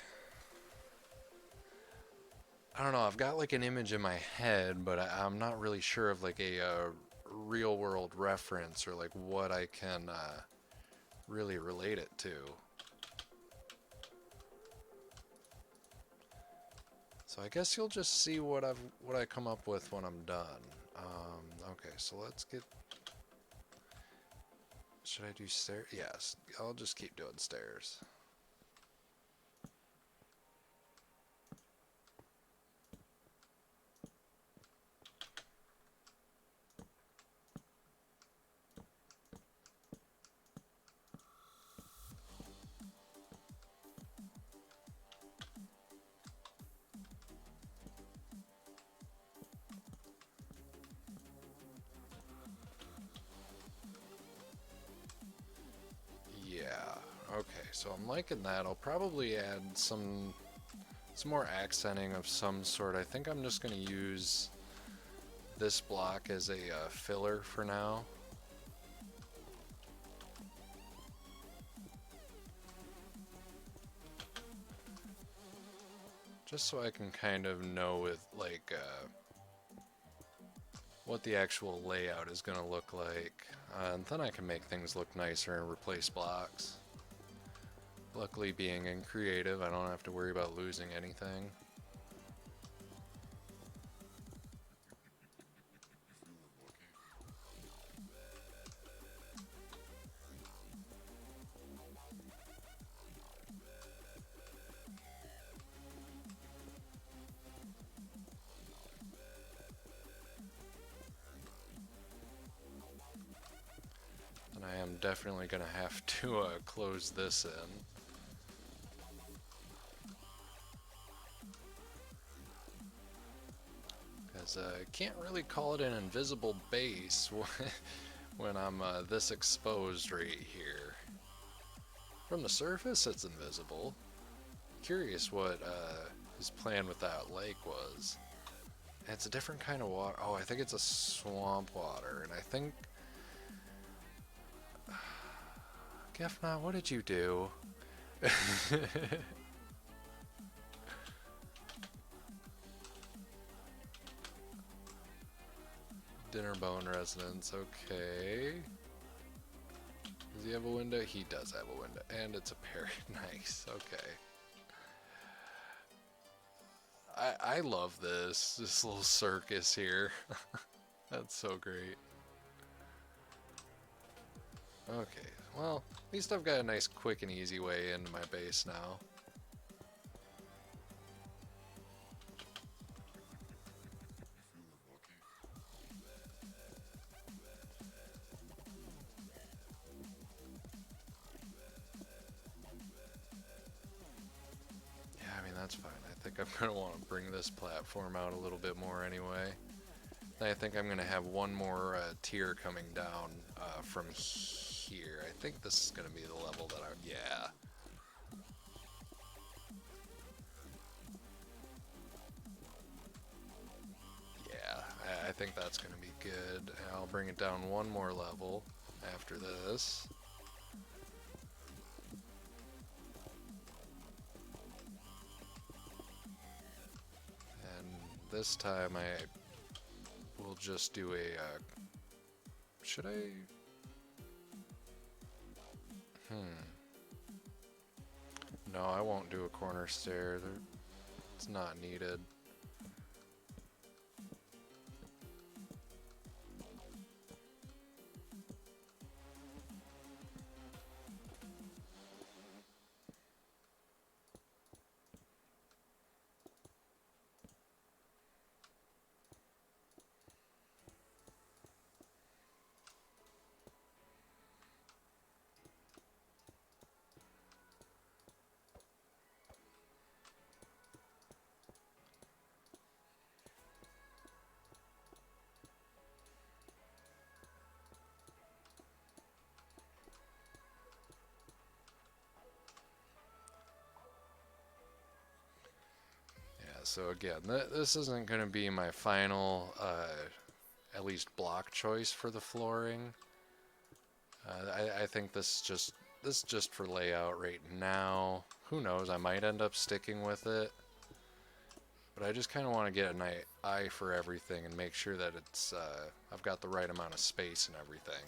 Speaker 1: I don't know, I've got like an image in my head, but I'm not really sure of like a real world reference or like what I can really relate it to. So I guess you'll just see what I come up with when I'm done. Okay, so let's get... Should I do stairs? Yes, I'll just keep doing stairs. Okay, so I'm liking that. I'll probably add some more accenting of some sort. I think I'm just going to use this block as a filler for now. Just so I can kind of know with like what the actual layout is going to look like. And then I can make things look nicer and replace blocks. Luckily, being in creative, I don't have to worry about losing anything. And I am definitely going to have to close this in. As can't really call it an invisible base when I'm this exposed right here. From the surface, it's invisible. Curious what his plan with that lake was. And it's a different kind of water. Oh, I think it's a swamp water, and I think... Gefnot, what did you do? Dinnerbone residence, okay. Does he have a window? He does have a window, and it's a parrot. Nice, okay. I love this little circus here. That's so great. Okay, well, at least I've got a nice quick and easy way into my base now. Yeah, I mean, that's fine. I think I'm going to want to bring this platform out a little bit more anyway. I think I'm going to have one more tier coming down from here. I think this is going to be the level that yeah. Yeah, I think that's going to be good. I'll bring it down one more level after this. And this time I will just do a... should I... No, I won't do a corner stair. It's not needed. So again, this isn't going to be my final, at least block choice for the flooring. I think this is just for layout right now. Who knows? I might end up sticking with it, but I just kind of want to get an eye for everything and make sure that it's I've got the right amount of space and everything.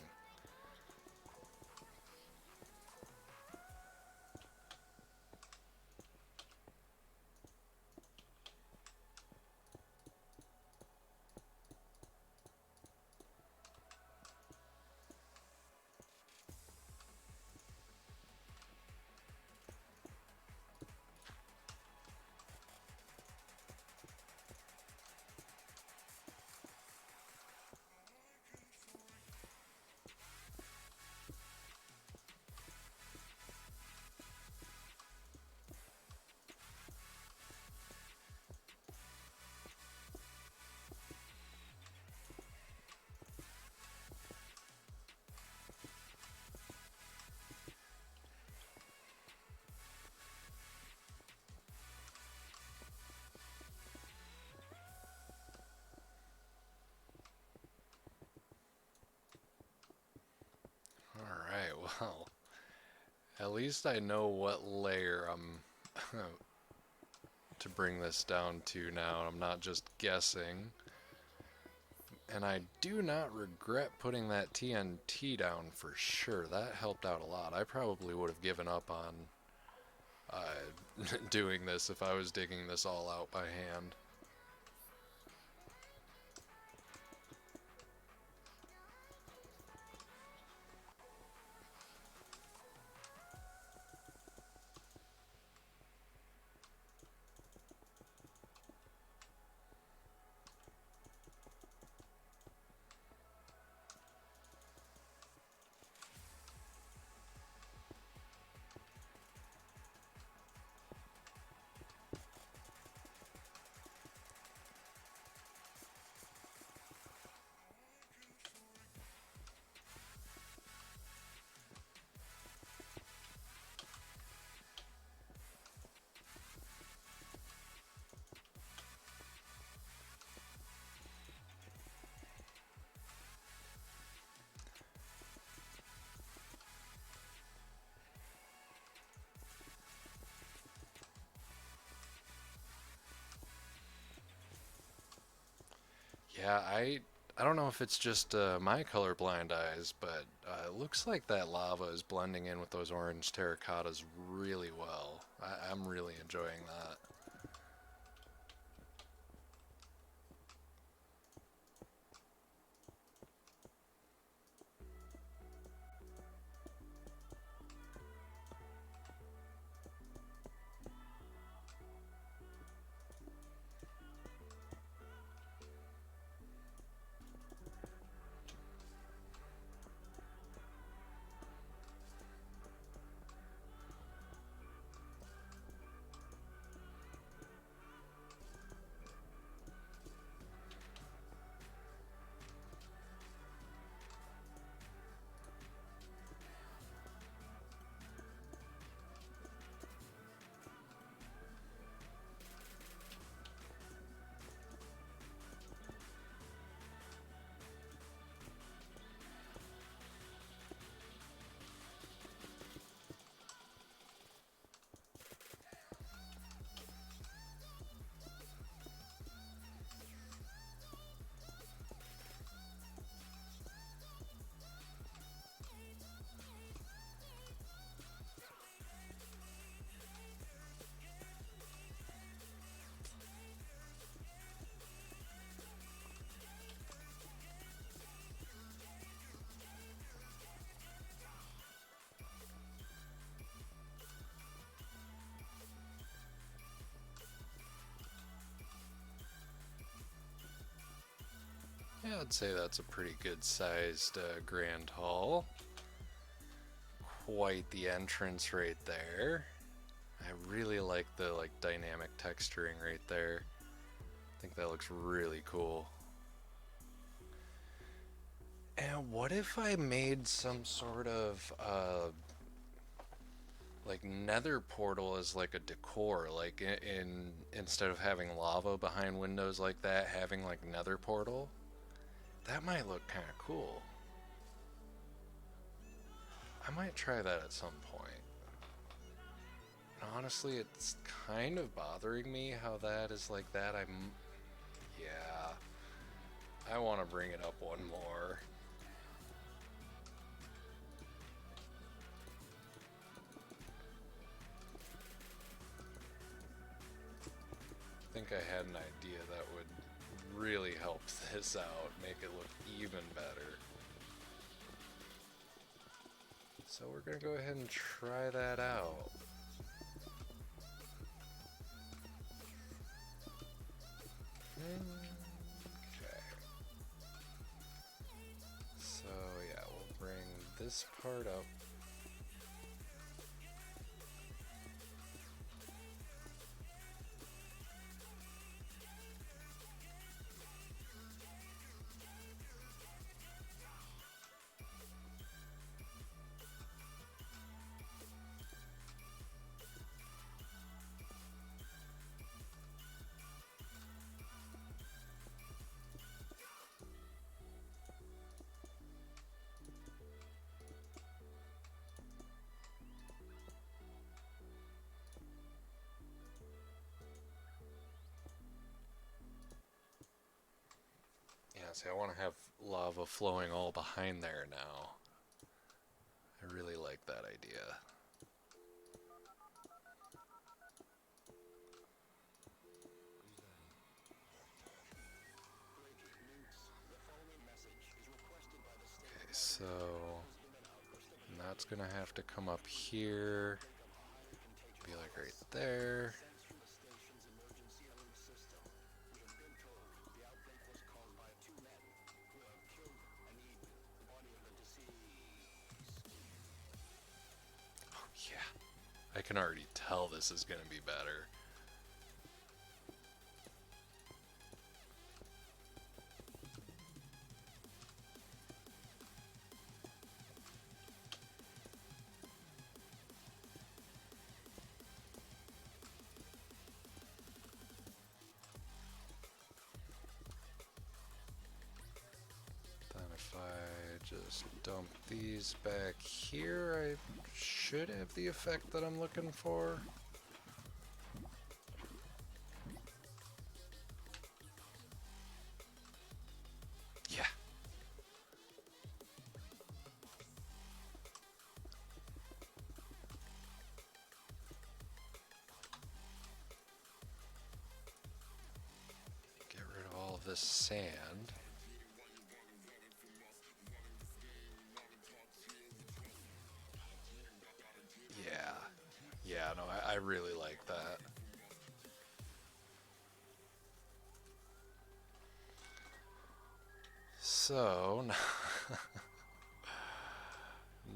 Speaker 1: Alright, well, at least I know what layer I'm to bring this down to now. I'm not just guessing. And I do not regret putting that TNT down for sure. That helped out a lot. I probably would have given up on doing this if I was digging this all out by hand. Yeah, I don't know if it's just my colorblind eyes, but it looks like that lava is blending in with those orange terracottas really well. I'm really enjoying that. Yeah, I'd say that's a pretty good sized grand hall. Quite the entrance right there. I really like the dynamic texturing right there. I think that looks really cool. And what if I made some sort of like nether portal as like a decor, like in instead of having lava behind windows like that, having like nether portal? That might look kind of cool. I might try that at some point. And honestly, it's kind of bothering me how that is like that. Yeah, I want to bring it up one more. I think I had an idea that would really help this out, make it look even better. So we're gonna go ahead and try that out. Okay. So yeah, we'll bring this part up. Yeah, see, I want to have lava flowing all behind there now. I really like that idea. Okay, so that's gonna have to come up here, be like right there. Oh yeah, I can already tell this is gonna be better. Then if I just dump these back here, I should have the effect that I'm looking for. the sand. Yeah. Yeah, no, I really like that. So,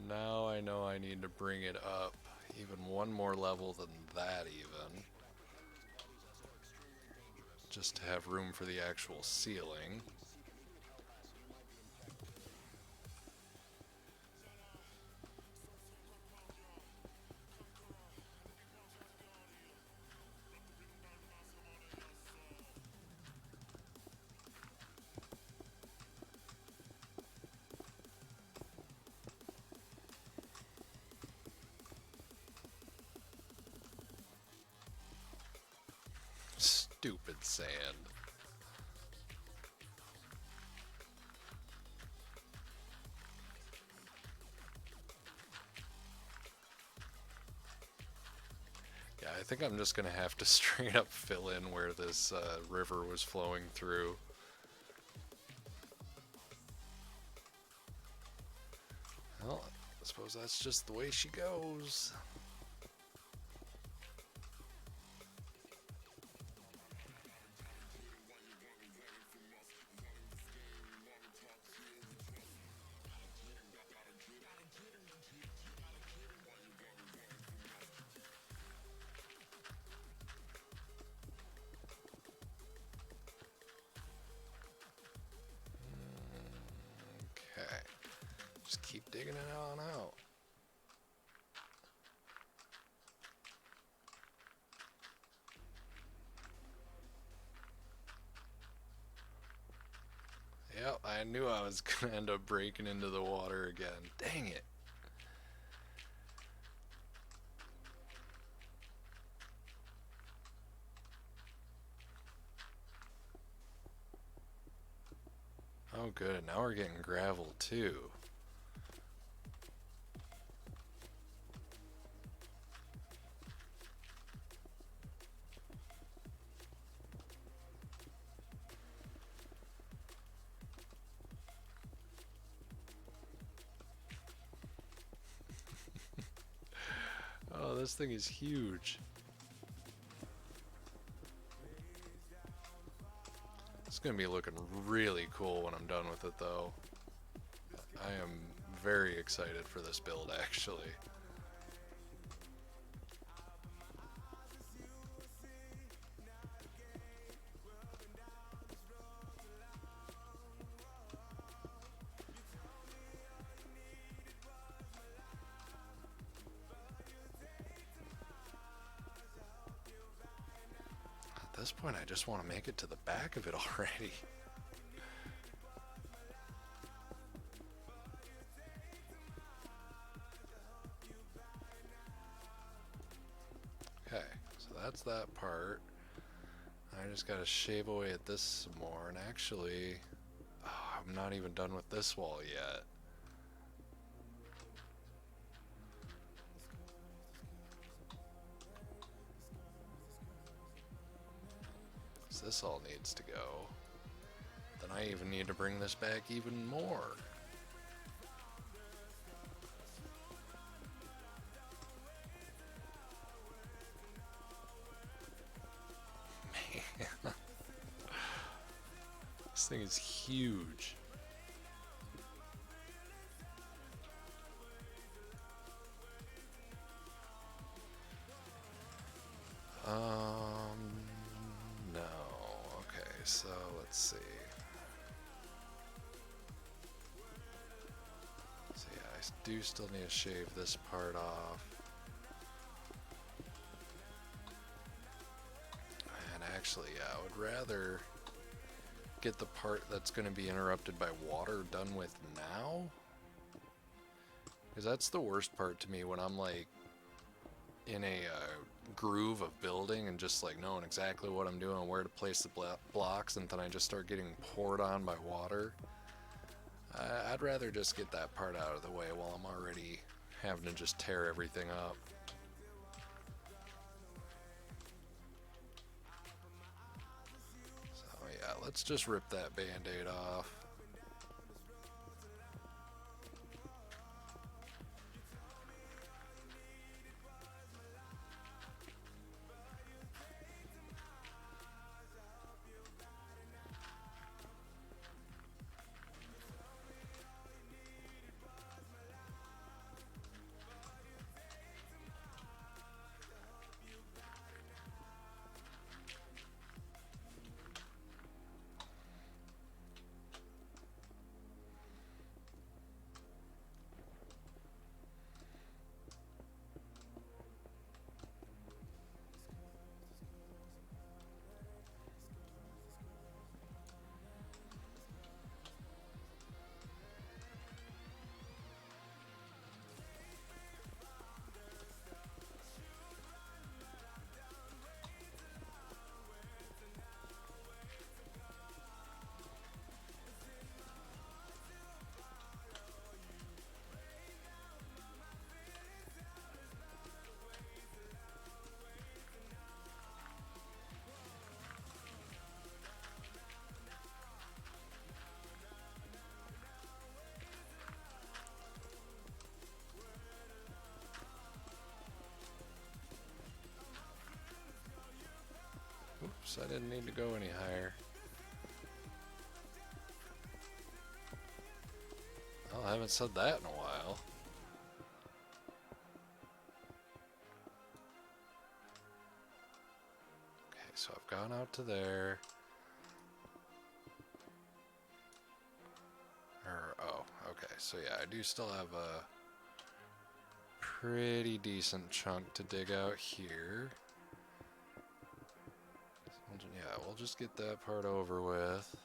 Speaker 1: now I know I need to bring it up even one more level than that even. Just to have room for the actual ceiling. Stupid sand. Yeah, I think I'm just gonna have to straight up fill in where this river was flowing through. Well, I suppose that's just the way she goes. Okay, just keep digging it on out. Yep, I knew I was gonna end up breaking into the water again. Dang it. Oh good, now we're getting gravel too. Oh, this thing is huge. It's gonna be looking really cool when I'm done with it though. I am very excited for this build actually. At this point I just want to make it to the back of it already. Okay, so that's that part. I just gotta shave away at this some more, and actually, oh, I'm not even done with this wall yet. So this all needs to go. Then I even need to bring this back even more. Man. This thing is huge. No. Okay, so let's see. So yeah, I do still need to shave this part off. And actually, yeah, I would rather get the part that's going to be interrupted by water done with now. Because that's the worst part to me when I'm like in a groove of building and just like knowing exactly what I'm doing and where to place the blocks, and then I just start getting poured on by water. I'd rather just get that part out of the way while I'm already having to just tear everything up. So yeah, Let's just rip that band-aid off. Oops, I didn't need to go any higher. Well, I haven't said that in a while. Okay, so I've gone out to there. Oh, okay, so yeah, I do still have a pretty decent chunk to dig out here. Yeah, we'll just get that part over with.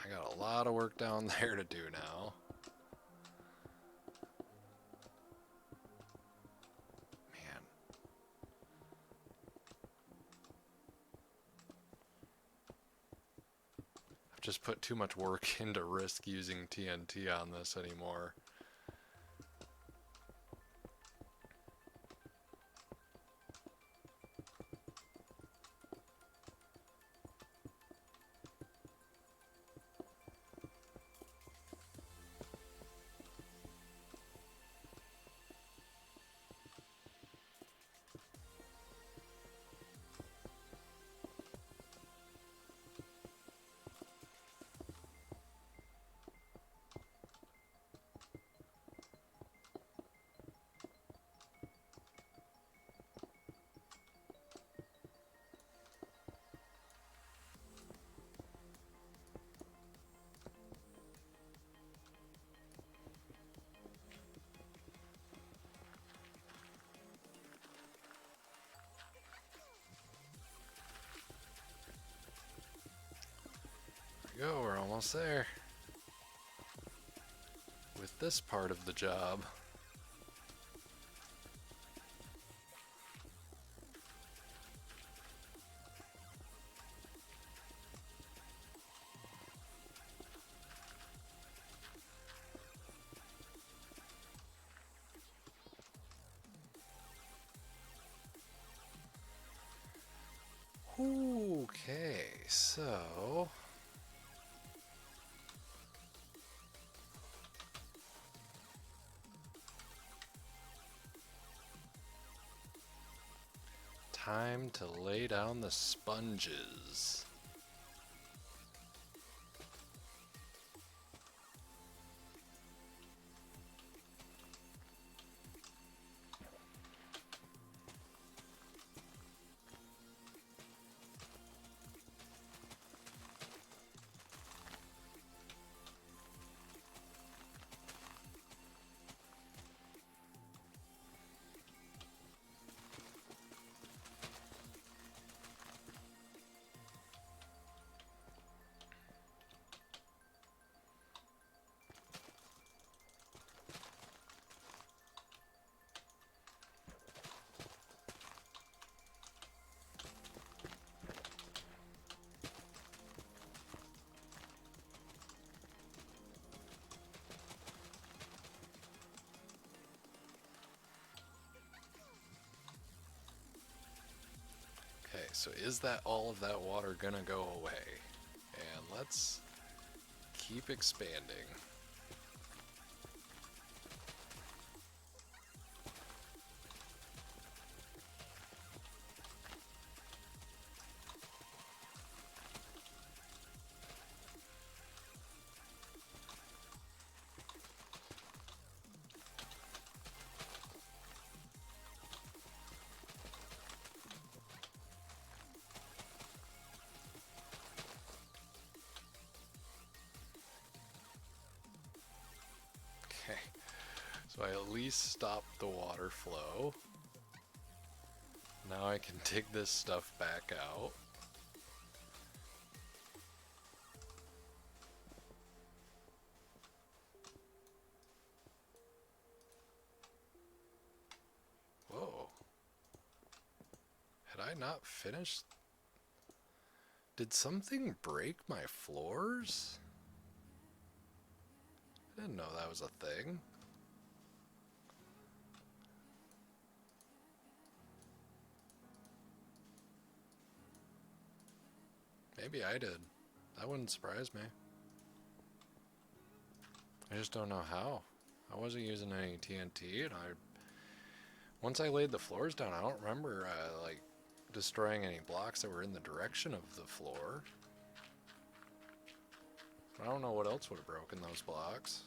Speaker 1: I got a lot of work down there to do now. Man. I've just put too much work into risk using TNT on this anymore. There we go, we're almost there. With this part of the job. Okay, so time to lay down the sponges. so is that all of that water gonna go away? And let's keep expanding. Okay, so I at least stopped the water flow. Now I can dig this stuff back out. Whoa. Had I not finished? Did something break my floors? I didn't know that was a thing. Maybe I did. That wouldn't surprise me. I just don't know how. I wasn't using any TNT, and once I laid the floors down, I don't remember like destroying any blocks that were in the direction of the floor. I don't know what else would have broken those blocks.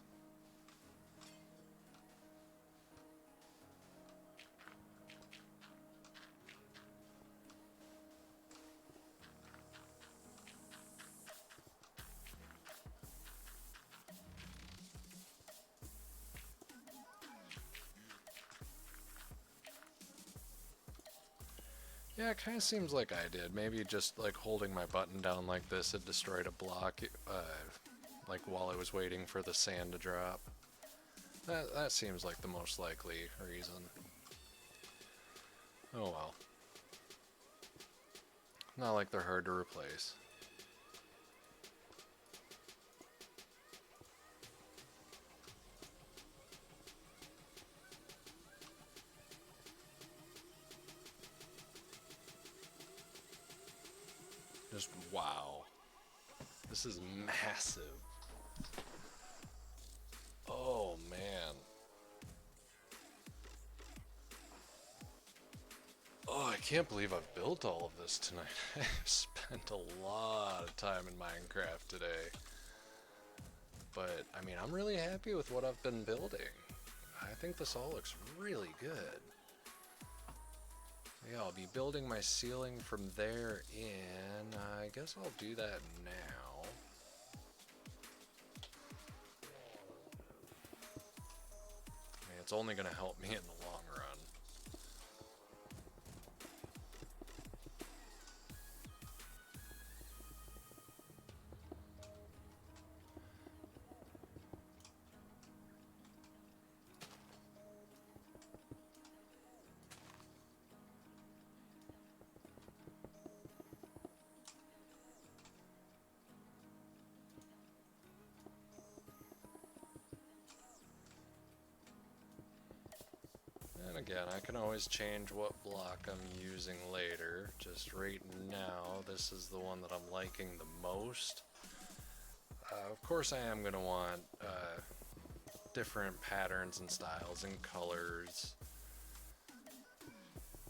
Speaker 1: Yeah, it kind of seems like I did. Maybe just like holding my button down like this, it destroyed a block, like while I was waiting for the sand to drop. That seems like the most likely reason. Oh well. Not like they're hard to replace. Just wow. This is massive. Oh man. Oh, I can't believe I've built all of this tonight. I've spent a lot of time in Minecraft today. But, I mean, I'm really happy with what I've been building. I think this all looks really good. Yeah, I'll be building my ceiling from there in. I guess I'll do that now. I mean, it's only going to help me in the long run. And again, I can always change what block I'm using later. Just right now, this is the one that I'm liking the most. Of course I am going to want different patterns and styles and colors.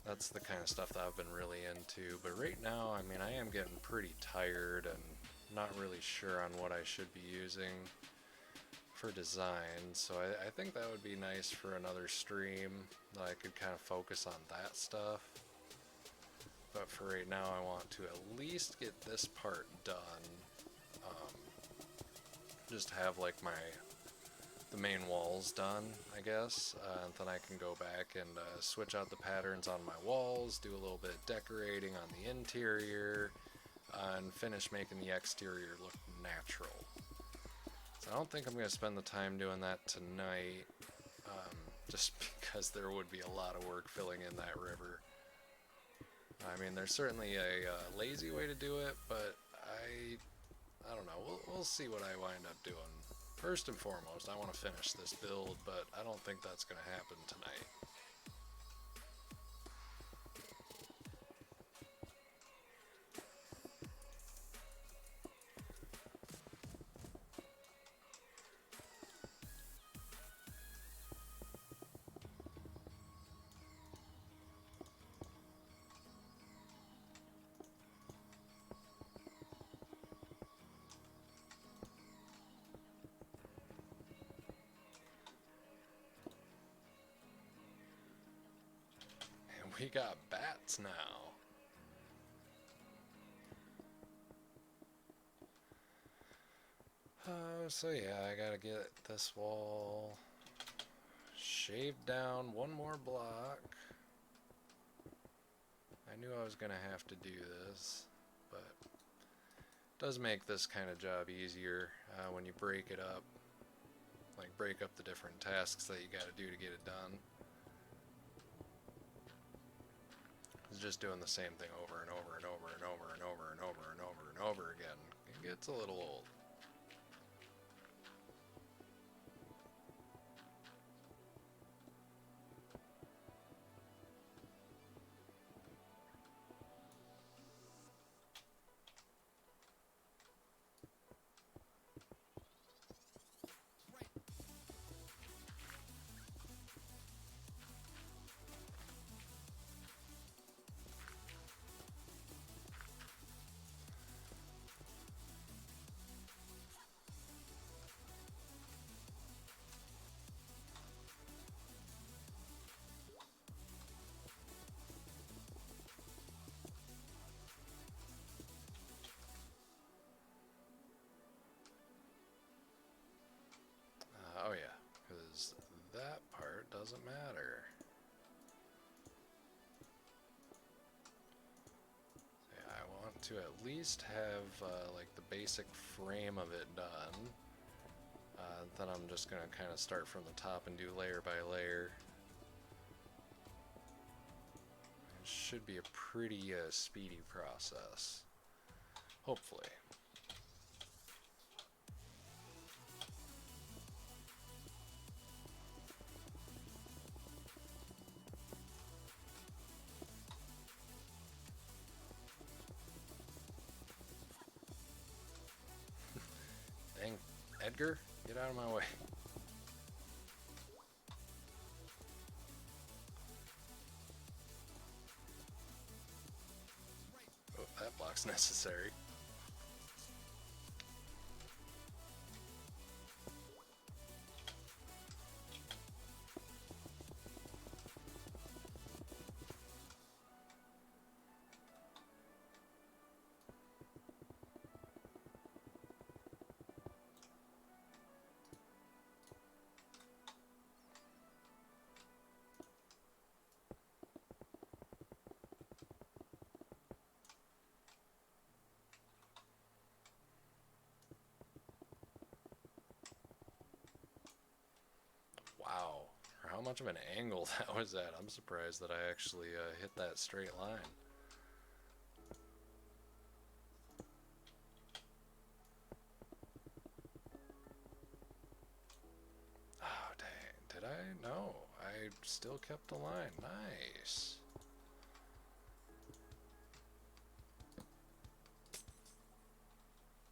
Speaker 1: That's the kind of stuff that I've been really into. But right now, I mean, I am getting pretty tired and not really sure on what I should be using for design, so I think that would be nice for another stream that I could kind of focus on that stuff. But for right now, I want to at least get this part done. Just have like the main walls done, I guess, and then I can go back and switch out the patterns on my walls, do a little bit of decorating on the interior, and finish making the exterior look natural. So I don't think I'm going to spend the time doing that tonight, just because there would be a lot of work filling in that river. I mean, there's certainly a lazy way to do it, but I don't know. We'll see what I wind up doing. First and foremost, I want to finish this build, but I don't think that's going to happen tonight. We got bats now. So yeah, I gotta get this wall shaved down one more block. I knew I was gonna have to do this, but it does make this kind of job easier when you break it up. Like break up the different tasks that you gotta do to get it done. It's just doing the same thing over and over and over and over and over and over and over and over again. It gets a little old. Oh yeah, because that part doesn't matter. Yeah, I want to at least have like the basic frame of it done. Then I'm just gonna kind of start from the top and do layer by layer. It should be a pretty speedy process, hopefully. Dang, Edgar, get out of my way. Oh, that block's necessary. Wow, for how much of an angle that was at, I'm surprised that I actually hit that straight line. Oh, dang, did I? No, I still kept the line. Nice.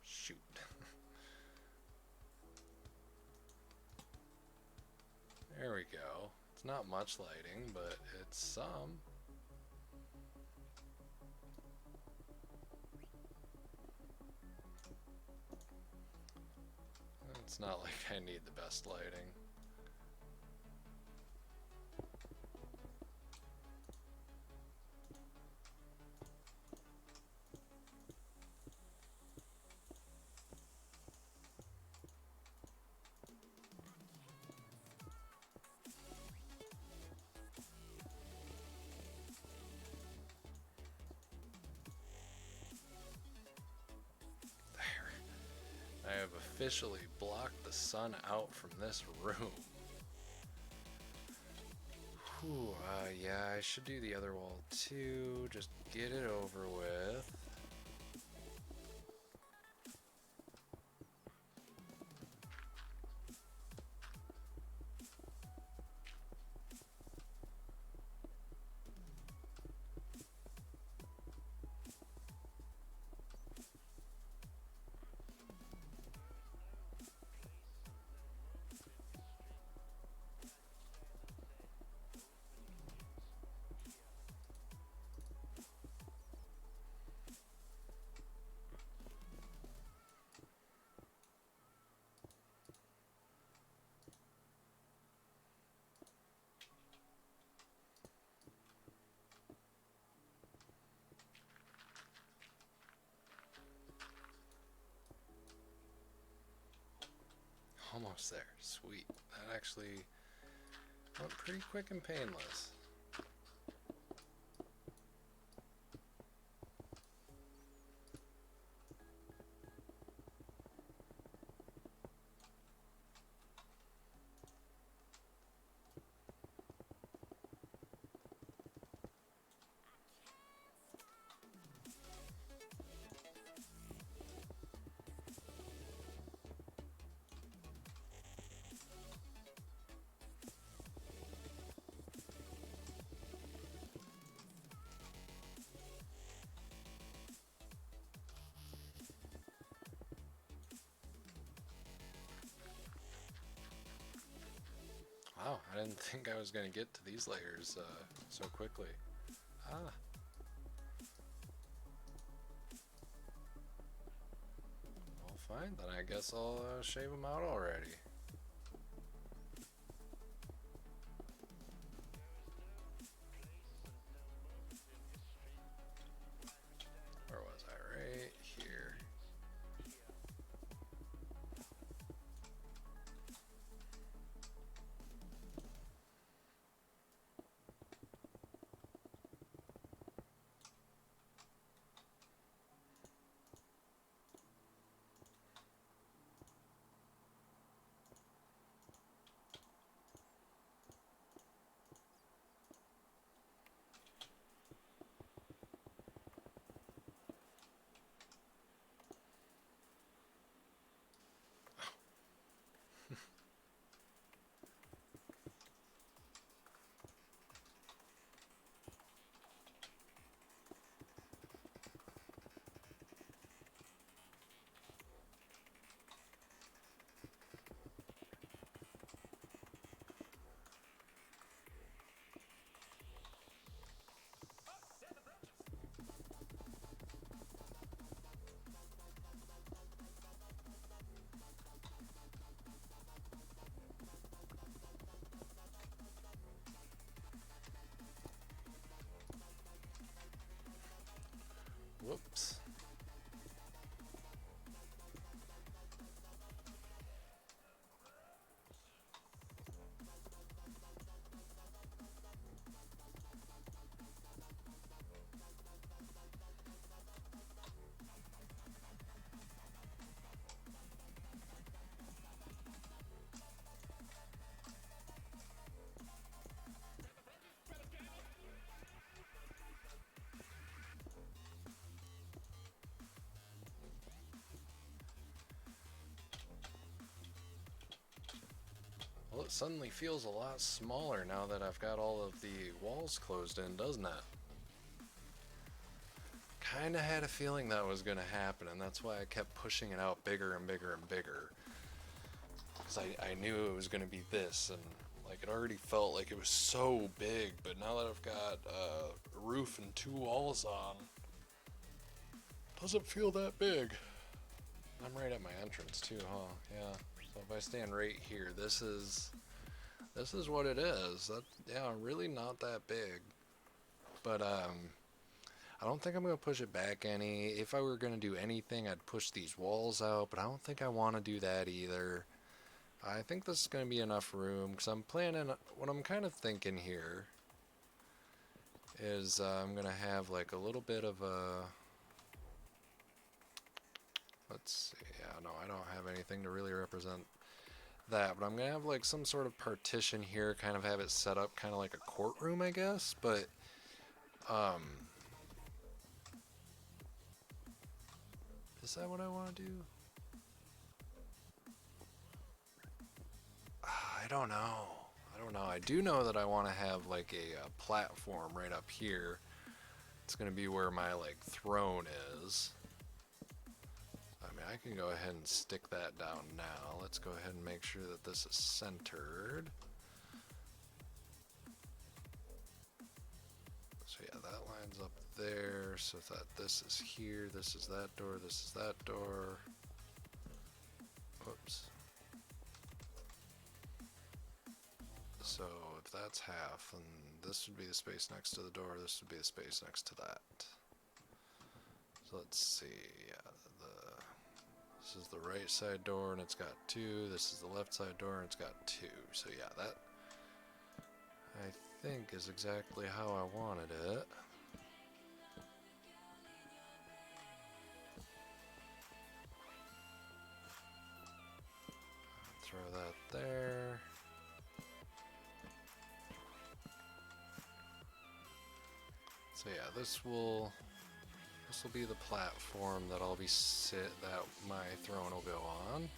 Speaker 1: Shoot. There we go. It's not much lighting, but it's some. It's not like I need the best lighting. I have officially blocked the sun out from this room. Whew, yeah, I should do the other wall too. Just get it over with. Almost there. Sweet. That actually went pretty quick and painless. Wow, I didn't think I was going to get to these layers so quickly. Ah. Well, fine, then I guess I'll shave them out already. Where was I? Right here. Whoops. Well, it suddenly feels a lot smaller now that I've got all of the walls closed in, doesn't it? Kinda had a feeling that was gonna happen, and that's why I kept pushing it out bigger and bigger and bigger. Because I knew it was gonna be this, and like it already felt like it was so big, but now that I've got a roof and 2 walls on, it doesn't feel that big. I'm right at my entrance too, huh? Yeah. So if I stand right here, this is what it is. That, yeah, really not that big. But I don't think I'm gonna push it back any. If I were gonna do anything, I'd push these walls out, but I don't think I want to do that either. I think this is gonna be enough room because I'm planning. What I'm kind of thinking here is I'm gonna have like a little bit of a. Let's see. Yeah, no, I don't have anything to really represent that, but I'm gonna have like some sort of partition here, kind of have it set up kind of like a courtroom, I guess, but is that what I want to do? I don't know. I do know that I want to have like a platform right up here. It's gonna be where my like throne is. I mean, I can go ahead and stick that down now. Let's go ahead and make sure that this is centered. So yeah, that lines up there, so that this is here, this is that door, this is that door. Whoops. So if that's half, then this would be the space next to the door, this would be the space next to that. So let's see, yeah, This is the right side door and it's got 2. This is the left side door and it's got 2. So yeah, that I think is exactly how I wanted it. Throw that there. So yeah, this will be the platform that that my throne will go on.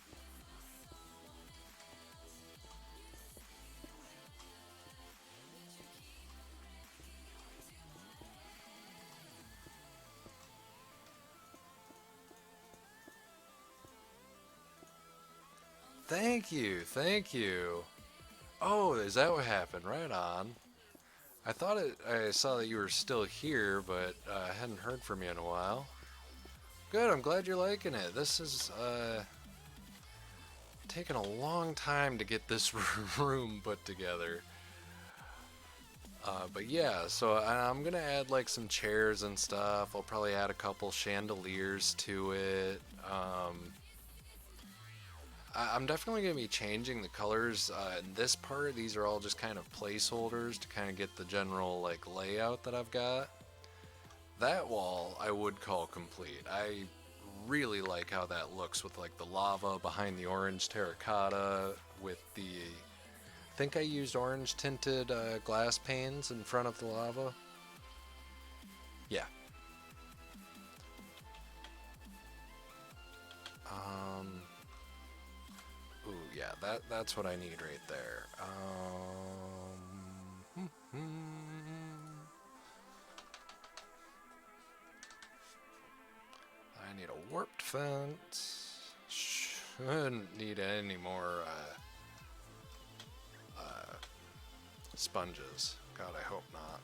Speaker 1: Thank you, thank you. Oh, is that what happened? Right on. I saw that you were still here, but I hadn't heard from you in a while. Good, I'm glad you're liking it. This is taken a long time to get this room put together. But yeah, so I'm gonna add like some chairs and stuff. I'll probably add a couple chandeliers to it. I'm definitely gonna be changing the colors. In this part, these are all just kind of placeholders to kind of get the general like layout that I've got. That wall I would call complete. I really like how that looks with like the lava behind the orange terracotta with the I think I used orange tinted glass panes in front of the lava. Yeah. Ooh, yeah, that's what I need right there. I need a warped fence. Shouldn't need any more sponges. God, I hope not.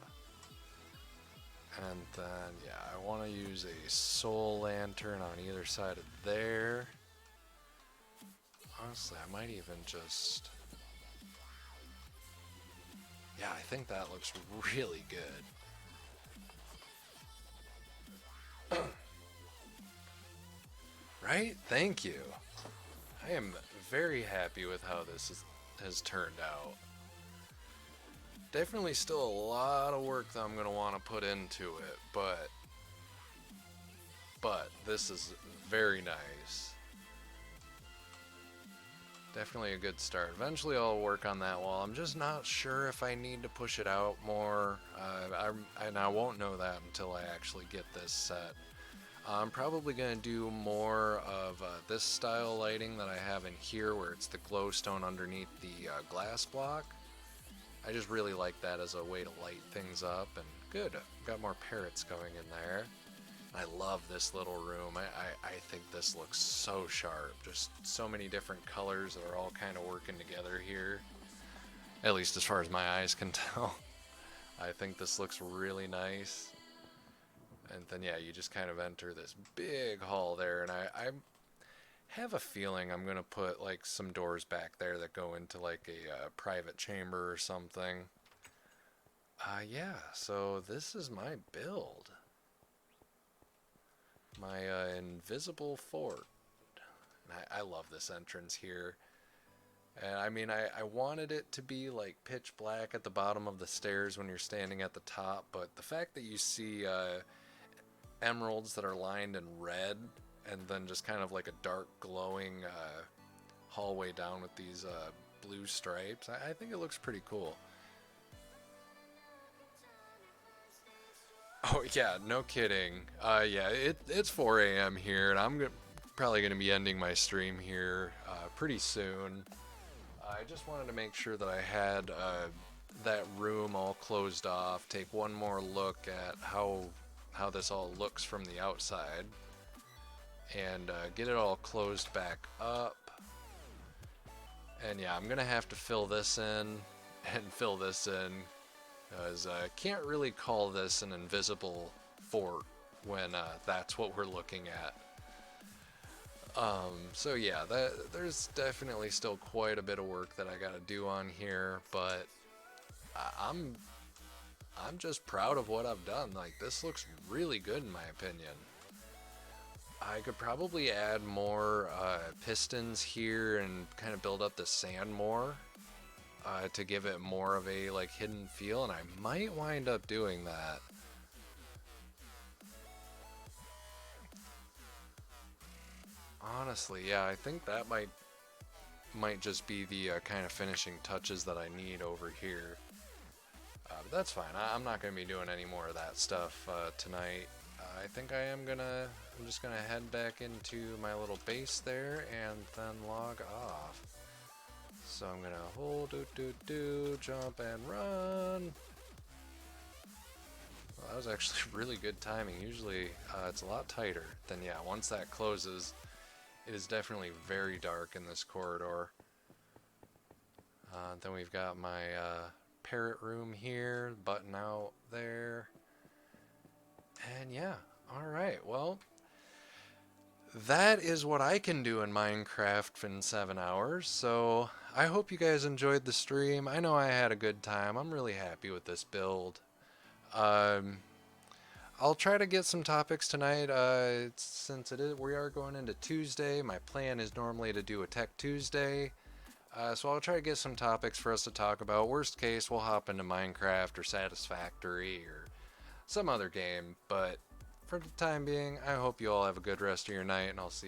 Speaker 1: And then, yeah, I want to use a soul lantern on either side of there. Honestly, I might even just... Yeah, I think that looks really good. Right? Thank you. I am very happy with how this has turned out. Definitely still a lot of work that I'm going to want to put into it, but this is very nice. Definitely a good start. Eventually I'll work on that wall. I'm just not sure if I need to push it out more, and I won't know that until I actually get this set. I'm probably going to do more of this style lighting that I have in here where it's the glowstone underneath the glass block. I just really like that as a way to light things up, and good, got more parrots going in there. I love this little room. I think this looks so sharp. Just so many different colors that are all kind of working together here. At least as far as my eyes can tell. I think this looks really nice. And then yeah, you just kind of enter this big hall there, and I have a feeling I'm gonna put like some doors back there that go into like a private chamber or something. Yeah, so this is my build. My invisible fort. And I love this entrance here. And I mean, I wanted it to be like pitch black at the bottom of the stairs when you're standing at the top, but the fact that you see emeralds that are lined in red and then just kind of like a dark glowing hallway down with these blue stripes, I think it looks pretty cool. Oh yeah, no kidding. Yeah, it's 4 a.m. here, and I'm probably going to be ending my stream here pretty soon. I just wanted to make sure that I had that room all closed off, take one more look at how this all looks from the outside, and get it all closed back up. And yeah, I'm going to have to fill this in and fill this in, because I can't really call this an invisible fort when that's what we're looking at. So yeah, there's definitely still quite a bit of work that I gotta do on here, but I'm just proud of what I've done. Like, this looks really good in my opinion. I could probably add more pistons here and kind of build up the sand more to give it more of a like hidden feel, and I might wind up doing that. Honestly, yeah, I think that might just be the kind of finishing touches that I need over here. But that's fine. I'm not going to be doing any more of that stuff tonight. I think I'm just gonna head back into my little base there and then log off. So I'm gonna hold, jump and run. Well, that was actually really good timing. Usually it's a lot tighter than, yeah, once that closes, it is definitely very dark in this corridor. Then we've got my parrot room here, button out there. And yeah, alright, well, that is what I can do in Minecraft in 7 hours, so I hope you guys enjoyed the stream. I know I had a good time. I'm really happy with this build. I'll try to get some topics tonight, since we are going into Tuesday. My plan is normally to do a Tech Tuesday, so I'll try to get some topics for us to talk about. Worst case, we'll hop into Minecraft or Satisfactory or some other game, but for the time being, I hope you all have a good rest of your night, and I'll see you